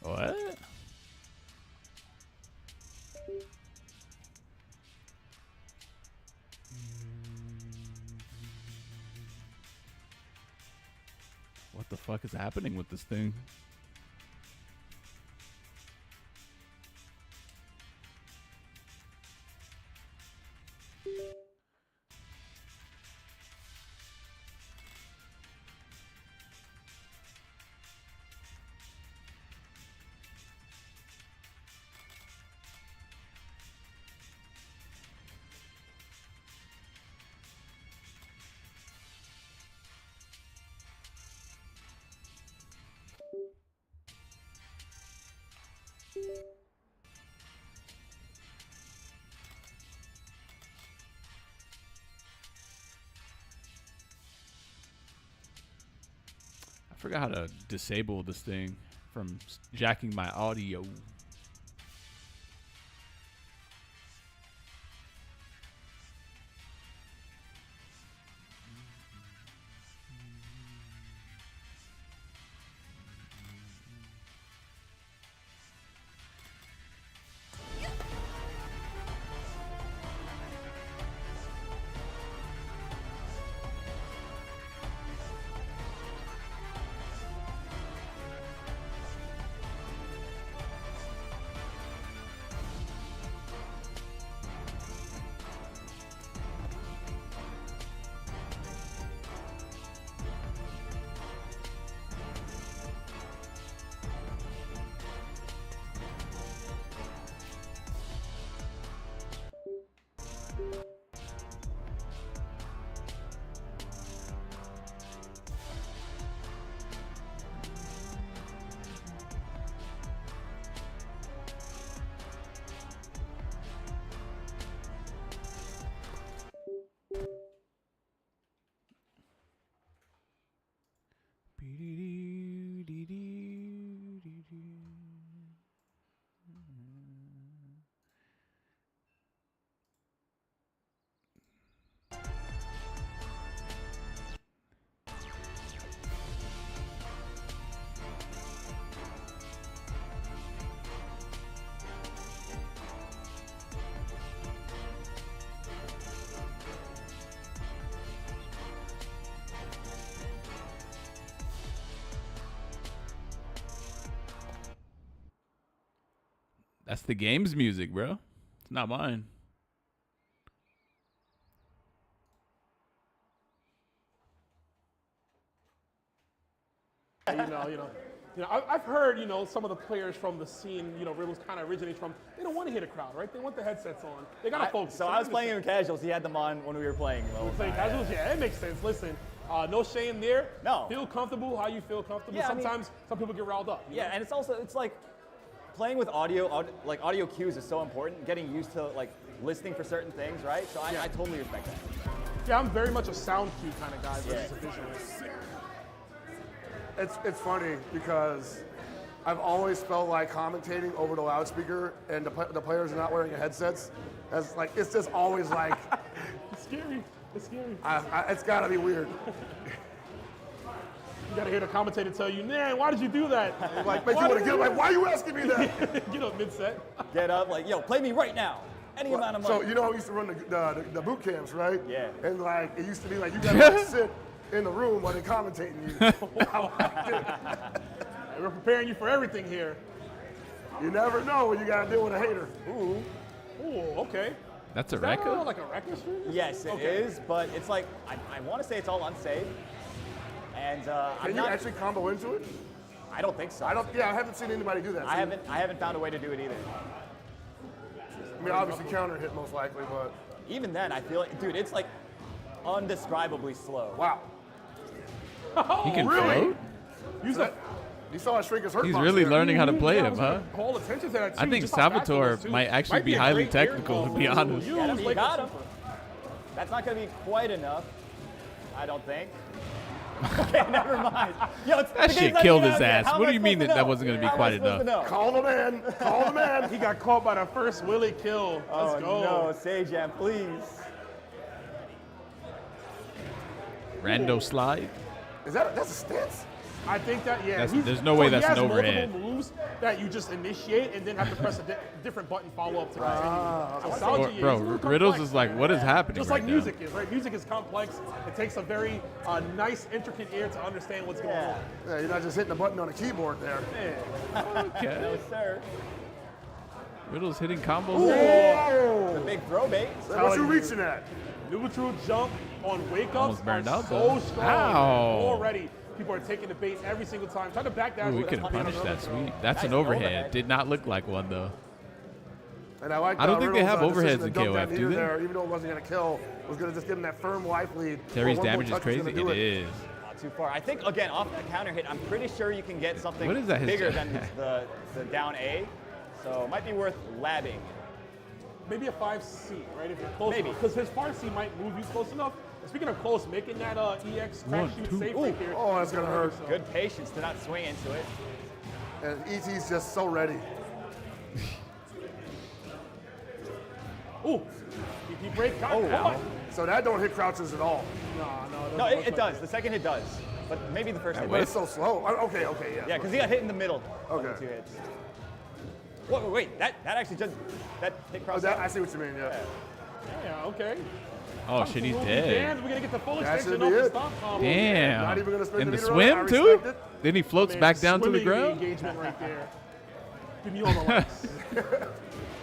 What? What the fuck is happening with this thing? I forgot how to disable this thing from jacking my audio. That's the game's music, bro. It's not mine. I've heard, some of the players from the scene, Riddles kind of originates from. They don't want to hear the crowd, right? They want the headsets on. They gotta focus. So I was playing in casuals. He had them on when we were playing. Playing casuals, yeah, it makes sense. Listen, no shame there. No. Feel comfortable how you feel comfortable. Yeah, Sometimes some people get riled up. Yeah, and it's like playing with audio, like audio cues is so important. Getting used to like listening for certain things, right? So I totally respect that. Yeah, I'm very much a sound cue kind of guy versus a visual. It's funny because I've always felt like commentating over the loudspeaker and the players are not wearing headsets. It's just always like. It's scary. It's scary. It's gotta be weird. You gotta hear the commentator tell you, man, why did you do that? Like, make you want to get up, like, why are you asking me that? Get up mid-set. Get up, like, yo, play me right now. Any amount of money. So, who used to run the boot camps, right? Yeah. And, like, it used to be like, you gotta sit in the room while they're commentating you. We're preparing you for everything here. You never know when you gotta deal with a hater. Ooh, okay. That's a Is that record? like a record stream? Yes, it is, but it's like, I want to say it's all unsafe. And Can you actually combo into it? I don't think so. I haven't seen anybody do that. I haven't found a way to do it either. I mean, obviously counter hit most likely, but even then, I feel like, dude, it's like undescribably slow. Wow. He can really? float? You saw Shrink his hurt. He's really learning how to play him, huh? Call attention to that too. I think Just how fast he Salvatore was, too. might actually be a highly great air technical, to ball. be honest. You got him. That's not going to be quite enough, I don't think. Okay, never mind. Yo, That shit killed his ass. What do you mean that wasn't going to be quite enough? Call the man. Call the man. He got caught by the first Willie kill. Let's go. No, Sajam, please. Rando slide. That's a stance? I think that, yeah. There's no way that's an overhead. He has multiple moves that you just initiate and then have to press a different button follow up to continue. So Sanji, Bro, he's really Riddles complex. is like, what is happening Just right like now? music is, right? Music is complex. It takes a very nice, intricate ear to understand what's going on. Yeah, you're not just hitting a button on a keyboard there. Okay. No, sir. Riddles hitting combos. Ooh, the big throw bait. What you reaching at? Neutral jump on wake ups Almost burned are out, so though. strong. Ow. Already, people are taking the bait every single time. Try to back down. Ooh, we could have punished that sweep. That's an overhead. Did not look like one, though. And I like. I don't think they have overheads in to dump that KOF, do meter they? there, even though it wasn't going to kill, was going to just give him that firm life lead. Terry's One more damage is touch crazy. gonna do It is. Not too far. I think, again, off that counter hit, I'm pretty sure you can get something What is that, his bigger jab? than the down A. So it might be worth labbing. Maybe a 5C, right? If you're close Maybe. enough. Because his 5C might move you close enough. Speaking of close, making that EX crash shoot safe Ooh. right there. Oh, that's gonna hurt. Good patience to not swing into it. And ET's just so ready. Ooh, EP break. Oh, wow. So that don't hit crouches at all. No, it does. The second hit does. But maybe the first hit. But it's so slow. Okay, yeah. Yeah, because he got hit in the middle. Okay. Of the 2 hits. Wait, that actually just that hit cross. I see what you mean. Yeah. Yeah, okay. Oh shit, he's dead. We're gonna get the full That extension should off be the it. stop combo. Damn. Not even gonna spin In the the meter on it. I swim too? respect it. Then he floats Man, back down to the swimming ground. engagement right there. Give me all the likes.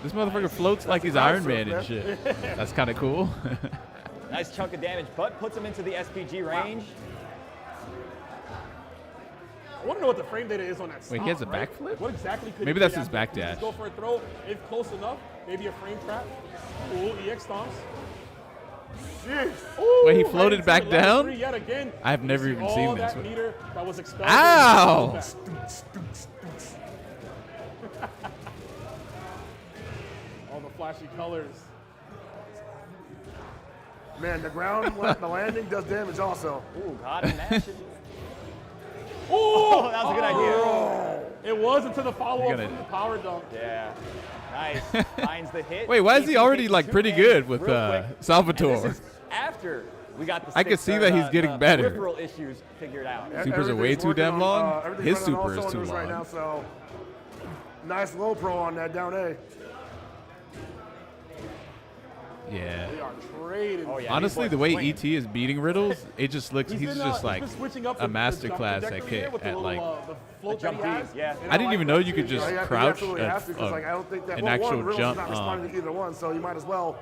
This motherfucker floats like he's Iron Man and shit. That's kind of cool. Nice chunk of damage, but puts him into the SPG range. I want to know what the frame data is on that Wait, stomp, he has a right? backflip? What exactly could Maybe he that's do his after? back Could he just dash. go for a throw if close enough. Maybe a frame trap. Ooh, EX stomps. Jeez. Ooh, Wait, he right floated into back the level down? 3 Yet again. I've You never see even all seen that this. meter that was expelled. Ow! All the flashy colors. Man, the ground, the landing does damage also. Ooh, God and Nashing. Oh, that was a good idea. It was until the follow-up You're gonna- from the power dunk. Yeah. Nice. Finds the hit. Wait, why is he ET already takes like two pretty hits good with real quick. Salvatore? And this is after we got the I could see that he's getting better. peripheral issues figured out. Supers are way Everything's too working damn on, long. everything's His running on all super is too cylinders right long. now, so nice low pro on that down A. Yeah. They are trading. Oh, yeah, Honestly, these the boys way ET is beating Riddles, it just looks he's been, just he's like been switching up a the masterclass jump at trajectory here with the like. the float jump that he has. deep, yeah. And I didn't like even that know you too. could just Yeah, he crouch absolutely has to, because like, I don't think that an one, actual Riddles jump, is not responding to either one, so you might as well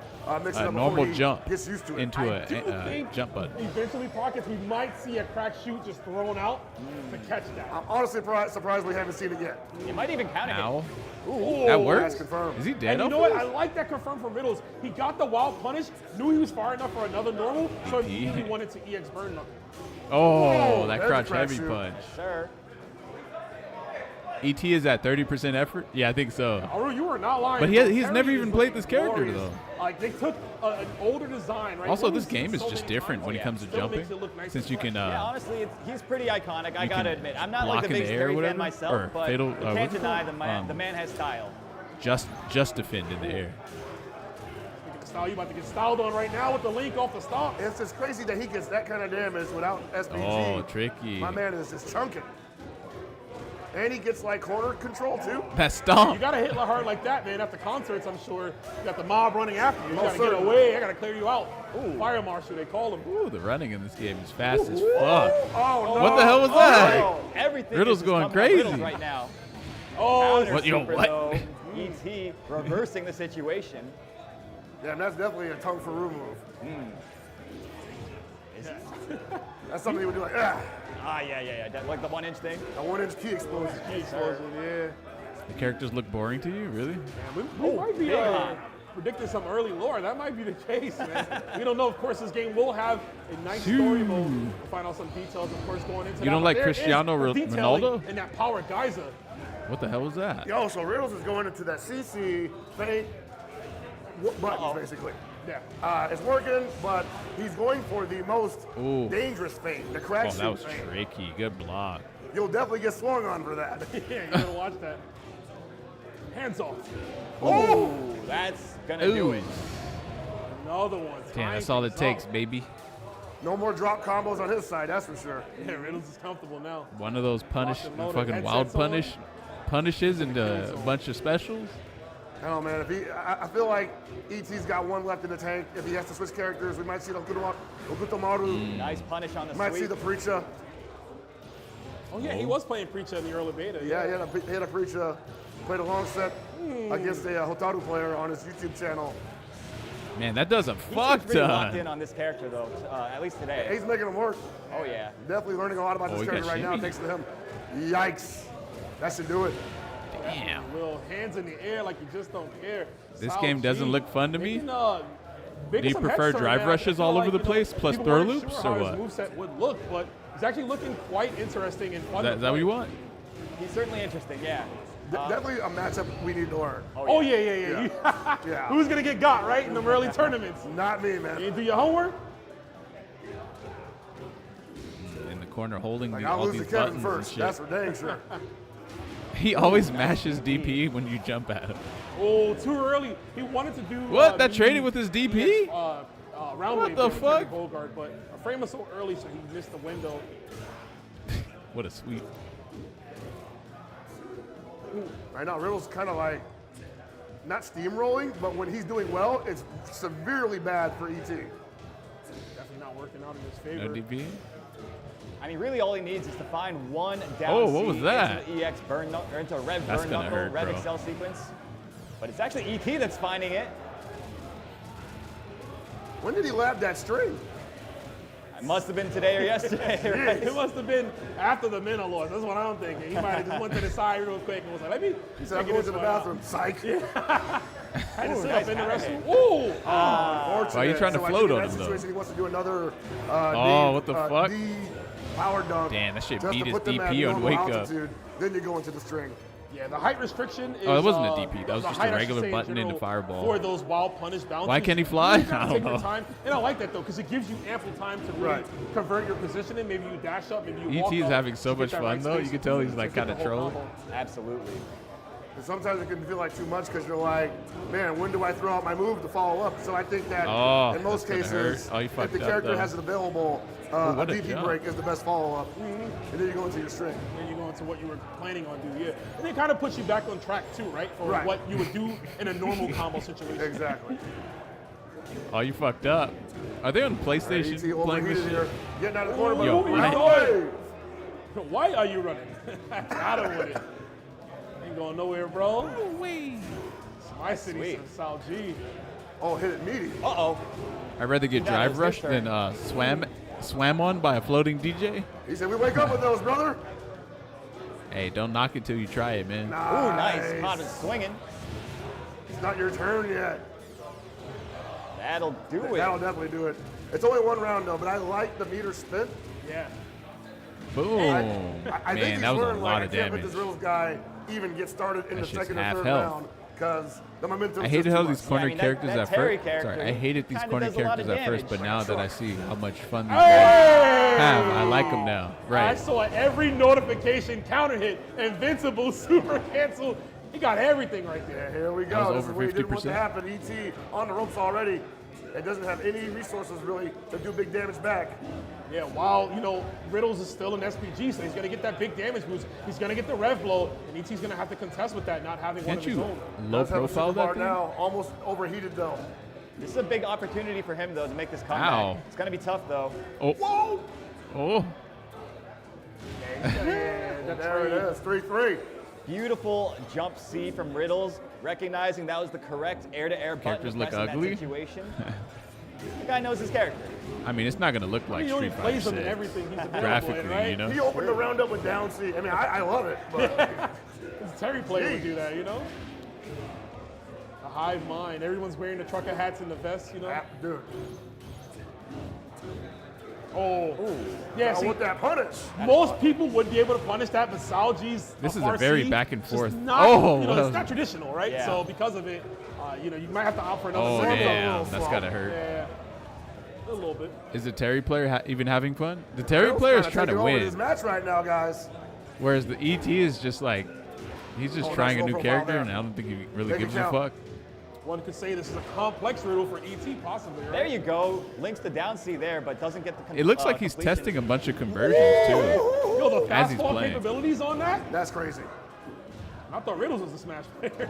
mix it a up normal before he jump gets used to it. into I do a think jump button. Eventually, pockets, we might see a crack shoot just thrown out to catch that. I'm honestly surprised we haven't seen it yet. You might even count it. Now Ooh, that That's works. confirmed. Is he dead? And you off know what? this? I like that confirmed from Riddles. He got the wild punish, knew he was far enough for another normal, so EP. he really wanted to EX burn knuckle. Oh, that there's a crouch crash heavy shoot. punch. Sir. ET is at 30% effort. Yeah, I think so. Aru, you were not lying. But bro. he's Terry never is even played looking this character glorious. though. Like they took an older design, right? Also, What this we've seen game is so just many different times. when it Yeah. comes to Still jumping, makes it look nice since and you can fresh. Yeah, honestly, he's pretty iconic. I you gotta can admit, I'm not block like the in big the air or Terry fan whatever, myself, or but fatal- you what's can't it deny called? the man has style. just defend in the air. Style, you about to get styled on right now with the link off the stomp. It's just crazy that he gets that kind of damage without SPG. Oh, tricky. My man is just chunking. And he gets like corner control too. That stomp. You gotta hit hard like that, man. At the concerts, I'm sure you got the mob running after you. You Most gotta get certainly. away. I gotta clear you out. Ooh. Fire marshal, they call him. Ooh, the running in this game is fast as Ooh. fuck. Oh, What the hell was that? Oh, everything Riddle's is just going coming out Riddles crazy. right now. Oh, Counter What, yo, super, what? though. ET reversing the situation. Yeah, and that's definitely a tongue for room move. That's something he would do like, Yeah. Like the 1 inch thing. a 1-inch key explosion. Yeah. The characters look boring to you, really? We might be big time. predicting some early lore. That might be the case, man. We don't know. Of course, this game will have a nice story mode. We'll find out some details, of course, going into that. You don't But like there is Cristiano the detailing Ronaldo? and that power geyser. What the hell was that? Yo, so Riddles is going into that CC fade buttons, basically. Yeah. It's working, but he's going for the most Ooh. dangerous fade, the crack Oh, shoot that was fade. tricky. Good block. You'll definitely get swung on for that. Yeah, you gotta watch that. Hands off. Oh, that's gonna do Ooh. it. Another one. Damn, that's all it takes, baby. No more drop combos on his side, that's for sure. Yeah, Riddles is comfortable now. One of those punish, Locked and loaded, fucking wild headsets on. punishes and a bunch of specials. I don't know, man. I feel like ET's got one left in the tank. If he has to switch characters, we might see Okutomaru. Nice punish on the Might see sweep. the Preacher. Oh yeah, he was playing Preacher in the early beta. Yeah, he had a Preacher. Played a long set against a Hotaru player on his YouTube channel. Man, that does a He fuck seems pretty locked ton. in on this character, though, at least today. He's making him work. Oh, yeah. Definitely learning a lot about Oh, this he got character right now, shimmy. thanks to him. Yikes. That should do it. Damn. Little hands in the air like you just don't care. This Style game doesn't G. look fun to me. Making, Do making you some prefer head turn, drive man. I rushes feel all like, over the you know, place plus people throw weren't loops, sure or how what? his moveset would look, but it's actually looking quite interesting and fun. Is that what you want? He's certainly interesting, yeah. Definitely a matchup we need to learn. Oh yeah. Yeah. Who's gonna get got right in the early tournaments? Not me, man. You do your homework. corner holding Like, the, I'll all lose these to Kevin buttons first. and That's shit. for dang sure. He always mashes DP when you jump at him. Oh, too early. He wanted to do What? That the traded with his DP? round What wave the damage fuck? with Bogart, but a frame was so early, so he missed the window. What a sweep. Right now, Riddle's kind of like not steamrolling, but when he's doing well, it's severely bad for ET. Definitely not working out in his favor. No DP? I mean, really all he needs is to find one down Oh, what was C that? into the EX burn, or into a Rev That's burn gonna knuckle, hurt, Rev bro. Excel sequence. But it's actually ET that's finding it. When did he lab that string? It must have been today or yesterday, right? It must have been after the Minna loss. That's what I'm thinking. He might have just went to the side real quick and was like, let me. He said, I'm going to the bathroom. Psych. Had to Ooh, sit nice up in the counter restroom. hit. Ooh! Unfortunate. Why are you trying to So I float think in on that him, though? situation, he wants to do another Oh, what the fuck? D power dunk. Damn, that shit just beat to his put them at DP on normal wake up. altitude, Then you go into the string. Yeah, the height restriction is. Oh, it wasn't a DP. That was the just a height, I should regular say, in button into general, fireball. For those wild punish bounces. Why can't he fly? You gotta I don't take your know. time. And I like that though, because it gives you ample time to really Right. convert your positioning. Maybe you dash up, maybe you walk ET is up having so to get much that fun, right though. space You can tell he's, to like, get kinda the whole trolling. combo. Absolutely. And sometimes it can feel like too much because you're like, man, when do I throw out my move to follow up? So I think that Oh, in most that's gonna cases, hurt. Oh, you if fucked the up, character though. has it available, Ooh, a what a DP jump. break is the best follow-up. And then you go into your string. Then you go into what you were planning on doing. Yeah, and it kind of puts you back on track too, right? For Right. what you would do in a normal combo situation. Exactly. Oh, you fucked up. Are they on PlayStation ET playing this overheated here. shit? Getting out of the corner, but Yo, he's right. away. Why are you running? Out of with it. Ain't going nowhere, bro. It's my city, Sweet. Sal G. Oh, hit it meaty. Uh-oh. I'd rather get That drive was rushed his than swam on by a floating DJ. He said, we wake up with those, brother. Hey, don't knock it till you try it, man. Ooh, nice. Caught swinging. It's not your turn yet. That'll do it. That'll definitely do it. It's only one round, though, but I like the meter spin. Yeah. Boom. I think Man, he's that was a learned, lot like, of I can't let damage. this Riddles guy even get started in That the shit's second or half third health. round because the momentum. I hated how these Yeah, I corner mean, characters that at Terry first. character Sorry, I hated these kinda corner does a lot of characters at first, but damage. now that I see how much fun these guys have, I like them now. I Right. saw every notification counter hit, invincible, super cancel. He got everything right there. Here we That go. was This is over what he didn't want to 50%. happen. ET on the ropes already. It doesn't have any resources really to do big damage back. Yeah, while, Riddles is still an SPG, so he's going to get that big damage boost. He's going to get the rev blow, and ET's going to have to contest with that, not having one Can't of his you own. low Does have a profile super bar that thing? now, almost overheated though. This is a big opportunity for him, though, to make this comeback. Ow. It's going to be tough, though. Oh. Whoa! Oh. There it is, 3-3. Beautiful jump C from Riddles, recognizing that was the correct air-to-air button Characters to look press in that ugly. situation. The guy knows his character. I mean, it's not gonna look like He only Street plays Fighter them in 6. everything he's available Graphically, in, right? you know. He opened the round up with down C. I mean, I love it, but Terry player would do that, A hive mind. Everyone's wearing the trucker hats and the vests, dude. Oh. Yeah, Now see, with that punish. most people would be able to punish that, but Salji's This is a very back and just forth. Not, Oh, it's wow. not traditional, right? Yeah. So because of it, you might have to opt for another. Oh, solo. damn. That's gotta hurt. Yeah, a little bit. Is the Terry player even having fun? The Terry Riddles player is kinda trying to taking over win, this match right now, guys. whereas the ET is just like, he's just Oh, trying a nice new low profile character, there. and I don't think he really Make it gives a count. fuck. One could say this is a complex riddle for ET, possibly, right? There you go. Links the down C there, but doesn't get the It looks like he's completion. testing a bunch of conversions too, Yo, the as he's fastball playing. capabilities on that? That's crazy. I thought Riddles was a Smash player.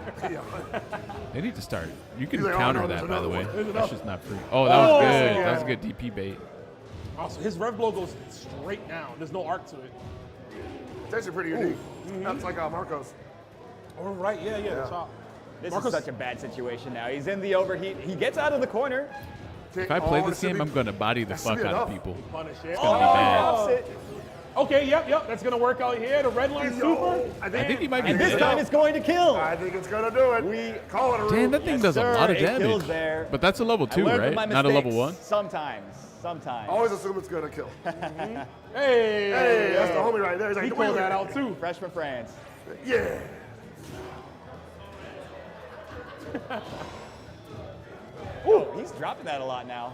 They need to start. You can He's like, oh, counter no, there's that, by the another way. one. There's That's another. just not free. Oh, that was good. yeah. That was a good DP bait. Also, his rev blow goes straight down. There's no arc to it. It's actually pretty unique. That's like Marcos. Oh, right. Yeah. Yeah. Chop. This Marcos- is such a bad situation now. He's in the overheat. He gets out of the corner. If I play this game, I'm going to body the that should fuck be out of enough. people. Punish it. It's gonna be bad. Drops it. Okay, yep. That's going to work out here. The red line super. I think he might be And this dead. time it's going to kill. I think it's gonna do it. We call it a Damn, rule. that thing Yes, does sir. a lot of It kills damage. there. But that's a level I 2, learned right? from my Not a level mistakes. 1? Sometimes. Always assume it's gonna kill. Hey, That's the homie right there. He's like, He wait, called wait, that wait. out too. Fresh from France. Yeah. Oh, he's dropping that a lot now.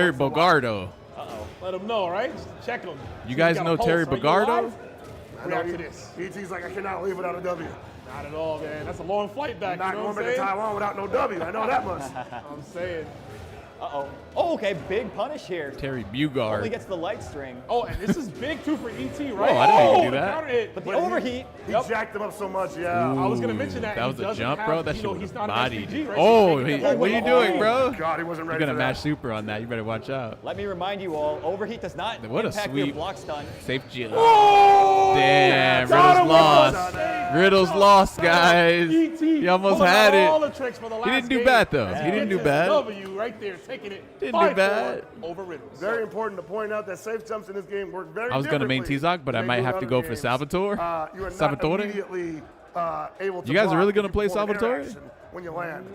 very Bogardo. Uh-oh. Let him know, right? Just check him. You guys know Terry Bagardo? React to this. ET's like, I cannot leave without a W. Not at all, man. That's a long flight back. Not you know going what back I'm to saying? Taiwan without no W. I know that much. I'm saying. Uh-oh. Oh, okay, big punish here. Terry Bugard. Only gets the light string. Oh, and this is big too for ET, right? Whoa, I didn't even do the that. counter hit. But the overheat. He jacked him up so much, yeah. I was going to mention that. That was he a doesn't jump, have, bro. That you shit know, was he's not an bodied. SPG, right? Oh, So hey, he's taking what are you that doing, over. bro? God, he wasn't You're ready going to for match that. super on that. You better watch out. Let me remind you all, overheat does not What a impact your sweep. block stun. Safe jump. Oh! Damn, Got Riddle's him lost. with a Riddle's jump. lost, guys. ET He almost pulling had out all it. the tricks for the He last didn't do game. bad, though. And He didn't do gets his bad. W right there, taking it. Didn't do 5-4 bad. over Riddle. Very important to point out that safe jumps in this game work very I was going to main differently T-Zoc, but I than might they do have in to other go for games. Salvatore. You are not Salvatore? immediately able to You guys are block really gonna if you play perform an Salvatore? interaction when you land.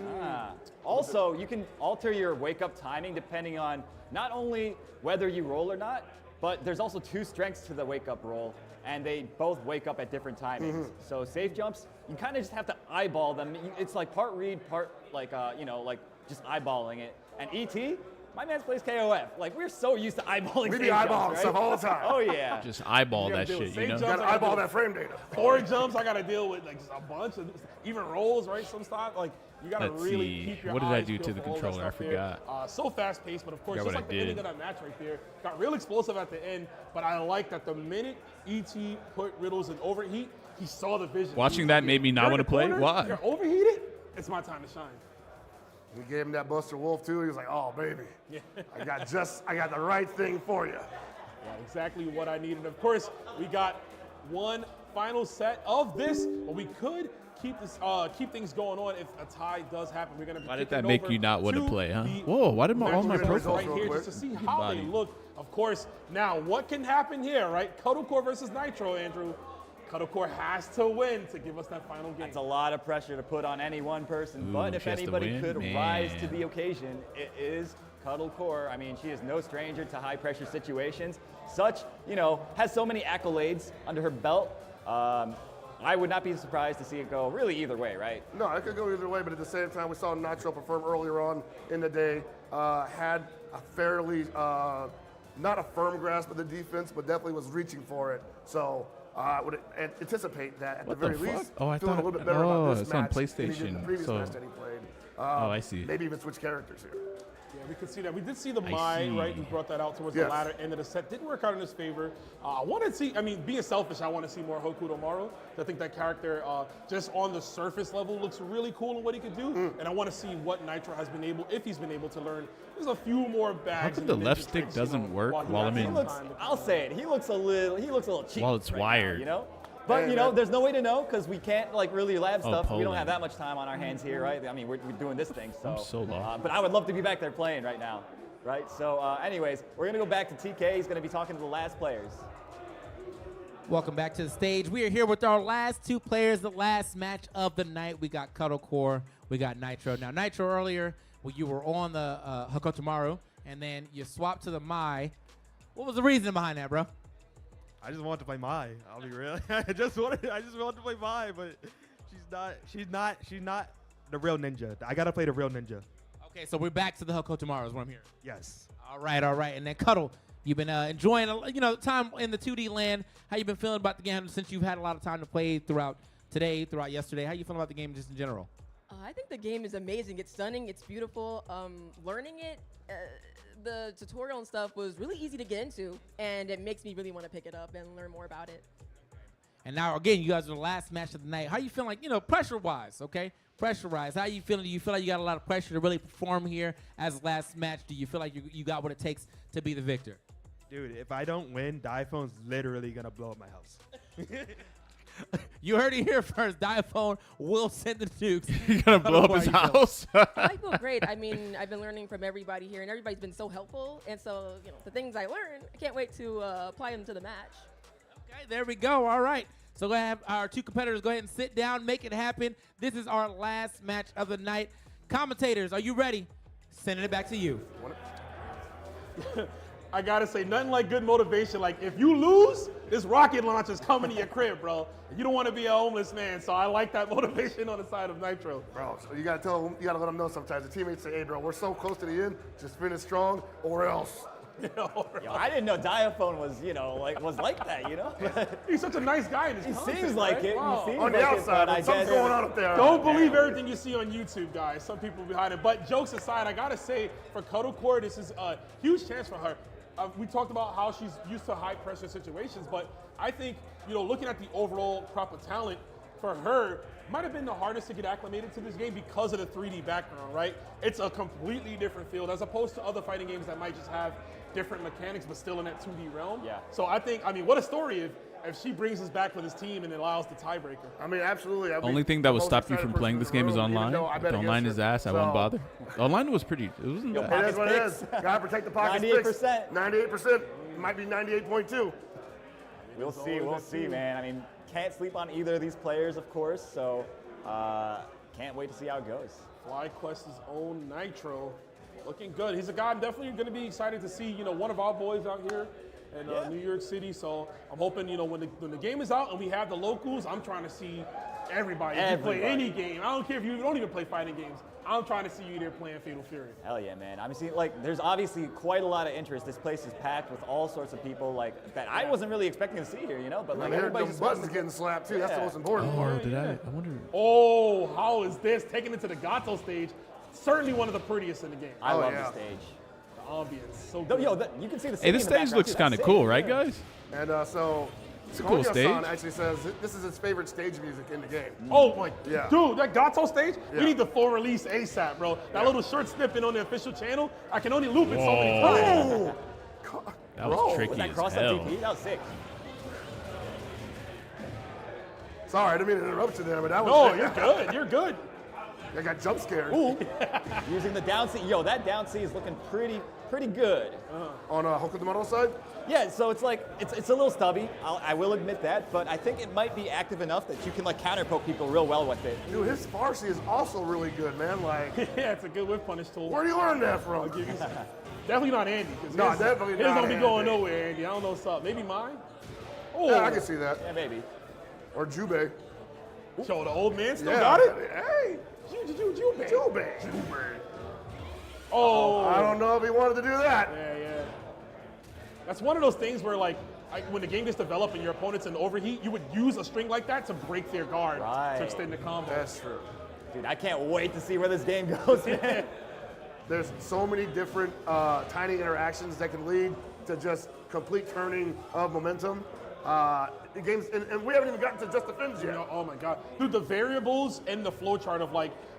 Also, you can alter your wake-up timing depending on not only whether you roll or not, but there's also two strengths to the wake-up roll, and they both wake up at different timings. So safe jumps, you kind of just have to eyeball them. It's like part read, part like, like just eyeballing it. And ET, my man plays KOF. Like, we're so used to eyeballing We be safe eyeballing jumps, right? stuff all the time. Oh, yeah. Just eyeball You that gotta deal shit, with you know? safe You jumps, gotta I gotta eyeball deal that frame data. with 4 jumps, I gotta deal with like just a bunch of even rolls, right? Some stuff like you gotta Let's really see. keep your What did I eyes do peeled to the for all that controller? I stuff there. forgot. So fast paced, but of course, Forgot just what like I the ending did. of that match right there, got real explosive at the end. But I like that the minute ET put Riddles in overheat, he saw the vision. Watching He was that like, made me not "You're in wanna the play? corner, Why? You're overheated. It's my time to shine. We gave him that Buster Wolf too. He was like, "Oh baby, Yeah. I got the right thing for you." Yeah, exactly what I needed. Of course, we got one final set of this, but we could keep things going on if a tie does happen. We're gonna be Why did kicking that make over you not want to to play, huh? the Whoa, why did all my matches profiles right here just to see how body. they look. Of course, now what can happen here, right? Cuddlecore versus Nitro, Andrew. Cuddlecore has to win to give us that final game. That's a lot of pressure to put on any one person, Ooh, but if she has to anybody win? could Man. rise to the occasion, it is Cuddlecore. I mean, she is no stranger to high pressure situations. Has so many accolades under her belt. I would not be surprised to see it go really either way, right? No, it could go either way, but at the same time, we saw Nitro perform earlier on in the day. Had a fairly, not a firm grasp of the defense, but definitely was reaching for it. So I would anticipate that at What the the very fuck? least, Oh, I feeling thought- a little bit better oh, about this it's on match than he did the PlayStation, previous so- match that he played. Oh, I see. Maybe even switch characters here. Yeah, we could see that. We did see the I Mai, see. right? We brought that out towards Yes. the latter end of the set. Didn't work out in his favor. I want to see, being selfish, I want to see more Hoku tomorrow. I think that character, just on the surface level, looks really cool in what he could do. And I want to see what Nitro has been able, if he's been able to learn. There's a few more bags. come in the ninja left stick tricks, doesn't work he while has I'm in- some He looks, time to- I'll say it, he looks a little cheap. While it's right now, wired. But there's no way to know because we can't really lab Oh, stuff. We don't Poland. have that much time on our hands here, right? I mean, we're doing this thing, so. I'm so lost. But I would love to be back there playing right now, right? So, anyways, we're gonna go back to TK. He's gonna be talking to the last players. Welcome back to the stage. We are here with our last two players, the last match of the night. We got Cuddlecore, we got Nitro. Now, Nitro earlier, when you were on the Hokotomaru, and then you swapped to the Mai. What was the reason behind that, bro? I just wanted to play Mai. I'll be real. I just wanted to play Mai, but she's not the real ninja. I gotta play the real ninja. Okay, so we're back to the Hokotomaru is what I'm hearing. Yes. All right. And then Cuddle, you've been enjoying time in the 2D land. How you been feeling about the game since you've had a lot of time to play throughout today, throughout yesterday? How you feeling about the game just in general? I think the game is amazing. It's stunning. It's beautiful. Learning it, the tutorial and stuff was really easy to get into, and it makes me really want to pick it up and learn more about it. And now, again, you guys are the last match of the night. How you feeling, pressure-wise, okay? Pressure-wise, how you feeling? Do you feel like you got a lot of pressure to really perform here as last match? Do you feel like you got what it takes to be the victor? Dude, if I don't win, Diaphone's literally gonna blow up my house. You heard it here first. Diaphone will send the nukes. You're going to blow up his house? I feel great. I mean, I've been learning from everybody here, and everybody's been so helpful. And so, the things I learned, I can't wait to apply them to the match. Okay, there we go. All right. So go ahead, our two competitors go ahead and sit down, make it happen. This is our last match of the night. Commentators, are you ready? Sending it back to you. I gotta say, nothing like good motivation. Like, if you lose, this rocket launcher's coming to your crib, bro. You don't want to be a homeless man, so I like that motivation on the side of Nitro. Bro, so you gotta let them know sometimes. The teammates say, "Hey, bro, we're so close to the end. Just finish strong, or else." Yo, I didn't know Diaphone was, was like that, He's such a nice guy in his He content, seems like right? it. Wow. He seems On the like outside, it, but I something's guess going on up there. Don't believe everything you see on YouTube, guys. Some people behind it. But jokes aside, I gotta say, for Cuddlecore, this is a huge chance for her. We talked about how she's used to high pressure situations, but I think, looking at the overall crop of talent, for her, might have been the hardest to get acclimated to this game because of the 3D background, right? It's a completely different field as opposed to other fighting games that might just have different mechanics but still in that 2D realm. Yeah. So I think, what a story if she brings us back for this team and allows the tiebreaker. I mean, absolutely. Only thing that will stop you from playing this game is online. If online is ass, I won't bother. Online was pretty. It wasn't bad. It is what it is. Gotta protect the pockets. 98%. 98%. Might be 98.2. We'll see, man. I mean, can't sleep on either of these players, of course, so can't wait to see how it goes. FlyQuest's own Nitro, looking good. He's a guy I'm definitely going to be excited to see, one of our boys out here in New York City. So I'm hoping, when the game is out and we have the locals, I'm trying to see everybody. If you play any game, I don't care if you don't even play fighting games. I'm trying to see you there playing Fatal Fury. Hell yeah, man. I mean, there's obviously quite a lot of interest. This place is packed with all sorts of people that I wasn't really expecting to see here, But everybody's just buttons getting slapped too. That's the most important part. I wonder. Oh, how is this taken into the Gato stage? Certainly one of the prettiest in the game. I love the stage. The ambience, so good. You can see the Hey, this stage looks kind of cool, right, guys? And so, It's a cool stage. actually says this is his favorite stage music in the game. Oh my, Yeah. dude, that Gato stage, Yeah. we need the full release ASAP, bro. That little short snippet on the official channel, I can only loop it so many Whoa. times. That was tricky Was that as cross hell. FTP? That was sick. Sorry, I didn't mean to interrupt you there, but that was. No, you're good. You're good. I got jump scared. Ooh. Using the down C. Yo, that down C is looking pretty good. On Hokutomaru side? Yeah, so it's like, it's a little stubby, I will admit that, but I think it might be active enough that you can counter poke people real well with it. Dude, his Farsi is also really good, man. Yeah, it's a good whip punish tool. Where do you learn that from? I'll give you some. Definitely not Andy. No, definitely his not don't be going Andy. nowhere, Andy. I don't know what's up. Maybe mine? Oh. Yeah, I can see that. Yeah, maybe. Or Jubei. So the old man still Yeah. got it? Hey! Jubei. Oh. I don't know if he wanted to do that. Yeah. That's one of those things where, when the game gets developed and your opponent's in overheat, you would use a string like that to break their guard to extend the combo. That's true. Dude, I can't wait to see where this game goes, man. There's so many different tiny interactions that can lead to just complete turning of momentum. The games, and we haven't even gotten to just defends yet. Oh my god. Dude, the variables in the flowchart of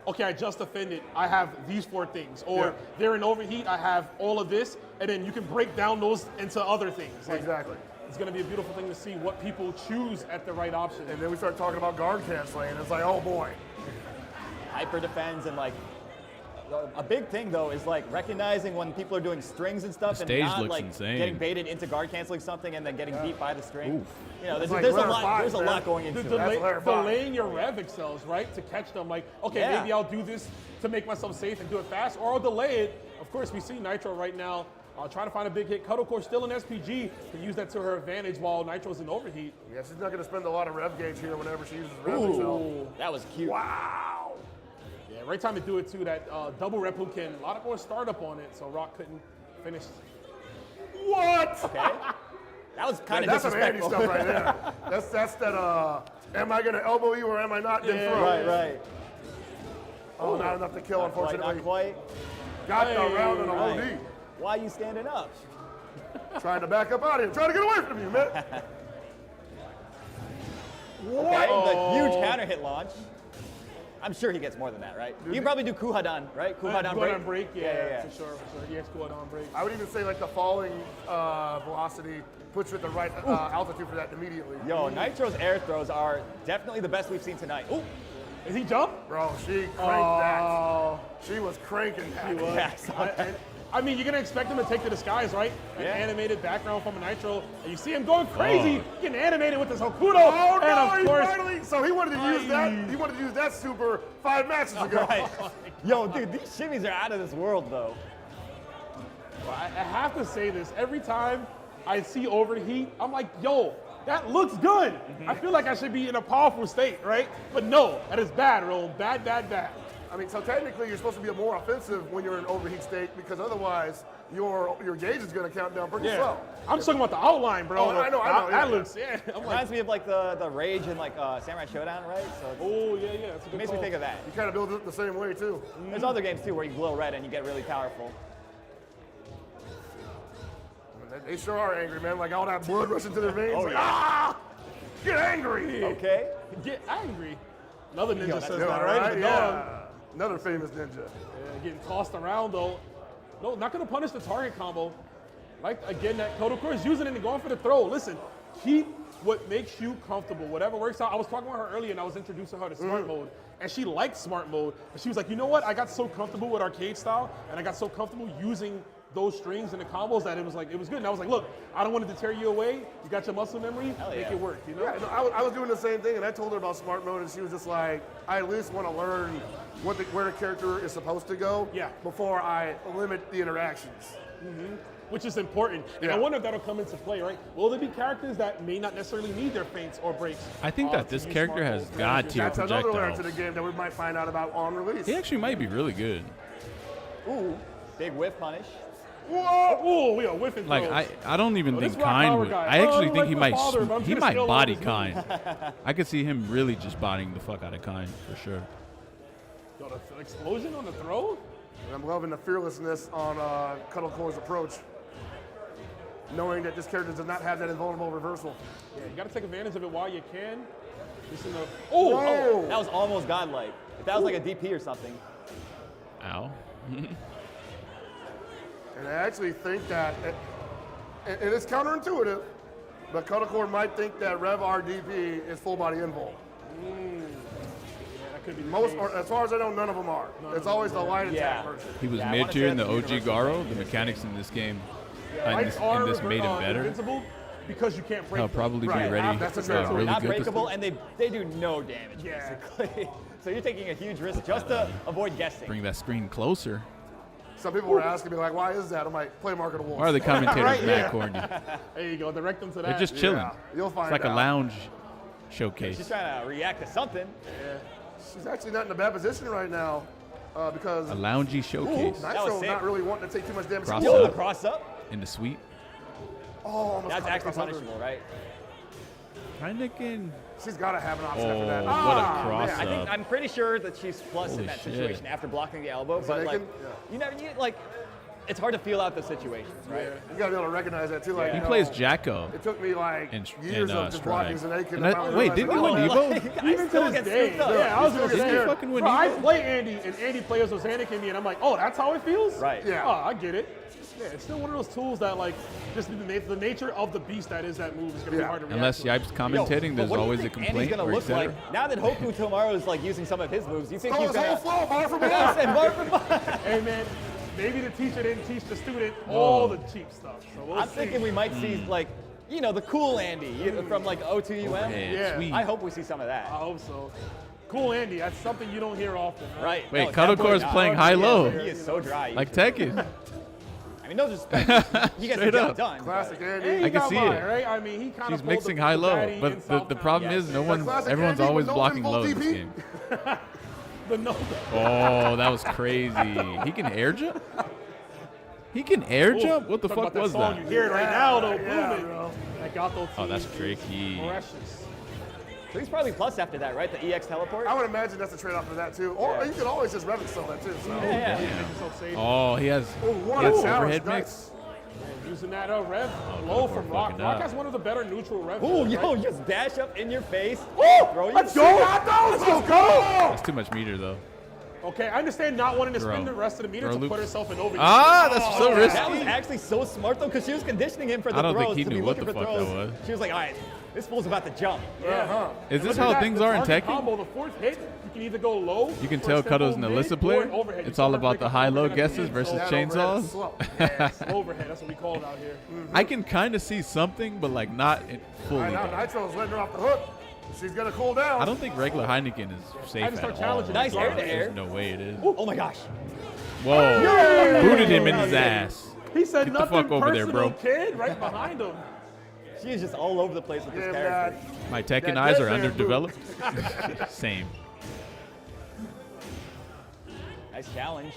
okay, I just offended, I have these 4 things. Or they're in overheat, I have all of this, and then you can break down those into other things. Exactly. It's gonna be a beautiful thing to see what people choose at the right option. And then we start talking about guard canceling, and it's like, oh boy. Hyper defends and a big thing though is recognizing when people are doing strings and stuff and stage not looks insane. getting baited into guard canceling something and then getting beat by the string. Oof. There's like a layer lot. five, There's a man. lot going into it. Delaying your rev excels, right? To catch them, okay, Yeah. maybe I'll do this to make myself safe and do it fast, or I'll delay it. Of course, we see Nitro right now trying to find a big hit. Cuddlecore still in SPG, can use that to her advantage while Nitro's in overheat. Yeah, she's not going to spend a lot of rev gauge here whenever she uses rev excel. Ooh, that was cute. Wow. Yeah, right time to do it too. That double rep hook can, a lot more startup on it, so Rock couldn't finish. What? Okay. That was kind of That's some Andy disrespectful. stuff right there. That's that, am I going to elbow you or am I not? Yeah, throw. Right. Oh, not enough to kill, Not quite, unfortunately. not quite. Got the round in a Right. OD. Why are you standing up? Trying to back up out of here. Trying to get away from you, man. Okay, the huge counter hit launch. I'm sure he gets more than that, right? You can probably do Kuhadan, right? Kuhadan break. Yeah, for sure. He has Kuhadan break. I would even say the falling velocity puts you at the right altitude for that immediately. Yo, Nitro's air throws are definitely the best we've seen tonight. Ooh. Is he jump? Bro, she cranked that. She was cranking that. He was. Yeah, I saw that. I mean, you're gonna expect him to take to the skies, right? An Yeah. animated background from a Nitro, and you see him going crazy, getting animated with this Hokuto. Oh and no, of he course, finally. So he wanted to use that. He wanted to use that super 5 matches ago. Right. Yo, dude, these shimmies are out of this world, though. I have to say this every time I see overheat, I'm like, yo, that looks good. I feel like I should be in a powerful state, right? But no, that is bad, bro. Bad. I mean, so technically you're supposed to be more offensive when you're in overheat state because otherwise your gauge is going to count down pretty slow. I'm just talking about the outline, bro. Oh, I know. That looks, yeah. I'm Reminds me of like the rage in like Samurai Showdown, right? So oh yeah, that's a good makes me call. think of that. You kind of build it the same way too. There's other games too where you glow red and you get really powerful. They sure are angry, man. Like all that blood rushing to their veins. Oh, like, yeah. ah! Get angry. Okay. Get angry. Another ninja Yo, says that's that, right? right? The Yeah. dog. Another famous ninja. Yeah, getting tossed around though. No, not gonna punish the target combo. Like again, that Kodakor is using it and going for the throw. Listen, keep what makes you comfortable. Whatever works out. I was talking with her earlier and I was introducing her to smart mode. And she liked smart mode. And she was like, you know what? I got so comfortable with arcade style and I got so comfortable using those strings and the combos that it was good. And I was like, look, I don't want to deter you away. You got your muscle memory, make it work, you know? Yeah, no, I was doing the same thing, and I told her about smart mode, and she was just like, I at least want to learn where the character is supposed to go before I limit the interactions. Which is important. And I wonder if that'll come into play, right? Will there be characters that may not necessarily need their feints or breaks? I think that this character has God tier That's another layer projectiles. to the game that we might find out about on release. He actually might be really good. Ooh, big whiff punish. Whoa! Oh, we are whiffing Like throws. I don't even Oh, think this rock Kind power would. guy. I actually Oh, think like he my might father, but I'm he gonna might steal all body his Kind. moves. I could see him really just bodying the fuck out of Kind for sure. Yo, the explosion on the throw? And I'm loving the fearlessness on Cuddlecore's approach, knowing that this character does not have that invulnerable reversal. Yeah, you got to take advantage of it while you can. Just in the Oh, that was almost godlike. If that was like a DP or something. Ow. And I actually think that, and it's counterintuitive, but Cuddlecore might think that Rev RDP is full body invul. That could be Or as far as I know, none of them are. It's always the light attack version. He was mid tier in the OG Garo. The mechanics in this game, in this made him better. Invincible because you can't break I'll them. probably be ready. That's really not good. breakable, and they do no damage basically. So you're taking a huge risk just to avoid guessing. Bring that screen closer. Some people were asking me like, "Why is that?" I'm like, "Play Market Awards." Why are the commentators Right, mad corny? There you go. Direct them to that. They're just chilling. Yeah, you'll find it's like out. a lounge showcase. She's trying to react to something. Yeah. She's actually not in a bad position right now because A loungy showcase. Nitro not really wanting to take too much damage. Cross Whoa, up. Cross up. In the sweep. Oh, almost That's caught actually the cross punishable, right? Heineken. She's got to have an option after Oh, that. what a cross I think up. I'm pretty sure that she's plus Holy in that shit. situation after blocking the elbow, but like you like it's hard to feel out the situations, right? You gotta be able to recognize that too. Like He you know, plays Jacko. It took me like in years of just blocking Stride. Zangief. And that- wait, didn't he win Evo? Even to this day. Yeah, I was gonna Didn't say. he fucking win Bro, I Evo? play Andy, and Andy plays Ozanik me, and I'm like, oh, that's how it feels? Right. Yeah. Oh, I get it. Yeah, it's still one of those tools that, like, just the nature of the beast that is that move is gonna be hard to react Unless to. Yipes commentating, But there's what do you always a think complaint Andy's gonna or look etc. like now that Hoku Tomorrow is like using some of his moves? You think Oh, he's it's gonna? whole flow, bar for bar. Yes, and bar for bar. Hey, man, maybe the teacher didn't teach the student all the cheap stuff. So we'll I'm see. thinking we might see like, the cool Andy from like O2UM. Overhead Yeah. sweep. I hope we see some of that. I hope so. Cool Andy, that's something you don't hear often. Right. Wait, No, Cuddlecore's that boy- playing he high-low. He is so dry. Like Tekken. I mean, no disrespect. He gets the Straight job up. done. Classic Hey, Andy. he I can got see mine, it. right? I mean, he kind She's of mixing high-low, but the problem is no one's classic everyone's Andy always with no blocking info low in this TP. game. The no. Oh, that was crazy. He can air jump? He can air jump? What the Talk fuck about that was song that? You hear it right now, though. Yeah, Booming. bro. That Gato Oh, that's team is tricky. Precious. So he's probably plus after that, right? The EX teleport. I would imagine that's a trade-off for that too. Or you could always just rev and sell that too. So. Yeah. Oh, he has what he a has challenge, overhead nice. mix. Using that rev Oh, low Cuddlecore from Rock. fucking Rock up. has one of the better neutral rev. Ooh, shots, yo, right? just dash up in your face. Woo! Let's go! Let's go! That's too much meter though. Okay, I understand not wanting to Throw. spend the rest of the meter Throw to loop. put herself in over. Ah, that's so risky. That was actually so smart though, because she was conditioning him for the I don't throws. think he to knew be what looking the for fuck that throws. was. She was like, all right, this fool's about to jump. Yeah. Is this Look at how that, things the are in target Tekken? Combo, the fourth hit, you can either go low. You can for tell a Kato's simple an mid, Alyssa or player. an overhead. You It's all can about the break high-low overhead at the guesses end. versus That chainsaws. overhead slow. Yes, overhead. That's what we call it out here. I can kind of see something, but like not fully. Right now, though. Nitro's letting her off the hook. She's gonna cool down. I don't think regular Heineken is safe I just at start all. challenging Nice air to air. There's no way it is. Oh my gosh. Whoa! Booted him in his ass. He said Get the nothing fuck over there, personal, bro. kid, right behind him. She is just all over the place with this Damn character. My Tekken That eyes are dead man underdeveloped. Same. Nice challenge.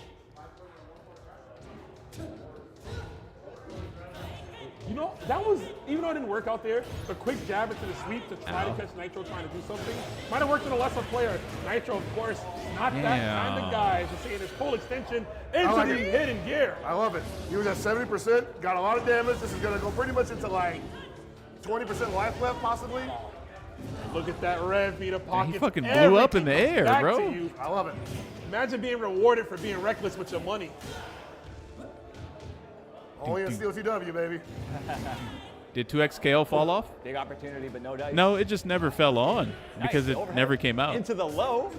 You know, that was, even though it didn't work out there, the quick jab into the sweep to try to catch Nitro trying to do something might have worked in a lesser player. Nitro, of course, not that kind of guy. Just seeing his full extension into the hidden gear. I love it. He was at 70%, got a lot of damage. This is going to go pretty much into like 20% life left, possibly. Look at that rev meter pocket. He fucking blew up in the air, Back bro. to you. I love it. Imagine being rewarded for being reckless with your money. Only in COTW, baby. Did 2X KO fall off? Big opportunity, but no dice. No, it just never fell on because it overhead never came out. Into the low.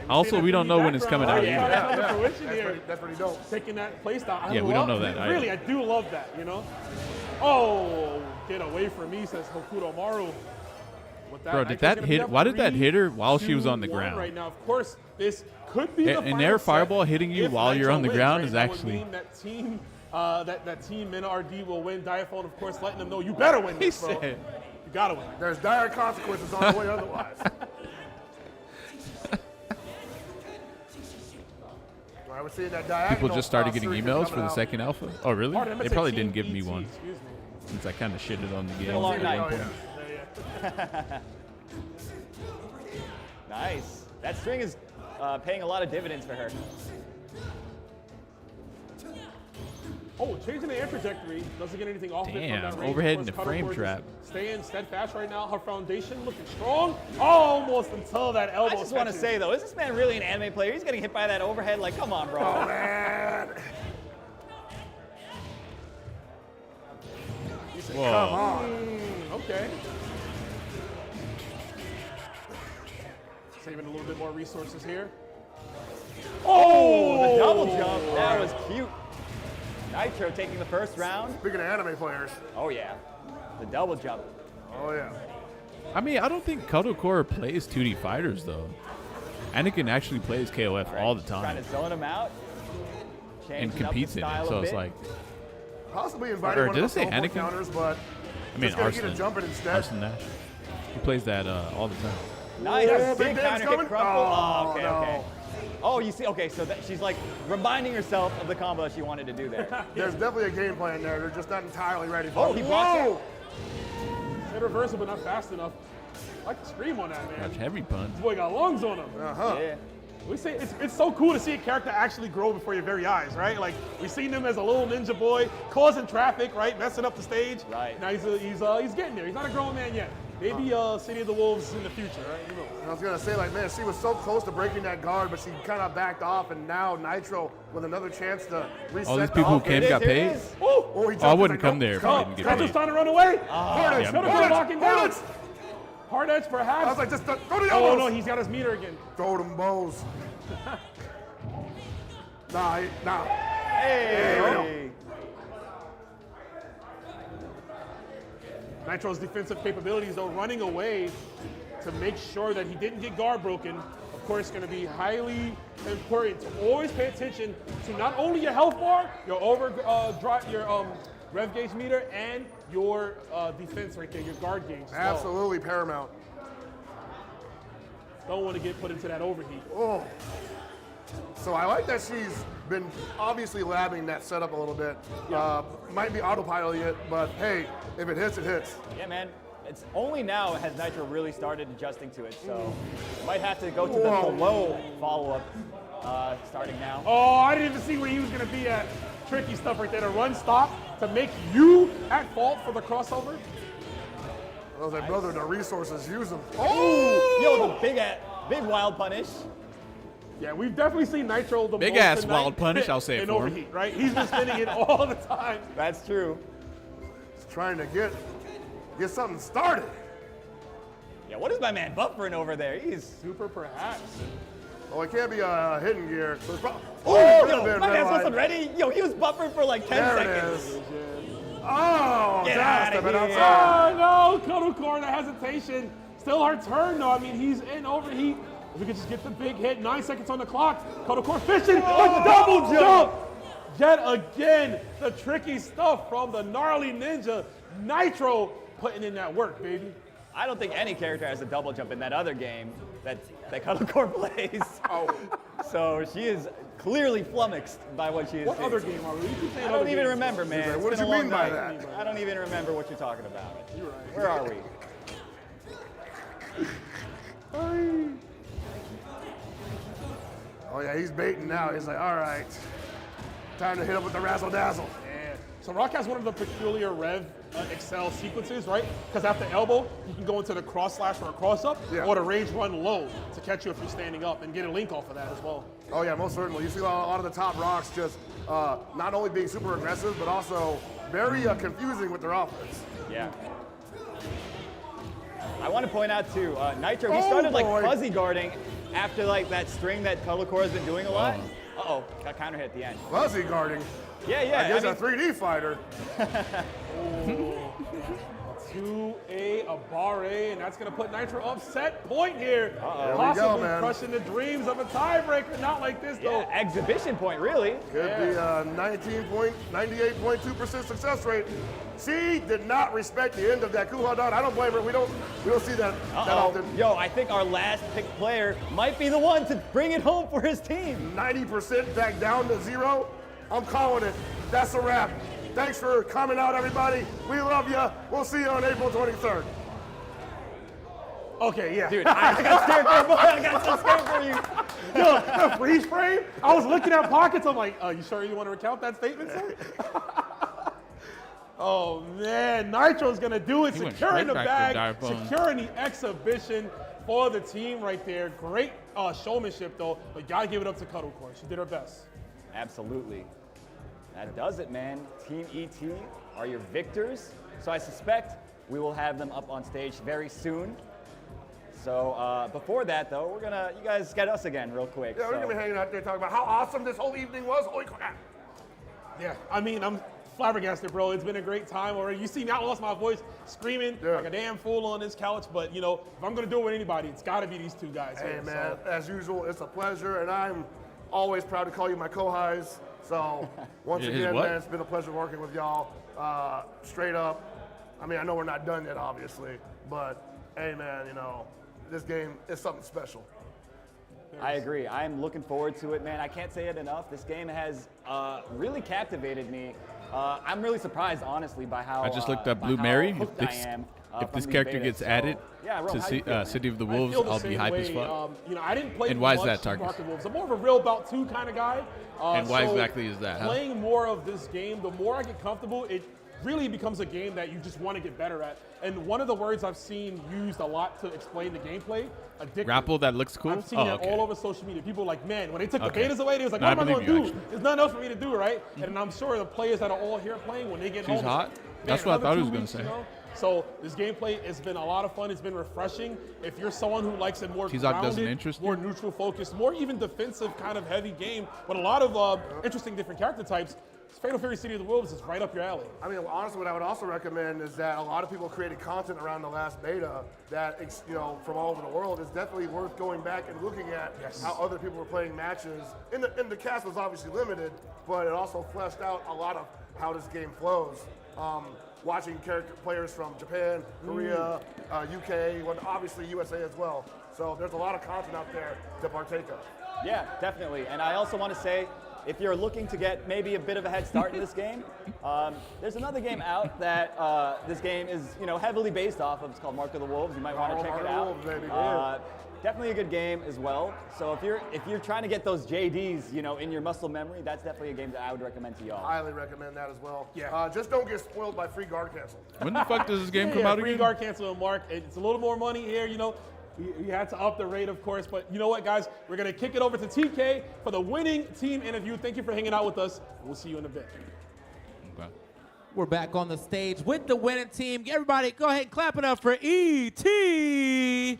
Also, we don't know when it's coming out either. That's pretty dope. Taking that play style. Yeah, we don't know that either. Really, I do love that, you know? Oh, get away from me, says Hokuto Maru. Bro, did that hit? Why did that hit her while she was on the ground? Right now, of course, this could be the An air fireball hitting you while you're on the ground is actually. That team, that team Mina RD will win. Diaphone, of course, letting them know you better win this, bro. You gotta win. There's dire consequences on the way otherwise. I was seeing that diagonal. People just started getting streak emails coming for the out. second alpha. Oh, really? Pardon, I meant They to probably say didn't Team give me ET, one excuse me. since I kind of shitted on the game. Been a long at night. one point. Nice. That string is paying a lot of dividends for her. Oh, changing the air trajectory. Doesn't get anything off it from Damn, that range. overhead Of in course, the frame Cuddlecore trap. just staying steadfast right now. Her foundation looking strong. Almost until that elbow. I just want to catches. say, though, is this man really an anime player? He's getting hit by that overhead. Like, come on, bro. Oh, man. He said, Whoa. come on. Okay. Saving a little bit more resources here. Oh, the double jump. That was cute. Nitro taking the first round. Speaking of anime players. Oh, yeah. The double jump. Oh, yeah. I mean, I don't think Cuddlecore plays 2D fighters though. Anakin actually plays KOF all the Trying time to zone him out. and Changing competes up the in it. style So a it's bit. like, Possibly inviting or one did of it the say teleport Anakin? counters, but I mean, just gonna get Arslan. a jumping instead. Arslan Nash. He plays that all the time. Nice. Oh, Big big dance counter coming. hit crumple. Oh, okay, no. okay. Oh, you see, okay, so that she's like reminding herself of the combo she wanted to do there. There's definitely a game plan there. They're just not entirely ready for it. Oh, he blocks it. Hit reversal, but not fast enough. I like to scream on that, man. Watch heavy punch. This boy got lungs on him. Yeah. We say it's so cool to see a character actually grow before your very eyes, right? Like we've seen him as a little ninja boy, causing traffic, right, messing up the stage. Right. Now he's getting there. He's not a grown man yet. Maybe City of the Wolves in the future, right? You know. I was gonna say, like, man, she was so close to breaking that guard, but she kind of backed off, and now Nitro with another chance to reset. All these people who came got paid. Oh, he I wouldn't come there if I didn't get Nitro's paid. trying to run away. Hard edge, Yeah, Cuddlecore hard edge, locking hard down. edge. Hard edge, perhaps. I was like, just go to the Oh elbows. no, he's got his meter again. Throw them bows. Nah. Hey. Nitro's defensive capabilities, though, running away to make sure that he didn't get guard broken, of course, going to be highly important to always pay attention to not only your health bar, your rev gauge meter, and your defense right there, your guard gauge. as well. Absolutely paramount. Don't want to get put into that overheat. Oh. So I like that she's been obviously labbing that setup a little bit. Might be autopiloting it, but hey, if it hits, it hits. Yeah, man. It's only now has Nitro really started adjusting to it, so might have to go to the low follow-up starting now. Oh, I didn't even see where he was going to be at. Tricky stuff right there. To run stop to make you at fault for the crossover. I was like, brother, the resources, use them. Oh! Yo, the big wild punish. Yeah, we've definitely seen Nitro the Big most ass tonight wild punish, I'll say it in for him. overheat, right? He's been spinning it all the time. That's true. Just trying to get something started. Yeah, what is my man buffering over there? He's super perhaps. Oh, it can't be a hidden gear. So Oh, could have yo, been my red man line. wasn't ready. Yo, he was buffering for like 10 There seconds. it is. Oh, Get just outta a bit here. outside. Oh no, Cuddlecore, the hesitation. Still our turn though. I mean, he's in overheat. If we could just get the big hit, 9 seconds on the clock. Cuddlecore fishing, a double jump. Yet again, the tricky stuff from the gnarly ninja. Nitro putting in that work, baby. I don't think any character has a double jump in that other game that Cuddlecore plays. Oh. So she is clearly flummoxed by what she is What seeing. other game are we? You keep saying I other don't even games. remember, man. like, It's what been did a you long mean by night. that? I don't even remember what you're talking about. You're right. Where are we? Oh yeah, he's baiting now. He's like, all right, time to hit him with the razzle dazzle. Yeah. So Rock has one of the peculiar Rev Excel sequences, right? Because after elbow, you can go into the cross slash or a cross up, or the rage run low to catch you if you're standing up and get a link off of that as well. Oh yeah, most certainly. You see a lot of the top rocks just not only being super aggressive, but also very confusing with their offense. Yeah. I want to point out too, Nitro, he started like fuzzy guarding after like that string that Cuddlecore has been doing a lot. Uh-oh, got counter hit at the end. Fuzzy guarding? Yeah, yeah. I guess a 3D fighter. 2A, a bar A, and that's going to put Nitro upset point here. Uh-oh. Possibly man. crushing the dreams of a tiebreaker. Not like this, though. Yeah, exhibition point, really. Could be a 98.2% success rate. She did not respect the end of that Kuha down. I don't blame her. We don't see that often. Yo, I think our last picked player might be the one to bring it home for his team. 90% back down to 0. I'm calling it. That's a wrap. Thanks for coming out, everybody. We love you. We'll see you on April 23rd. Okay, yeah. Dude, I got scared for you, boy. I got so scared for you. Yo, the freeze frame, I was looking at pockets. I'm like, you sure you want to recount that statement, sir? Oh, man. Nitro's going to do it. He went Securing the straight back to bag, Direbone. securing the exhibition for the team right there. Great showmanship, though. But got to give it up to Cuddlecore. She did her best. Absolutely. That does it, man. Team ET are your victors. So I suspect we will have them up on stage very soon. So before that, though, you guys get us again real quick. Yeah, we're going to be hanging out there talking about how awesome this whole evening was. Holy crap. Yeah, I mean, I'm flabbergasted, bro. It's been a great time already. You see me, I lost my voice screaming like a damn fool on this couch. But, you know, if I'm going to do it with anybody, it's got to be these two guys. Hey, here, man, so. as usual, it's a pleasure, and I'm always proud to call you my co-highs. So, once again, man, it's been a pleasure working with y'all. Straight up, I mean, I know we're not done yet, obviously, but, hey, man, you know, this game is something special. I agree. I'm looking forward to it, man. I can't say it enough. This game has really captivated me. I'm really surprised, honestly, by how I just looked up by Blue how Mary. hooked If I am, if from this these character betas. gets So, added yeah, Rome, how you feel, man? City of the I Wolves, feel the I'll be same hype way. as fuck. You know, I didn't play And why is much that, Tarkus? Market Wolves. I'm more of a real Bout 2 kind of guy. And why so exactly is that, huh? Playing more of this game, the more I get comfortable, it really becomes a game that you just want to get better at. And one of the words I've seen used a lot to explain the gameplay, addictive. Grapple, that looks cool? I've seen Oh, that okay. all over social media. People are like, man, when they took Okay. the betas away, they was like, No, I what am I believe going you, to do? actually. There's nothing else for me to do, right? And I'm sure the players that are all here playing, when they get home, She's it's hot? like, man, That's what I another thought he 2 was gonna weeks, say. you know? So this gameplay has been a lot of fun. It's been refreshing. If you're someone who likes a more T-Zoc doesn't grounded, interest more neutral focused, more even defensive kind of heavy game with a lot of interesting different character types, Fatal Fury City of the Wolves is right up your alley. I mean, honestly, what I would also recommend is that a lot of people created content around the last beta that, you know, from all over the world. It's definitely worth going back and looking at how other people were playing matches. And the cast was obviously limited, but it also fleshed out a lot of how this game flows. Watching players from Japan, Korea, UK, well, obviously USA as well. So there's a lot of content out there to partake of. Yeah, definitely. And I also want to say, if you're looking to get maybe a bit of a head start in this game, there's another game out that this game is, you know, heavily based off of. It's called Mark of the Wolves. You might want to check Mark it of the out. Wolves, baby. Definitely a good game as well. So if you're trying to get those JDs, you know, in your muscle memory, that's definitely a game that I would recommend to y'all. Highly recommend that as well. Yeah. Just don't get spoiled by free guard cancel. When the fuck does this game come out free again? guard cancel and Mark. It's a little more money here, you know. We had to up the rate, of course, but you know what, guys? We're going to kick it over to TK for the winning team interview. Thank you for hanging out with us. We'll see you in a bit. Okay. We're back on the stage with the winning team. Everybody, go ahead and clap it up for ET.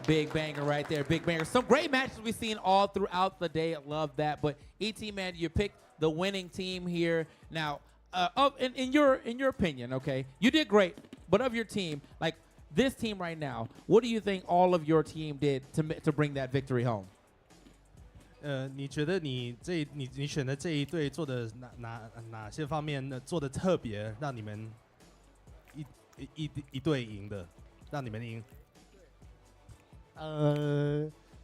Big banger right there, big banger. Some great matches we've seen all throughout the day. I love that. But ET, man, you picked the winning team here. Now, in your opinion, okay, you did great. But of your team, like this team right now, what do you think all of your team did to bring that victory home? 你觉得你选的这一队做的哪些方面呢做的特别，让你们一队赢的，让你们赢？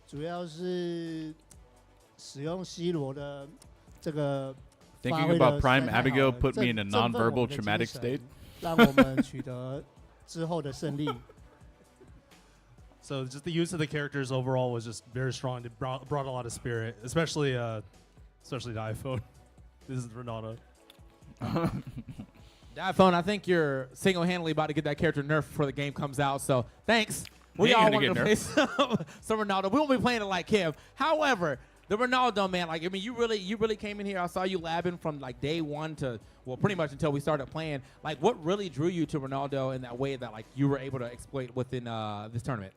主要是使用 C 罗的这个 Thinking about Prime Abigail put me in a non-verbal traumatic state. 让我们取得之后的胜利。So just the use of the characters overall was just very strong. It brought a lot of spirit, especially the iPhone. This is Ronaldo. The iPhone, I think you're single-handedly about to get that character nerfed before the game comes out. So thanks. We all want to play some Ronaldo. We won't be playing it like him. However, the Ronaldo, man, like, I mean, you really came in here. I saw you labbing from like day one to, well, pretty much until we started playing. Like, what really drew you to Ronaldo in that way that like you were able to exploit within this tournament?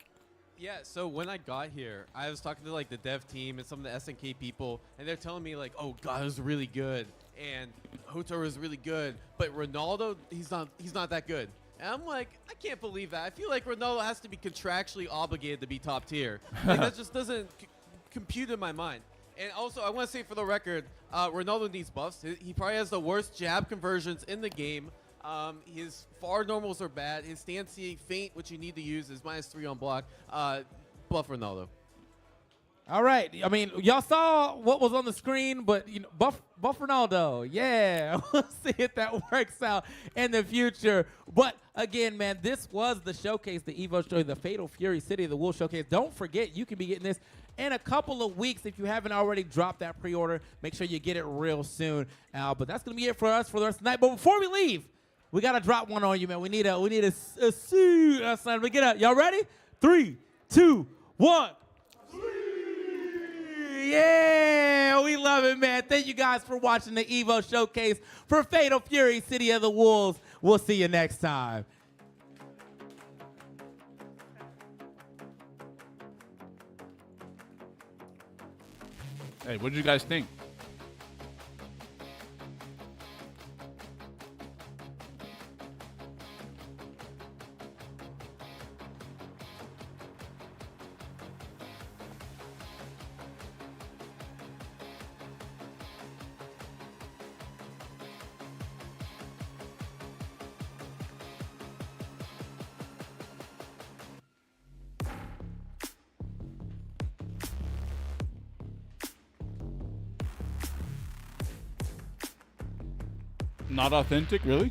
Yeah, so when I got here, I was talking to like the dev team and some of the SNK people, and they're telling me like, oh, God is really good, and Hotor is really good, but Ronaldo, he's not that good. And I'm like, I can't believe that. I feel like Ronaldo has to be contractually obligated to be top tier. Like, that just doesn't compute in my mind. And also, I want to say for the record, Ronaldo needs buffs. He probably has the worst jab conversions in the game. His far normals are bad. His stance feint, which you need to use, is -3 on block. Buff Ronaldo. All right. I mean, y'all saw what was on the screen, but you know, buff Ronaldo. Yeah, we'll see if that works out in the future. But again, man, this was the showcase, the Evo show, the Fatal Fury City of the Wolves showcase. Don't forget, you can be getting this in a couple of weeks. If you haven't already dropped that pre-order, make sure you get it real soon. But that's gonna be it for us for the rest of the night. But before we leave, we gotta drop one on you, man. We need a son. We get up. Y'all ready? 3, 2, 1. Yeah, we love it, man. Thank you guys for watching the Evo showcase for Fatal Fury City of the Wolves. We'll see you next time. Hey, what did you guys think? Not authentic, really?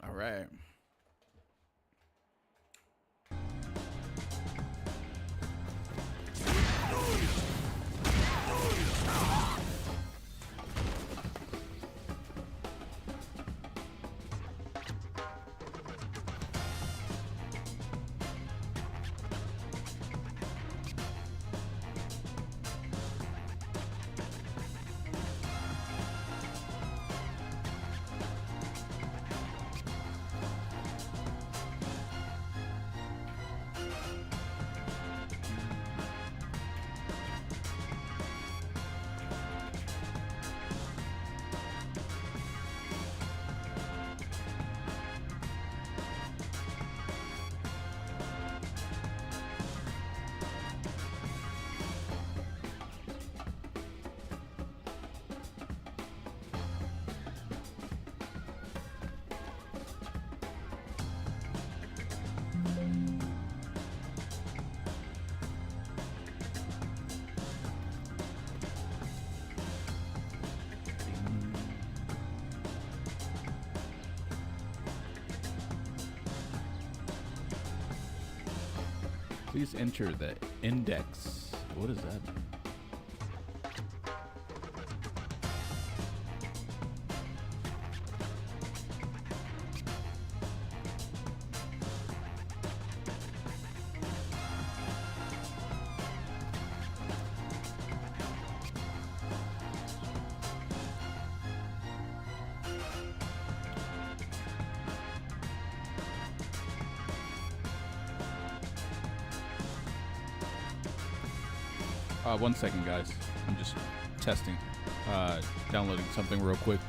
All right. Please enter the index. What is that? 1 second, guys. I'm just testing. Downloading something real quick.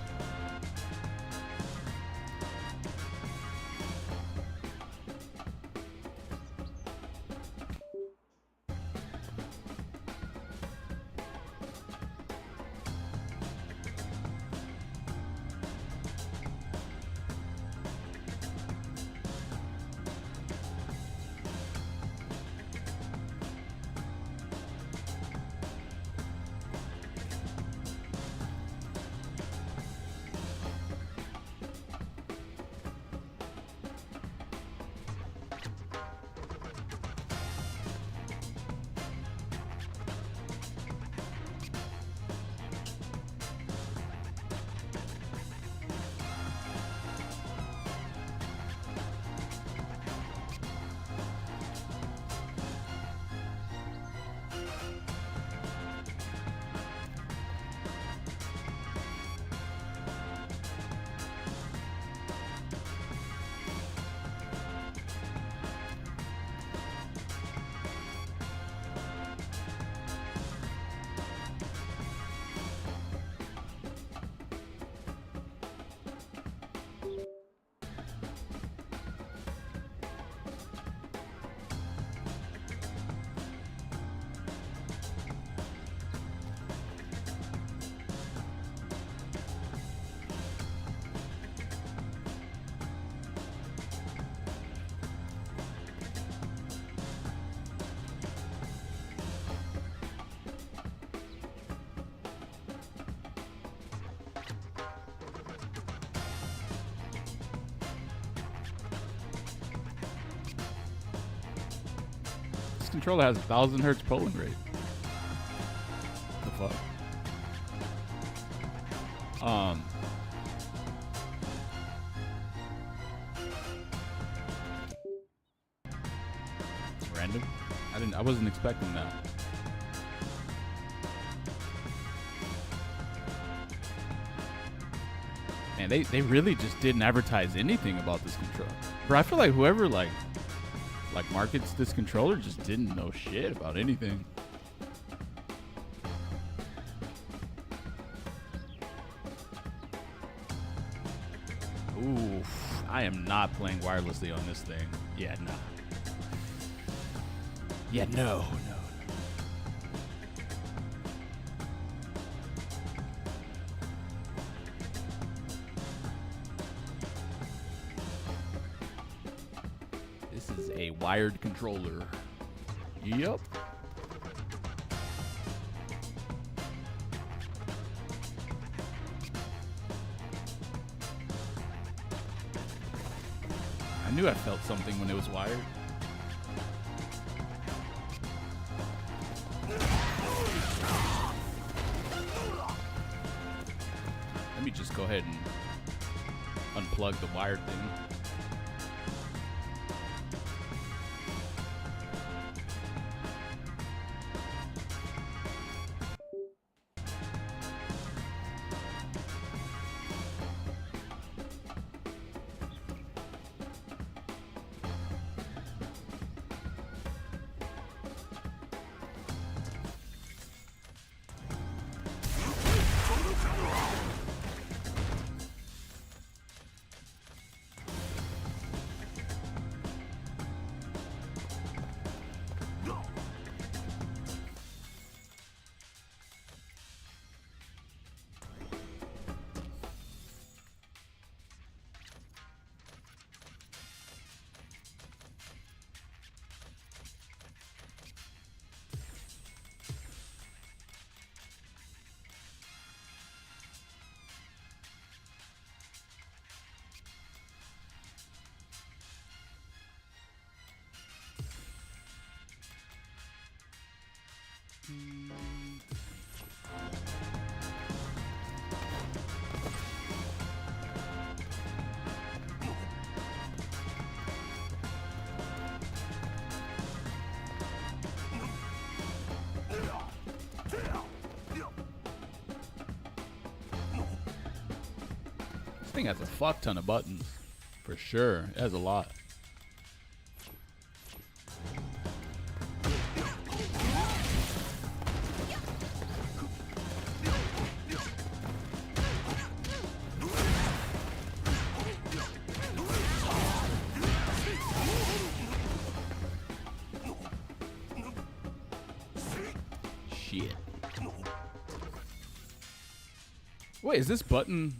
This controller has 1,000 hertz polling rate. The fuck? Random? I wasn't expecting that. Man, they really just didn't advertise anything about this controller. Bro, I feel like whoever like markets this controller just didn't know shit about anything. Ooh, I am not playing wirelessly on this thing. Yeah, nah. Yeah, no. This is a wired controller. Yep. I knew I felt something when it was wired. Let me just go ahead and unplug the wired thing. This thing has a fuck ton of buttons, for sure. It has a lot. Wait, is this button?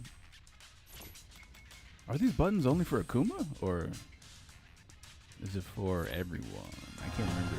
Are these buttons only for Akuma, or is it for everyone? I can't remember.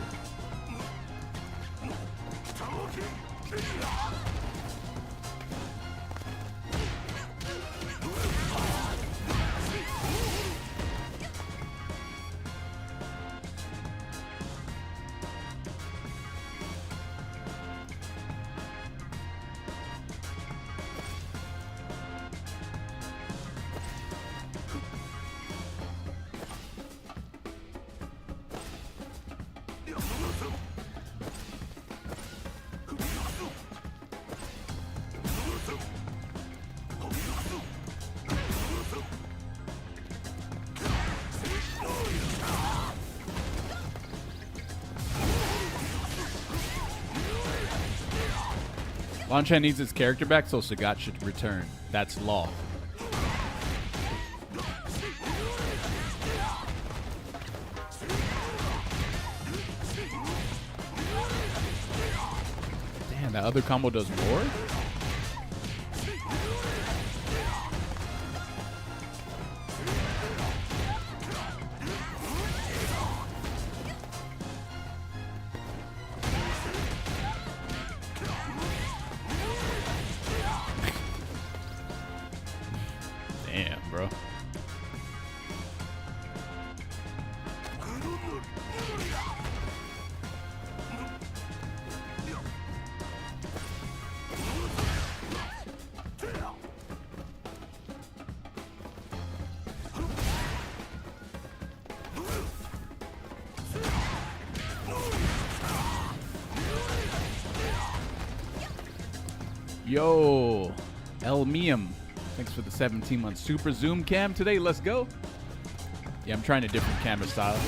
Lanchan needs his character back, so Sagat should return. That's law. Damn, that other combo does more? Damn, bro. Yo, El Miam. Thanks for the 17-month super zoom cam today. Let's go. Yeah, I'm trying a different camera style.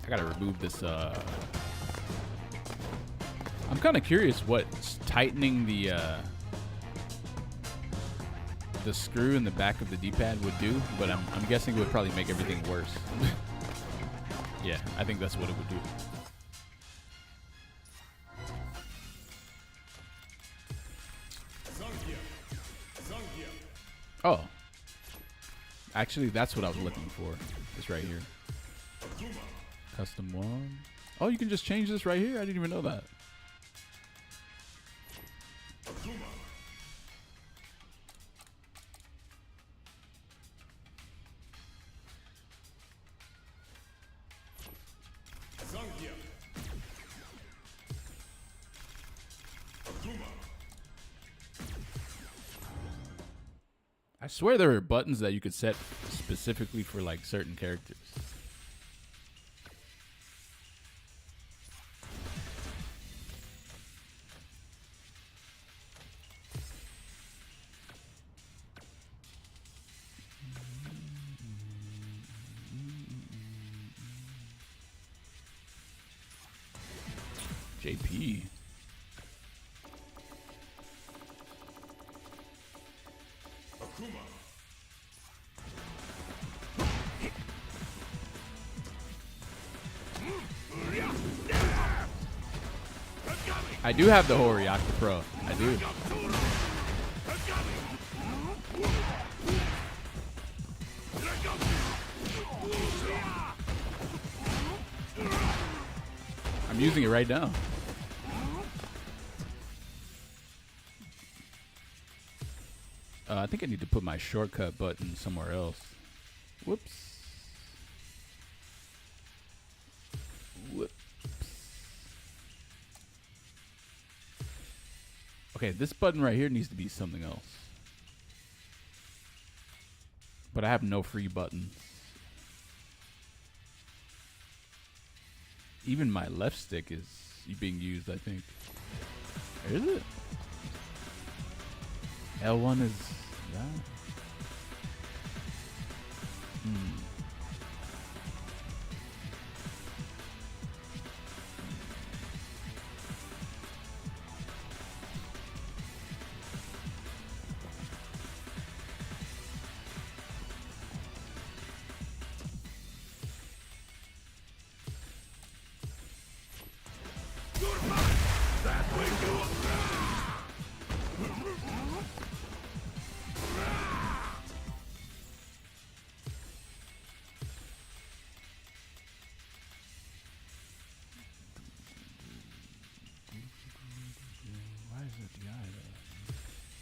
I gotta remove this. I'm kind of curious what tightening the screw in the back of the D-pad would do, but I'm guessing it would probably make everything worse. Yeah, I think that's what it would do. Oh. Actually, that's what I was looking for. This right here. Custom one. Oh, you can just change this right here? I didn't even know that. I swear there were buttons that you could set specifically for like certain characters. JP. I do have the Horiaka Pro. I do. I'm using it right now. I think I need to put my shortcut button somewhere else. Whoops. Whoops. Okay, this button right here needs to be something else. But I have no free buttons. Even my left stick is being used, I think. Is it? L1 is that? Why is it DI though?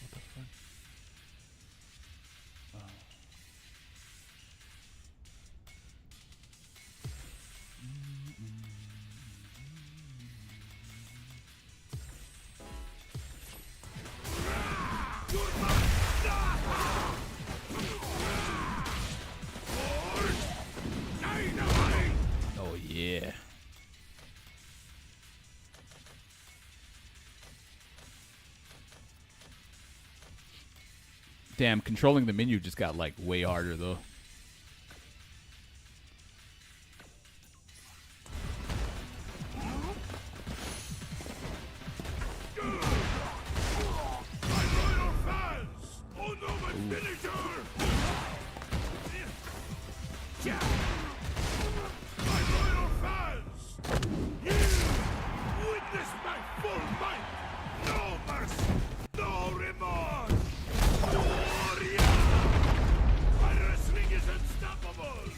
What the fuck? Oh. Oh yeah. Damn, controlling the menu just got like way harder though. Witness my full might! No mercy! No remorse! Warrior! My wrestling is unstoppable!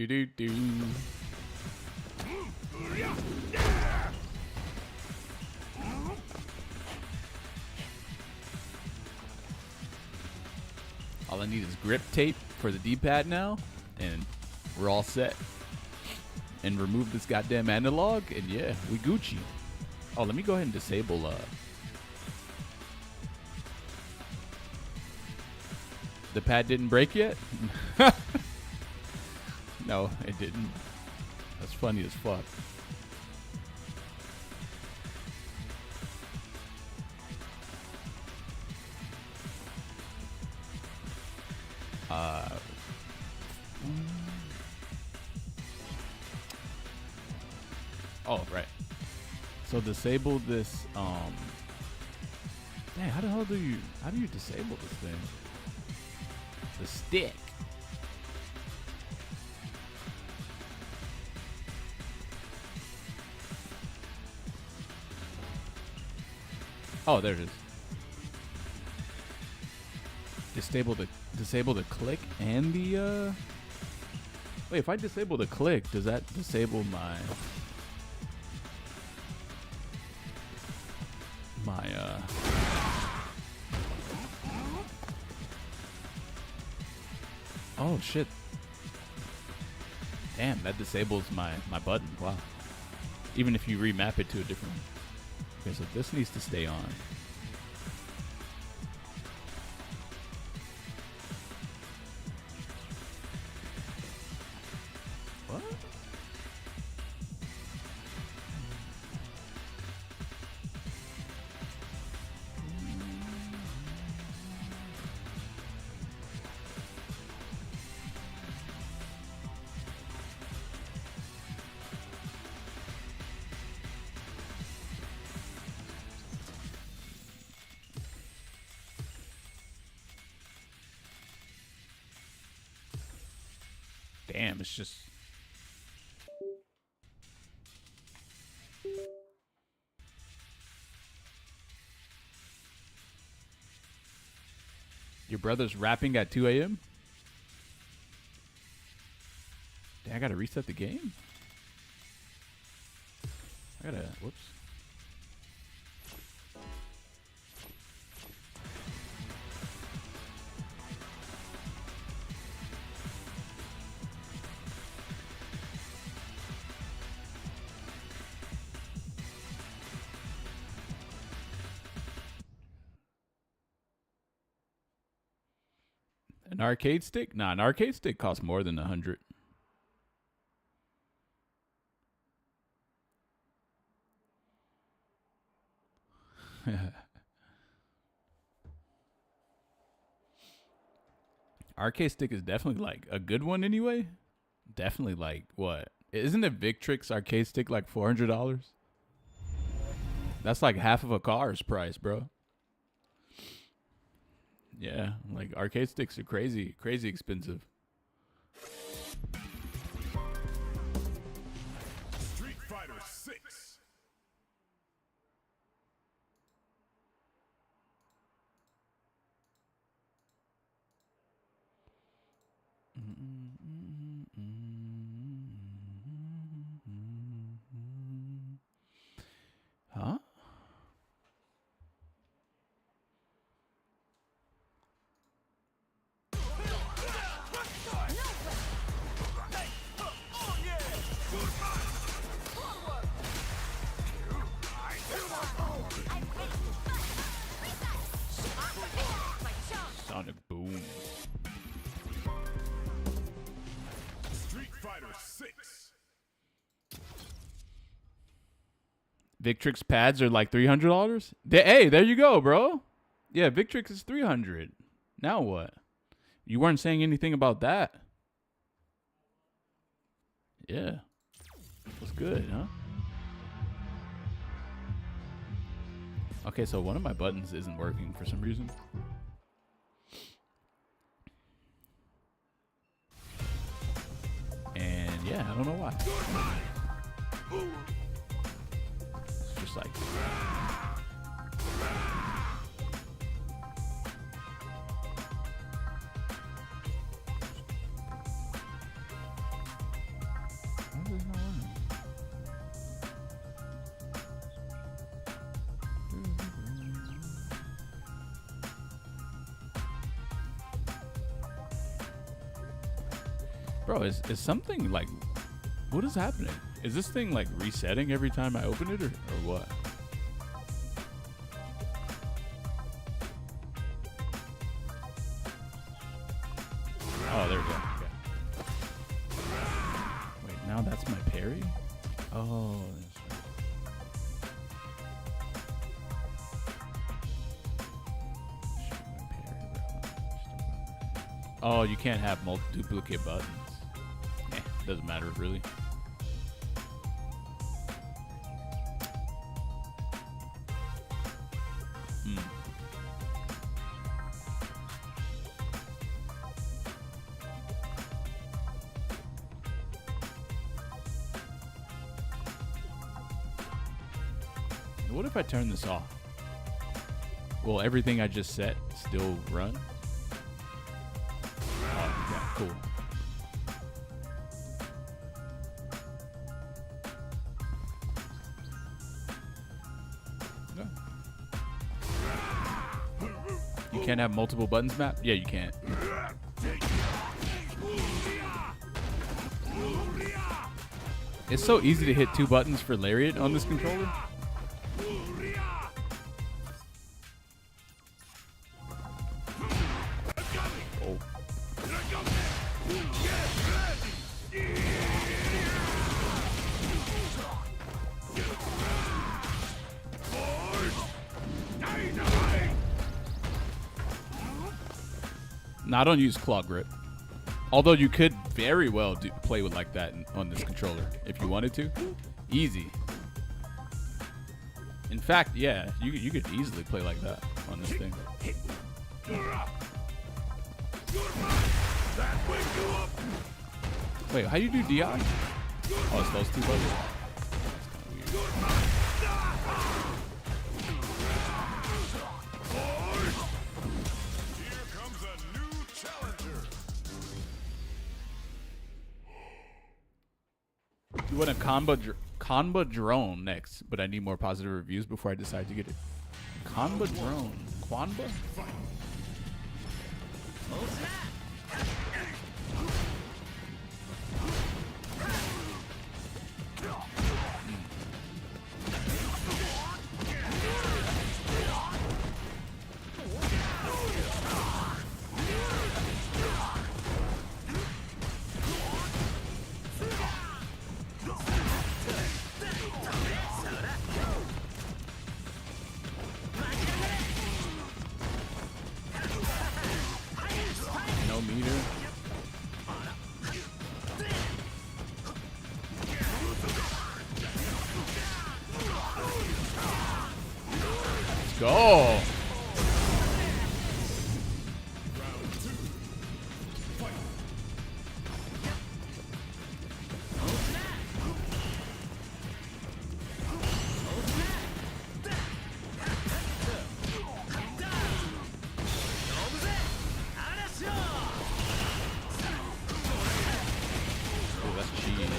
do do. All I need is grip tape for the D-pad now, and we're all set. And remove this goddamn analog, and yeah, we Gucci. Oh, let me go ahead and disable the pad didn't break yet? No, it didn't. That's funny as fuck. Oh, right. So disable this, dang, how do you disable this thing? The stick. Oh, there it is. Disable the click and the wait, if I disable the click, does that disable my oh shit. Damn, that disables my button. Wow. Even if you remap it to a different one. Okay, so this needs to stay on. What? Damn, it's just... Your brother's rapping at 2 a.m.? Dang, I gotta reset the game? I gotta... Whoops. An arcade stick? Nah, an arcade stick costs more than 100. Arcade stick is definitely like a good one anyway. Definitely like what? Isn't a Victrix arcade stick like $400? That's like half of a car's price, bro. Yeah, like arcade sticks are crazy expensive. Street Fighter 6. Huh? Sonic boom. Street Fighter 6. Victrix pads are like $300? Hey, there you go, bro. Yeah, Victrix is $300. Now what? You weren't saying anything about that. Yeah. That's good, huh? Okay, so one of my buttons isn't working for some reason. And yeah, I don't know why. It's just like... Bro, is something like, what is happening? Is this thing like resetting every time I open it or what? Oh, there we go. Okay. Wait, now that's my parry? Oh, that's right. Oh, you can't have duplicate buttons. Doesn't matter really. What if I turn this off? Will everything I just set still run? Oh, yeah, cool. You can't have multiple buttons mapped? Yeah, you can't. It's so easy to hit 2 buttons for Lariat on this controller. Oh. Now, I don't use claw grip. Although you could very well play with like that on this controller if you wanted to. Easy. In fact, yeah, you could easily play like that on this thing. Wait, how do you do DI? Oh, it's those 2 buttons. You want a Kanba drone next, but I need more positive reviews before I decide to get it. Kanba drone. Kwanba? No meter. Let's go. Oh, that's cheating.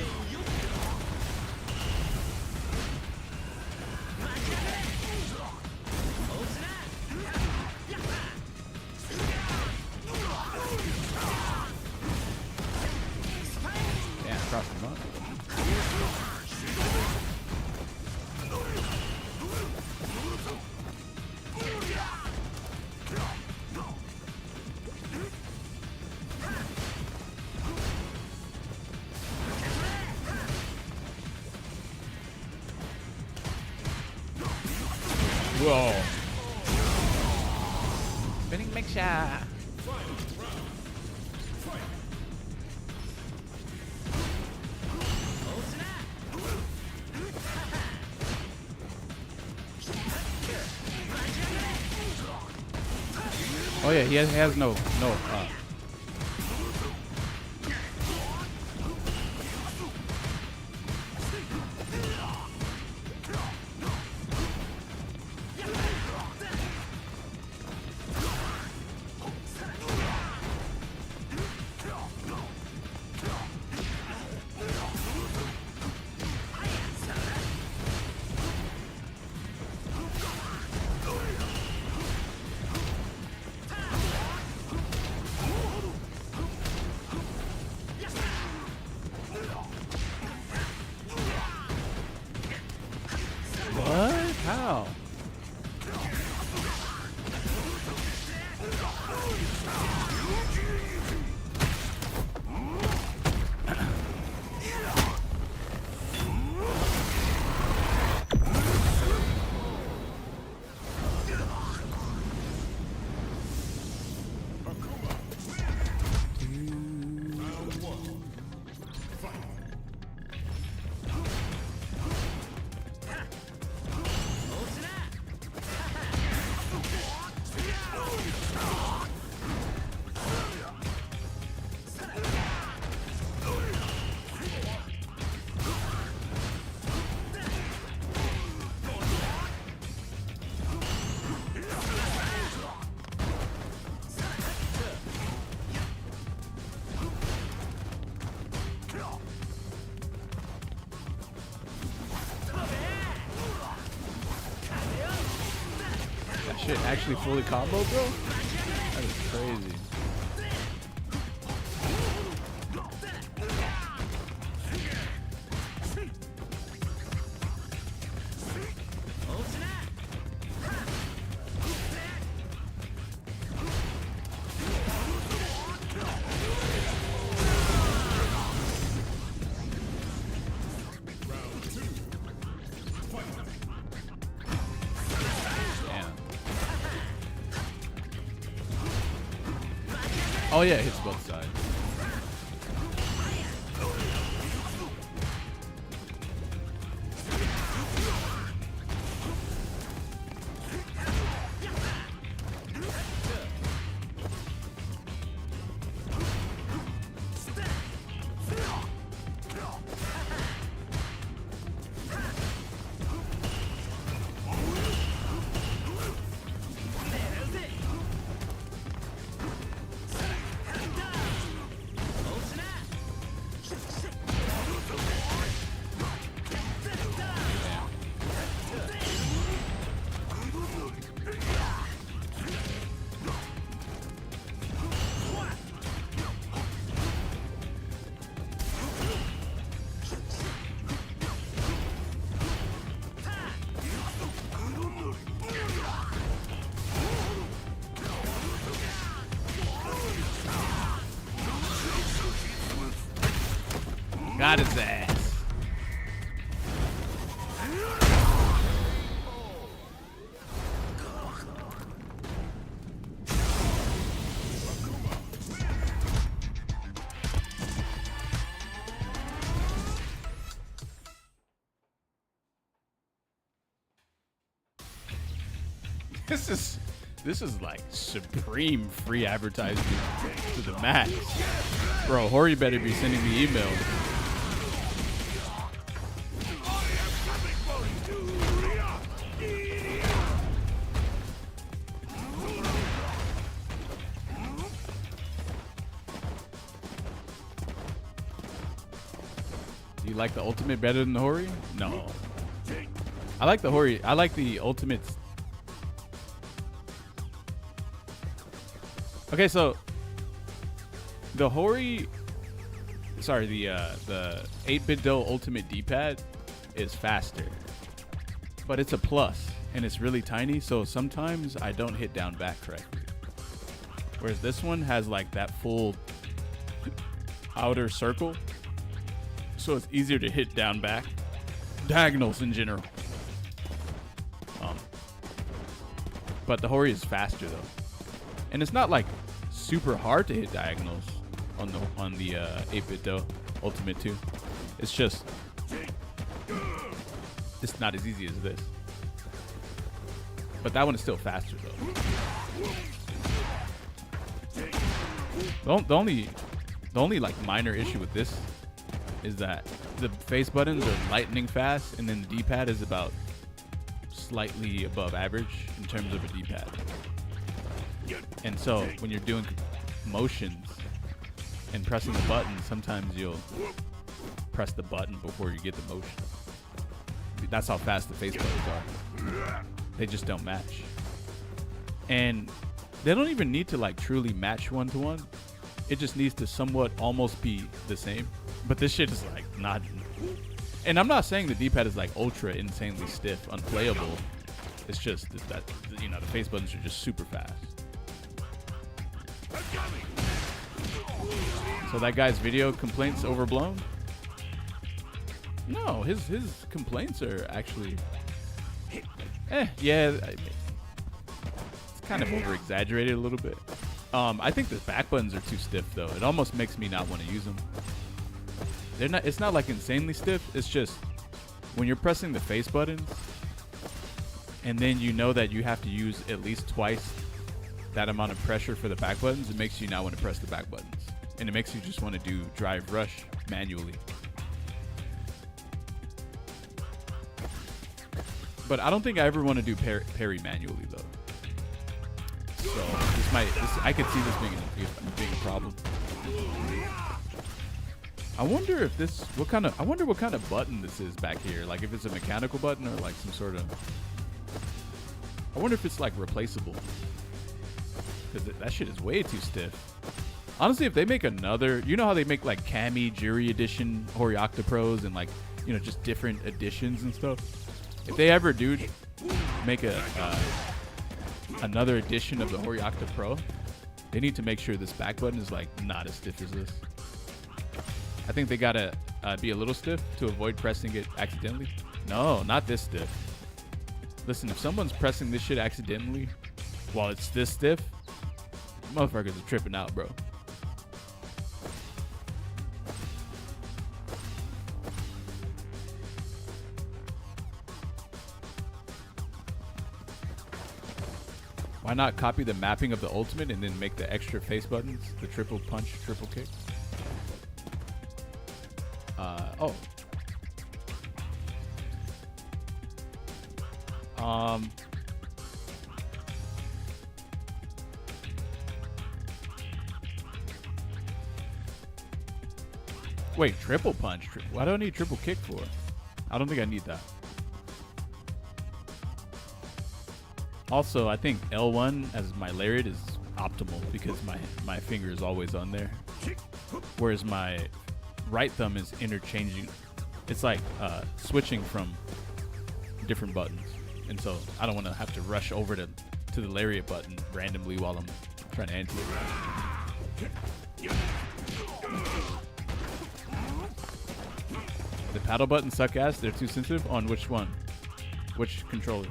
Yeah, cross them up. Whoa. Spinning mixture. Oh yeah, he has no. shit actually fully combo, bro? That is crazy. Oh yeah, it hits both sides. Got his ass. This is like supreme free advertising to the max. Bro, Hori better be sending me emails. You like the ultimate better than the Hori? No. I like the Hori. I like the ultimates. Okay, so the Hori, sorry, the 8-bit Do Ultimate D-pad is faster, but it's a plus and it's really tiny, so sometimes I don't hit down back correctly. Whereas this one has like that full outer circle, so it's easier to hit down back. Diagonals in general. But the Hori is faster though. And it's not like super hard to hit diagonals on the 8-bit Do Ultimate 2. It's just it's not as easy as this. But that one is still faster though. The only like minor issue with this is that the face buttons are lightning fast, and then the D-pad is about slightly above average in terms of a D-pad. And so when you're doing motions and pressing the button, sometimes you'll press the button before you get the motion. That's how fast the face buttons are. They just don't match. And they don't even need to like truly match one-to-one. It just needs to somewhat almost be the same. But this shit is like not. And I'm not saying the D-pad is like ultra insanely stiff, unplayable. It's just that, you know, the face buttons are just super fast. So that guy's video complaints overblown? No, his complaints are actually, yeah, it's kind of over exaggerated a little bit. I think the back buttons are too stiff though. It almost makes me not want to use them. They're not. It's not like insanely stiff. It's just when you're pressing the face buttons, and then you know that you have to use at least twice that amount of pressure for the back buttons, it makes you not want to press the back buttons. And it makes you just want to do drive rush manually. But I don't think I ever want to do parry manually though. So I could see this being a problem. I wonder if this, I wonder what kind of button this is back here. Like if it's a mechanical button or like some sort of, I wonder if it's like replaceable. Because that shit is way too stiff. Honestly, if they make another, you know how they make like Kami Jury Edition Horiocta Pros and like, you know, just different editions and stuff. If they ever do make a another edition of the Horiocta Pro, they need to make sure this back button is like not as stiff as this. I think they gotta be a little stiff to avoid pressing it accidentally. No, not this stiff. Listen, if someone's pressing this shit accidentally while it's this stiff, motherfuckers are tripping out, bro. Why not copy the mapping of the ultimate and then make the extra face buttons, the triple punch, triple kick? Oh. Wait, triple punch? Why do I need triple kick for? I don't think I need that. Also, I think L1 as my lariat is optimal because my finger is always on there. Whereas my right thumb is interchanging. It's like switching from different buttons. And so I don't want to have to rush over to the lariat button randomly while I'm trying to anti it. The paddle buttons suck ass. They're too sensitive. On which one? Which controller?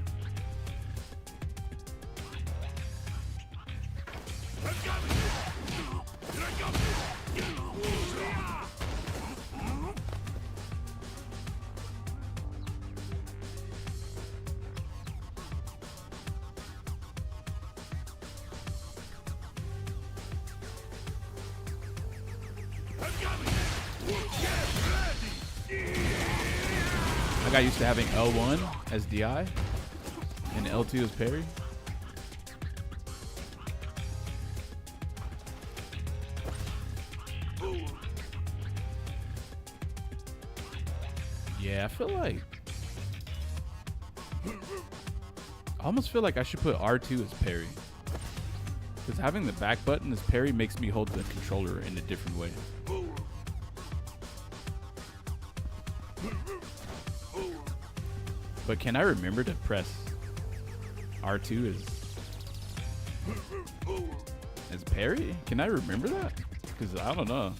I got used to having L1 as DI and L2 as parry. Yeah, I feel like I almost feel like I should put R2 as parry. Because having the back button as parry makes me hold the controller in a different way. But can I remember to press R2 as parry? Can I remember that? Because I don't know.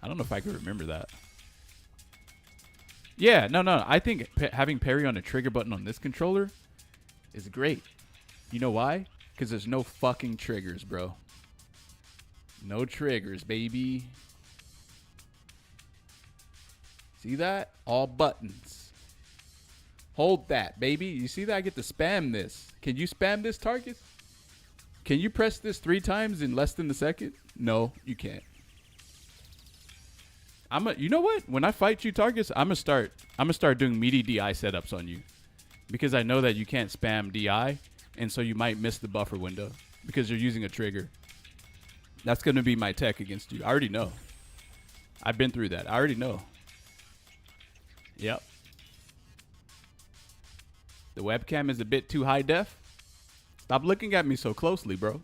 I don't know if I could remember that. Yeah, no. I think having parry on a trigger button on this controller is great. You know why? Because there's no fucking triggers, bro. No triggers, baby. See that? All buttons. Hold that, baby. You see that? I get to spam this. Can you spam this, Tarkus? Can you press this 3 times in less than a second? No, you can't. You know what? When I fight you, Tarkus, I'm gonna start doing meaty DI setups on you. Because I know that you can't spam DI, and so you might miss the buffer window because you're using a trigger. That's gonna be my tech against you. I already know. I've been through that. I already know. Yep. The webcam is a bit too high def. Stop looking at me so closely, bro.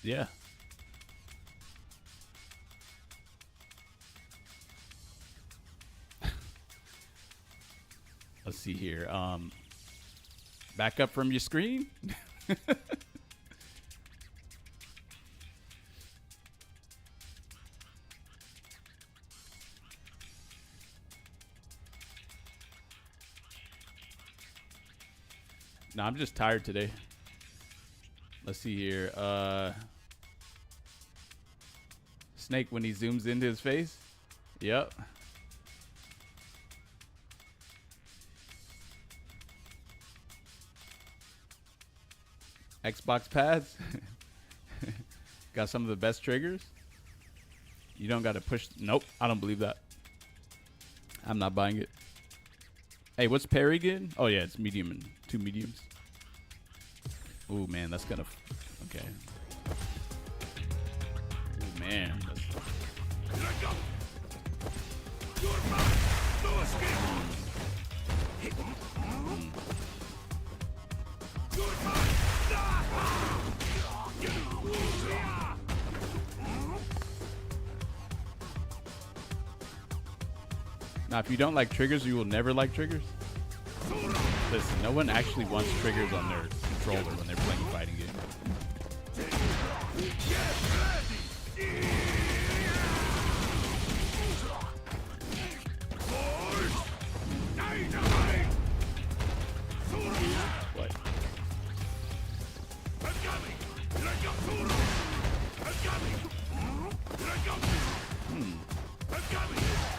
Yeah. Let's see here. Back up from your screen. No, I'm just tired today. Let's see here. Snake when he zooms into his face. Yep. Xbox pads. Got some of the best triggers. You don't got to push. Nope, I don't believe that. I'm not buying it. Hey, what's parry again? Oh, yeah, it's medium and 2 mediums. Oh, man, that's gonna... Okay. Oh, man. That's... Now, if you don't like triggers, you will never like triggers. Listen, no one actually wants triggers on their controller when they're playing a fighting game. What?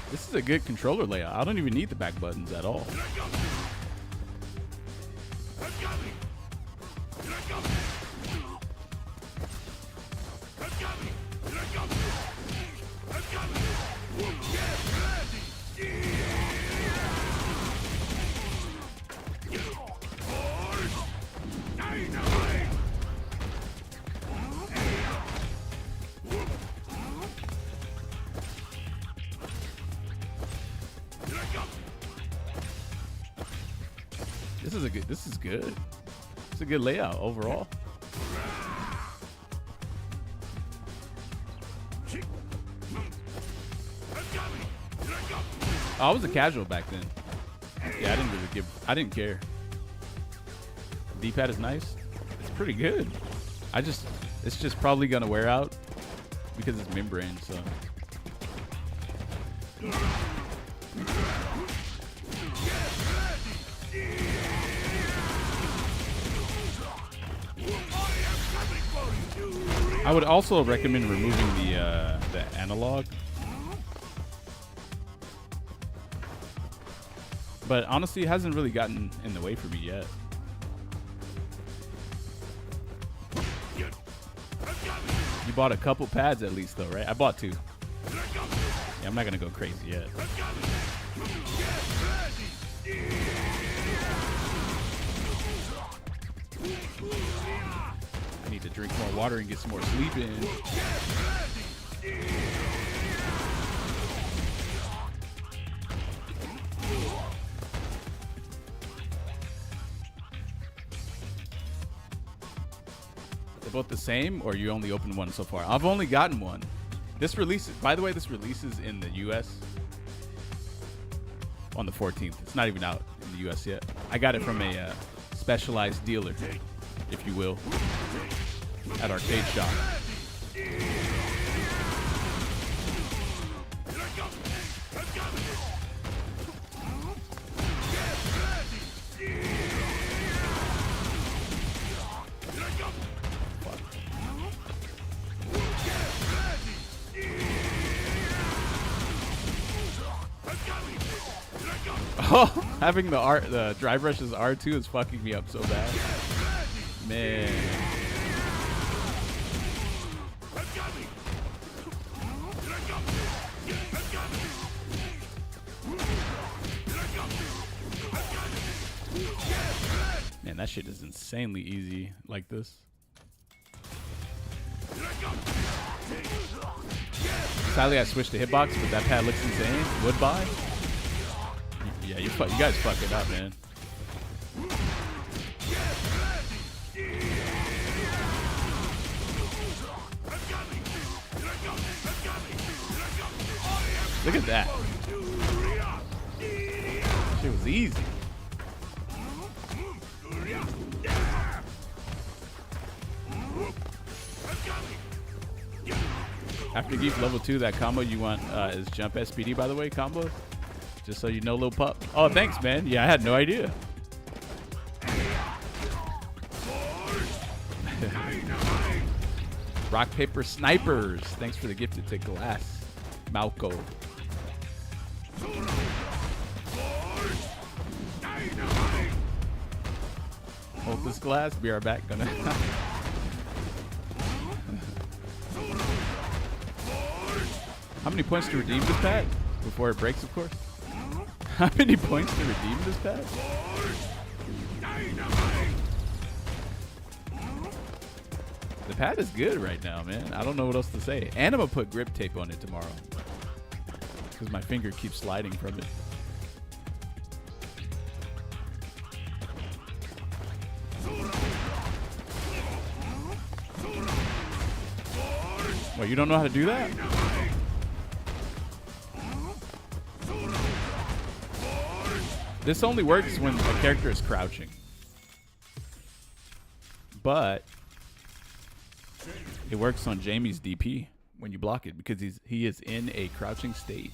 This is a good controller layout. I don't even need the back buttons at all. This is good. It's a good layout overall. I was a casual back then. Yeah, I didn't care. D-pad is nice. It's pretty good. It's just probably gonna wear out because it's membrane, so. I would also recommend removing the analog. But honestly, it hasn't really gotten in the way for me yet. You bought a couple pads at least though, right? I bought 2. Yeah, I'm not gonna go crazy yet. I need to drink more water and get some more sleep in. They're both the same, or you only opened one so far? I've only gotten one. This release, by the way, this releases in the US on the 14th. It's not even out in the US yet. I got it from a specialized dealer, if you will, at Arcade Shop. Oh, having the dry brush as R2 is fucking me up so bad. Man. Man, that shit is insanely easy like this. Sadly, I switched to hitbox, but that pad looks insane. Would buy? Yeah, you guys fuck it up, man. Look at that. Shit was easy. After Gief level 2, that combo you want is jump SPD, by the way, combo. Just so you know, little pup. Oh, thanks, man. Yeah, I had no idea. Rock, paper, snipers. Thanks for the gifted to glass. Malco. Hold this glass. Be right back. Gonna. How many points to redeem this pad? Before it breaks, of course. How many points to redeem this pad? The pad is good right now, man. I don't know what else to say. And I'm gonna put grip tape on it tomorrow. Because my finger keeps sliding from it. What, you don't know how to do that? This only works when a character is crouching. But it works on Jamie's DP when you block it because he is in a crouching state.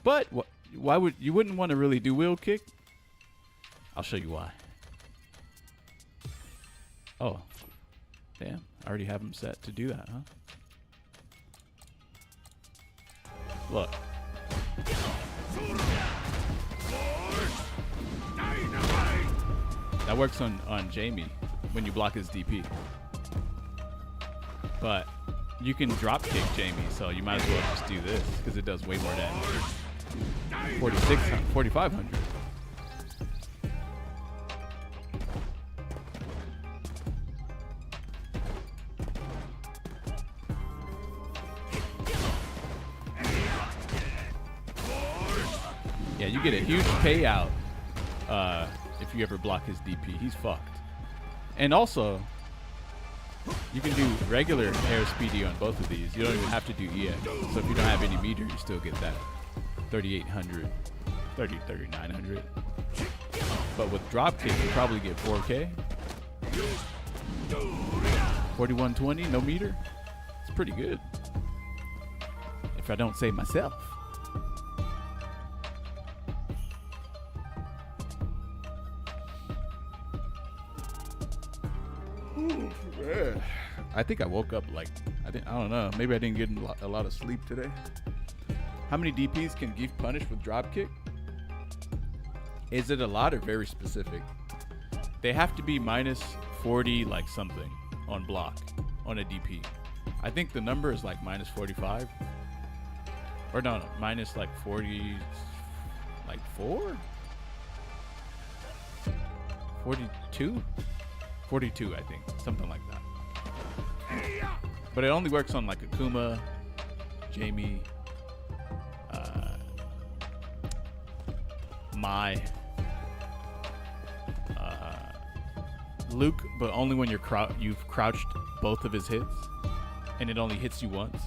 But why would you wouldn't want to really do wheel kick? I'll show you why. Oh, damn! I already have him set to do that, huh? Look. That works on Jamie when you block his DP. But you can drop kick Jamie, so you might as well just do this because it does way more damage. 4,500. Yeah, you get a huge payout if you ever block his DP. He's fucked. And also, you can do regular air speedy on both of these. You don't even have to do EX. So if you don't have any meter, you still get that 3,800, 3,900. But with dropkick, you probably get 4K. 4,120, no meter. It's pretty good. If I don't say myself. I think I woke up like I don't know. Maybe I didn't get a lot of sleep today. How many DPs can Gief punish with dropkick? Is it a lot or very specific? They have to be minus 40 like something on block on a DP. I think the number is like minus 45. Or no, minus like 40, like 4? 42? 42, I think. Something like that. But it only works on like Akuma, Jamie, Mai, Luke, but only when you've crouched both of his hits, and it only hits you once.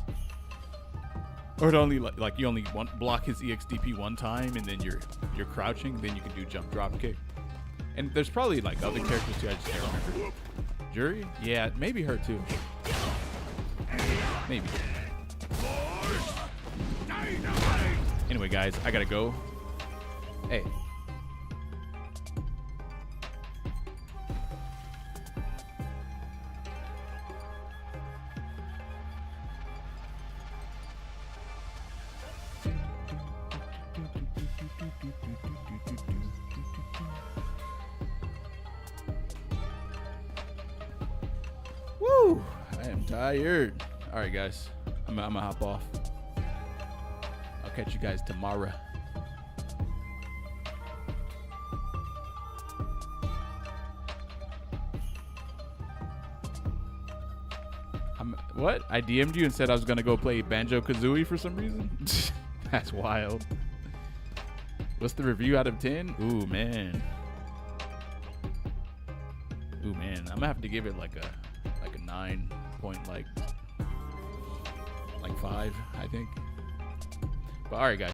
Or it only like you only block his EXDP one time, and then you're crouching, then you can do jump drop kick. And there's probably like other characters too. I just can't remember. Jury? Yeah, maybe her too. Maybe. Anyway, guys, I gotta go. Hey. Woo! I am tired. All right, guys. I'm gonna hop off. I'll catch you guys tomorrow. What? I DM'd you and said I was gonna go play Banjo-Kazooie for some reason? That's wild. What's the review out of 10? Ooh, man. Ooh, man. I'm gonna have to give it like a 9 point, like 5, I think. But all right, guys.